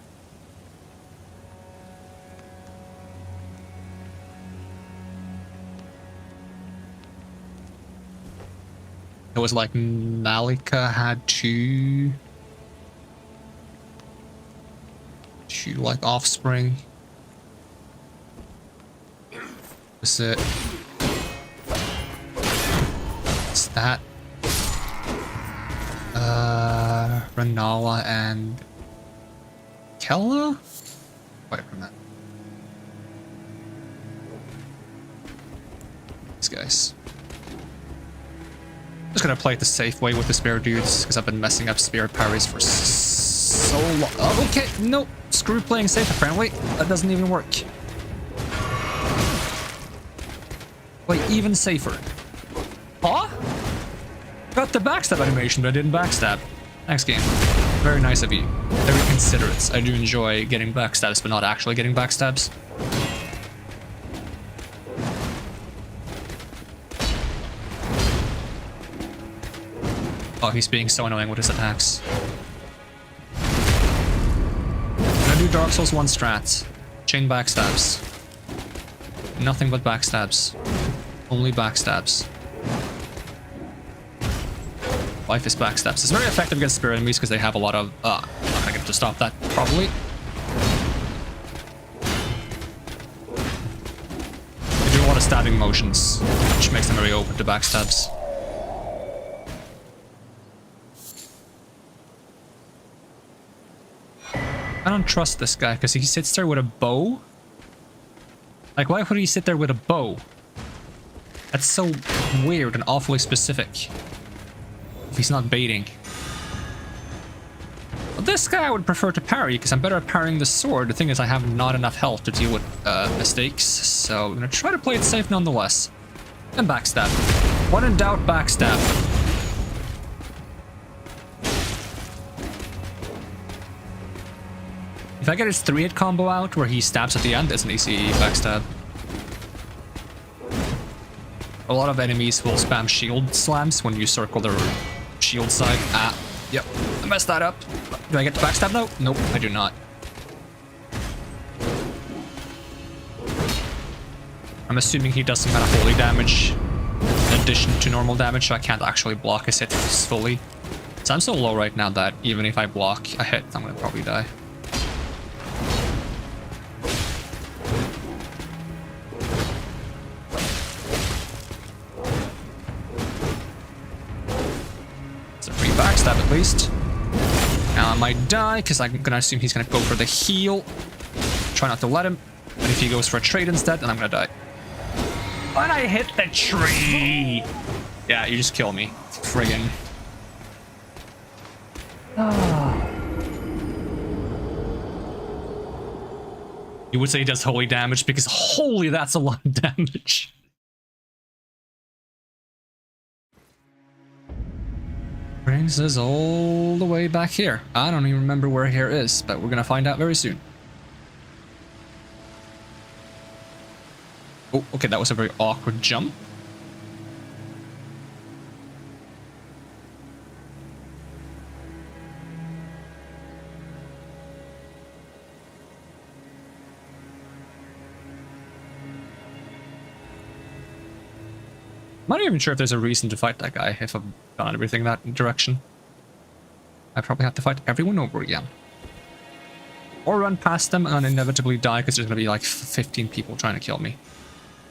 It was like Nalika had two like offspring. That's it. that. Renala and Kella? Wait a minute. These guys. I'm just gonna play it the safe way with the spear dudes, because I've been messing up spear parries for so long. Oh, okay, nope. Screw playing safe, apparently. That doesn't even work. Play even safer. Huh? Got the backstab animation, but I didn't backstab. Thanks, game. Very nice of you. Very considerate. I do enjoy getting backstabs, but not actually getting backstabs. Oh, he's being so annoying with his attacks. I'm gonna do Dark Souls 1 strats. Chain backstabs. Nothing but backstabs. Only backstabs. Life is backstabs. It's very effective against spirit enemies because they have a lot of... I'm not gonna get to stop that, probably. They do a lot of stabbing motions, which makes them very open to backstabs. I don't trust this guy because he sits there with a bow. Like, why would he sit there with a bow? That's so weird and awfully specific. If he's not baiting. Well, this guy I would prefer to parry because I'm better at parrying the sword. The thing is I have not enough health to deal with mistakes, so I'm gonna try to play it safe nonetheless. And backstab. When in doubt, backstab. If I get his 3-hit combo out where he stabs at the end, it's an easy backstab. A lot of enemies will spam shield slams when you circle their shield side. Ah, yep, I messed that up. Do I get to backstab now? Nope, I do not. I'm assuming he does some kind of holy damage in addition to normal damage, so I can't actually block his hit fully. So I'm so low right now that even if I block a hit, I'm gonna probably die. Backstab at least. Now I might die because I'm gonna assume he's gonna go for the heal. Try not to let him. But if he goes for a trade instead, then I'm gonna die. And I hit the tree! Yeah, you just kill me. Friggin'. You would say he does holy damage because holy, that's a lot of damage. Brings us all the way back here. I don't even remember where here is, but we're gonna find out very soon. Oh, okay, that was a very awkward jump. I'm not even sure if there's a reason to fight that guy if I've done everything that direction. I probably have to fight everyone over again. Or run past them and inevitably die because there's going to be like 15 people trying to kill me.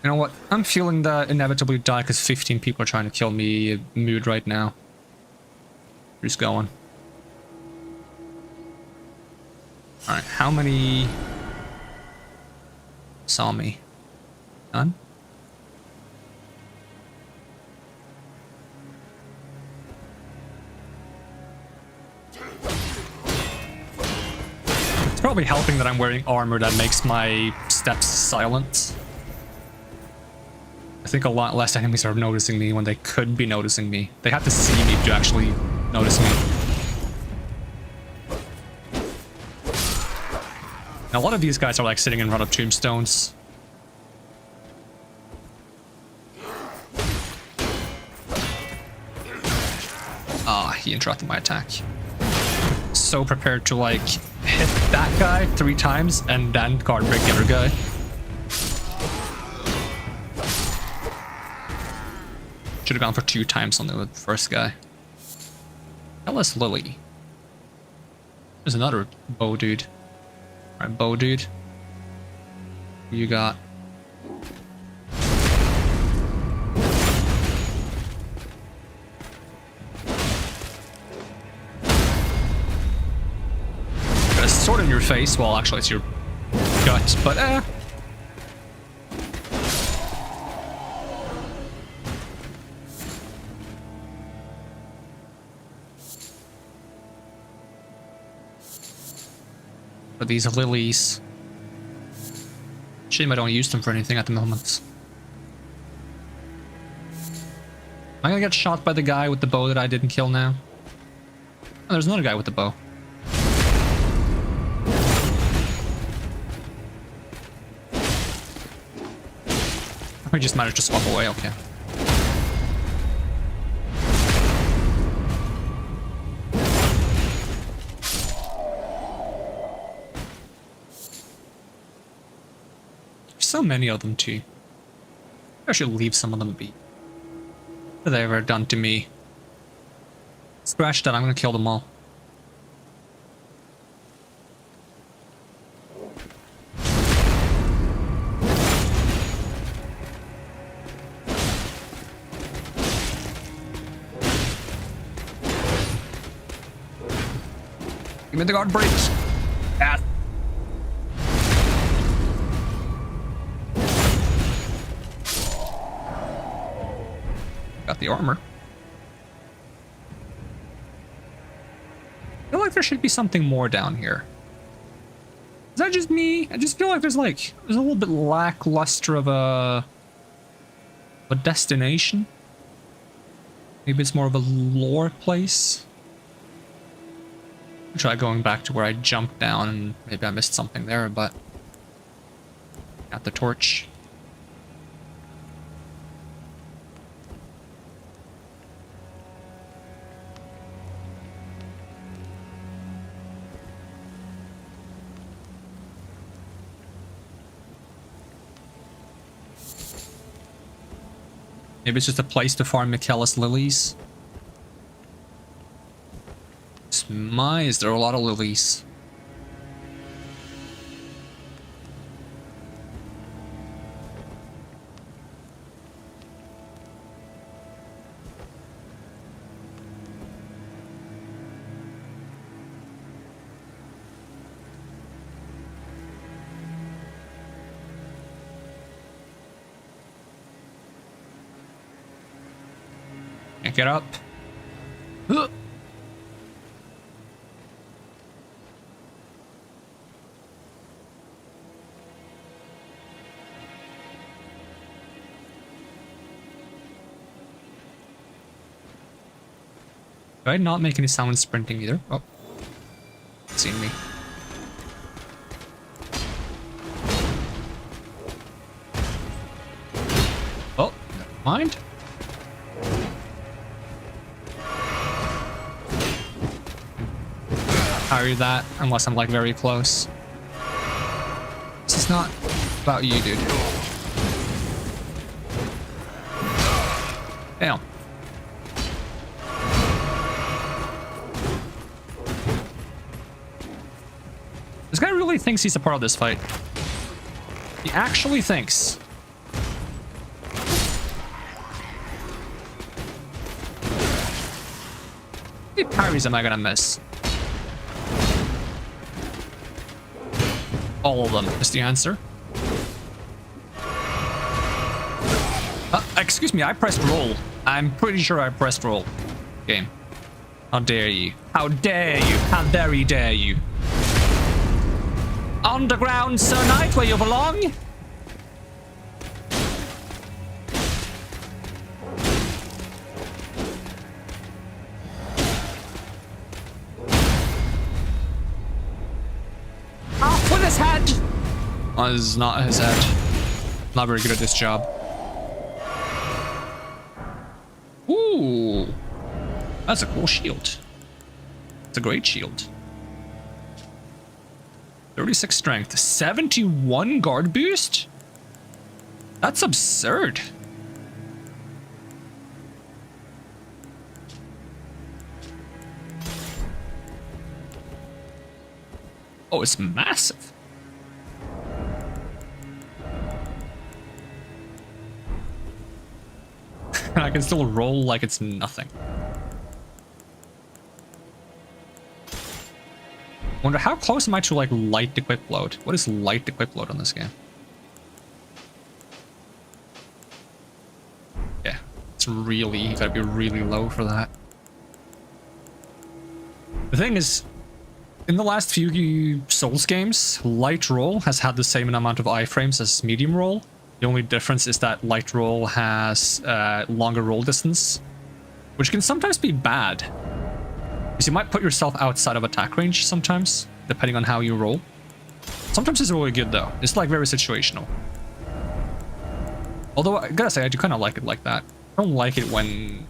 You know what? I'm feeling the inevitably die because 15 people are trying to kill me mood right now. Who's going? Alright, how many saw me? None? It's probably helping that I'm wearing armor that makes my steps silent. I think a lot less enemies are noticing me when they could be noticing me. They have to see me to actually notice me. Now, a lot of these guys are like sitting in front of tombstones. Ah, he interrupted my attack. So prepared to like hit that guy 3 times and then guard break the other guy. Should have gone for 2 times on the first guy. Ellis Lily. There's another bow dude. Alright, bow dude. Who you got? face. Well, actually, it's your gut, but For these lilies. Shame I don't use them for anything at the moment. I'm gonna get shot by the guy with the bow that I didn't kill now. Oh, there's another guy with the bow. I just managed to swap away, okay. There's so many of them too. I should leave some of them be. What have they ever done to me? Scratch that, I'm gonna kill them all. Give me the guard break. Ah. Got the armor. I feel like there should be something more down here. Is that just me? I just feel like there's a little bit lackluster of a destination. Maybe it's more of a lore place. I'll try going back to where I jumped down and maybe I missed something there, but got the torch. Maybe it's just a place to farm Michaelis lilies. Is there a lot of lilies? Can't get up. Ugh. Do I not make any sound sprinting either? Oh. It's seen me. Oh, never mind. Parry that, unless I'm like very close. This is not about you, dude. Damn. This guy really thinks he's a part of this fight. He actually thinks. How many parries am I gonna miss? All of them is the answer. Excuse me, I pressed roll. I'm pretty sure I pressed roll. Game. How dare you? How dare you? How very dare you? Underground, Sir Knight, where you belong? Off with his head! Oh, this is not his head. Not very good at this job. Ooh. That's a cool shield. It's a great shield. 36 strength, 71 guard boost? That's absurd. Oh, it's massive. And I can still roll like it's nothing. Wonder how close am I to like light equip load? What is light equip load on this game? Yeah, it's really, you gotta be really low for that. The thing is, in the last few Souls games, light roll has had the same amount of iframes as medium roll. The only difference is that light roll has longer roll distance, which can sometimes be bad. Because you might put yourself outside of attack range sometimes, depending on how you roll. Sometimes it's really good though. It's like very situational. Although I gotta say, I do kind of like it like that. I don't like it when...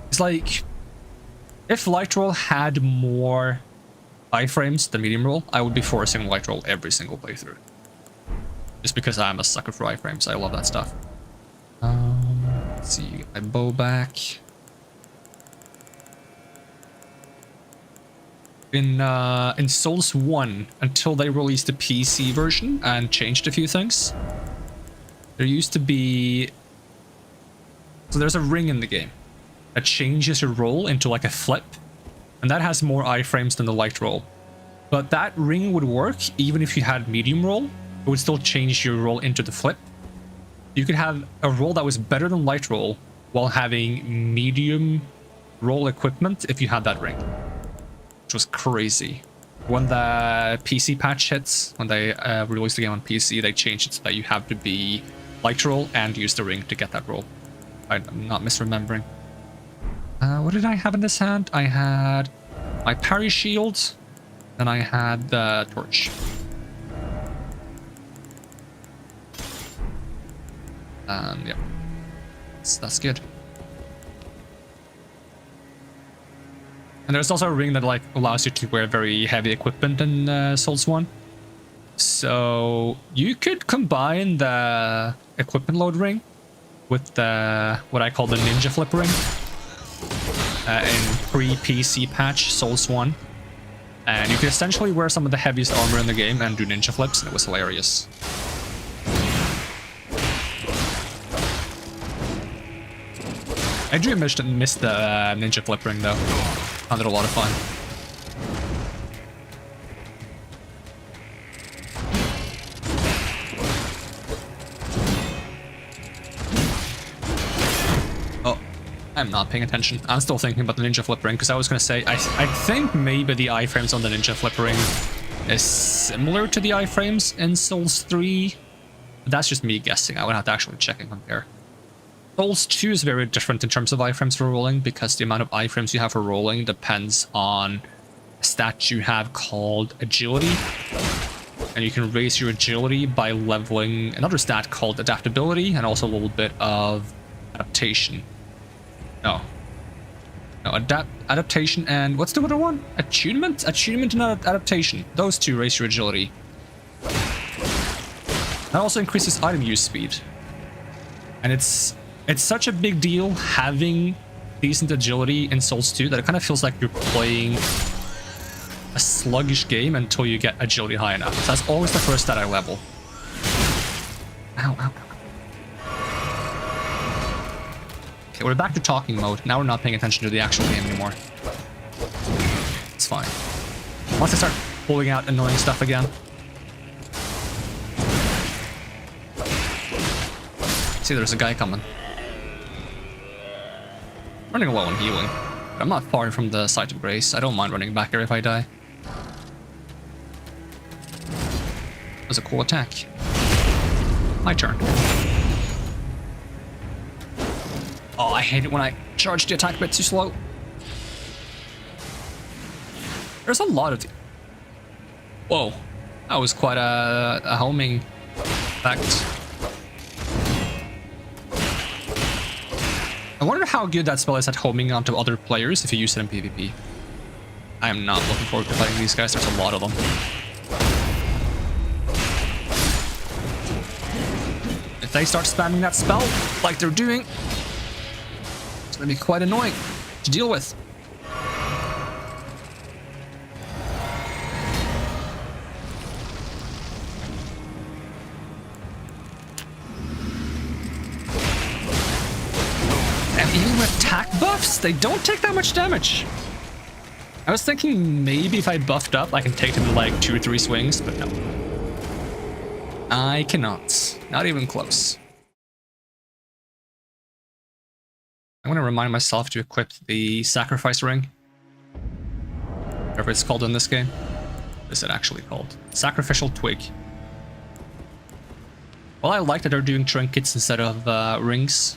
It's like... If light roll had more iframes than medium roll, I would be forcing light roll every single playthrough. Just because I'm a sucker for iframes. I love that stuff. Let's see, my bow back. In Souls 1, until they released the PC version and changed a few things, there used to be... So there's a ring in the game that changes your roll into like a flip, and that has more iframes than the light roll. But that ring would work even if you had medium roll. It would still change your roll into the flip. You could have a roll that was better than light roll while having medium roll equipment if you had that ring. Which was crazy. When the PC patch hits, when they released the game on PC, they changed it so that you have to be light roll and use the ring to get that roll. I'm not misremembering. What did I have in this hand? I had my parry shield, then I had the torch. Yeah, that's good. And there's also a ring that like allows you to wear very heavy equipment in Souls 1. So you could combine the equipment load ring with the what I call the ninja flip ring in pre-PC patch Souls 1. And you could essentially wear some of the heaviest armor in the game and do ninja flips, and it was hilarious. I do miss the ninja flip ring though. Found it a lot of fun. Oh, I'm not paying attention. I'm still thinking about the ninja flip ring because I was going to say, I think maybe the iframes on the ninja flip ring is similar to the iframes in Souls 3. But that's just me guessing. I would have to actually check and compare. Souls 2 is very different in terms of iframes for rolling because the amount of iframes you have for rolling depends on a stat you have called agility. And you can raise your agility by leveling another stat called adaptability and also a little bit of adaptation. No, adaptation and what's the other one? Attunement? Attunement and adaptation. Those two raise your agility. That also increases item use speed. And it's such a big deal having decent agility in Souls 2 that it kind of feels like you're playing a sluggish game until you get agility high enough. So that's always the first stat I level. Ow, ow, ow. Okay, we're back to talking mode. Now we're not paying attention to the actual game anymore. It's fine. Once I start pulling out annoying stuff again. See, there's a guy coming. Running low on healing. I'm not far from the site of grace. I don't mind running back here if I die. That was a cool attack. My turn. Oh, I hate it when I charge the attack a bit too slow. There's a lot of... Whoa. That was quite a homing effect. I wonder how good that spell is at homing onto other players if you use it in PvP. I am not looking forward to fighting these guys. There's a lot of them. If they start spamming that spell like they're doing, it's going to be quite annoying to deal with. And even with attack buffs, they don't take that much damage. I was thinking maybe if I buffed up, I can take them to like 2 or 3 swings, but no. I cannot. Not even close. I'm going to remind myself to equip the sacrifice ring. Whatever it's called in this game. What is it actually called? Sacrificial twig. Well, I like that they're doing trinkets instead of rings.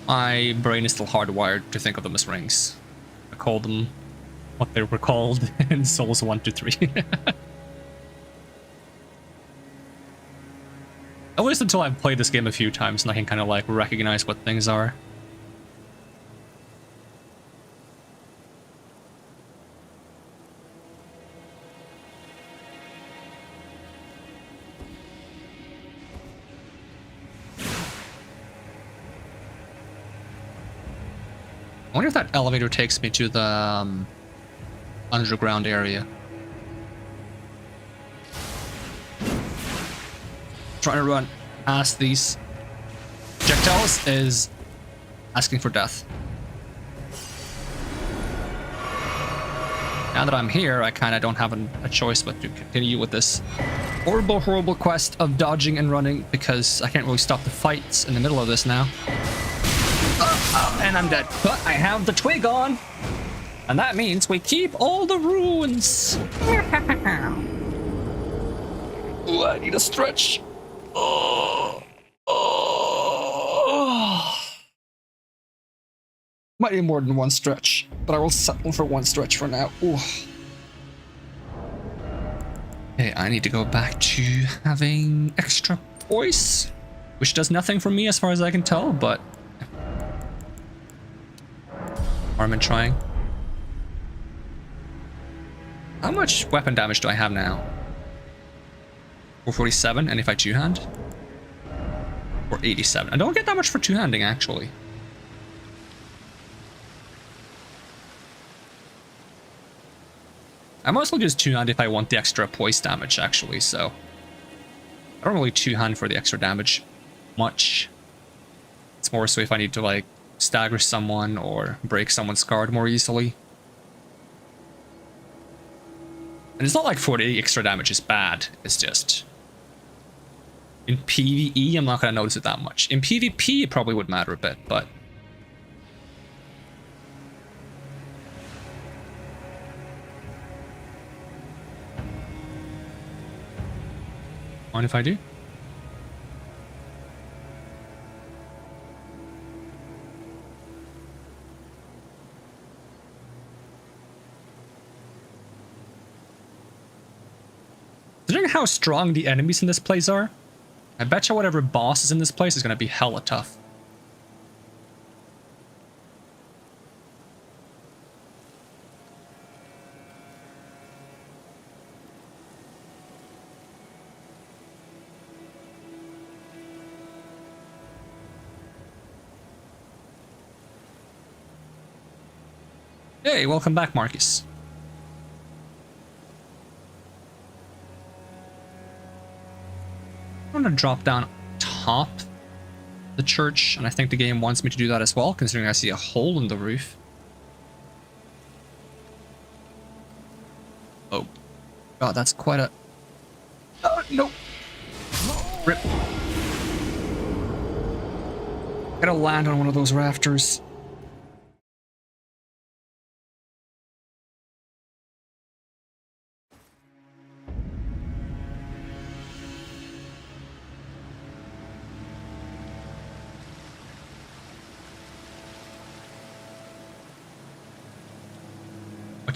My brain is still hardwired to think of them as rings. I call them what they were called in Souls 1 to 3. At least until I've played this game a few times and I can kind of like recognize what things are. I wonder if that elevator takes me to the underground area. Trying to run past these projectiles is asking for death. Now that I'm here, I kind of don't have a choice but to continue with this horrible, horrible quest of dodging and running because I can't really stop the fights in the middle of this now. And I'm dead. But I have the twig on. And that means we keep all the ruins. Ooh, I need a stretch. Might need more than one stretch, but I will settle for one stretch for now. Ooh. Okay, I need to go back to having extra voice, which does nothing for me as far as I can tell, but harm in trying. How much weapon damage do I have now? 447, and if I two-hand? 487. I don't get that much for two-handing, actually. I mostly just two-hand if I want the extra poise damage, actually, so I don't really two-hand for the extra damage much. It's more so if I need to, like, stagger someone or break someone's guard more easily. And it's not like 40 extra damage is bad, it's just in PvE I'm not going to notice it that much. In PvP it probably would matter a bit, but mind if I do? Considering how strong the enemies in this place are, I betcha whatever boss is in this place is going to be hella tough. Hey, welcome back, Marcus. I'm gonna drop down top the church, and I think the game wants me to do that as well, considering I see a hole in the roof. Oh. God, that's quite a... no! Rip. Gotta land on one of those rafters.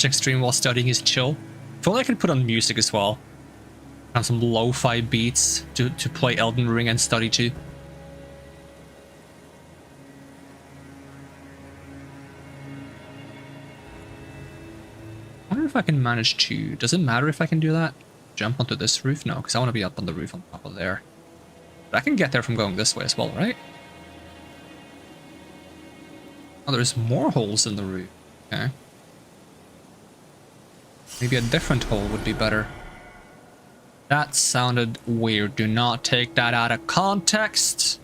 Extreme while studying is chill. If only I could put on music as well. Have some lo-fi beats to play Elden Ring and study to. I wonder if I can manage to... Does it matter if I can do that? Jump onto this roof? No, because I want to be up on the roof on top of there. But I can get there from going this way as well, right? Oh, there's more holes in the roof. Okay. Maybe a different hole would be better. That sounded weird. Do not take that out of context.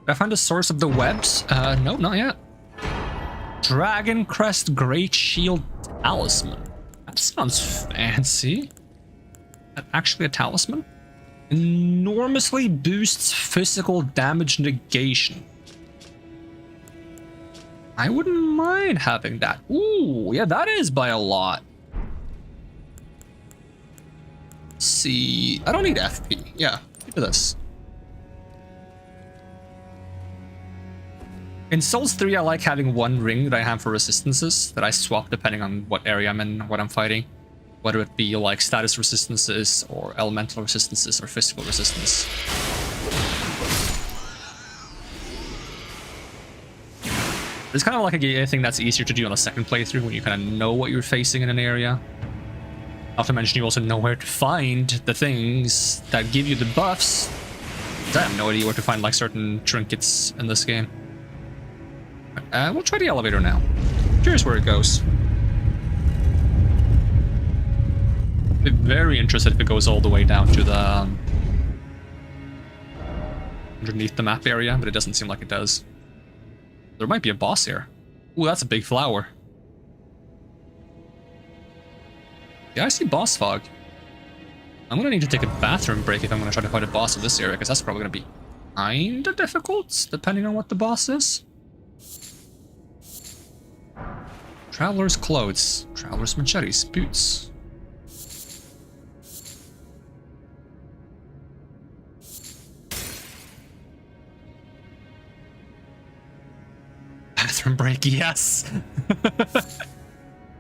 Did I find the source of the webs? No, not yet. Dragon Crest Great Shield Talisman. That sounds fancy. That actually a talisman? Enormously boosts physical damage negation. I wouldn't mind having that. Ooh, yeah, that is by a lot. Let's see, I don't need FP. Yeah, look at this. In Souls 3, I like having one ring that I have for resistances that I swap depending on what area I'm in, what I'm fighting. Whether it be like status resistances or elemental resistances or physical resistance. It's kind of like a thing that's easier to do on a second playthrough when you kind of know what you're facing in an area. Not to mention you also know where to find the things that give you the buffs. I have no idea where to find like certain trinkets in this game. We'll try the elevator now. Curious where it goes. Be very interested if it goes all the way down to the underneath the map area, but it doesn't seem like it does. There might be a boss here. Ooh, that's a big flower. Yeah, I see boss fog. I'm gonna need to take a bathroom break if I'm gonna try to fight a boss in this area, because that's probably gonna be kinda difficult, depending on what the boss is. Traveler's clothes, traveler's machetes, boots. Bathroom break, yes.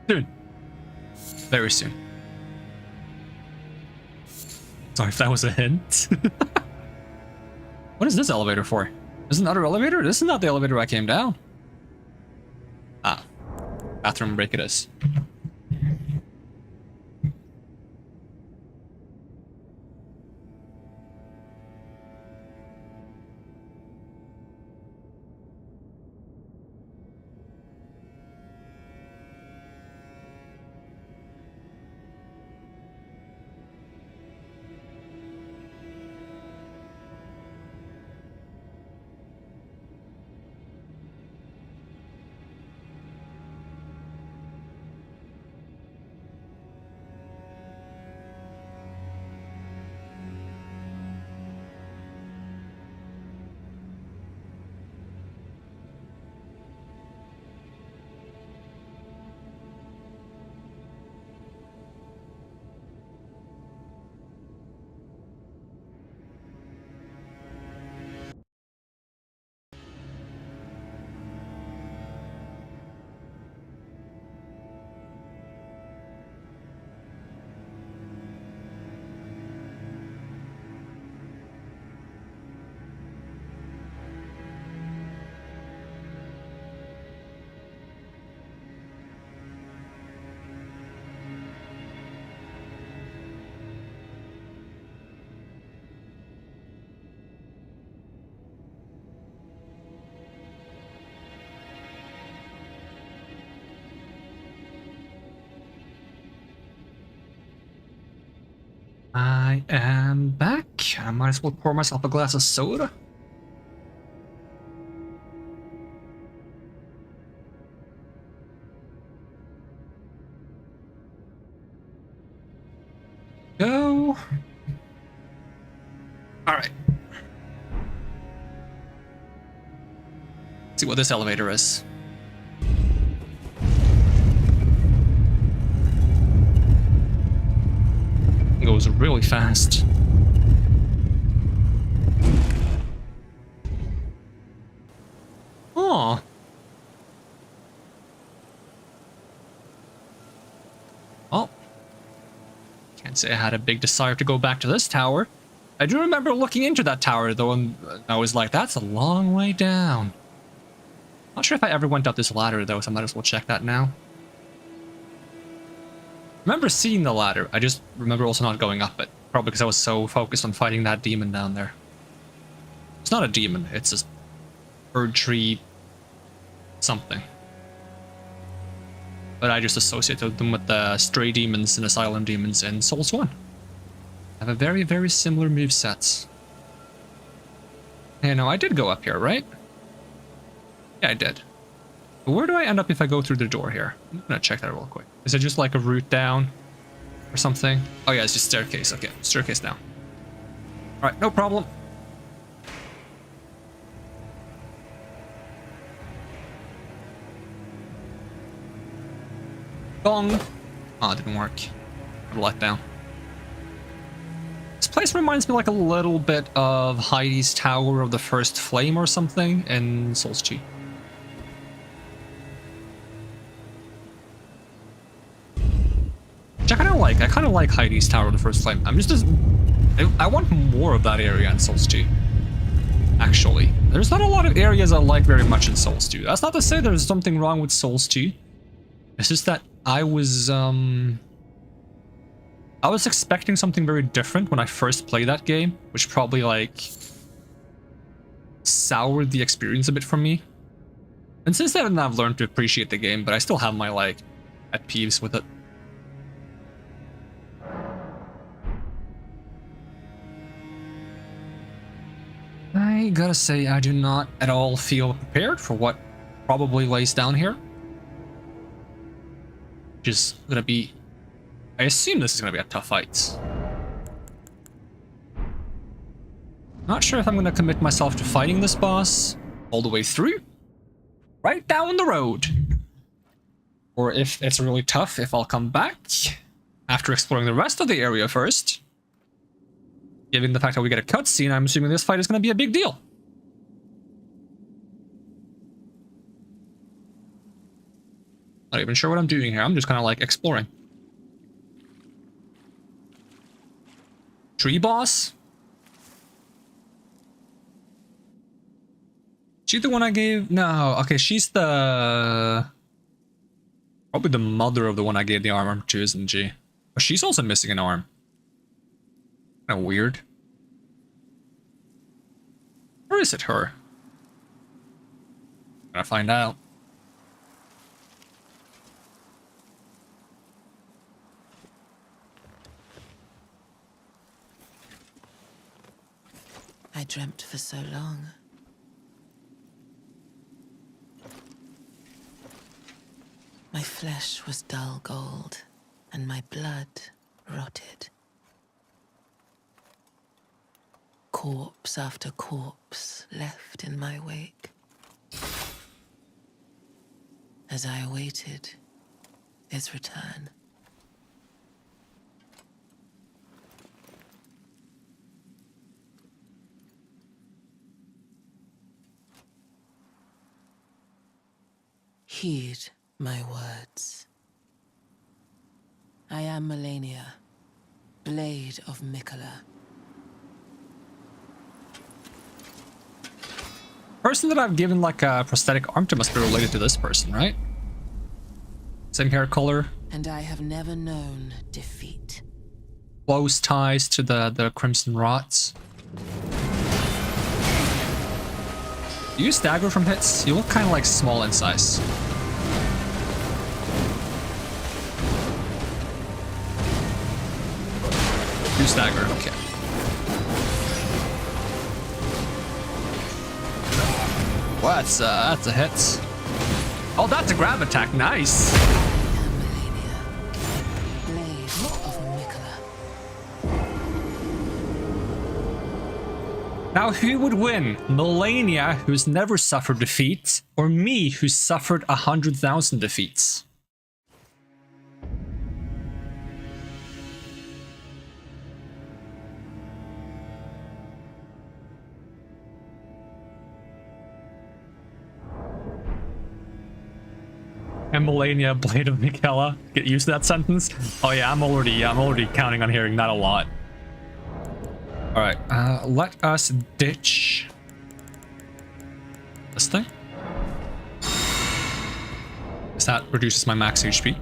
Soon. Very soon. Sorry if that was a hint. What is this elevator for? Is another elevator? This is not the elevator I came down. Ah. Bathroom break it is. I am back. I might as well pour myself a glass of soda. Go. All right. Let's see what this elevator is. It goes really fast. Oh. Oh. Can't say I had a big desire to go back to this tower. I do remember looking into that tower though, and I was like, that's a long way down. Not sure if I ever went up this ladder though, so I might as well check that now. I remember seeing the ladder, I just remember also not going up it. Probably because I was so focused on fighting that demon down there. It's not a demon, it's a bird tree something. But I just associated them with the stray demons and asylum demons in Souls 1. Have a very, very similar movesets. Yeah, no, I did go up here, right? Yeah, I did. But where do I end up if I go through the door here? I'm gonna check that real quick. Is it just like a route down or something? Oh yeah, it's just staircase. Okay, staircase down. All right, no problem. Gong. Oh, it didn't work. I'm let down. This place reminds me like a little bit of Heidi's Tower of the First Flame or something in Souls 2. Which I kind of like Heidi's Tower of the First Flame. I want more of that area in Souls 2. Actually, there's not a lot of areas I like very much in Souls 2. That's not to say there's something wrong with Souls 2. It's just that I was expecting something very different when I first played that game, which probably like soured the experience a bit for me. And since then I've learned to appreciate the game, but I still have my like pet peeves with it. I gotta say, I do not at all feel prepared for what probably lays down here. Which is gonna be... I assume this is gonna be a tough fight. Not sure if I'm gonna commit myself to fighting this boss all the way through. Right down the road. Or if it's really tough, if I'll come back after exploring the rest of the area first. Given the fact that we get a cutscene, I'm assuming this fight is going to be a big deal. Not even sure what I'm doing here. I'm just kind of like exploring. Tree boss? She the one I gave? No. Okay, she's the... probably the mother of the one I gave the armor to, isn't she? But she's also missing an arm. Kind of weird. Or is it her? Gotta find out. I dreamt for so long. My flesh was dull gold, and my blood rotted. Corpse after corpse left in my wake. As I awaited his return. Heed my words. I am Melania, Blade of Mikola. Person that I've given like a prosthetic arm to must be related to this person, right? Same hair color. And I have never known defeat. Close ties to the Crimson Rots. Do you stagger from hits? You look kind of like small in size. You stagger, okay. Well, that's a hit. Oh, that's a grab attack. Nice. Now, who would win? Melania, who's never suffered defeat, or me, who's suffered 100,000 defeats? And Melania, Blade of Mikola. Get used to that sentence. Oh yeah, I'm already counting on hearing that a lot. All right, let us ditch this thing. Because that reduces my max HP.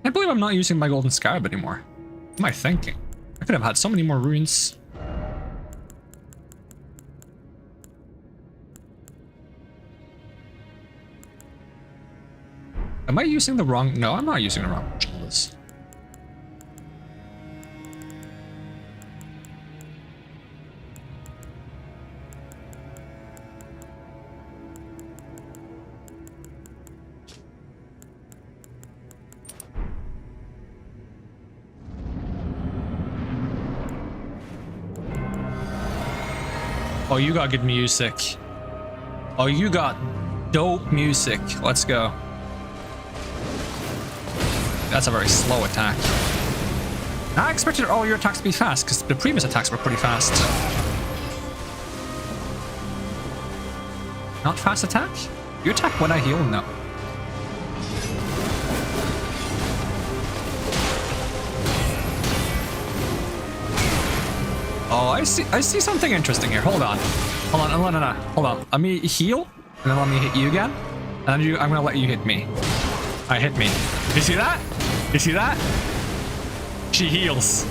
I believe I'm not using my golden scarab anymore. What am I thinking? I could have had so many more runes. Am I using the wrong? No, I'm not using the wrong controllers. Oh, you got good music. Oh, you got dope music. Let's go. That's a very slow attack. I expected all your attacks to be fast, because the previous attacks were pretty fast. Not fast attack? You attack when I heal? No. Oh, I see something interesting here. Hold on. Hold on, no. Hold on. Let me heal, and then let me hit you again. And then I'm gonna let you hit me. Alright, hit me. You see that? You see that? She heals.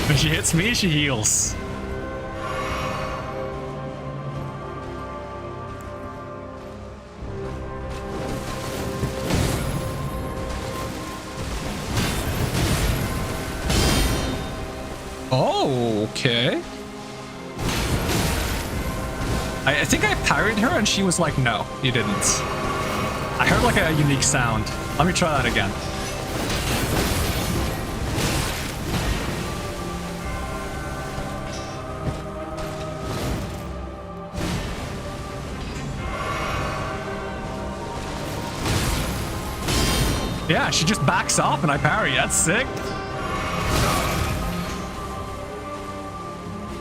When she hits me, she heals. Oh, okay. I think I parried her and she was like, no, you didn't. I heard like a unique sound. Let me try that again. Yeah, she just backs off and I parry. That's sick.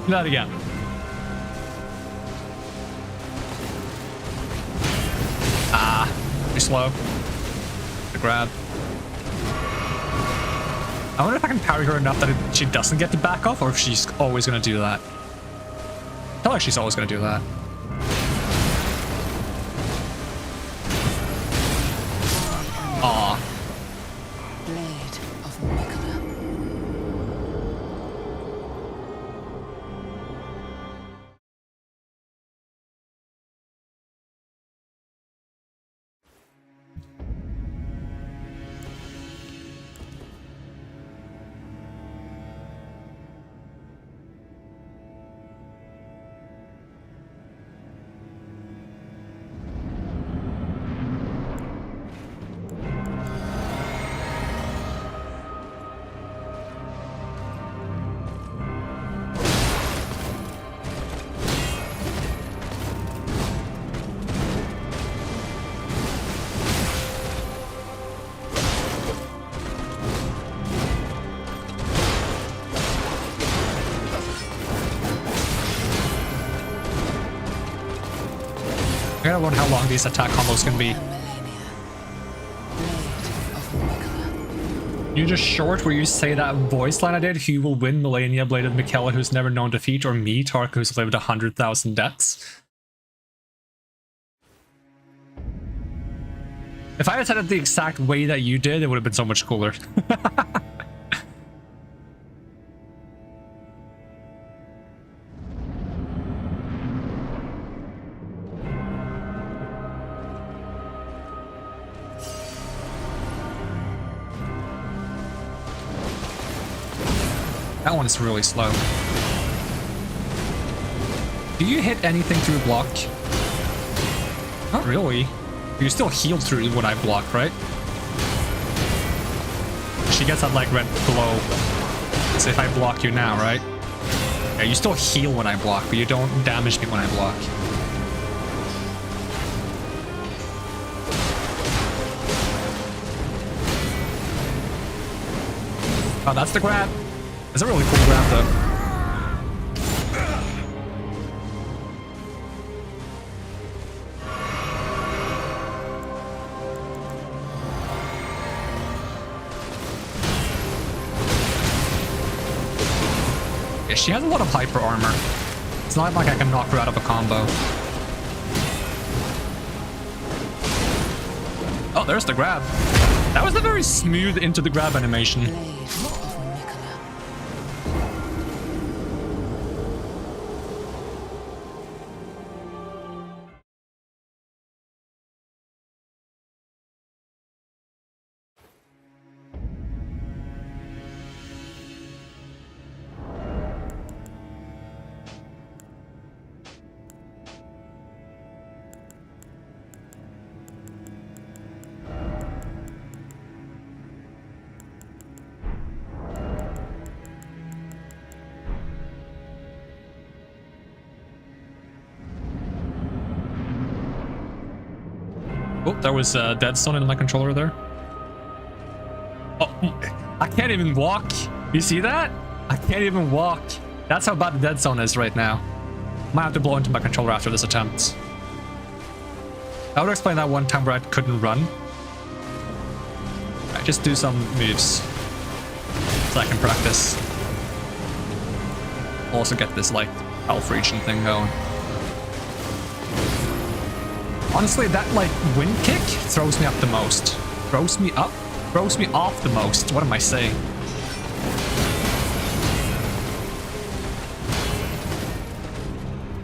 Do that again. Ah, too slow. The grab. I wonder if I can parry her enough that she doesn't get to back off, or if she's always going to do that. I feel like she's always going to do that. Aw. Blade of Mikula. I gotta learn how long these attack combos can be. You just short where you say that voice line I did, who will win Millennia Bladed Michaela who's never known defeat, or me, Tarko, who's lived 100,000 deaths? If I had said it the exact way that you did, it would have been so much cooler. That one is really slow. Do you hit anything through block? Not really. You still heal through when I block, right? She gets that like red glow. So if I block you now, right? Yeah, you still heal when I block, but you don't damage me when I block. Oh, that's the grab. It's a really cool grab, though. Yeah, she has a lot of hyper armor. It's not like I can knock her out of a combo. Oh, there's the grab. That was a very smooth into the grab animation. Oh, there was a dead zone in my controller there. Oh, I can't even walk. You see that? I can't even walk. That's how bad the dead zone is right now. Might have to blow into my controller after this attempt. I would explain that one time where I couldn't run. Alright, just do some moves so I can practice. Also get this like health region thing going. Honestly, that like wind kick throws me up the most. Throws me up? Throws me off the most. What am I saying?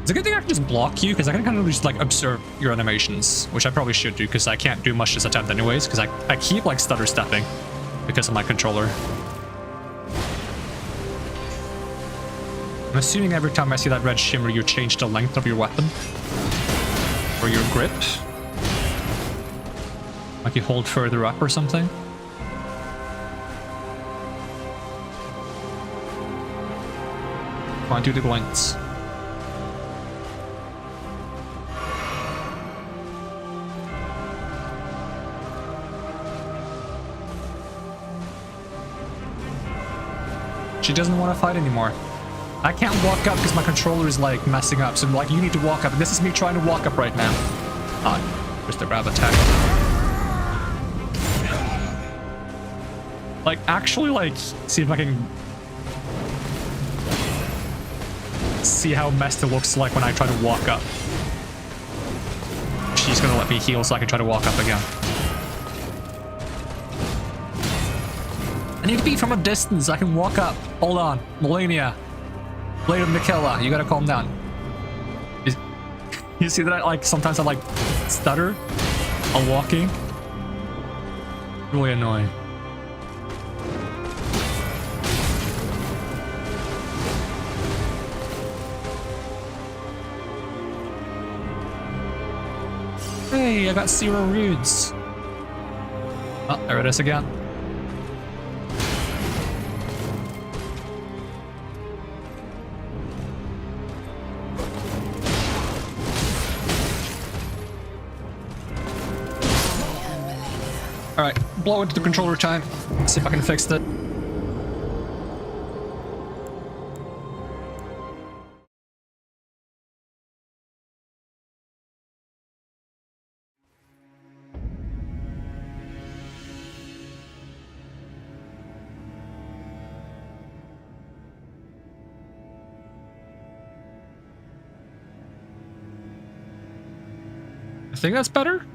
It's a good thing I can just block you, because I can kind of just like observe your animations, which I probably should do, because I can't do much this attempt anyways, because I keep like stutter stepping because of my controller. I'm assuming every time I see that red shimmer, you change the length of your weapon or your grip. Like you hold further up or something. Come on, do the glints. She doesn't want to fight anymore. I can't walk up because my controller is like messing up. So like you need to walk up. And this is me trying to walk up right now. Ah, there's the grab attack. Like actually like see if I can see how messed it looks like when I try to walk up. She's gonna let me heal so I can try to walk up again. I need to be from a distance. I can walk up. Hold on. Melania. Blade of Mikella. You gotta calm down. You see that? Like, sometimes I like stutter while walking. Really annoying. Hey, I got 0 roots. Oh, there it is again. Alright, blow into the controller time. See if I can fix it. I think that's better.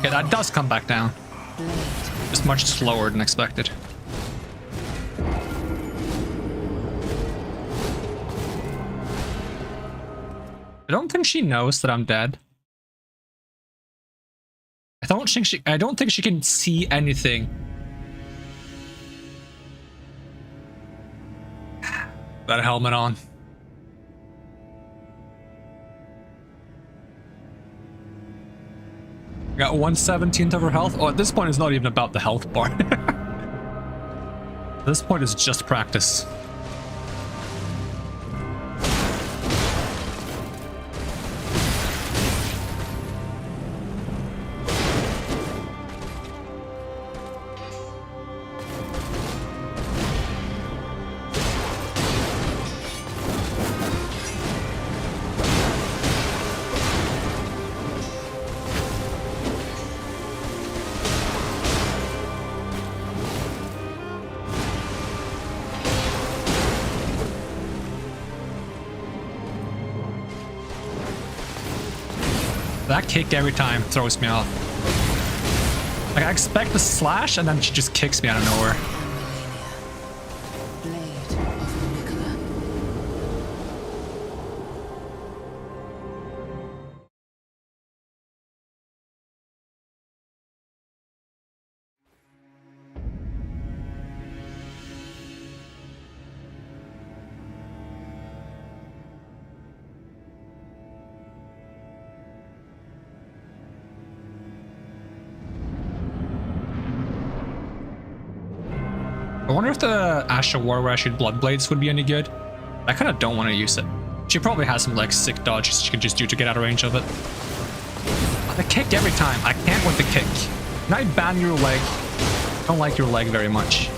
Okay, that does come back down. Just much slower than expected. I don't think she knows that I'm dead. I don't think she can see anything. That helmet on. Got 1/17 of her health. Oh, at this point, it's not even about the health bar. At this point, it's just practice. That kick every time throws me off. Like, I expect a slash and then she just kicks me out of nowhere. I wonder if the Asha War where I shoot Blood Blades would be any good. I kind of don't want to use it. She probably has some like sick dodges she can just do to get out of range of it. Oh, the kick every time. I can't with the kick. Can I ban your leg? I don't like your leg very much.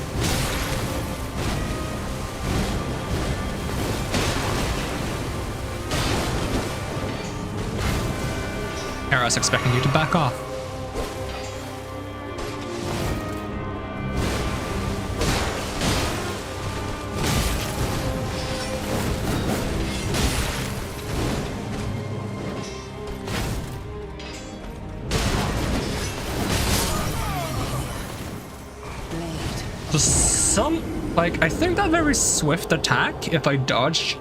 I was expecting you to back off. Like, I think that very swift attack, if I dodge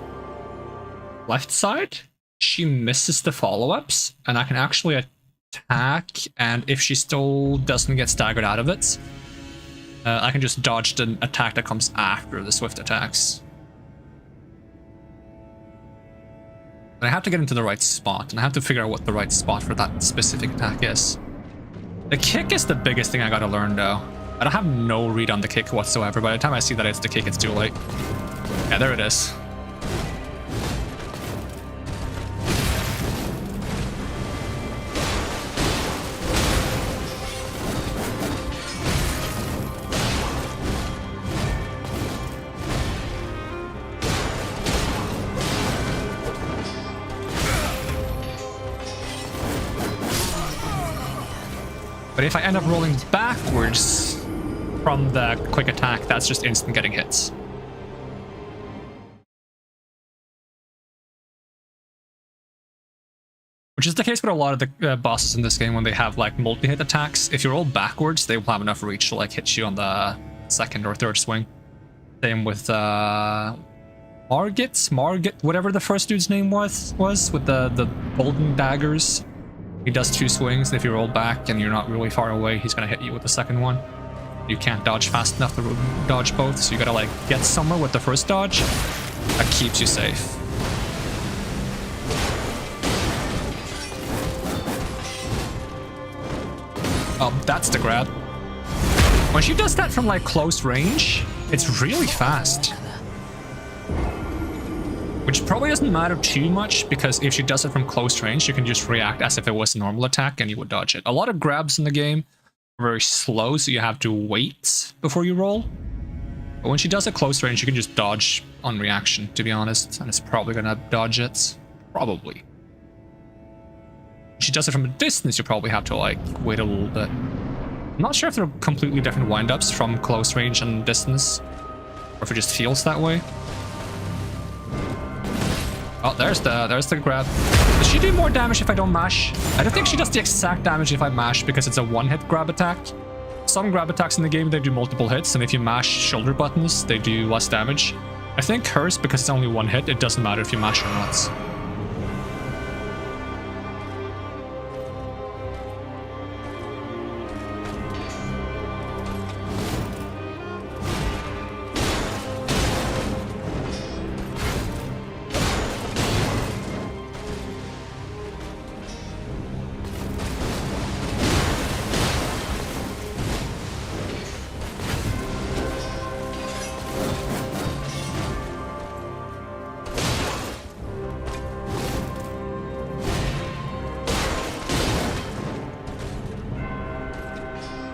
left side, she misses the follow-ups, and I can actually attack, and if she still doesn't get staggered out of it, I can just dodge the attack that comes after the swift attacks. But I have to get into the right spot, and I have to figure out what the right spot for that specific attack is. The kick is the biggest thing I gotta learn, though. I don't have no read on the kick whatsoever. By the time I see that it's the kick, it's too late. Yeah, there it is. But if I end up rolling backwards from the quick attack, that's just instant getting hits. Which is the case with a lot of the bosses in this game when they have like multi-hit attacks. If you roll backwards, they will have enough reach to like hit you on the second or third swing. Same with Margit, whatever the first dude's name was with the golden daggers. He does 2 swings, and if you roll back and you're not really far away, he's gonna hit you with the second one. You can't dodge fast enough to dodge both, so you gotta like get somewhere with the first dodge. That keeps you safe. Oh, that's the grab. When she does that from like close range, it's really fast. Which probably doesn't matter too much, because if she does it from close range, you can just react as if it was a normal attack and you would dodge it. A lot of grabs in the game are very slow, so you have to wait before you roll. But when she does it close range, you can just dodge on reaction, to be honest, and it's probably gonna dodge it. Probably. If she does it from a distance, you probably have to like wait a little bit. I'm not sure if they're completely different windups from close range and distance, or if it just feels that way. Oh, there's the grab. Does she do more damage if I don't mash? I don't think she does the exact damage if I mash, because it's a one-hit grab attack. Some grab attacks in the game, they do multiple hits, and if you mash shoulder buttons, they do less damage. I think hers, because it's only one hit, it doesn't matter if you mash or not.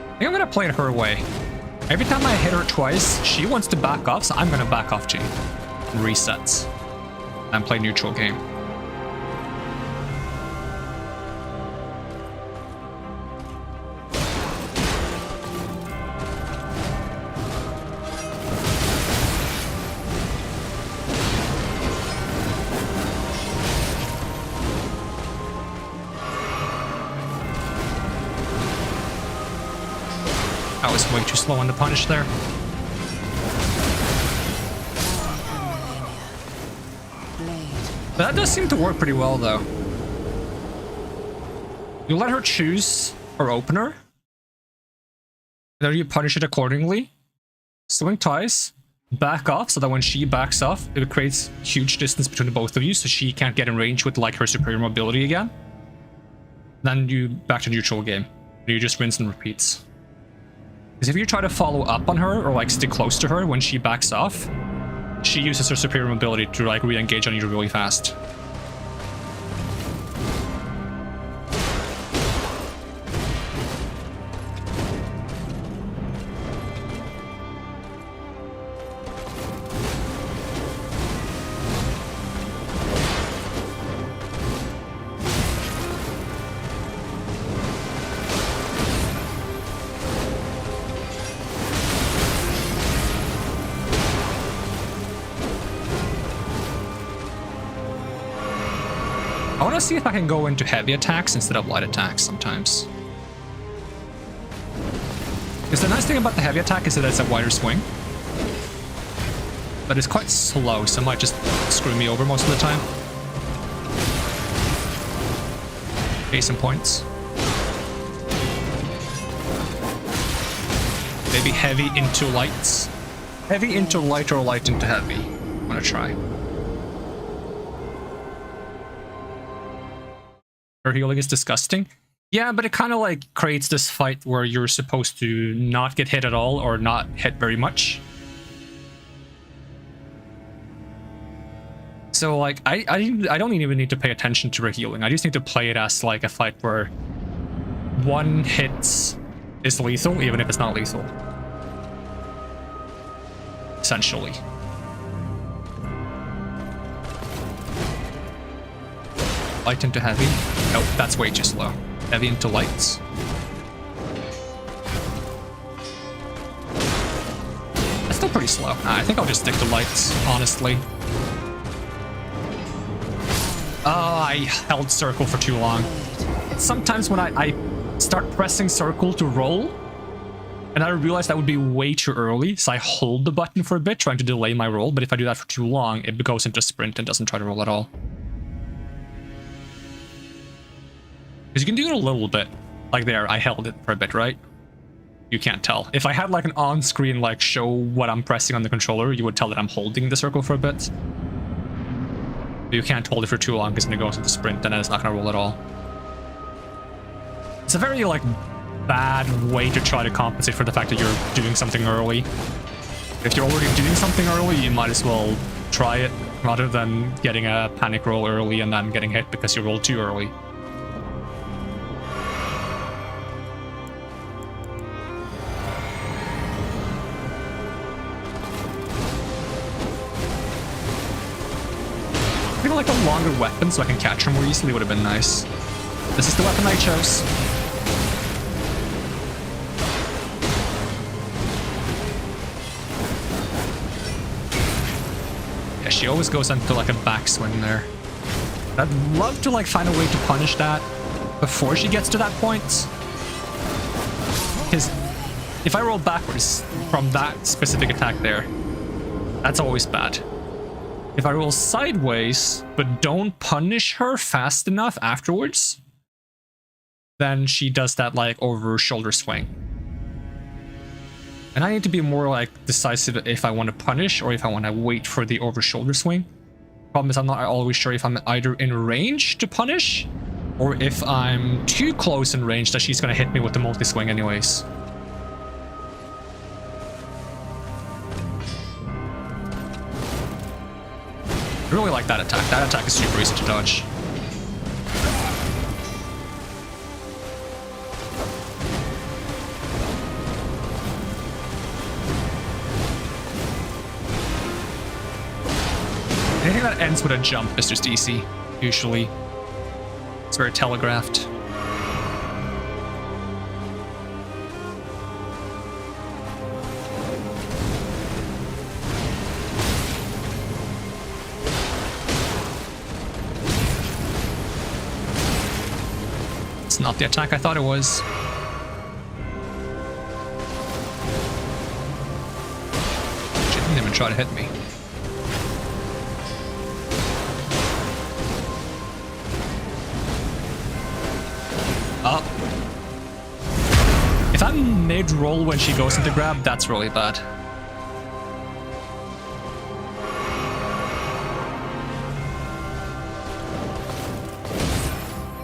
I think I'm gonna play it her way. Every time I hit her twice, she wants to back off, so I'm gonna back off too. And resets. And play neutral game. I was way too slow on the punish there. But that does seem to work pretty well, though. You let her choose her opener. Then you punish it accordingly. Swing twice. Back off, so that when she backs off, it creates huge distance between the both of you, so she can't get in range with like her superior mobility again. Then you back to neutral game. You just rinse and repeats. Because if you try to follow up on her or like stick close to her when she backs off, she uses her superior mobility to like re-engage on you really fast. I want to see if I can go into heavy attacks instead of light attacks sometimes. Because the nice thing about the heavy attack is that it's a wider swing. But it's quite slow, so it might just screw me over most of the time. Case in points. Maybe heavy into lights. Heavy into light or light into heavy. I'm gonna try. Her healing is disgusting. Yeah, but it kind of like creates this fight where you're supposed to not get hit at all or not hit very much. So like I don't even need to pay attention to her healing. I just need to play it as like a fight where one hit is lethal even if it's not lethal. Essentially. Light into heavy. Oh, that's way too slow. Heavy into lights. That's still pretty slow. Nah, I think I'll just stick to lights, honestly. Oh, I held circle for too long. Sometimes when I start pressing circle to roll, and I realize that would be way too early, so I hold the button for a bit, trying to delay my roll, but if I do that for too long, it goes into sprint and doesn't try to roll at all. Because you can do it a little bit. Like there, I held it for a bit, right? You can't tell. If I had like an on-screen like show what I'm pressing on the controller, you would tell that I'm holding the circle for a bit. But you can't hold it for too long because then it goes into sprint and then it's not going to roll at all. It's a very like bad way to try to compensate for the fact that you're doing something early. If you're already doing something early, you might as well try it rather than getting a panic roll early and then getting hit because you rolled too early. Like a longer weapon so I can catch her more easily would have been nice. This is the weapon I chose. Yeah, she always goes into like a backswing there. I'd love to like find a way to punish that before she gets to that point. Because if I roll backwards from that specific attack there, that's always bad. If I roll sideways, but don't punish her fast enough afterwards, then she does that like over shoulder swing. And I need to be more like decisive if I want to punish or if I want to wait for the over shoulder swing. Problem is I'm not always sure if I'm either in range to punish or if I'm too close in range that she's going to hit me with the multi-swing anyways. I really like that attack. That attack is super easy to dodge. Anything that ends with a jump is just easy, usually. It's very telegraphed. It's not the attack I thought it was. She didn't even try to hit me. Oh. If I'm mid-roll when she goes into grab, that's really bad.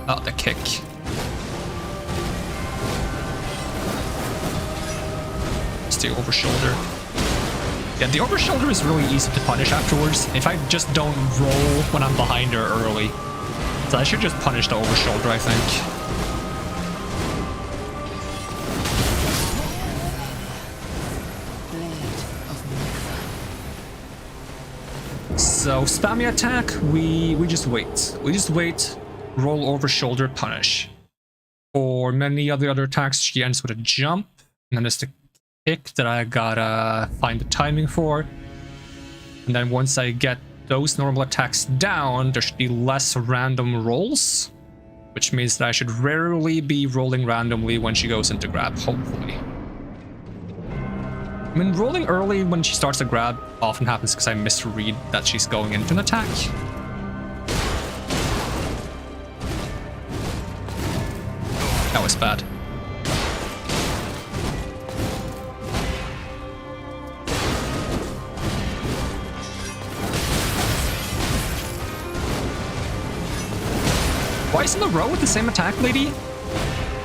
Oh, the kick. It's the over shoulder. Yeah, the over shoulder is really easy to punish afterwards if I just don't roll when I'm behind her early. So I should just punish the over shoulder, I think. So spammy attack, we just wait. We just wait, roll over shoulder, punish. For many other attacks, she ends with a jump, and then there's the kick that I gotta find the timing for. And then once I get those normal attacks down, there should be less random rolls, which means that I should rarely be rolling randomly when she goes into grab, hopefully. I mean, rolling early when she starts to grab often happens because I misread that she's going into an attack. That was bad. Twice in a row with the same attack, lady?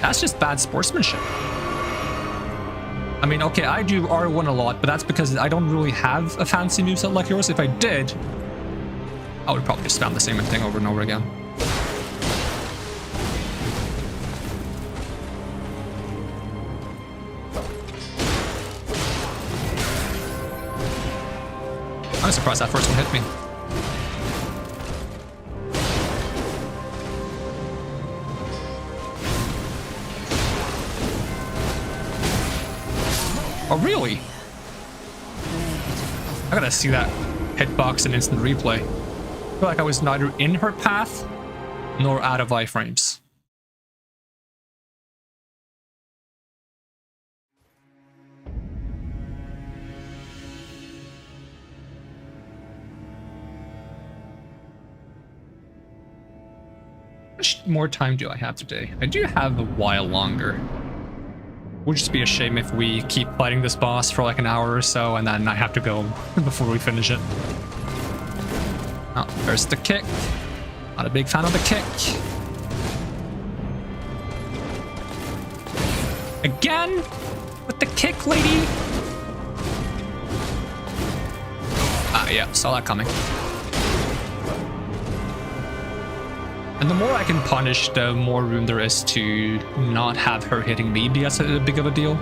That's just bad sportsmanship. I mean, okay, I do R1 a lot, but that's because I don't really have a fancy moveset like yours. If I did, I would probably just spam the same thing over and over again. I'm surprised that first one hit me. Oh, really? I gotta see that hitbox and instant replay. I feel like I was neither in her path nor out of iframes. How much more time do I have today? I do have a while longer. Would just be a shame if we keep fighting this boss for like an hour or so and then I have to go before we finish it. Oh, there's the kick. Not a big fan of the kick. Again? With the kick, lady? Ah, yeah, saw that coming. And the more I can punish, the more room there is to not have her hitting me be as big of a deal.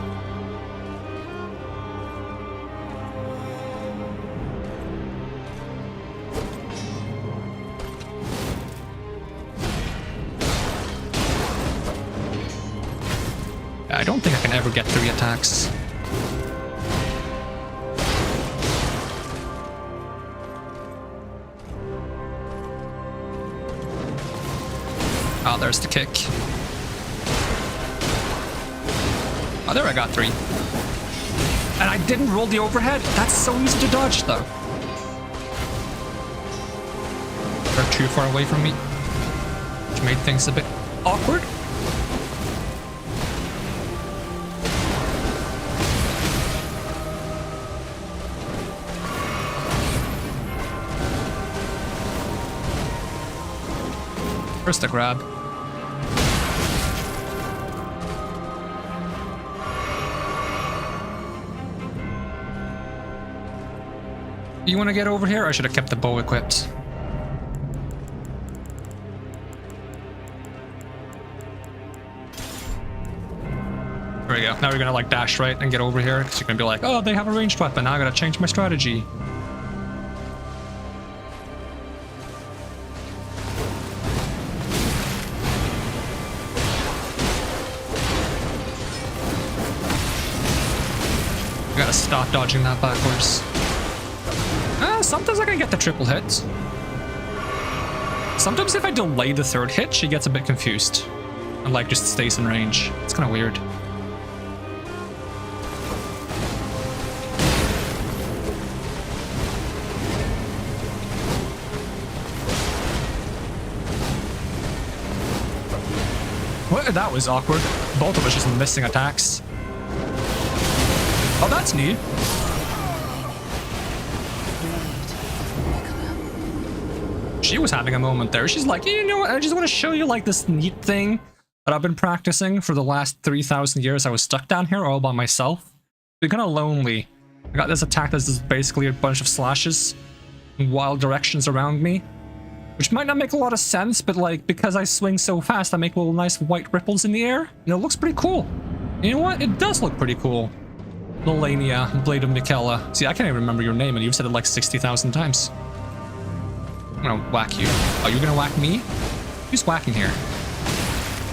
I don't think I can ever get 3 attacks. Oh, there's the kick. Oh, there I got 3. I didn't roll the overhead. That's so easy to dodge, though. They're too far away from me, which made things a bit awkward. First a grab. You want to get over here? I should have kept the bow equipped. There we go. Now you're gonna like dash right and get over here because you're gonna be like, oh, they have a ranged weapon. Now I gotta change my strategy. You gotta stop dodging that backwards. Sometimes I can get the triple hit. Sometimes if I delay the third hit, she gets a bit confused and like just stays in range. It's kind of weird. What? That was awkward. Both of us just missing attacks. Oh, that's neat. She was having a moment there. She's like, you know what? I just want to show you like this neat thing that I've been practicing for the last 3,000 years. I was stuck down here all by myself. It's kind of lonely. I got this attack that's just basically a bunch of slashes in wild directions around me, which might not make a lot of sense, but like because I swing so fast, I make little nice white ripples in the air, and it looks pretty cool. You know what? It does look pretty cool. Melania, Blade of Mikella. See, I can't even remember your name, and you've said it like 60,000 times. I'm gonna whack you. Oh, you're gonna whack me? Who's whacking here?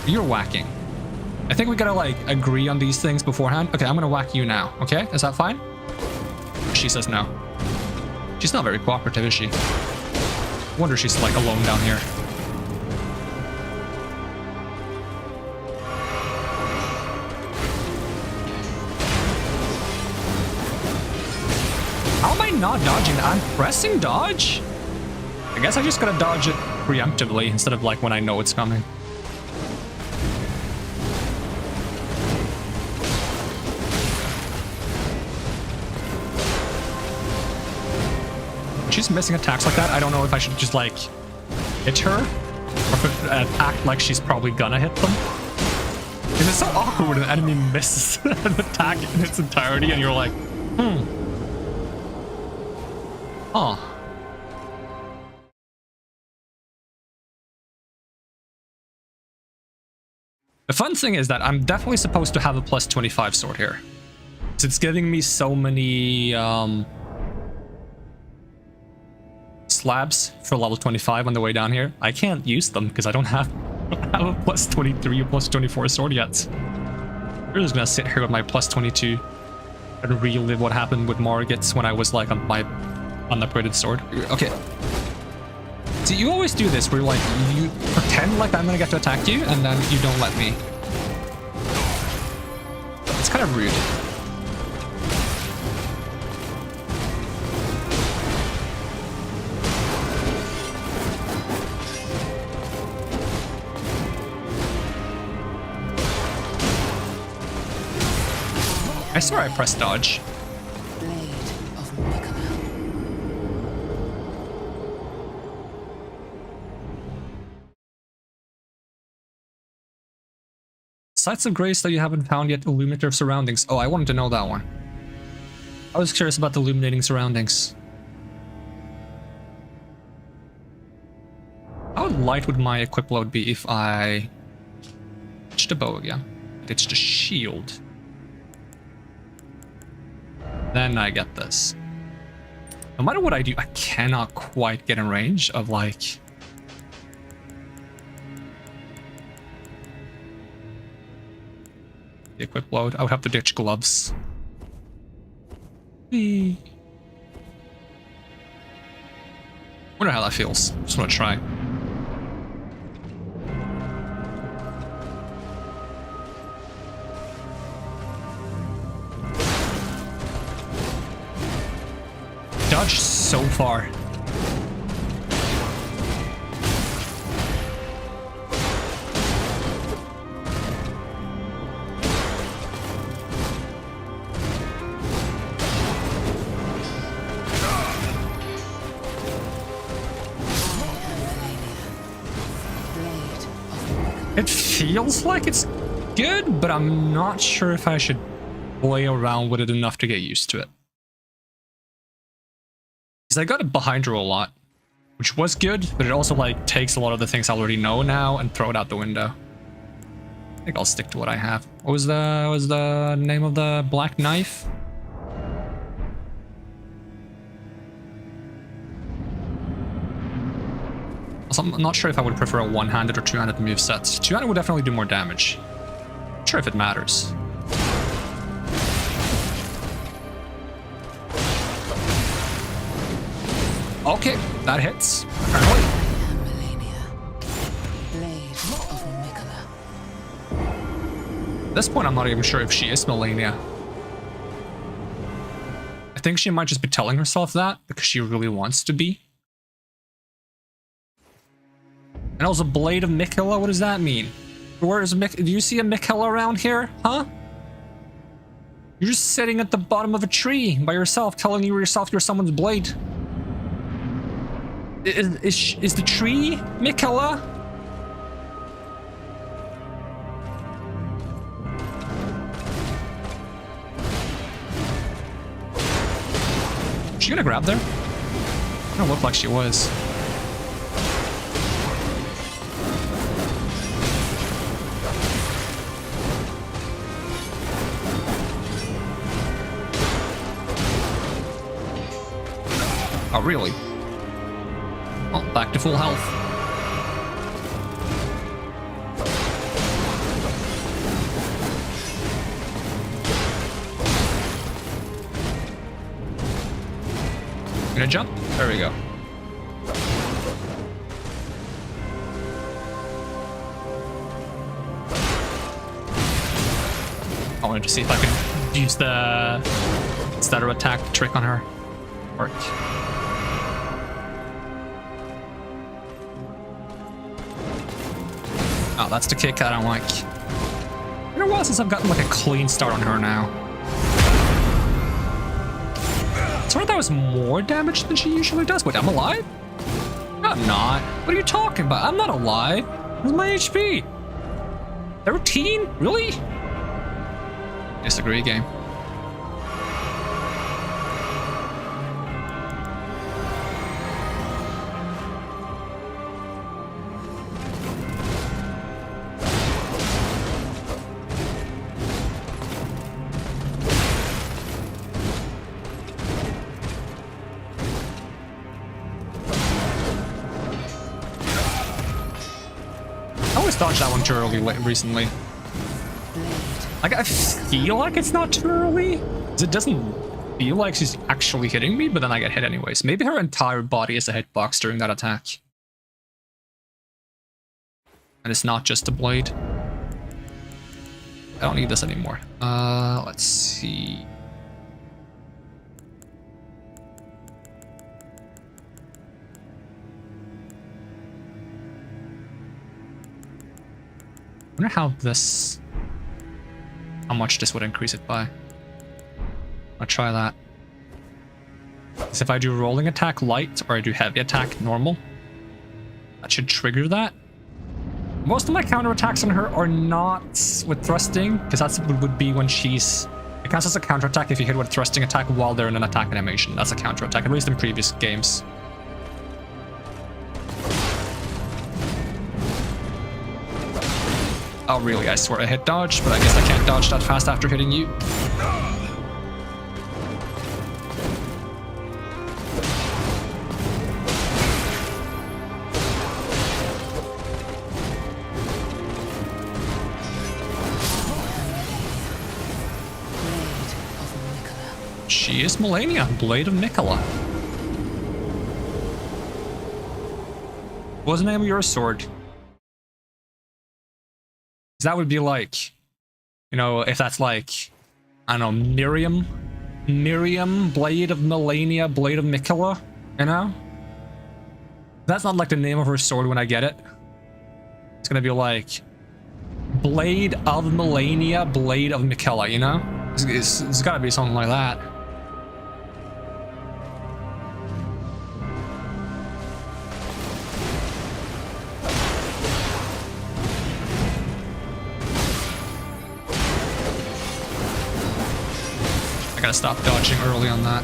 You're whacking. I think we gotta like agree on these things beforehand. Okay, I'm gonna whack you now. Okay, is that fine? She says no. She's not very cooperative, is she? I wonder if she's like alone down here. How am I not dodging that? I'm pressing dodge? I guess I just gotta dodge it preemptively instead of like when I know it's coming. She's missing attacks like that. I don't know if I should just like hit her or if it, act like she's probably gonna hit them. Because it's so awkward when an enemy misses an attack in its entirety and you're like, Oh. The fun thing is that I'm definitely supposed to have a plus 25 sword here. So it's giving me so many slabs for level 25 on the way down here. I can't use them because I don't have a plus 23 or plus 24 sword yet. I'm just gonna sit here with my plus 22 and relive what happened with Margit when I was like on my unupgraded sword. Okay. See, you always do this where like you pretend like I'm gonna get to attack you and then you don't let me. It's kind of rude. I swear I pressed dodge. Sites of grace that you haven't found yet illuminate your surroundings. Oh, I wanted to know that one. I was curious about the illuminating surroundings. How light would my equip load be if I ditched the bow again? Ditched the shield. Then I get this. No matter what I do, I cannot quite get in range of like... the equip load. I would have to ditch gloves. Whee. Wonder how that feels. Just want to try. dodged so far. It feels like it's good, but I'm not sure if I should play around with it enough to get used to it. Because I got it behind her a lot, which was good, but it also like takes a lot of the things I already know now and throw it out the window. I think I'll stick to what I have. What was the name of the black knife? Also, I'm not sure if I would prefer a one-handed or two-handed moveset. Two-handed would definitely do more damage. Not sure if it matters. Okay, that hits. Apparently. At this point, I'm not even sure if she is Melania. I think she might just be telling herself that because she really wants to be. And also, Blade of Mikola, what does that mean? Where is do you see a Mikola around here? Huh? You're just sitting at the bottom of a tree by yourself, telling yourself you're someone's blade. Is the tree Mikola? Is she gonna grab there? It don't look like she was. Oh, really? Well, back to full health. Gonna jump? There we go. I wanted to see if I could use the stutter attack trick on her. Worked. Oh, that's the kick I don't like. It's been a while since I've gotten like a clean start on her now. I swear that was more damage than she usually does. Wait, I'm alive? I'm not. What are you talking about? I'm not alive. Where's my HP? 13? Really? Disagree, game. Dodged that one too early recently. Like, I feel like it's not too early. It doesn't feel like she's actually hitting me, but then I get hit anyways. Maybe her entire body is a hitbox during that attack. And it's not just a blade. I don't need this anymore. Let's see. I wonder how much this would increase it by. I'll try that. Because if I do rolling attack light or I do heavy attack normal, that should trigger that. Most of my counter attacks on her are not with thrusting, because that's would be when she's... It counts as a counter attack if you hit with a thrusting attack while they're in an attack animation. That's a counter attack, at least in previous games. Oh really, I swear I hit dodge, but I guess I can't dodge that fast after hitting you. She is Melania, Blade of Mikola. What's the name of your sword? That would be like, you know, if that's like, I don't know, Miriam Miriam, Blade of Melania, Blade of Miquella, you know? That's not like the name of her sword when I get it. It's gonna be like Blade of Melania, Blade of Miquella, you know? It's gotta be something like that. I gotta stop dodging early on that.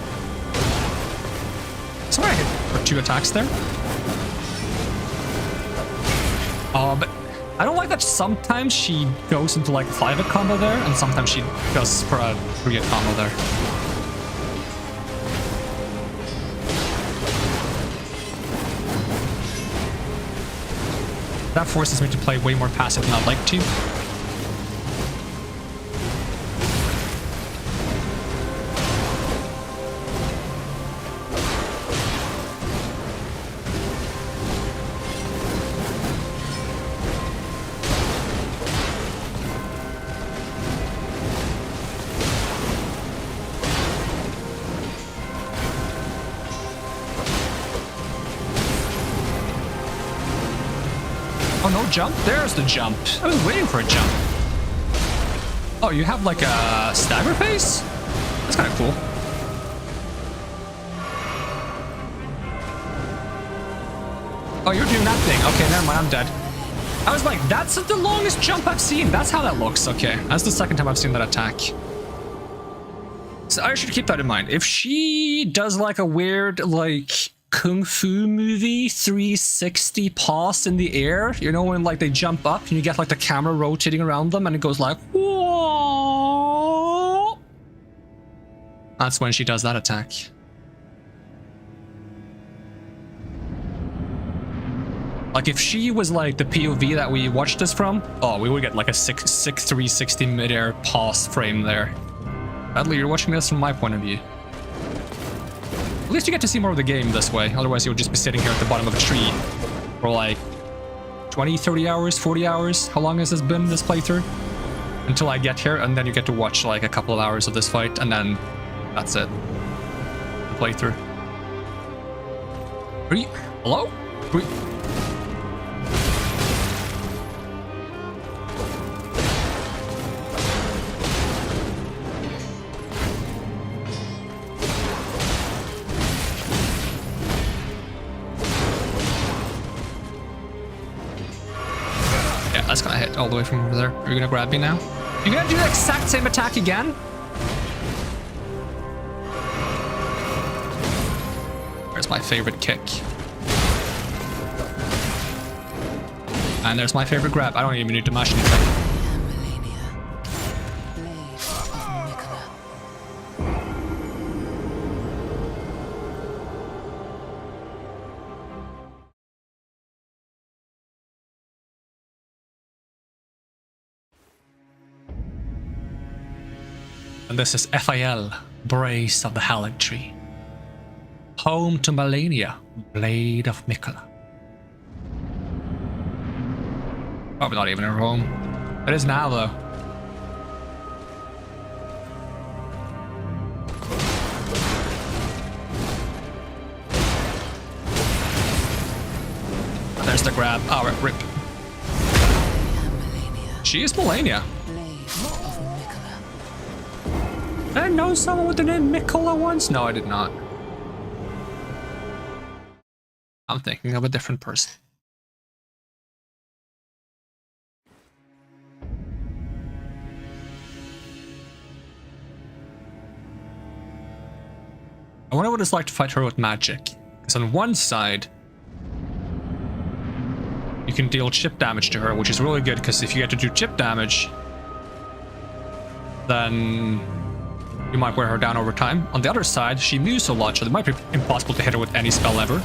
So I hit for 2 attacks there. But I don't like that sometimes she goes into like a 5-hit combo there, and sometimes she goes for a 3-hit combo there. That forces me to play way more passive than I'd like to. Oh, no jump? There's the jump. I was waiting for a jump. Oh, you have like a stagger phase? That's kind of cool. Oh, you're doing that thing. Okay, never mind, I'm dead. I was like, that's the longest jump I've seen. That's how that looks. Okay, that's the second time I've seen that attack. So I should keep that in mind. If she does like a weird, like, Kung Fu movie 360 pass in the air, you know, when like they jump up and you get like the camera rotating around them and it goes like, whoa. That's when she does that attack. Like if she was like the POV that we watched this from, oh, we would get like a 360 mid-air pass frame there. Badly, you're watching this from my point of view. At least you get to see more of the game this way. Otherwise, you'll just be sitting here at the bottom of a tree for like 20, 30 hours, 40 hours. How long has this been, this playthrough? Until I get here, and then you get to watch like a couple of hours of this fight, and then that's it. The playthrough. Hello? That's gonna hit all the way from over there. Are you gonna grab me now? You're gonna do the exact same attack again? There's my favorite kick. And there's my favorite grab. I don't even need to mash anything. And this is FIL, Brace of the Halleck Tree. Home to Melania, Blade of Miquella. Probably not even her home. It is now, though. There's the grab. Oh, rip. She is Melania. Did I know someone with the name Miquella once? No, I did not. I'm thinking of a different person. I wonder what it's like to fight her with magic. Because on one side, you can deal chip damage to her, which is really good, because if you get to do chip damage, then you might wear her down over time. On the other side, she moves so much that it might be impossible to hit her with any spell ever.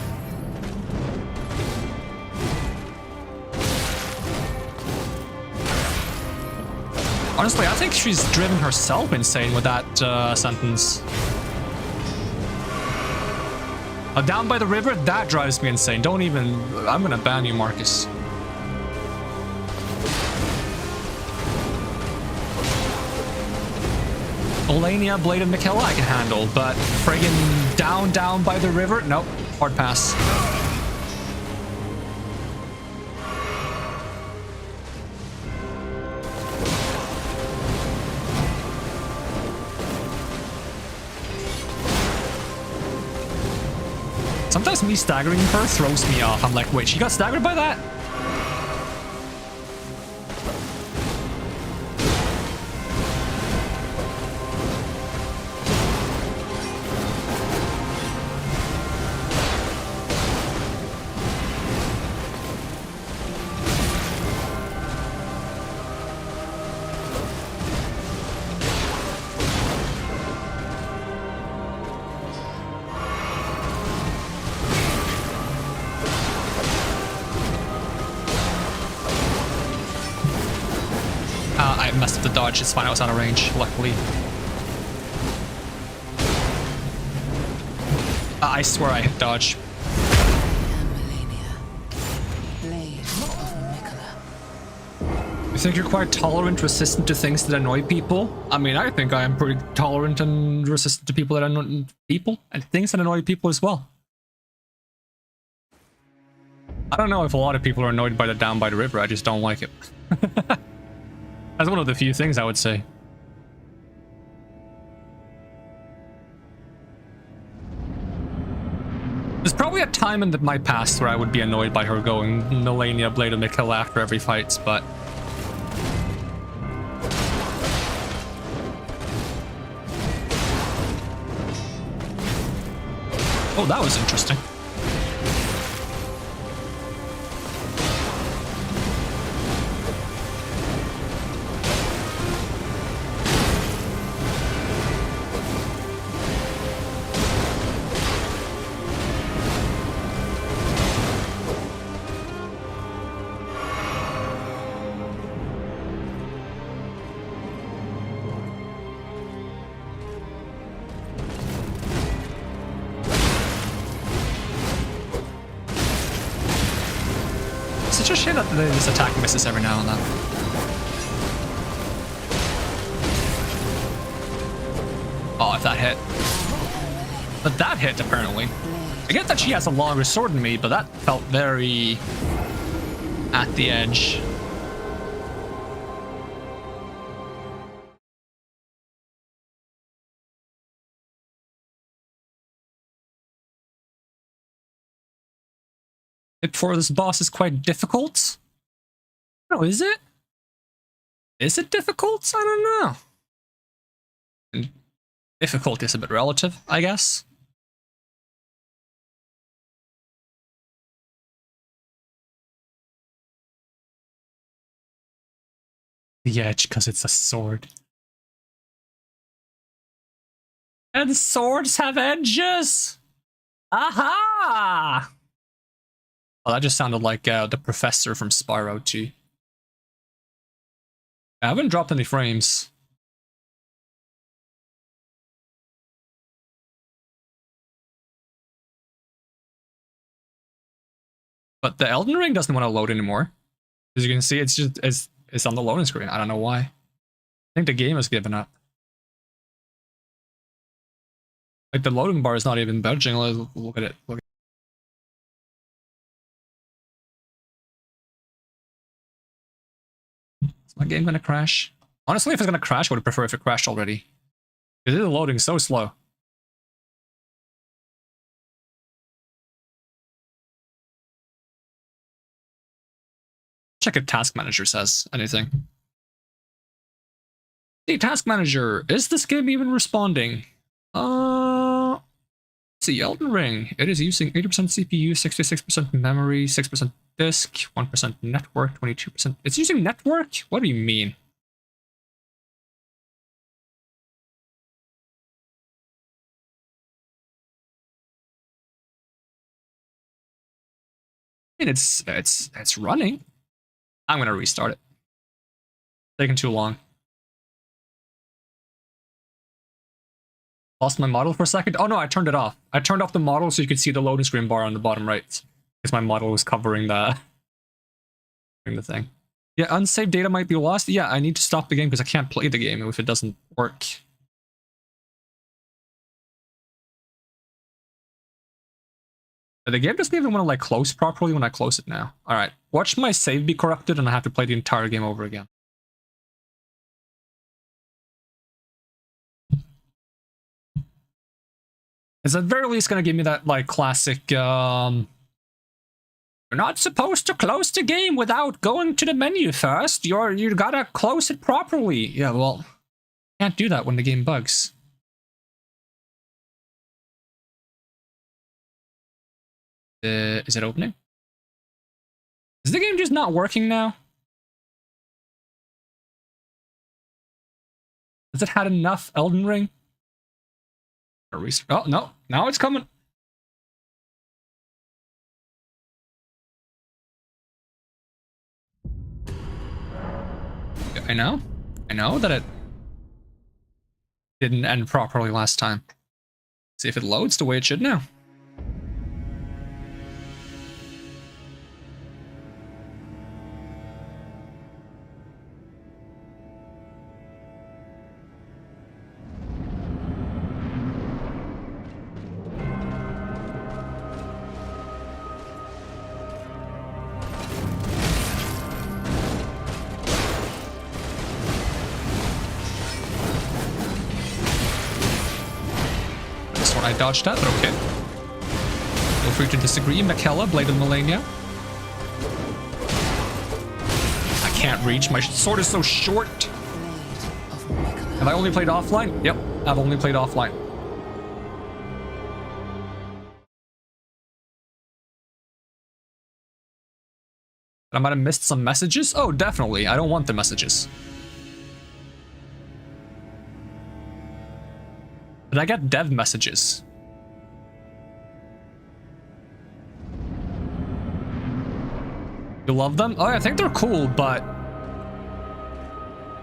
Honestly, I think she's driven herself insane with that sentence. Down by the river, that drives me insane. Don't even... I'm gonna ban you, Marcus. Olania, Blade of Mikela I can handle, but friggin' down by the river? Nope. Hard pass. Sometimes me staggering her throws me off. I'm like, wait, she got staggered by that? I messed up the dodge. It's fine. I was out of range, luckily. I swear I hit dodge. You think you're quite tolerant, resistant to things that annoy people? I mean, I think I am pretty tolerant and resistant to people that annoy people, and things that annoy people as well. I don't know if a lot of people are annoyed by the down by the river. I just don't like it. That's one of the few things I would say. There's probably a time in my past where I would be annoyed by her going Melania, Blade of Mikela after every fight, but... Oh, that was interesting. It's such a shame that this attack misses every now and then. Oh, if that hit. But that hit, apparently. I get that she has a longer sword than me, but that felt very... at the edge. For this boss is quite difficult. Oh, is it? Is it difficult? I don't know. Difficulty is a bit relative, I guess. The edge, because it's a sword. And swords have edges! Aha! Well, that just sounded like the professor from Spyro 2. I haven't dropped any frames. But the Elden Ring doesn't want to load anymore. As you can see, it's just it's on the loading screen. I don't know why. I think the game has given up. Like the loading bar is not even budging. Look at it. Look. Is my game gonna crash? Honestly, if it's gonna crash, I would prefer if it crashed already. Because the loading so slow. Check if Task Manager says anything. Hey, Task Manager, is this game even responding? Let's see, Elden Ring. It is using 80% CPU, 66% memory, 6% disk, 1% network, 22%. It's using network? What do you mean? I mean, it's running. I'm gonna restart it. Taking too long. Lost my model for a second. Oh no, I turned it off. I turned off the model so you could see the loading screen bar on the bottom right. Because my model was covering the thing. Yeah, unsaved data might be lost. Yeah, I need to stop the game because I can't play the game if it doesn't work. The game doesn't even want to like close properly when I close it now. All right, watch my save be corrupted and I have to play the entire game over again. It's at very least gonna give me that like classic, you're not supposed to close the game without going to the menu first. You gotta close it properly. Yeah, well, can't do that when the game bugs. Is it opening? Is the game just not working now? Has it had enough Elden Ring? Oh, no. Now it's coming. I know that it didn't end properly last time. See if it loads the way it should now. I dodged that, but okay. Feel free to disagree. Makella, Blade of Millennia. I can't reach. My sword is so short. Have I only played offline? Yep, I've only played offline. I might have missed some messages. Oh, definitely. I don't want the messages. Did I get dev messages? You love them? Oh, I think they're cool, but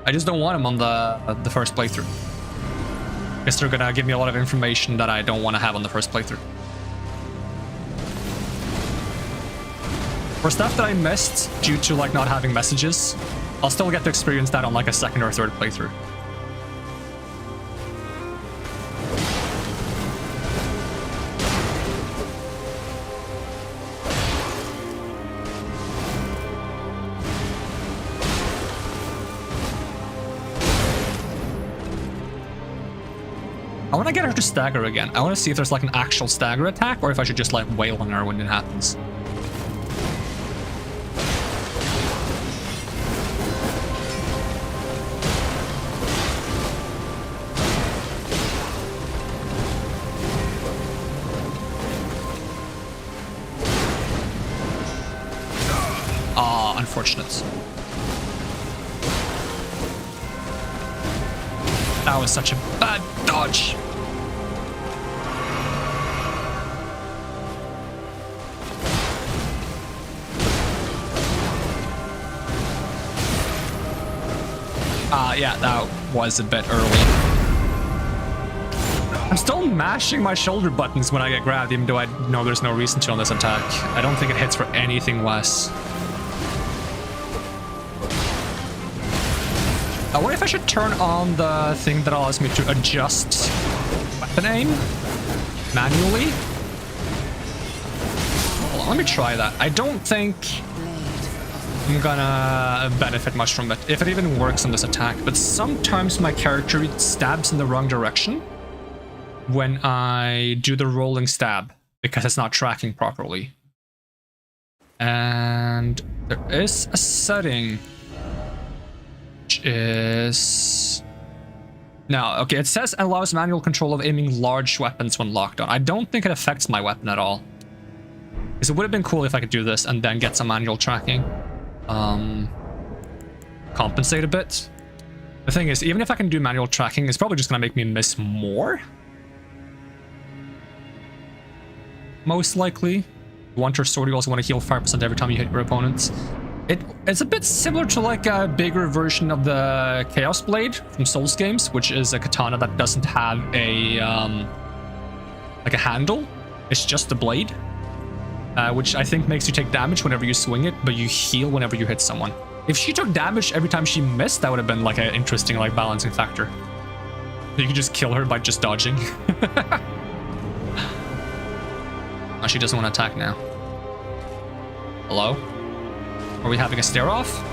I just don't want them on the first playthrough. Guess they're gonna give me a lot of information that I don't want to have on the first playthrough. For stuff that I missed due to like not having messages, I'll still get to experience that on like a second or third playthrough. I want to get her to stagger again. I want to see if there's like an actual stagger attack or if I should just like wail on her when it happens. Ah, unfortunate. That was such a bad dodge. Yeah, that was a bit early. I'm still mashing my shoulder buttons when I get grabbed, even though I know there's no reason to on this attack. I don't think it hits for anything less. I wonder if I should turn on the thing that allows me to adjust weapon aim manually. Hold on, let me try that. I don't think I'm gonna benefit much from it, if it even works on this attack, but sometimes my character stabs in the wrong direction when I do the rolling stab, because it's not tracking properly. And there is a setting, which is... Now, okay, it says allows manual control of aiming large weapons when locked on. I don't think it affects my weapon at all. Because it would have been cool if I could do this and then get some manual tracking. Compensate a bit. The thing is, even if I can do manual tracking, it's probably just gonna make me miss more. Most likely. Want your sword, you also want to heal 5% every time you hit your opponents. It's a bit similar to like a bigger version of the Chaos Blade from Souls games, which is a katana that doesn't have a like a handle. It's just a blade. Which I think makes you take damage whenever you swing it, but you heal whenever you hit someone. If she took damage every time she missed, that would have been like an interesting like balancing factor. You could just kill her by just dodging. Oh, she doesn't want to attack now. Hello? Are we having a stare off?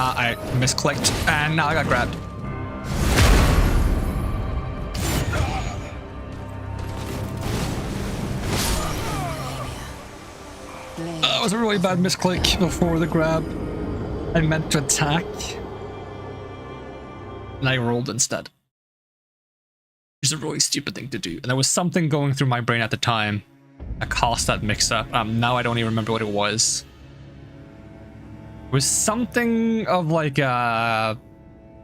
I misclicked, and now I got grabbed. That was a really bad misclick before the grab. I meant to attack, and I rolled instead. It's a really stupid thing to do, and there was something going through my brain at the time that caused that mix-up. Now I don't even remember what it was. It was something of like a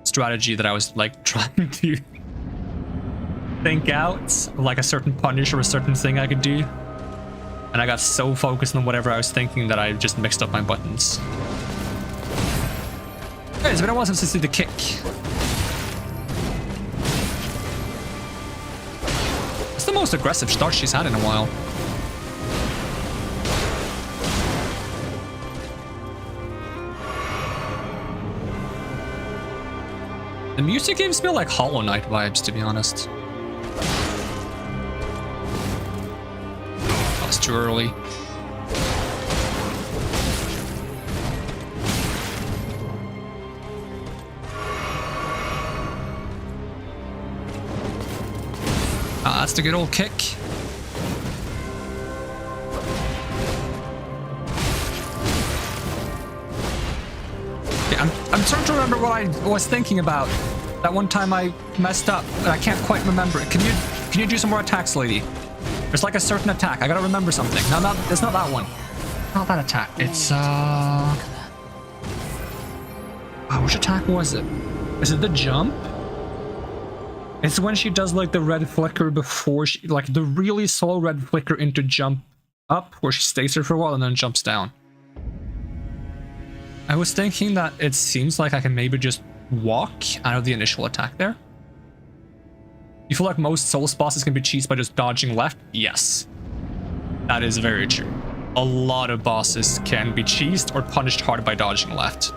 strategy that I was like trying to think out, like a certain punish or a certain thing I could do. And I got so focused on whatever I was thinking that I just mixed up my buttons. Hey, it's been a while since I see the kick. It's the most aggressive start she's had in a while. The music gives me like Hollow Knight vibes, to be honest. That was too early. That's the good old kick. I'm trying to remember what I was thinking about. That one time I messed up, and I can't quite remember it. Can you do some more attacks, lady? There's like a certain attack. I gotta remember something. No, it's not that one. Not that attack. It's oh, which attack was it? Is it the jump? It's when she does like the red flicker before she, like the really slow red flicker into jump up, where she stays there for a while and then jumps down. I was thinking that it seems like I can maybe just walk out of the initial attack there. You feel like most Souls bosses can be cheesed by just dodging left? Yes. That is very true. A lot of bosses can be cheesed or punished hard by dodging left.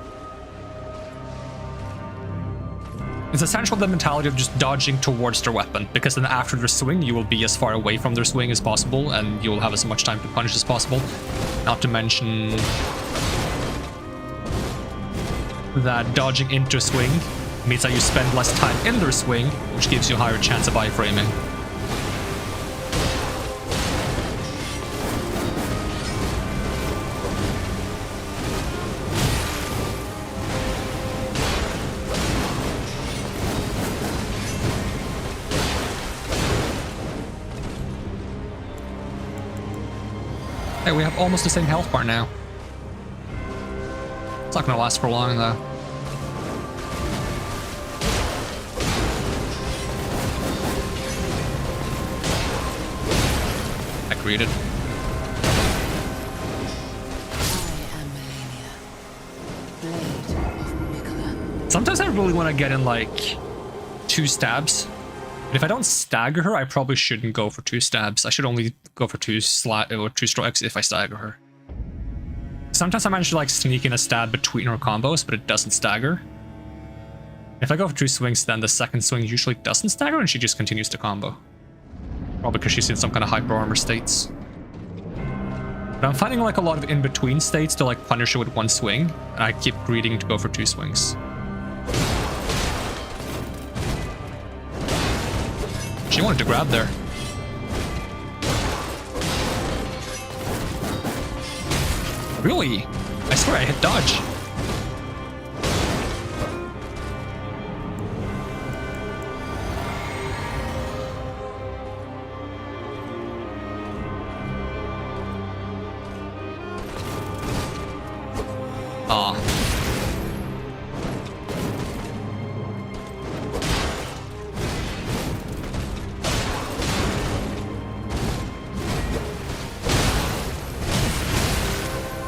It's essentially the mentality of just dodging towards their weapon, because then after their swing you will be as far away from their swing as possible and you will have as much time to punish as possible. Not to mention that dodging into a swing means that you spend less time in their swing, which gives you a higher chance of iframing. Hey, we have almost the same health bar now. It's not gonna last for long though. Greeted. Sometimes I really want to get in like 2 stabs. But if I don't stagger her, I probably shouldn't go for 2 stabs. I should only go for 2 strikes if I stagger her. Sometimes I manage to like sneak in a stab between her combos, but it doesn't stagger. If I go for 2 swings, then the second swing usually doesn't stagger and she just continues to combo. Probably because she's in some kind of hyper armor states. But I'm finding like a lot of in-between states to like punish her with one swing, and I keep greeting to go for 2 swings. She wanted to grab there. Really? I swear I hit dodge.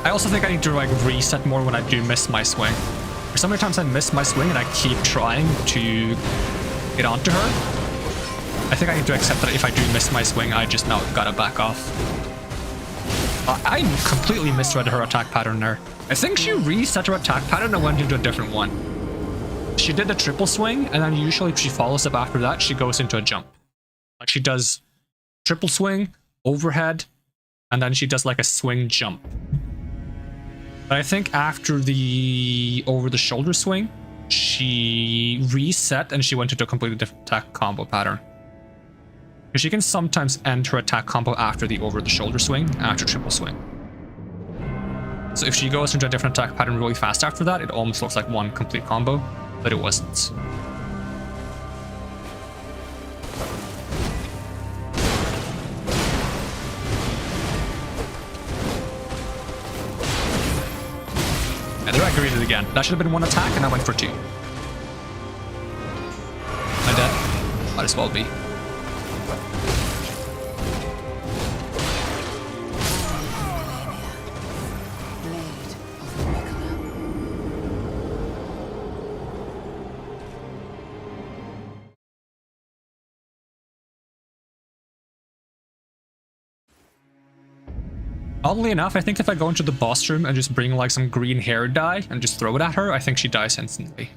I also think I need to like reset more when I do miss my swing. So many times I miss my swing and I keep trying to get onto her. I think I need to accept that if I do miss my swing, I just now gotta back off. I completely misread her attack pattern there. I think she reset her attack pattern and went into a different one. She did a triple swing, and then usually if she follows up after that, she goes into a jump. Like she does triple swing, overhead, and then she does like a swing jump. But I think after the over-the-shoulder swing, she reset and she went into a completely different attack combo pattern. Because she can sometimes end her attack combo after the over-the-shoulder swing, after triple swing. So if she goes into a different attack pattern really fast after that, it almost looks like one complete combo, but it wasn't. And there I greeted it again. That should have been 1 attack, and I went for 2. Am I dead? Might as well be. Oddly enough, I think if I go into the boss room and just bring like some green hair dye and just throw it at her, I think she dies instantly.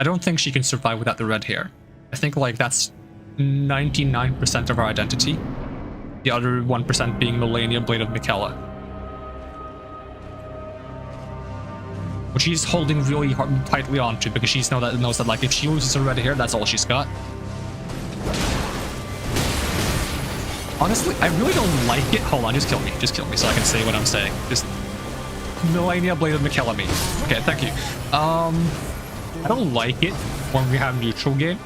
I don't think she can survive without the red hair. I think like that's 99% of her identity. The other 1% being Millennia Blade of Mikela. Which she's holding really tightly onto because she knows that like if she loses her red hair, that's all she's got. Honestly, I really don't like it. Hold on, just kill me so I can say what I'm saying. Just Millennia Blade of Mikela me. Okay, thank you. I don't like it when we have neutral game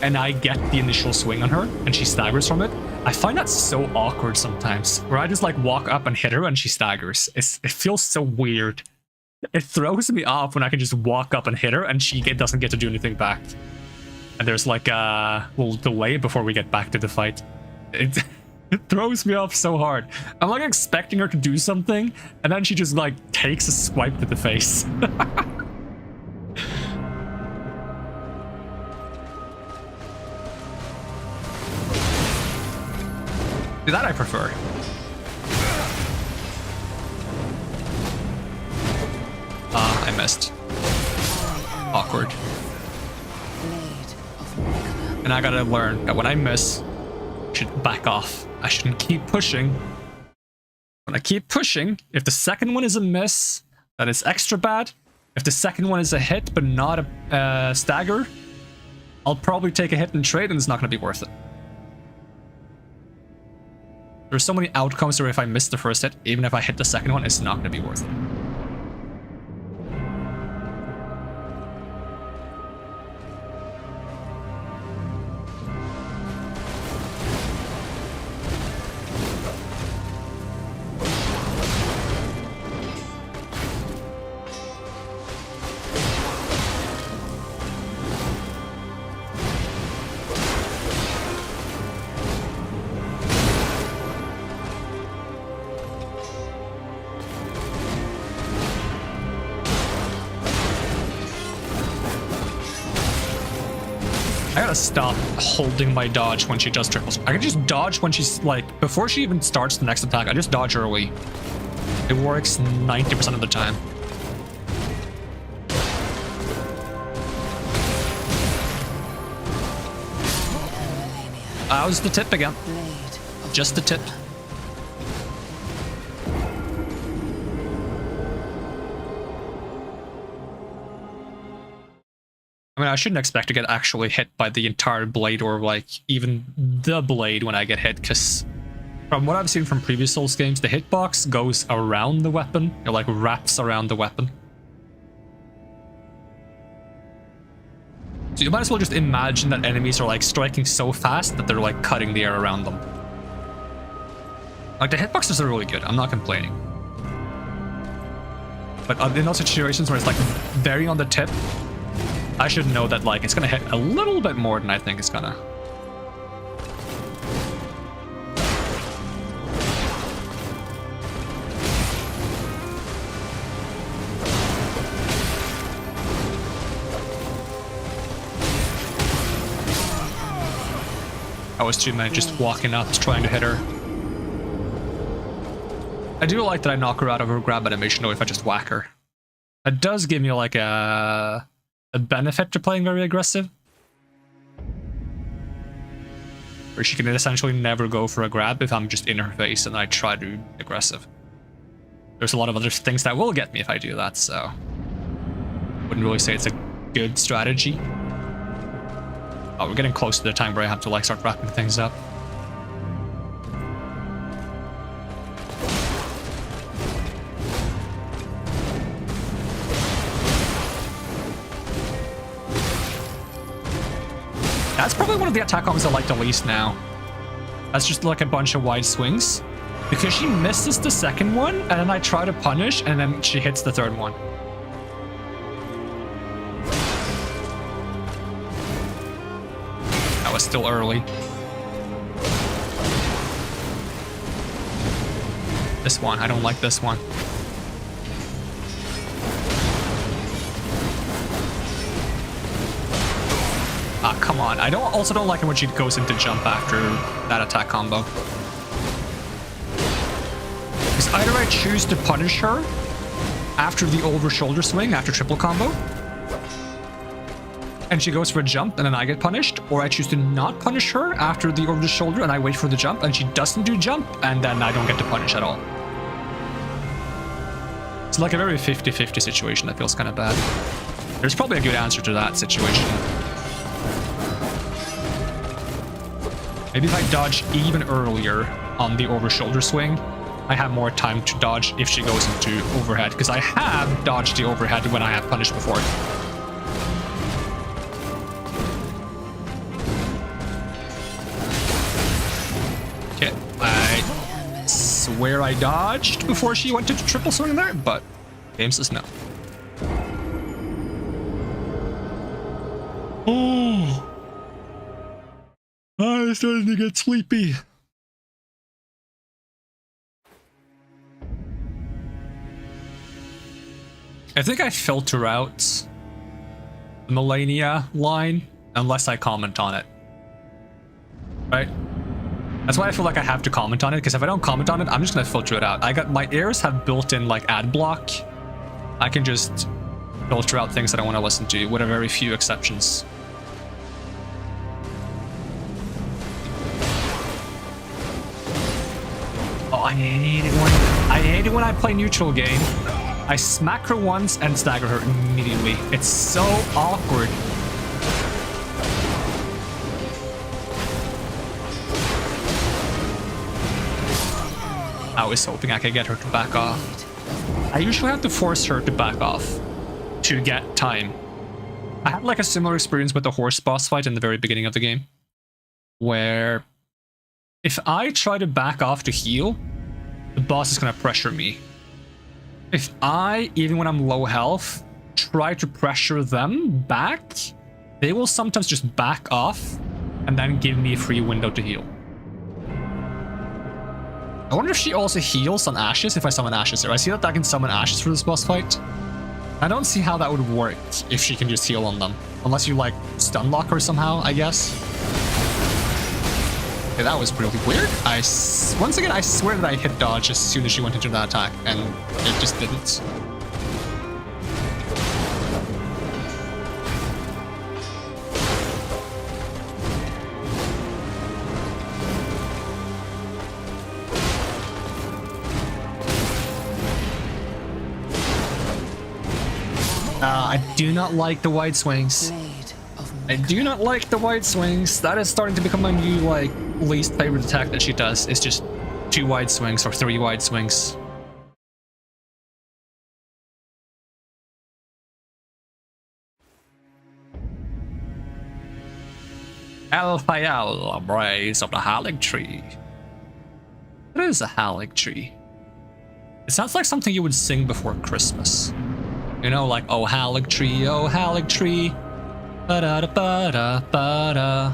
and I get the initial swing on her and she staggers from it. I find that so awkward sometimes, where I just like walk up and hit her and she staggers. It feels so weird. It throws me off when I can just walk up and hit her and she doesn't get to do anything back. And there's like a little delay before we get back to the fight. It throws me off so hard. I'm like expecting her to do something, and then she just like takes a swipe to the face. That I prefer. I missed. Awkward. And I gotta learn that when I miss, I should back off. I shouldn't keep pushing. When I keep pushing, if the second one is a miss, then it's extra bad. If the second one is a hit but not a stagger, I'll probably take a hit and trade and it's not going to be worth it. There's so many outcomes where if I miss the first hit, even if I hit the second one, it's not going to be worth it. I gotta stop holding my dodge when she does triples. I can just dodge when she's like, before she even starts the next attack, I just dodge early. It works 90% of the time. That was the tip again. Just the tip. I mean, I shouldn't expect to get actually hit by the entire blade or like even the blade when I get hit, because from what I've seen from previous Souls games, the hitbox goes around the weapon. It like wraps around the weapon. So you might as well just imagine that enemies are like striking so fast that they're like cutting the air around them. Like the hitboxes are really good, I'm not complaining. But in those situations where it's like very on the tip, I should know that like it's gonna hit a little bit more than I think it's gonna. I was too many just walking up trying to hit her. I do like that I knock her out of her grab animation though if I just whack her. It does give me like a benefit to playing very aggressive. Where she can essentially never go for a grab if I'm just in her face and I try to be aggressive. There's a lot of other things that will get me if I do that, so wouldn't really say it's a good strategy. Oh, we're getting close to the time where I have to like start wrapping things up. That's probably one of the attack combos I like the least now. That's just like a bunch of wide swings. Because she misses the second one, and then I try to punish, and then she hits the third one. That was still early. This one, I don't like this one. Ah, come on. I also don't like it when she goes into jump after that attack combo. Because either I choose to punish her after the over shoulder swing, after triple combo, and she goes for a jump and then I get punished, or I choose to not punish her after the over the shoulder and I wait for the jump and she doesn't do jump and then I don't get to punish at all. It's like a very 50-50 situation that feels kind of bad. There's probably a good answer to that situation. Maybe if I dodge even earlier on the over shoulder swing, I have more time to dodge if she goes into overhead, because I have dodged the overhead when I have punished before. Okay, I swear I dodged before she went into triple swing there, but game says no. Oh. I'm starting to get sleepy. I think I filter out the Millennia line unless I comment on it. Right? That's why I feel like I have to comment on it, because if I don't comment on it, I'm just gonna filter it out. My ears have built-in like ad block. I can just filter out things that I want to listen to, with a very few exceptions. Oh, I hate it when I play neutral game. I smack her once and stagger her immediately. It's so awkward. I was hoping I could get her to back off. I usually have to force her to back off to get time. I had like a similar experience with the horse boss fight in the very beginning of the game, where if I try to back off to heal, the boss is going to pressure me. If I, even when I'm low health, try to pressure them back, they will sometimes just back off and then give me a free window to heal. I wonder if she also heals on ashes if I summon ashes there. I see that I can summon ashes for this boss fight. I don't see how that would work if she can just heal on them. Unless you like stun lock her somehow, I guess. Okay, that was really weird. Once again, I swear that I hit dodge as soon as she went into that attack, and it just didn't. I do not like the wide swings. I do not like the wide swings. That is starting to become my new, like, least favorite attack that she does. It's just 2 wide swings or 3 wide swings. Alphael, Brace of the Halig Tree. It is a Halig Tree. It sounds like something you would sing before Christmas. You know, like, oh Halig Tree, oh Halig Tree. Ba-da-da-ba-da-ba-da.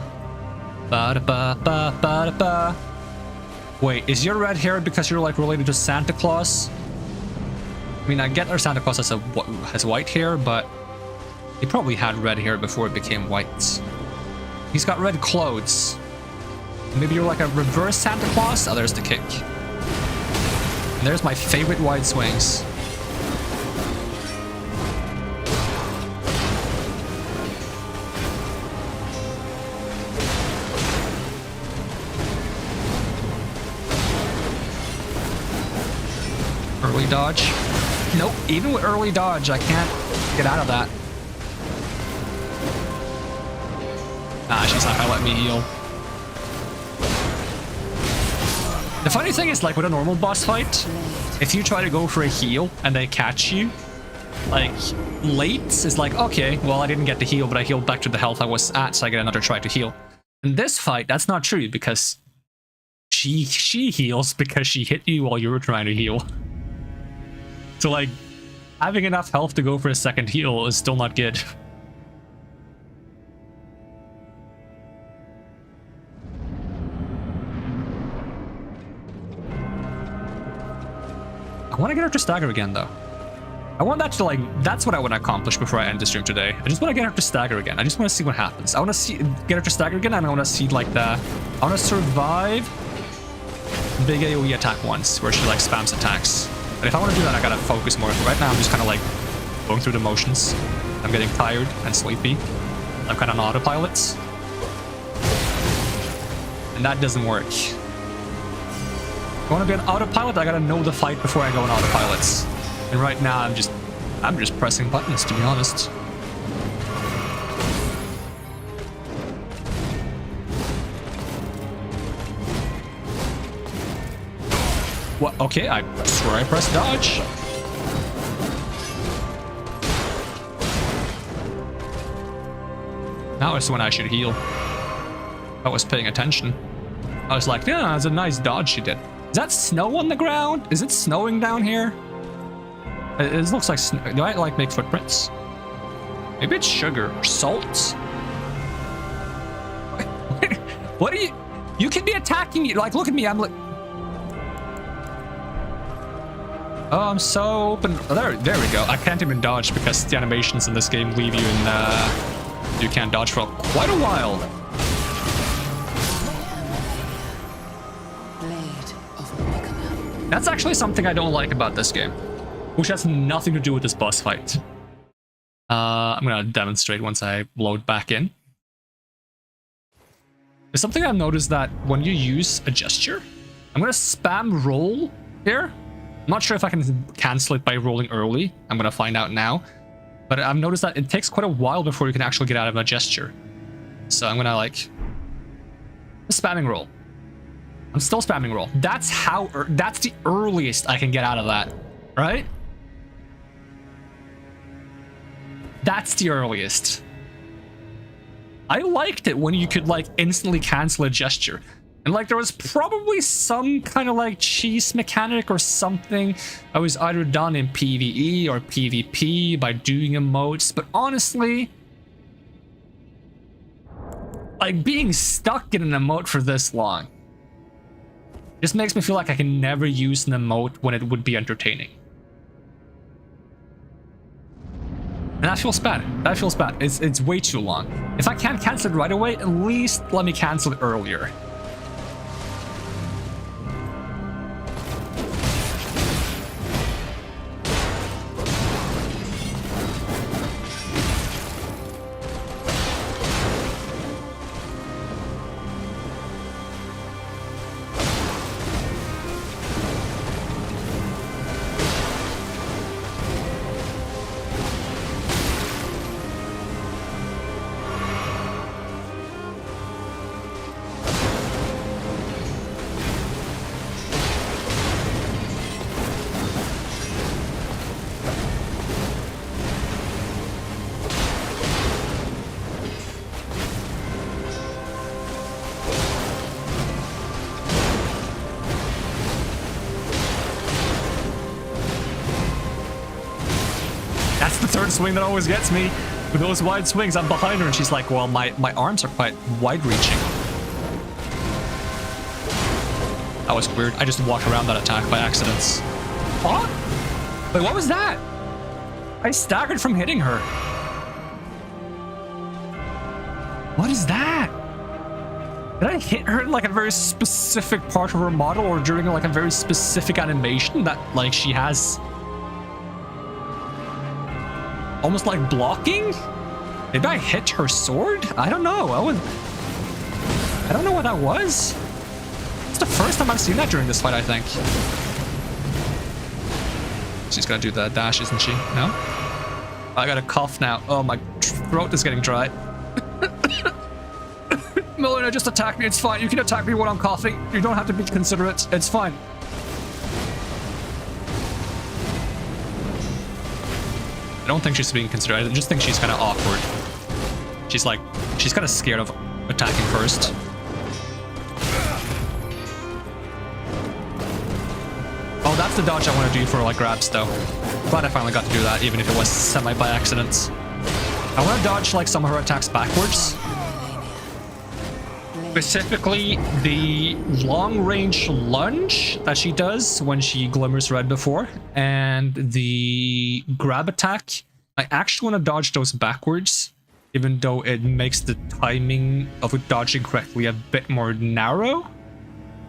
Ba-da-ba-ba-ba-da-ba. Wait, is your red hair because you're like related to Santa Claus? I mean, I get that Santa Claus has white hair, but he probably had red hair before it became white. He's got red clothes. Maybe you're like a reverse Santa Claus? Oh, there's the kick. And there's my favorite wide swings. Early dodge. Nope, even with early dodge, I can't get out of that. Nah, she's not gonna let me heal. The funny thing is, like, with a normal boss fight, if you try to go for a heal and they catch you, like, late, it's like, okay, well, I didn't get the heal, but I healed back to the health I was at, so I get another try to heal. In this fight, that's not true, because she heals because she hit you while you were trying to heal. So, like, having enough health to go for a second heal is still not good. I want to get her to stagger again, though. I want that to, like, that's what I want to accomplish before I end the stream today. I just want to get her to stagger again. I just want to see what happens. I want to get her to stagger again, and I want to see, like, I want to survive big AoE attack once, where she, like, spams attacks. But if I want to do that, I gotta focus more. Right now, I'm just kind of, like, going through the motions. I'm getting tired and sleepy. I'm kind of on autopilot. And that doesn't work. If I want to be on autopilot, I gotta know the fight before I go on autopilots. And right now, I'm just pressing buttons, to be honest. What? Okay, I swear I pressed dodge. Now is when I should heal. I was paying attention. I was like, yeah, that's a nice dodge she did. Is that snow on the ground? Is it snowing down here? It looks like snow. Do I, like, make footprints? Maybe it's sugar or salt? What are you? You can be attacking me. Like, look at me. I'm like... Oh, I'm so open. Oh, there we go. I can't even dodge because the animations in this game leave you in, you can't dodge for quite a while. That's actually something I don't like about this game, which has nothing to do with this boss fight. I'm gonna demonstrate once I load back in. There's something I've noticed that when you use a gesture, I'm gonna spam roll here. I'm not sure if I can cancel it by rolling early. I'm gonna find out now. But I've noticed that it takes quite a while before you can actually get out of a gesture. So I'm gonna, like, spamming roll. I'm still spamming roll. That's that's the earliest I can get out of that, right? That's the earliest. I liked it when you could, like, instantly cancel a gesture. And, like, there was probably some kind of, like, cheese mechanic or something I was either done in PvE or PvP by doing emotes, but honestly, like, being stuck in an emote for this long just makes me feel like I can never use an emote when it would be entertaining. And that feels bad. That feels bad. It's way too long. If I can't cancel it right away, at least let me cancel it earlier. third swing that always gets me. With those wide swings, I'm behind her and she's like, well, my arms are quite wide-reaching. That was weird. I just walked around that attack by accident. What? Wait, what was that? I staggered from hitting her. What is that? Did I hit her in like a very specific part of her model or during like a very specific animation that like she has almost like blocking? Did I hit her sword? I don't know. I don't know what that was. It's the first time I've seen that during this fight, I think. She's gonna do the dash, isn't she? No? I got a cough now. Oh, my throat is getting dry. Melina, just attack me. It's fine. You can attack me when I'm coughing. You don't have to be considerate. It's fine. I don't think she's being considerate. I just think she's kind of awkward. She's kind of scared of attacking first. Oh, that's the dodge I want to do for like grabs though. Glad I finally got to do that, even if it was semi by accident. I want to dodge like some of her attacks backwards. Specifically, the long-range lunge that she does when she glimmers red before, and the grab attack. I actually want to dodge those backwards, even though it makes the timing of dodging correctly a bit more narrow.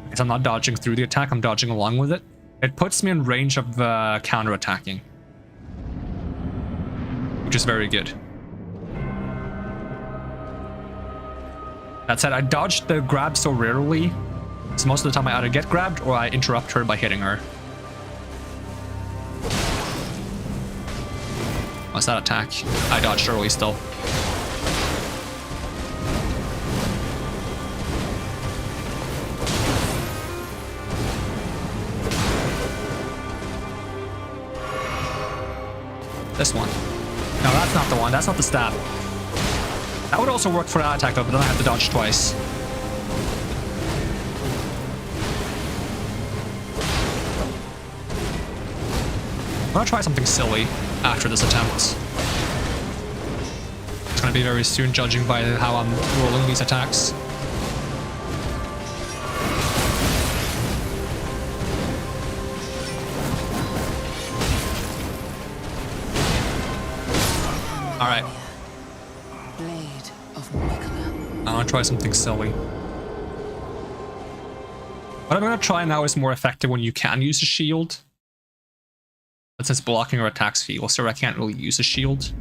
Because I'm not dodging through the attack, I'm dodging along with it. It puts me in range of counter-attacking, which is very good. That said, I dodged the grab so rarely, so most of the time I either get grabbed or I interrupt her by hitting her. What's that attack? I dodged early still. This one. No, that's not the one. That's not the stab. That would also work for that attack though, but then I have to dodge twice. I'm gonna try something silly after this attempt. It's gonna be very soon, judging by how I'm rolling these attacks. Alright. I want to try something silly. What I'm going to try now is more effective when you can use a shield. But since blocking or attacks feel, so I can't really use a shield.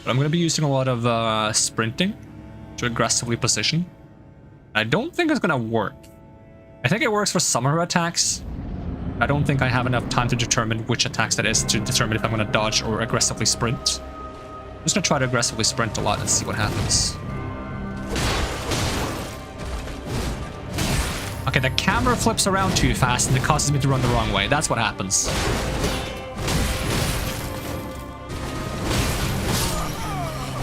But I'm going to be using a lot of sprinting to aggressively position. I don't think it's going to work. I think it works for some of her attacks. I don't think I have enough time to determine which attacks that is to determine if I'm going to dodge or aggressively sprint. I'm just going to try to aggressively sprint a lot and see what happens. Okay, the camera flips around too fast and it causes me to run the wrong way. That's what happens.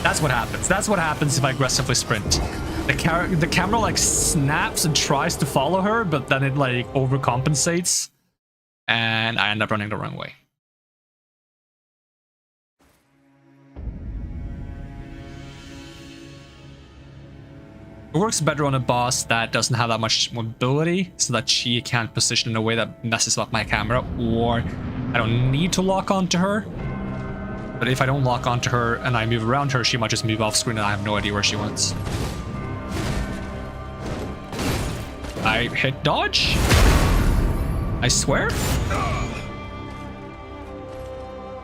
That's what happens. That's what happens if I aggressively sprint. The camera like snaps and tries to follow her, but then it like overcompensates. And I end up running the wrong way. It works better on a boss that doesn't have that much mobility, so that she can't position in a way that messes up my camera, or I don't need to lock onto her. But if I don't lock onto her and I move around her, she might just move off screen and I have no idea where she went. I hit dodge? I swear?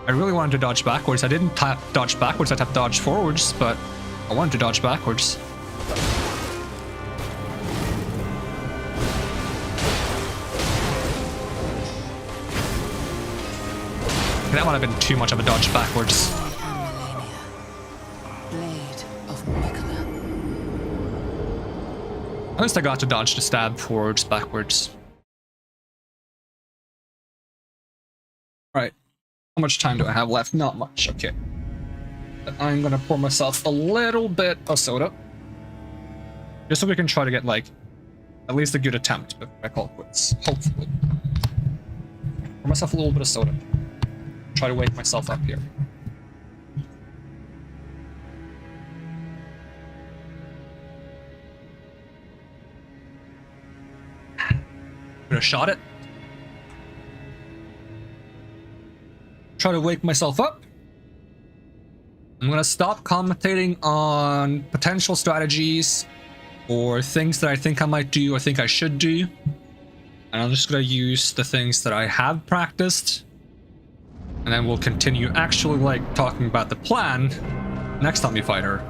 I really wanted to dodge backwards. I didn't tap dodge backwards, I tapped dodge forwards, but I wanted to dodge backwards. That might have been too much of a dodge backwards. At least I got to dodge the stab forwards, backwards. Alright. How much time do I have left? Not much, okay. I'm gonna pour myself a little bit of soda. Just so we can try to get, like, at least a good attempt before I call it quits. Hopefully. Pour myself a little bit of soda. Try to wake myself up here. Gonna shot it. Try to wake myself up. I'm gonna stop commentating on potential strategies or things that I think I might do or think I should do. And I'm just gonna use the things that I have practiced. And then we'll continue actually like talking about the plan next time we fight her.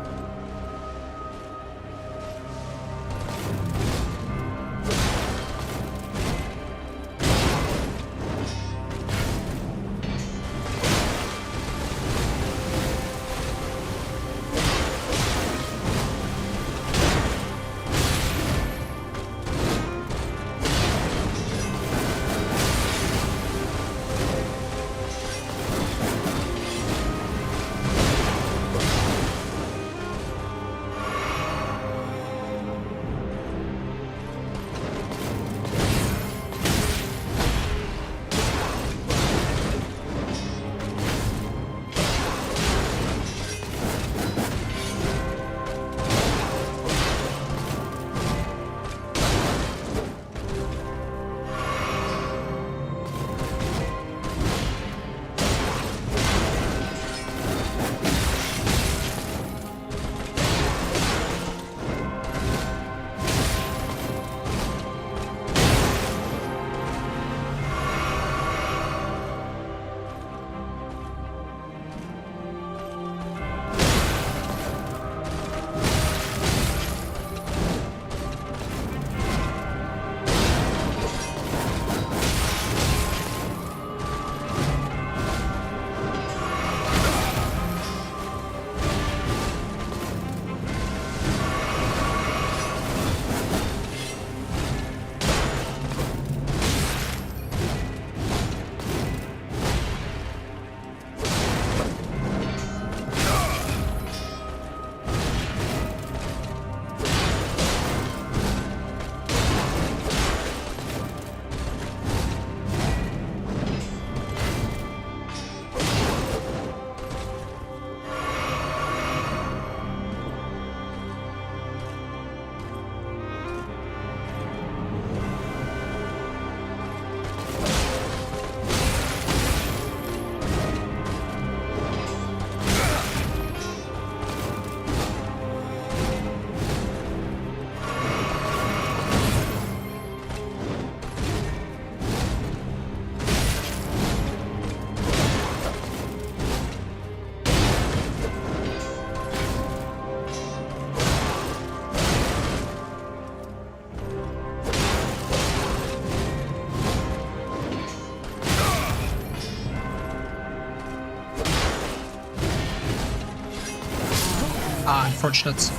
Unfortunate.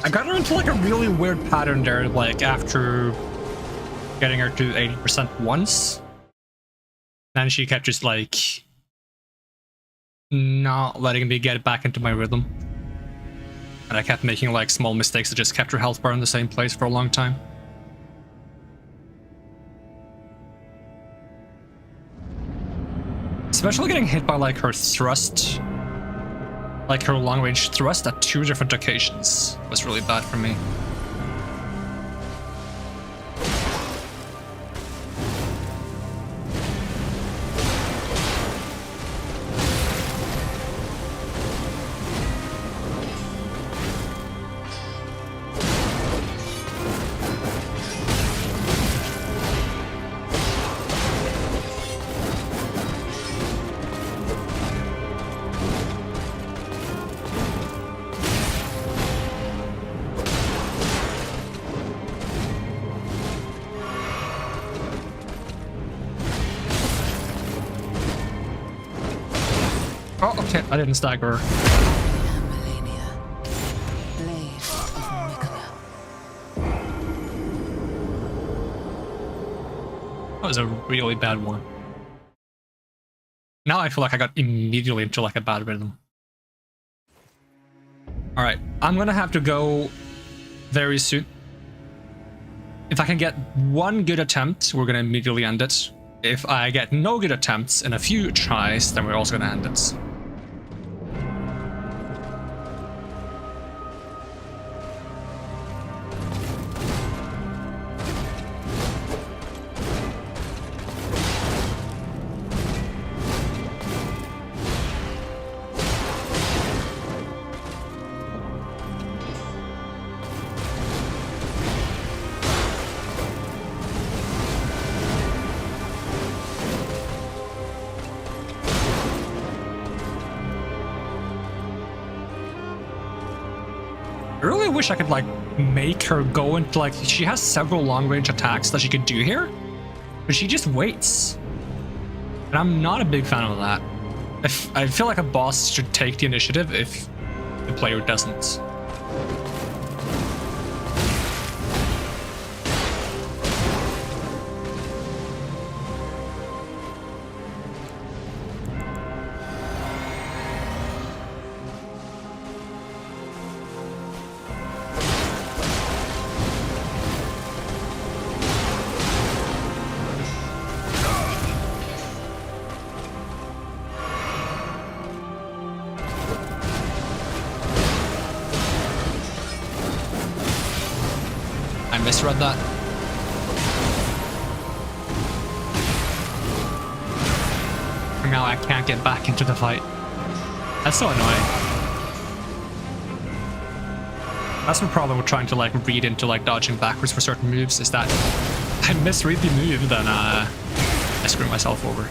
I got her into like a really weird pattern there, like after getting her to 80% once. And she kept just like not letting me get back into my rhythm. And I kept making like small mistakes that just kept her health bar in the same place for a long time. Especially getting hit by like her thrust. Like her long-range thrust at 2 different occasions was really bad for me. Oh, okay, I didn't stagger her. That was a really bad one. Now I feel like I got immediately into like a bad rhythm. Alright, I'm gonna have to go very soon. If I can get one good attempt, we're gonna immediately end it. If I get no good attempts in a few tries, then we're also gonna end it. I really wish I could like make her go into like, she has several long range attacks that she could do here, but she just waits. And I'm not a big fan of that. I feel like a boss should take the initiative if the player doesn't. I misread that. And now I can't get back into the fight. That's so annoying. That's the problem with trying to like read into like dodging backwards for certain moves, is that I misread the move, then I screw myself over.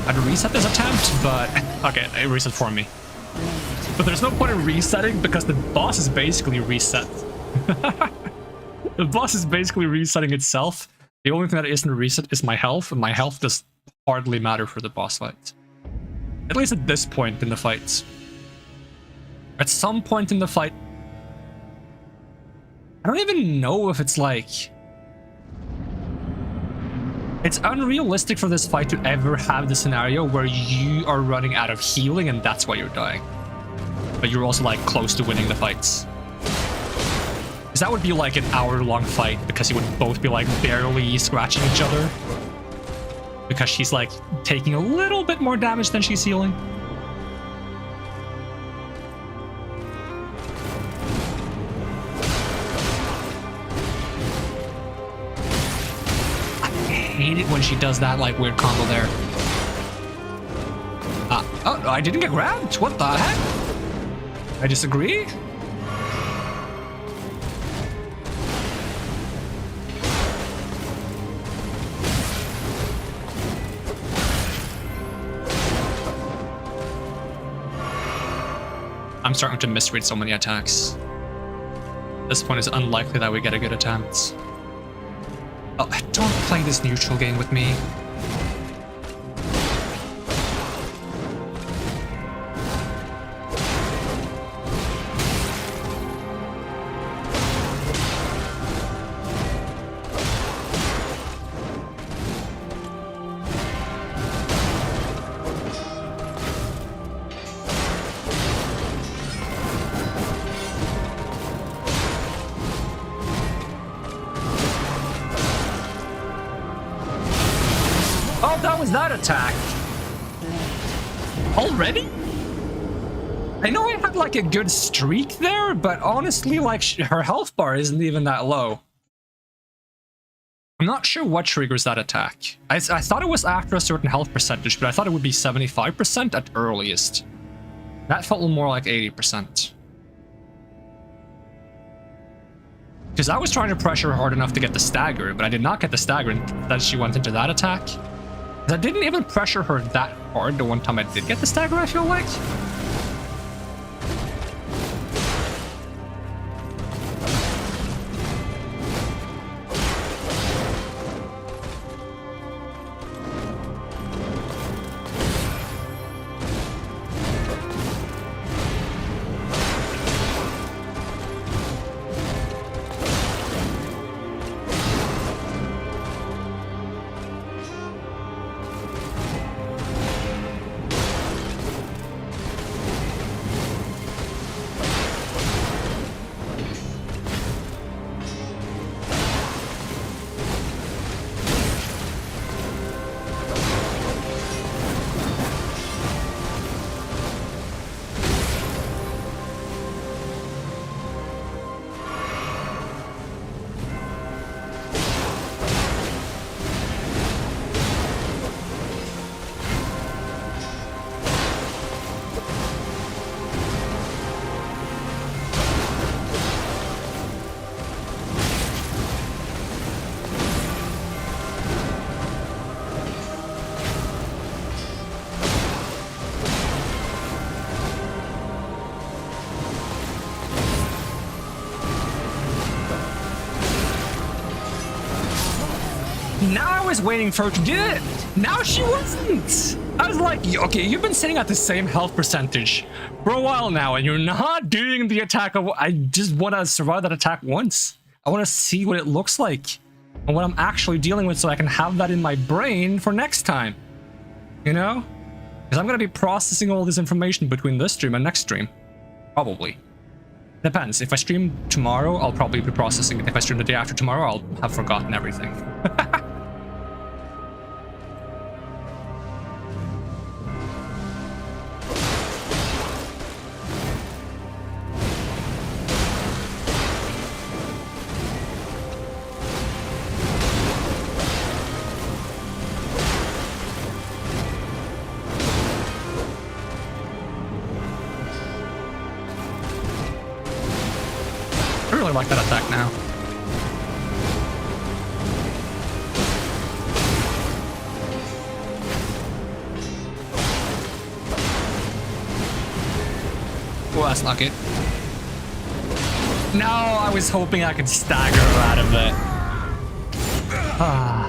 I'd reset this attempt, but okay, it reset for me. But there's no point in resetting because the boss is basically reset. The boss is basically resetting itself. The only thing that isn't reset is my health, and my health does hardly matter for the boss fight. At least at this point in the fight. At some point in the fight, I don't even know if it's like... It's unrealistic for this fight to ever have the scenario where you are running out of healing and that's why you're dying. But you're also like close to winning the fights. Because that would be like an hour-long fight because you would both be like barely scratching each other. Because she's like taking a little bit more damage than she's healing. I hate it when she does that like weird combo there. Oh, I didn't get grabbed? What the heck? I disagree. I'm starting to misread so many attacks. At this point, it's unlikely that we get a good attempt. Oh, don't play this neutral game with me. That attack already? I know I had like a good streak there, but honestly, like her health bar isn't even that low. I'm not sure what triggers that attack. I thought it was after a certain health percentage, but I thought it would be 75% at earliest. That felt more like 80%. Because I was trying to pressure her hard enough to get the stagger, but I did not get the stagger, and then she went into that attack. I didn't even pressure her that hard the one time I did get the stagger, I feel like. was waiting for her to do it. Now she wasn't. I was like, okay, you've been sitting at the same health percentage for a while now, and you're not doing the attack. I just want to survive that attack once. I want to see what it looks like and what I'm actually dealing with so I can have that in my brain for next time. You know? Because I'm going to be processing all this information between this stream and next stream. Probably. Depends. If I stream tomorrow, I'll probably be processing it. If I stream the day after tomorrow, I'll have forgotten everything. I really like that attack now. Oh, that's not good. No, I was hoping I could stagger her out of it. Ah.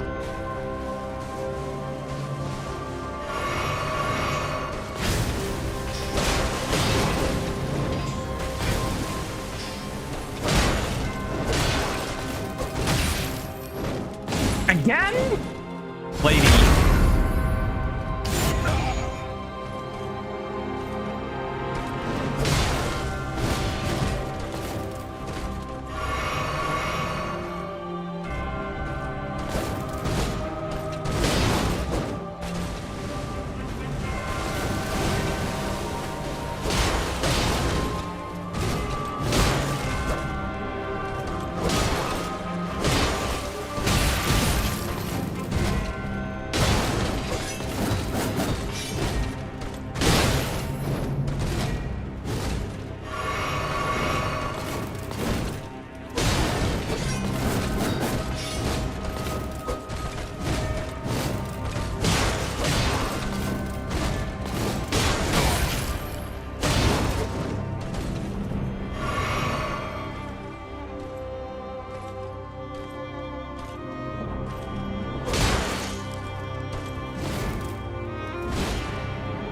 Again? Lady.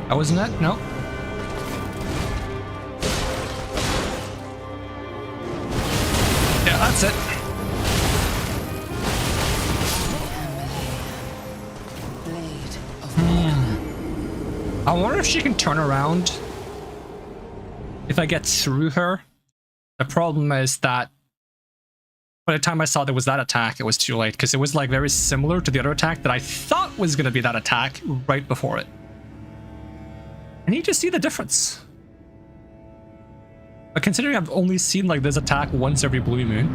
That wasn't it? No. Yeah, that's it. I wonder if she can turn around if I get through her. The problem is that by the time I saw there was that attack, it was too late, because it was like very similar to the other attack that I thought was going to be that attack right before it. I need to see the difference. But considering I've only seen like this attack once every blue moon.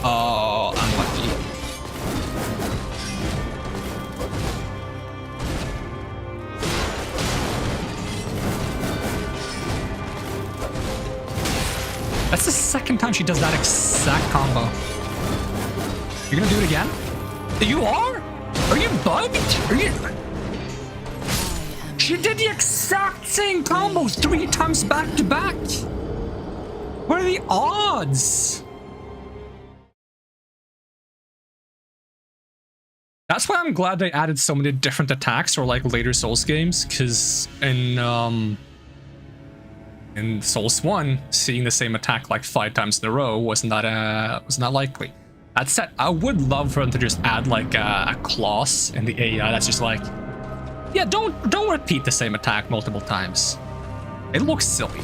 Oh, unlucky. That's the second time she does that exact combo. You're gonna do it again? You are? Are you bugged? Are you... She did the exact same combo 3 times back to back. What are the odds? That's why I'm glad they added so many different attacks or like later Souls games, because in Souls 1, seeing the same attack like 5 times in a row wasn't that likely. That said, I would love for them to just add like a clause in the AI that's just like, yeah, don't repeat the same attack multiple times. It looks silly.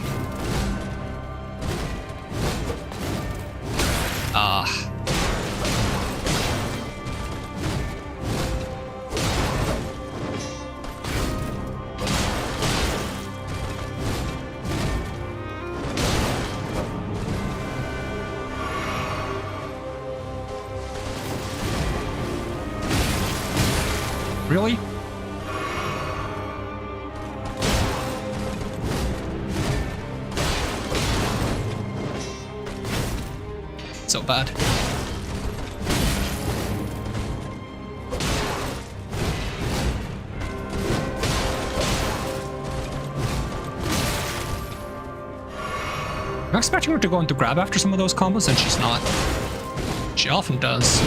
Really? So bad. I'm expecting her to go into grab after some of those combos, and she's not. She often does.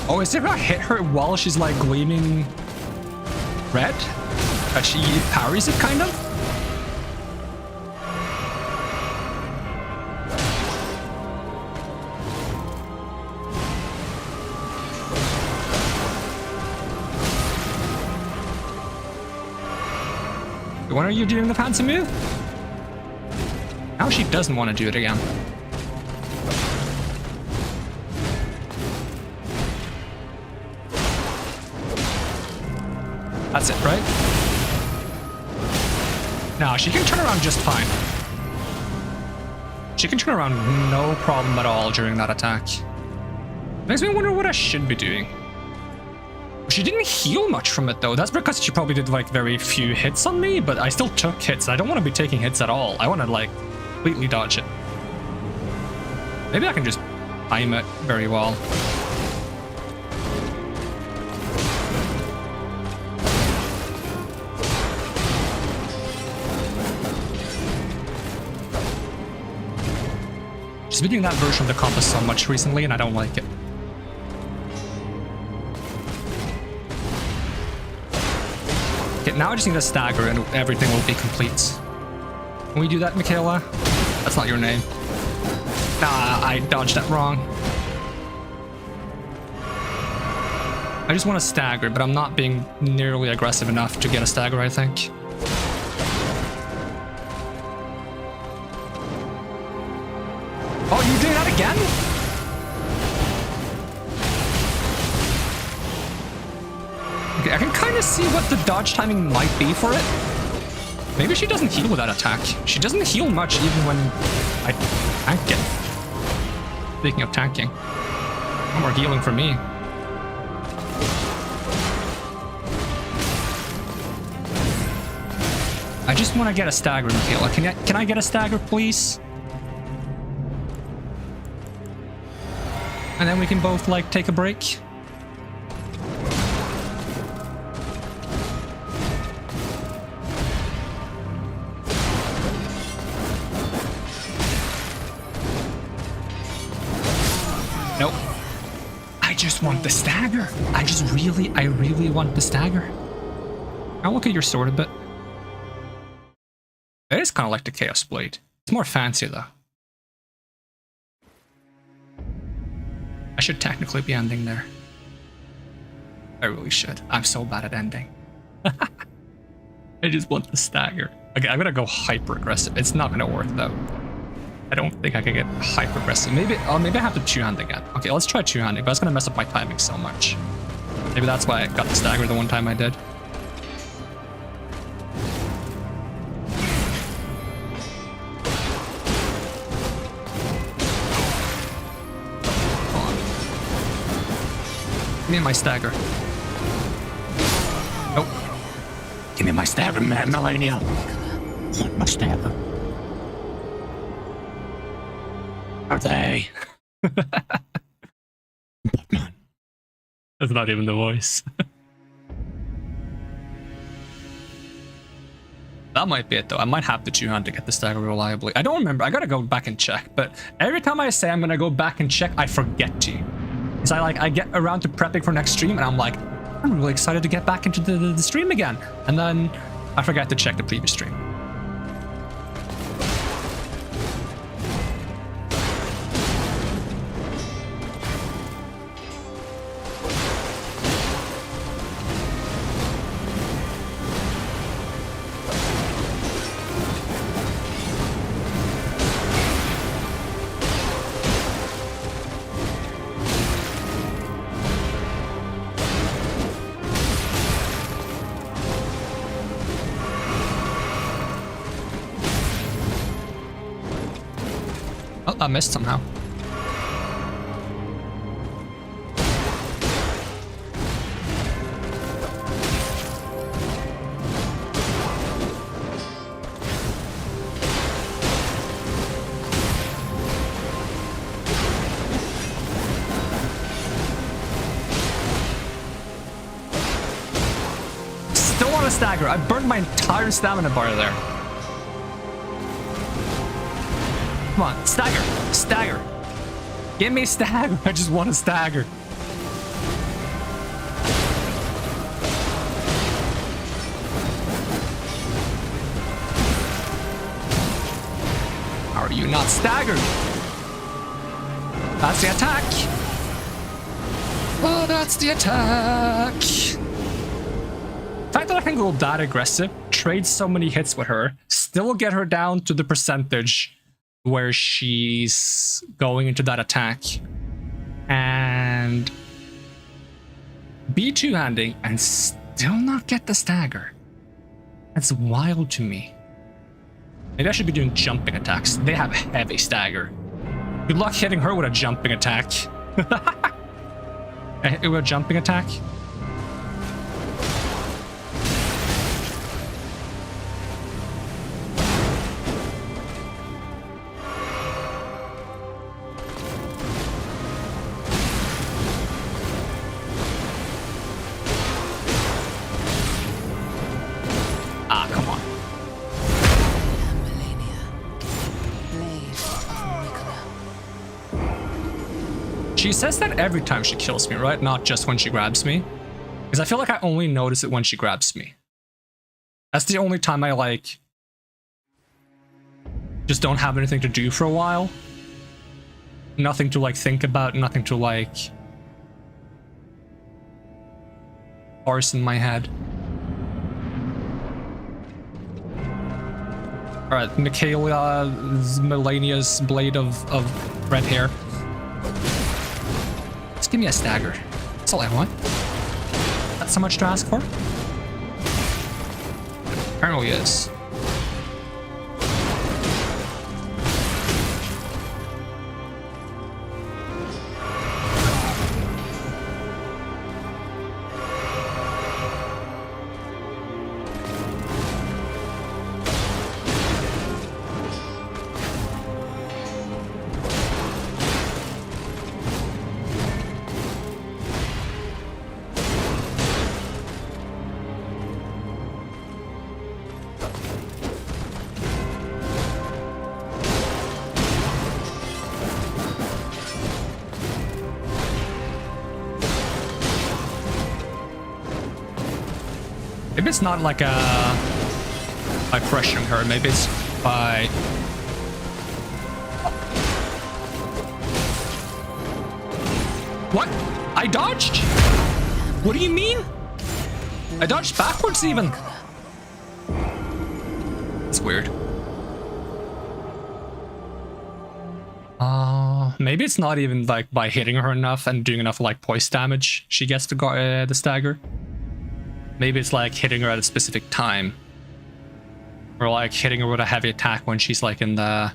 Oh, is it if I hit her while she's like gleaming red? That she parries it, kind of? When are you doing the fancy move? Now she doesn't want to do it again. That's it, right? No, she can turn around just fine. She can turn around no problem at all during that attack. Makes me wonder what I should be doing. She didn't heal much from it though. That's because she probably did like very few hits on me, but I still took hits. I don't want to be taking hits at all. I want to like completely dodge it. Maybe I can just time it very well. She's been doing that version of the compass so much recently and I don't like it. Okay, now I just need a stagger and everything will be complete. Can we do that, Michaela? That's not your name. Nah, I dodged that wrong. I just want to stagger, but I'm not being nearly aggressive enough to get a stagger, I think. Oh, you're doing that again? Okay, I can kind of see what the dodge timing might be for it. Maybe she doesn't heal with that attack. She doesn't heal much even when I tank it. Speaking of tanking, no more healing for me. I just want to get a stagger, Michaela. Can I get a stagger, please? And then we can both, like, take a break. Nope. I just want the stagger. I really want the stagger. I'll look at your sword a bit. It is kind of like the Chaos Blade. It's more fancy, though. I should technically be ending there. I really should. I'm so bad at ending. I just want the stagger. Okay, I'm gonna go hyper aggressive. It's not gonna work though. I don't think I can get hyper aggressive. Maybe I have to two-hand again. Okay, let's try two-handing, but it's gonna mess up my timing so much. Maybe that's why I got the stagger the one time I did. Give me my stagger. Nope. Give me my stagger, Melania. I want my stagger. Are they? Batman. That's not even the voice. That might be it though. I might have to two-hand to get the stagger reliably. I don't remember. I gotta go back and check. But every time I say I'm gonna go back and check, I forget to. Because I get around to prepping for next stream and I'm like, I'm really excited to get back into the stream again. And then I forget to check the previous stream. Oh, I missed somehow. stagger. I burned my entire stamina bar there. Come on, stagger. Stagger. Give me stagger. I just want a stagger. How are you not staggered? That's the attack. Oh, that's the attack. The fact that I can go that aggressive, trade so many hits with her, still get her down to the percentage where she's going into that attack, and be two-handing and still not get the stagger. That's wild to me. Maybe I should be doing jumping attacks. They have heavy stagger. Good luck hitting her with a jumping attack. With a jumping attack? Ah, come on. She says that every time she kills me, right? Not just when she grabs me. Because I feel like I only notice it when she grabs me. That's the only time I, like, just don't have anything to do for a while. Nothing to, like, think about, nothing to, like, parse in my head. Alright, Melania's blade of red hair. Just give me a stagger. That's all I want. That's so much to ask for? Apparently is. Maybe it's not like by pressuring her. Maybe it's by... What? I dodged? What do you mean? I dodged backwards even. It's weird. Maybe it's not even like by hitting her enough and doing enough like poise damage she gets to go the stagger. Maybe it's like hitting her at a specific time. Or like hitting her with a heavy attack when she's like in the...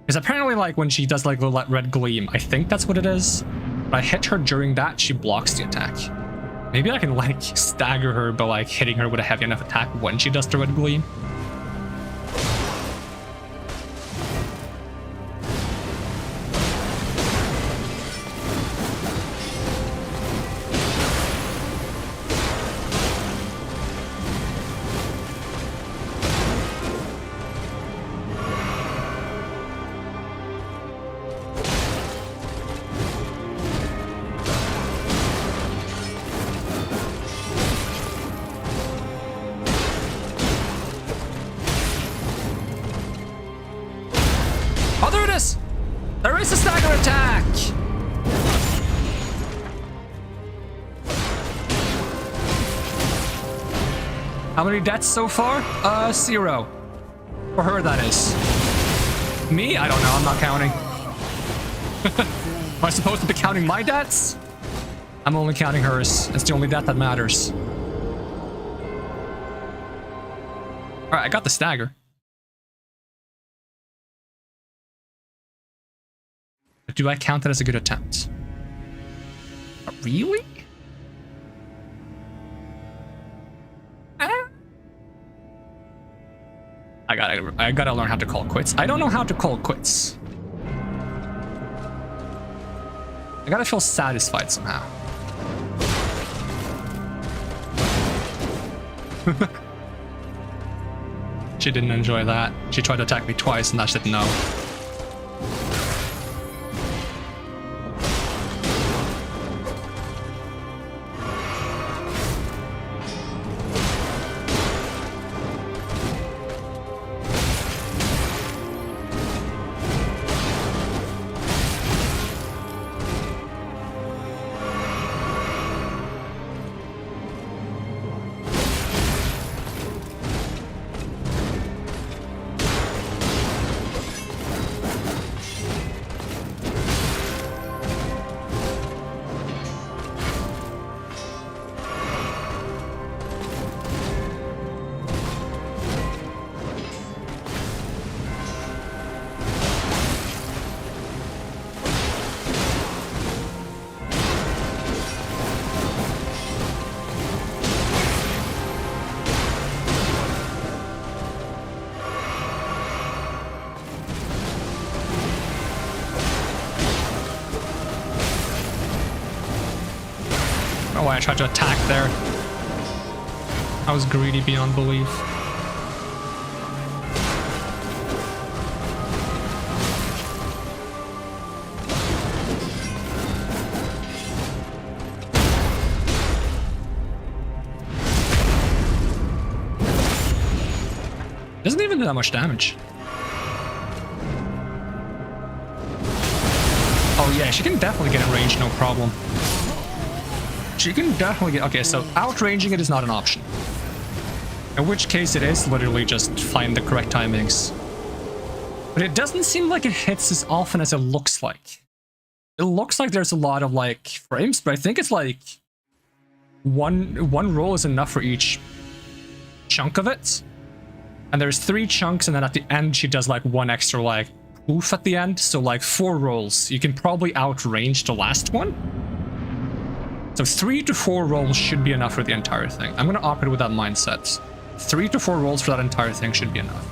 Because apparently like when she does like the red gleam, I think that's what it is. But I hit her during that, she blocks the attack. Maybe I can like stagger her by like hitting her with a heavy enough attack when she does the red gleam. Oh, there it is! There is a stagger attack! How many deaths so far? 0. For her, that is. Me? I don't know, I'm not counting. Am I supposed to be counting my deaths? I'm only counting hers. It's the only death that matters. Alright, I got the stagger. But do I count that as a good attempt? Really? I gotta learn how to call quits. I don't know how to call quits. I gotta feel satisfied somehow. She didn't enjoy that. She tried to attack me twice and I said no. Oh, I tried to attack there. I was greedy beyond belief. Doesn't even do that much damage. Oh yeah, she can definitely get in range, no problem. She can definitely get... Okay, so outranging it is not an option. In which case it is literally just find the correct timings. But it doesn't seem like it hits as often as it looks like. It looks like there's a lot of like frames, but I think it's like one roll is enough for each chunk of it. And there's 3 chunks, and then at the end she does like one extra like poof at the end. So like 4 rolls. You can probably outrange the last one. So 3 to 4 rolls should be enough for the entire thing. I'm gonna operate with that mindset. 3 to 4 rolls for that entire thing should be enough.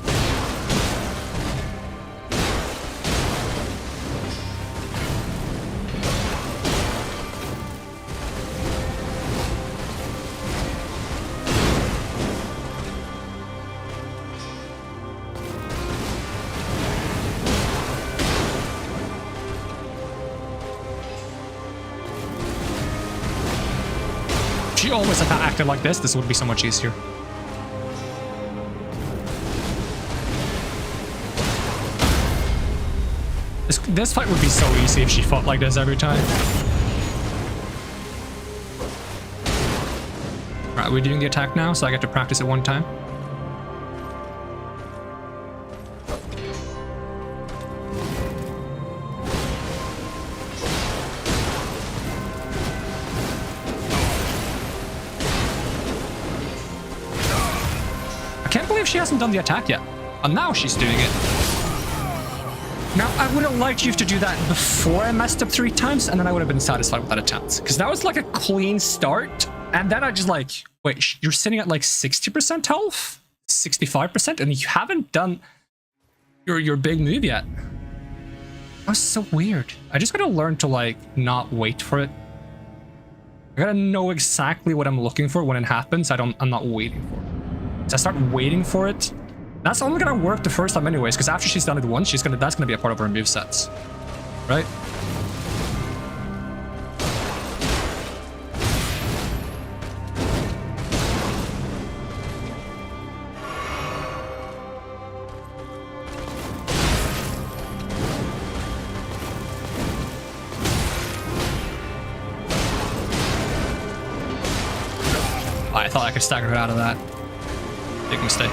If she always acted like this would be so much easier. This fight would be so easy if she fought like this every time. Right, we're doing the attack now, so I get to practice it one time. I can't believe she hasn't done the attack yet. And now she's doing it. Now, I would have liked you to do that before I messed up 3 times, and then I would have been satisfied with that attempt. Because that was like a clean start, and then I just like, wait, you're sitting at like 60% health? 65%? And you haven't done your big move yet. That was so weird. I just gotta learn to like not wait for it. I gotta know exactly what I'm looking for when it happens. I'm not waiting for it. So I start waiting for it. That's only gonna work the first time anyways, because after she's done it once, that's gonna be a part of her movesets. Right? I thought I could stagger her out of that. Big mistake.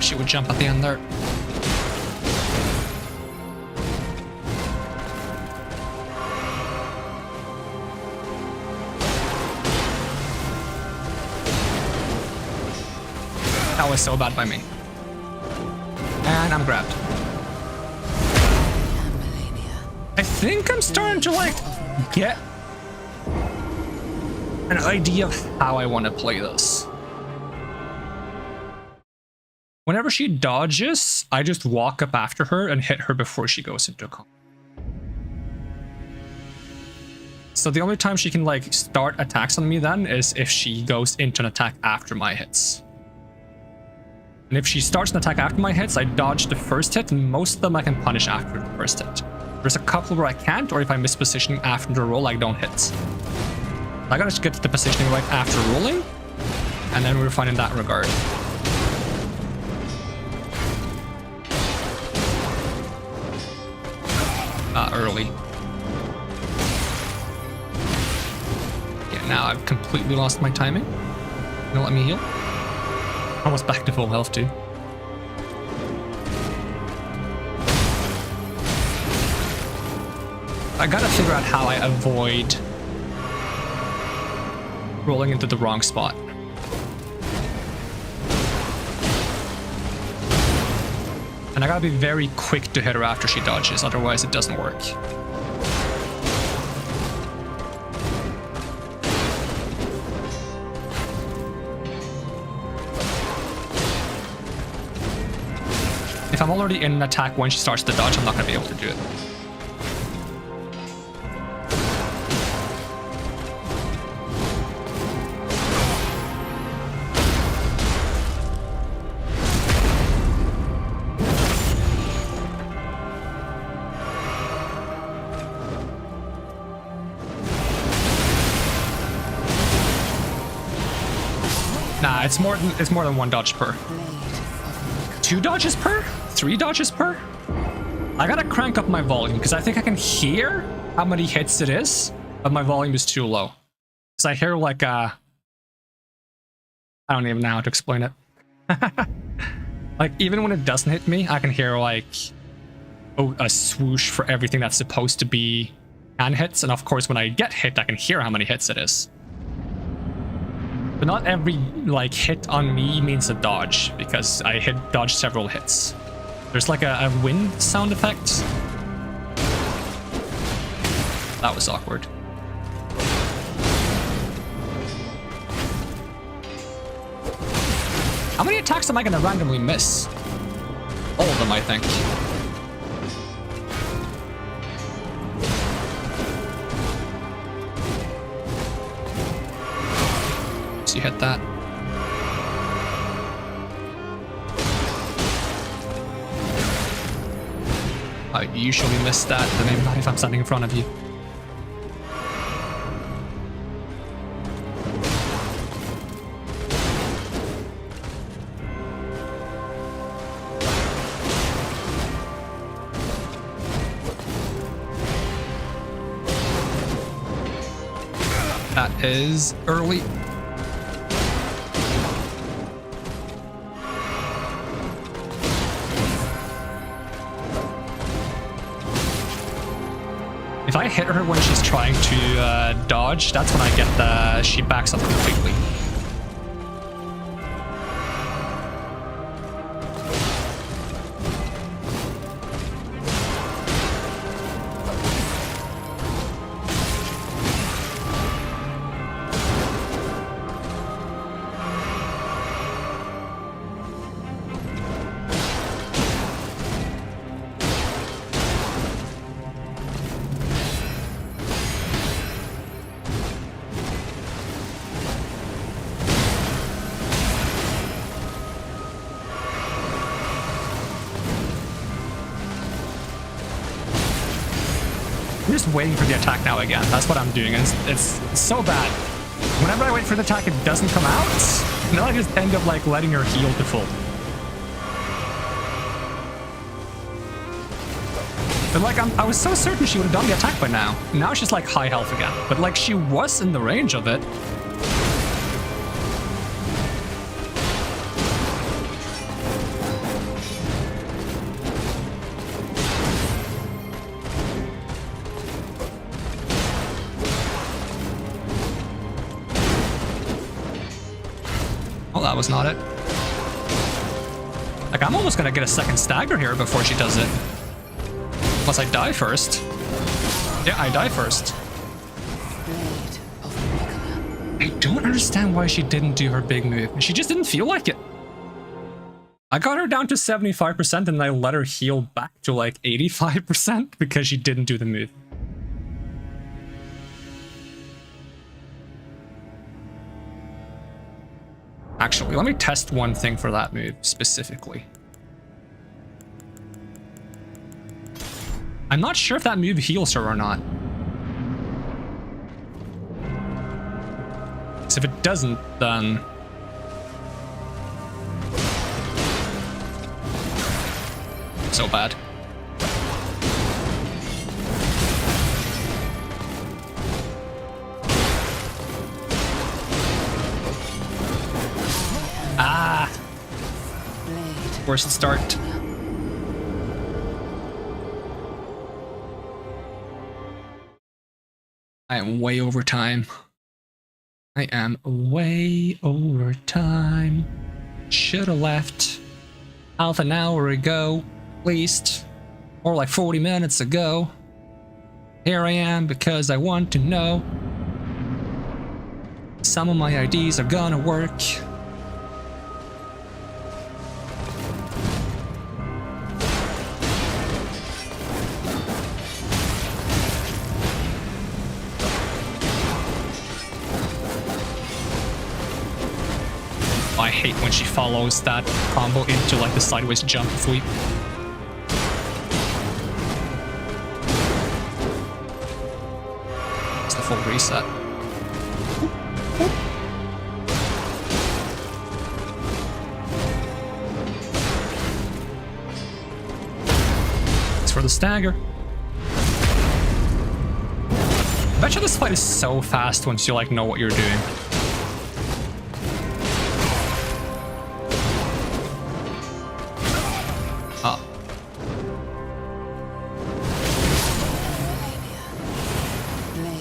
She would jump at the end there. That was so bad by me. And I'm grabbed. I think I'm starting to like get an idea of how I want to play this. Whenever she dodges, I just walk up after her and hit her before she goes into combat. So the only time she can like start attacks on me then is if she goes into an attack after my hits. And if she starts an attack after my hits, I dodge the first hit, and most of them I can punish after the first hit. There's a couple where I can't, or if I miss positioning after the roll, I don't hit. I gotta get the positioning right after rolling, and then we're fine in that regard. Early. Yeah, now I've completely lost my timing. Don't let me heal. Almost back to full health too. I gotta figure out how I avoid rolling into the wrong spot. And I gotta be very quick to hit her after she dodges, otherwise it doesn't work. If I'm already in an attack when she starts to dodge, I'm not gonna be able to do it. Nah, it's more than one dodge per. 2 dodges per? 3 dodges per? I gotta crank up my volume because I think I can hear how many hits it is, but my volume is too low. Because I hear like I don't even know how to explain it. Like even when it doesn't hit me, I can hear like a swoosh for everything that's supposed to be can hits, and of course when I get hit, I can hear how many hits it is. But not every like hit on me means a dodge, because I dodged several hits. There's like a wind sound effect. That was awkward. How many attacks am I gonna randomly miss? All of them, I think. You hit that. I usually miss that, but maybe not if I'm standing in front of you. That is early. If I hit her when she's trying to dodge, that's when I get she backs up completely. I'm just waiting for the attack now again. That's what I'm doing. It's so bad. Whenever I wait for the attack, it doesn't come out. And then I just end up like letting her heal to full. But like I was so certain she would have done the attack by now. Now she's like high health again. But like she was in the range of it. That was not it. Like, I'm almost gonna get a second stagger here before she does it. Unless I die first. Yeah, I die first. I don't understand why she didn't do her big move. She just didn't feel like it. I got her down to 75% and I let her heal back to like 85% because she didn't do the move. Actually, let me test one thing for that move specifically. I'm not sure if that move heals her or not. So if it doesn't, then... so bad. Ah! Worst start. I am way over time. I am way over time. Should have left half an hour ago, at least. Or like 40 minutes ago. Here I am because I want to know. Some of my IDs are gonna work. I hate when she follows that combo into like the sideways jump sweep. It's the full reset. It's for the stagger. I bet you this fight is so fast once you like know what you're doing.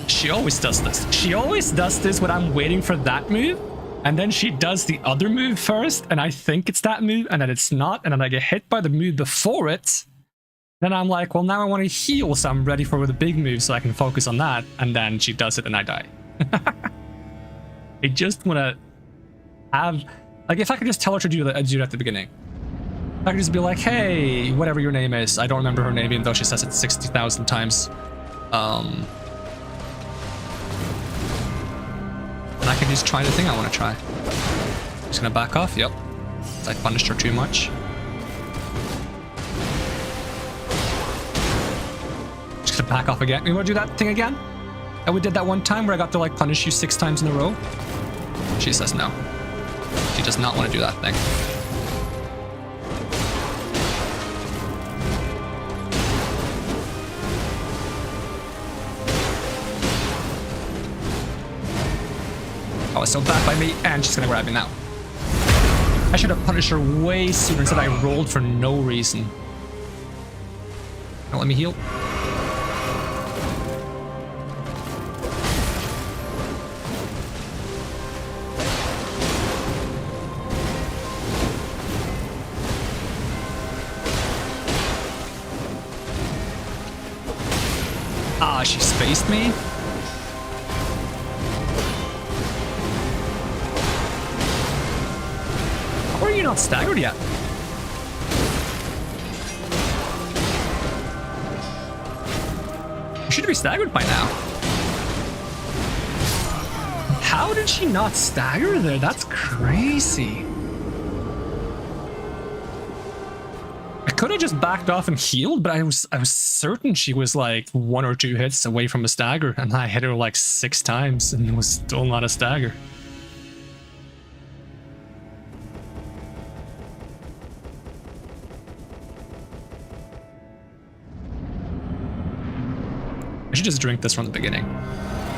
She always does this. She always does this when I'm waiting for that move, and then she does the other move first, and I think it's that move, and then it's not, and then I get hit by the move before it. Then I'm like, well, now I want to heal, so I'm ready for the big move so I can focus on that, and then she does it and I die. I just want to have... like, if I could just tell her to do that, I'd do it at the beginning. I could just be like, hey, whatever your name is. I don't remember her name, even though she says it 60,000 times. And I can just try the thing I want to try. Just gonna back off, yep. I punished her too much. Just gonna back off again. You wanna do that thing again? And we did that one time where I got to like punish you 6 times in a row. She says no. She does not want to do that thing. Oh, so back by me, and she's gonna grab me now. I should have punished her way sooner. Instead I rolled for no reason. Now let me heal. Ah, she spaced me. Or are you not staggered yet? You should be staggered by now. How did she not stagger there? That's crazy. I could have just backed off and healed, but I was certain she was like 1 or 2 hits away from a stagger, and I hit her like 6 times and it was still not a stagger. I should just drink this from the beginning.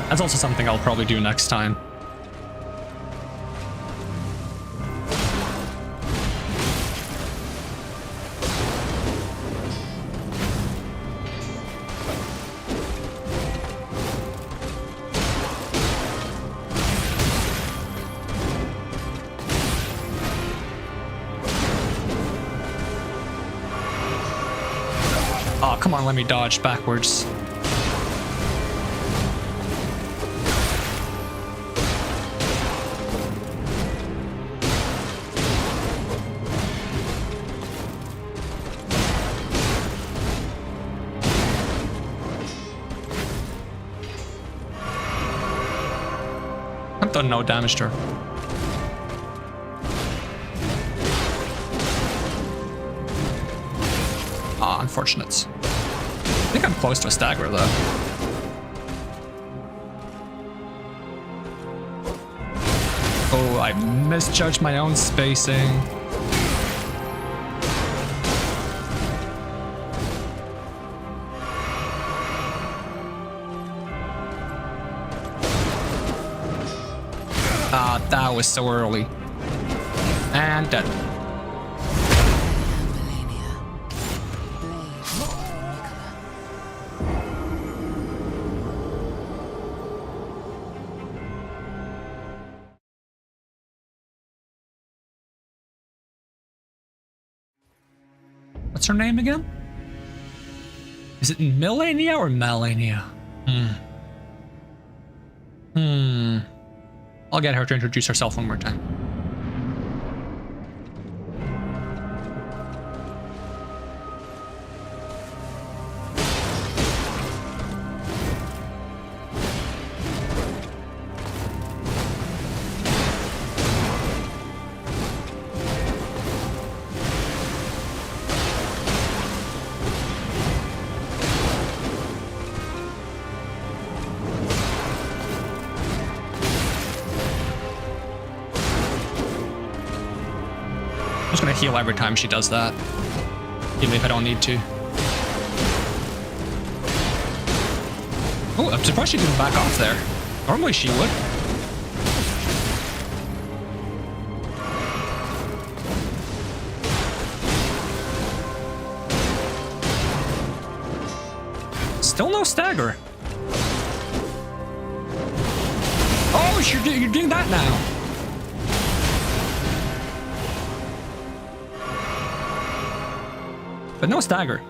That's also something I'll probably do next time. Oh, come on, let me dodge backwards. I've done no damage to her. Ah, unfortunate. I think I'm close to a stagger though. Oh, I misjudged my own spacing. Ah, that was so early. And dead. What's her name again? Is it Milania or Malania? I'll get her to introduce herself one more time. I'm just gonna heal every time she does that, even if I don't need to. Oh, I'm surprised she didn't back off there. Normally she would. Still no stagger. Oh, you're doing that now. But no stagger.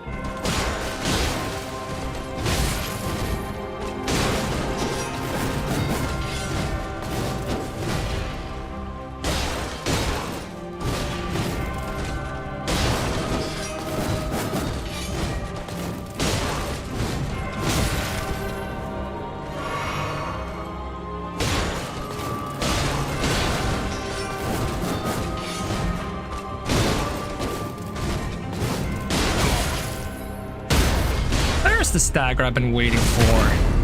The stagger I've been waiting for.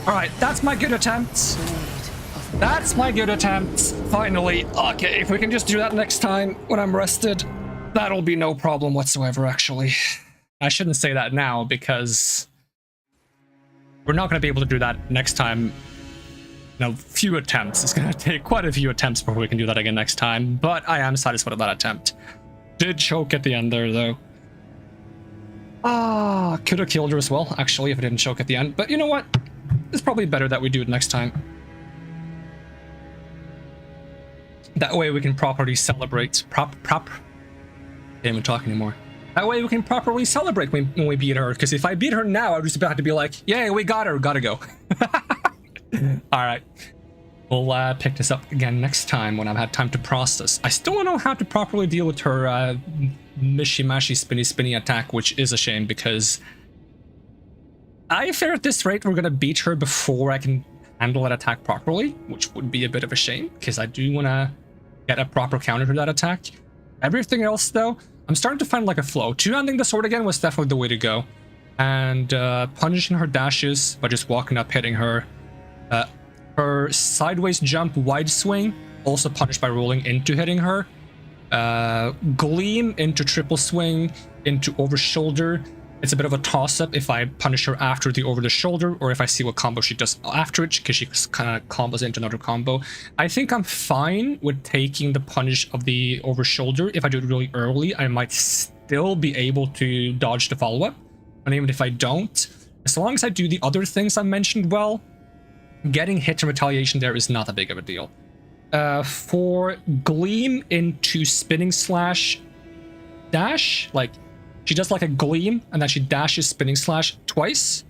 Alright, that's my good attempt. That's my good attempt. Finally. Okay, if we can just do that next time when I'm rested, that'll be no problem whatsoever, actually. I shouldn't say that now because We're not going to be able to do that next time. Few attempts. It's going to take quite a few attempts before we can do that again next time, but I am satisfied with that attempt. Did choke at the end there, though. Could have killed her as well, actually, if I didn't choke at the end, but you know what? It's probably better that we do it next time. That way we can properly celebrate. Can't even talk anymore. That way we can properly celebrate when we beat her, because if I beat her now, I'd just about to be like, yay, we got her, gotta go. Alright. We'll pick this up again next time when I've had time to process. I still don't know how to properly deal with her mishy-mashy spinny attack, which is a shame, because I fear at this rate we're gonna beat her before I can handle that attack properly, which would be a bit of a shame, because I do want to get a proper counter to that attack. Everything else, though, I'm starting to find like a flow. Two-handing the sword again was definitely the way to go. And punishing her dashes by just walking up, hitting her. Her sideways jump, wide swing, also punished by rolling into hitting her. Gleam into triple swing, into over shoulder. It's a bit of a toss-up if I punish her after the over the shoulder or if I see what combo she does after it, because she kind of combos into another combo. I think I'm fine with taking the punish of the over shoulder. If I do it really early, I might still be able to dodge the follow-up. And even if I don't, as long as I do the other things I mentioned well, getting hit and retaliation there is not that big of a deal. For Gleam into spinning slash dash, like she does like a gleam and then she dashes spinning slash twice,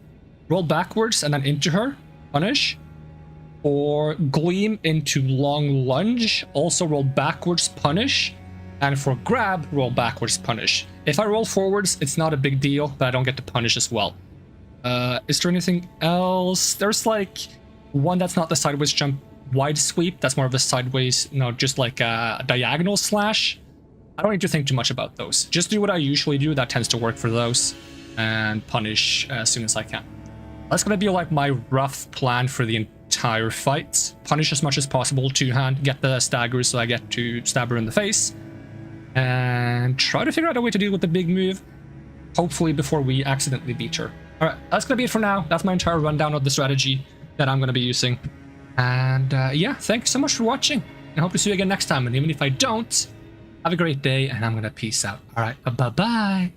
roll backwards and then into her, punish. Or Gleam into long lunge, also roll backwards, punish. And for grab, roll backwards, punish. If I roll forwards, it's not a big deal, but I don't get to punish as well. Is there anything else? There's like one that's not the sideways jump wide sweep. That's more of a sideways, just like a diagonal slash. I don't need to think too much about those. Just do what I usually do. That tends to work for those. And punish as soon as I can. That's going to be like my rough plan for the entire fight. Punish as much as possible, two-hand, get the stagger so I get to stab her in the face. And try to figure out a way to deal with the big move, hopefully before we accidentally beat her. Alright, that's gonna be it for now. That's my entire rundown of the strategy that I'm gonna be using. And yeah, thanks so much for watching. I hope to see you again next time. And even if I don't, have a great day and I'm gonna peace out. Alright, bye-bye.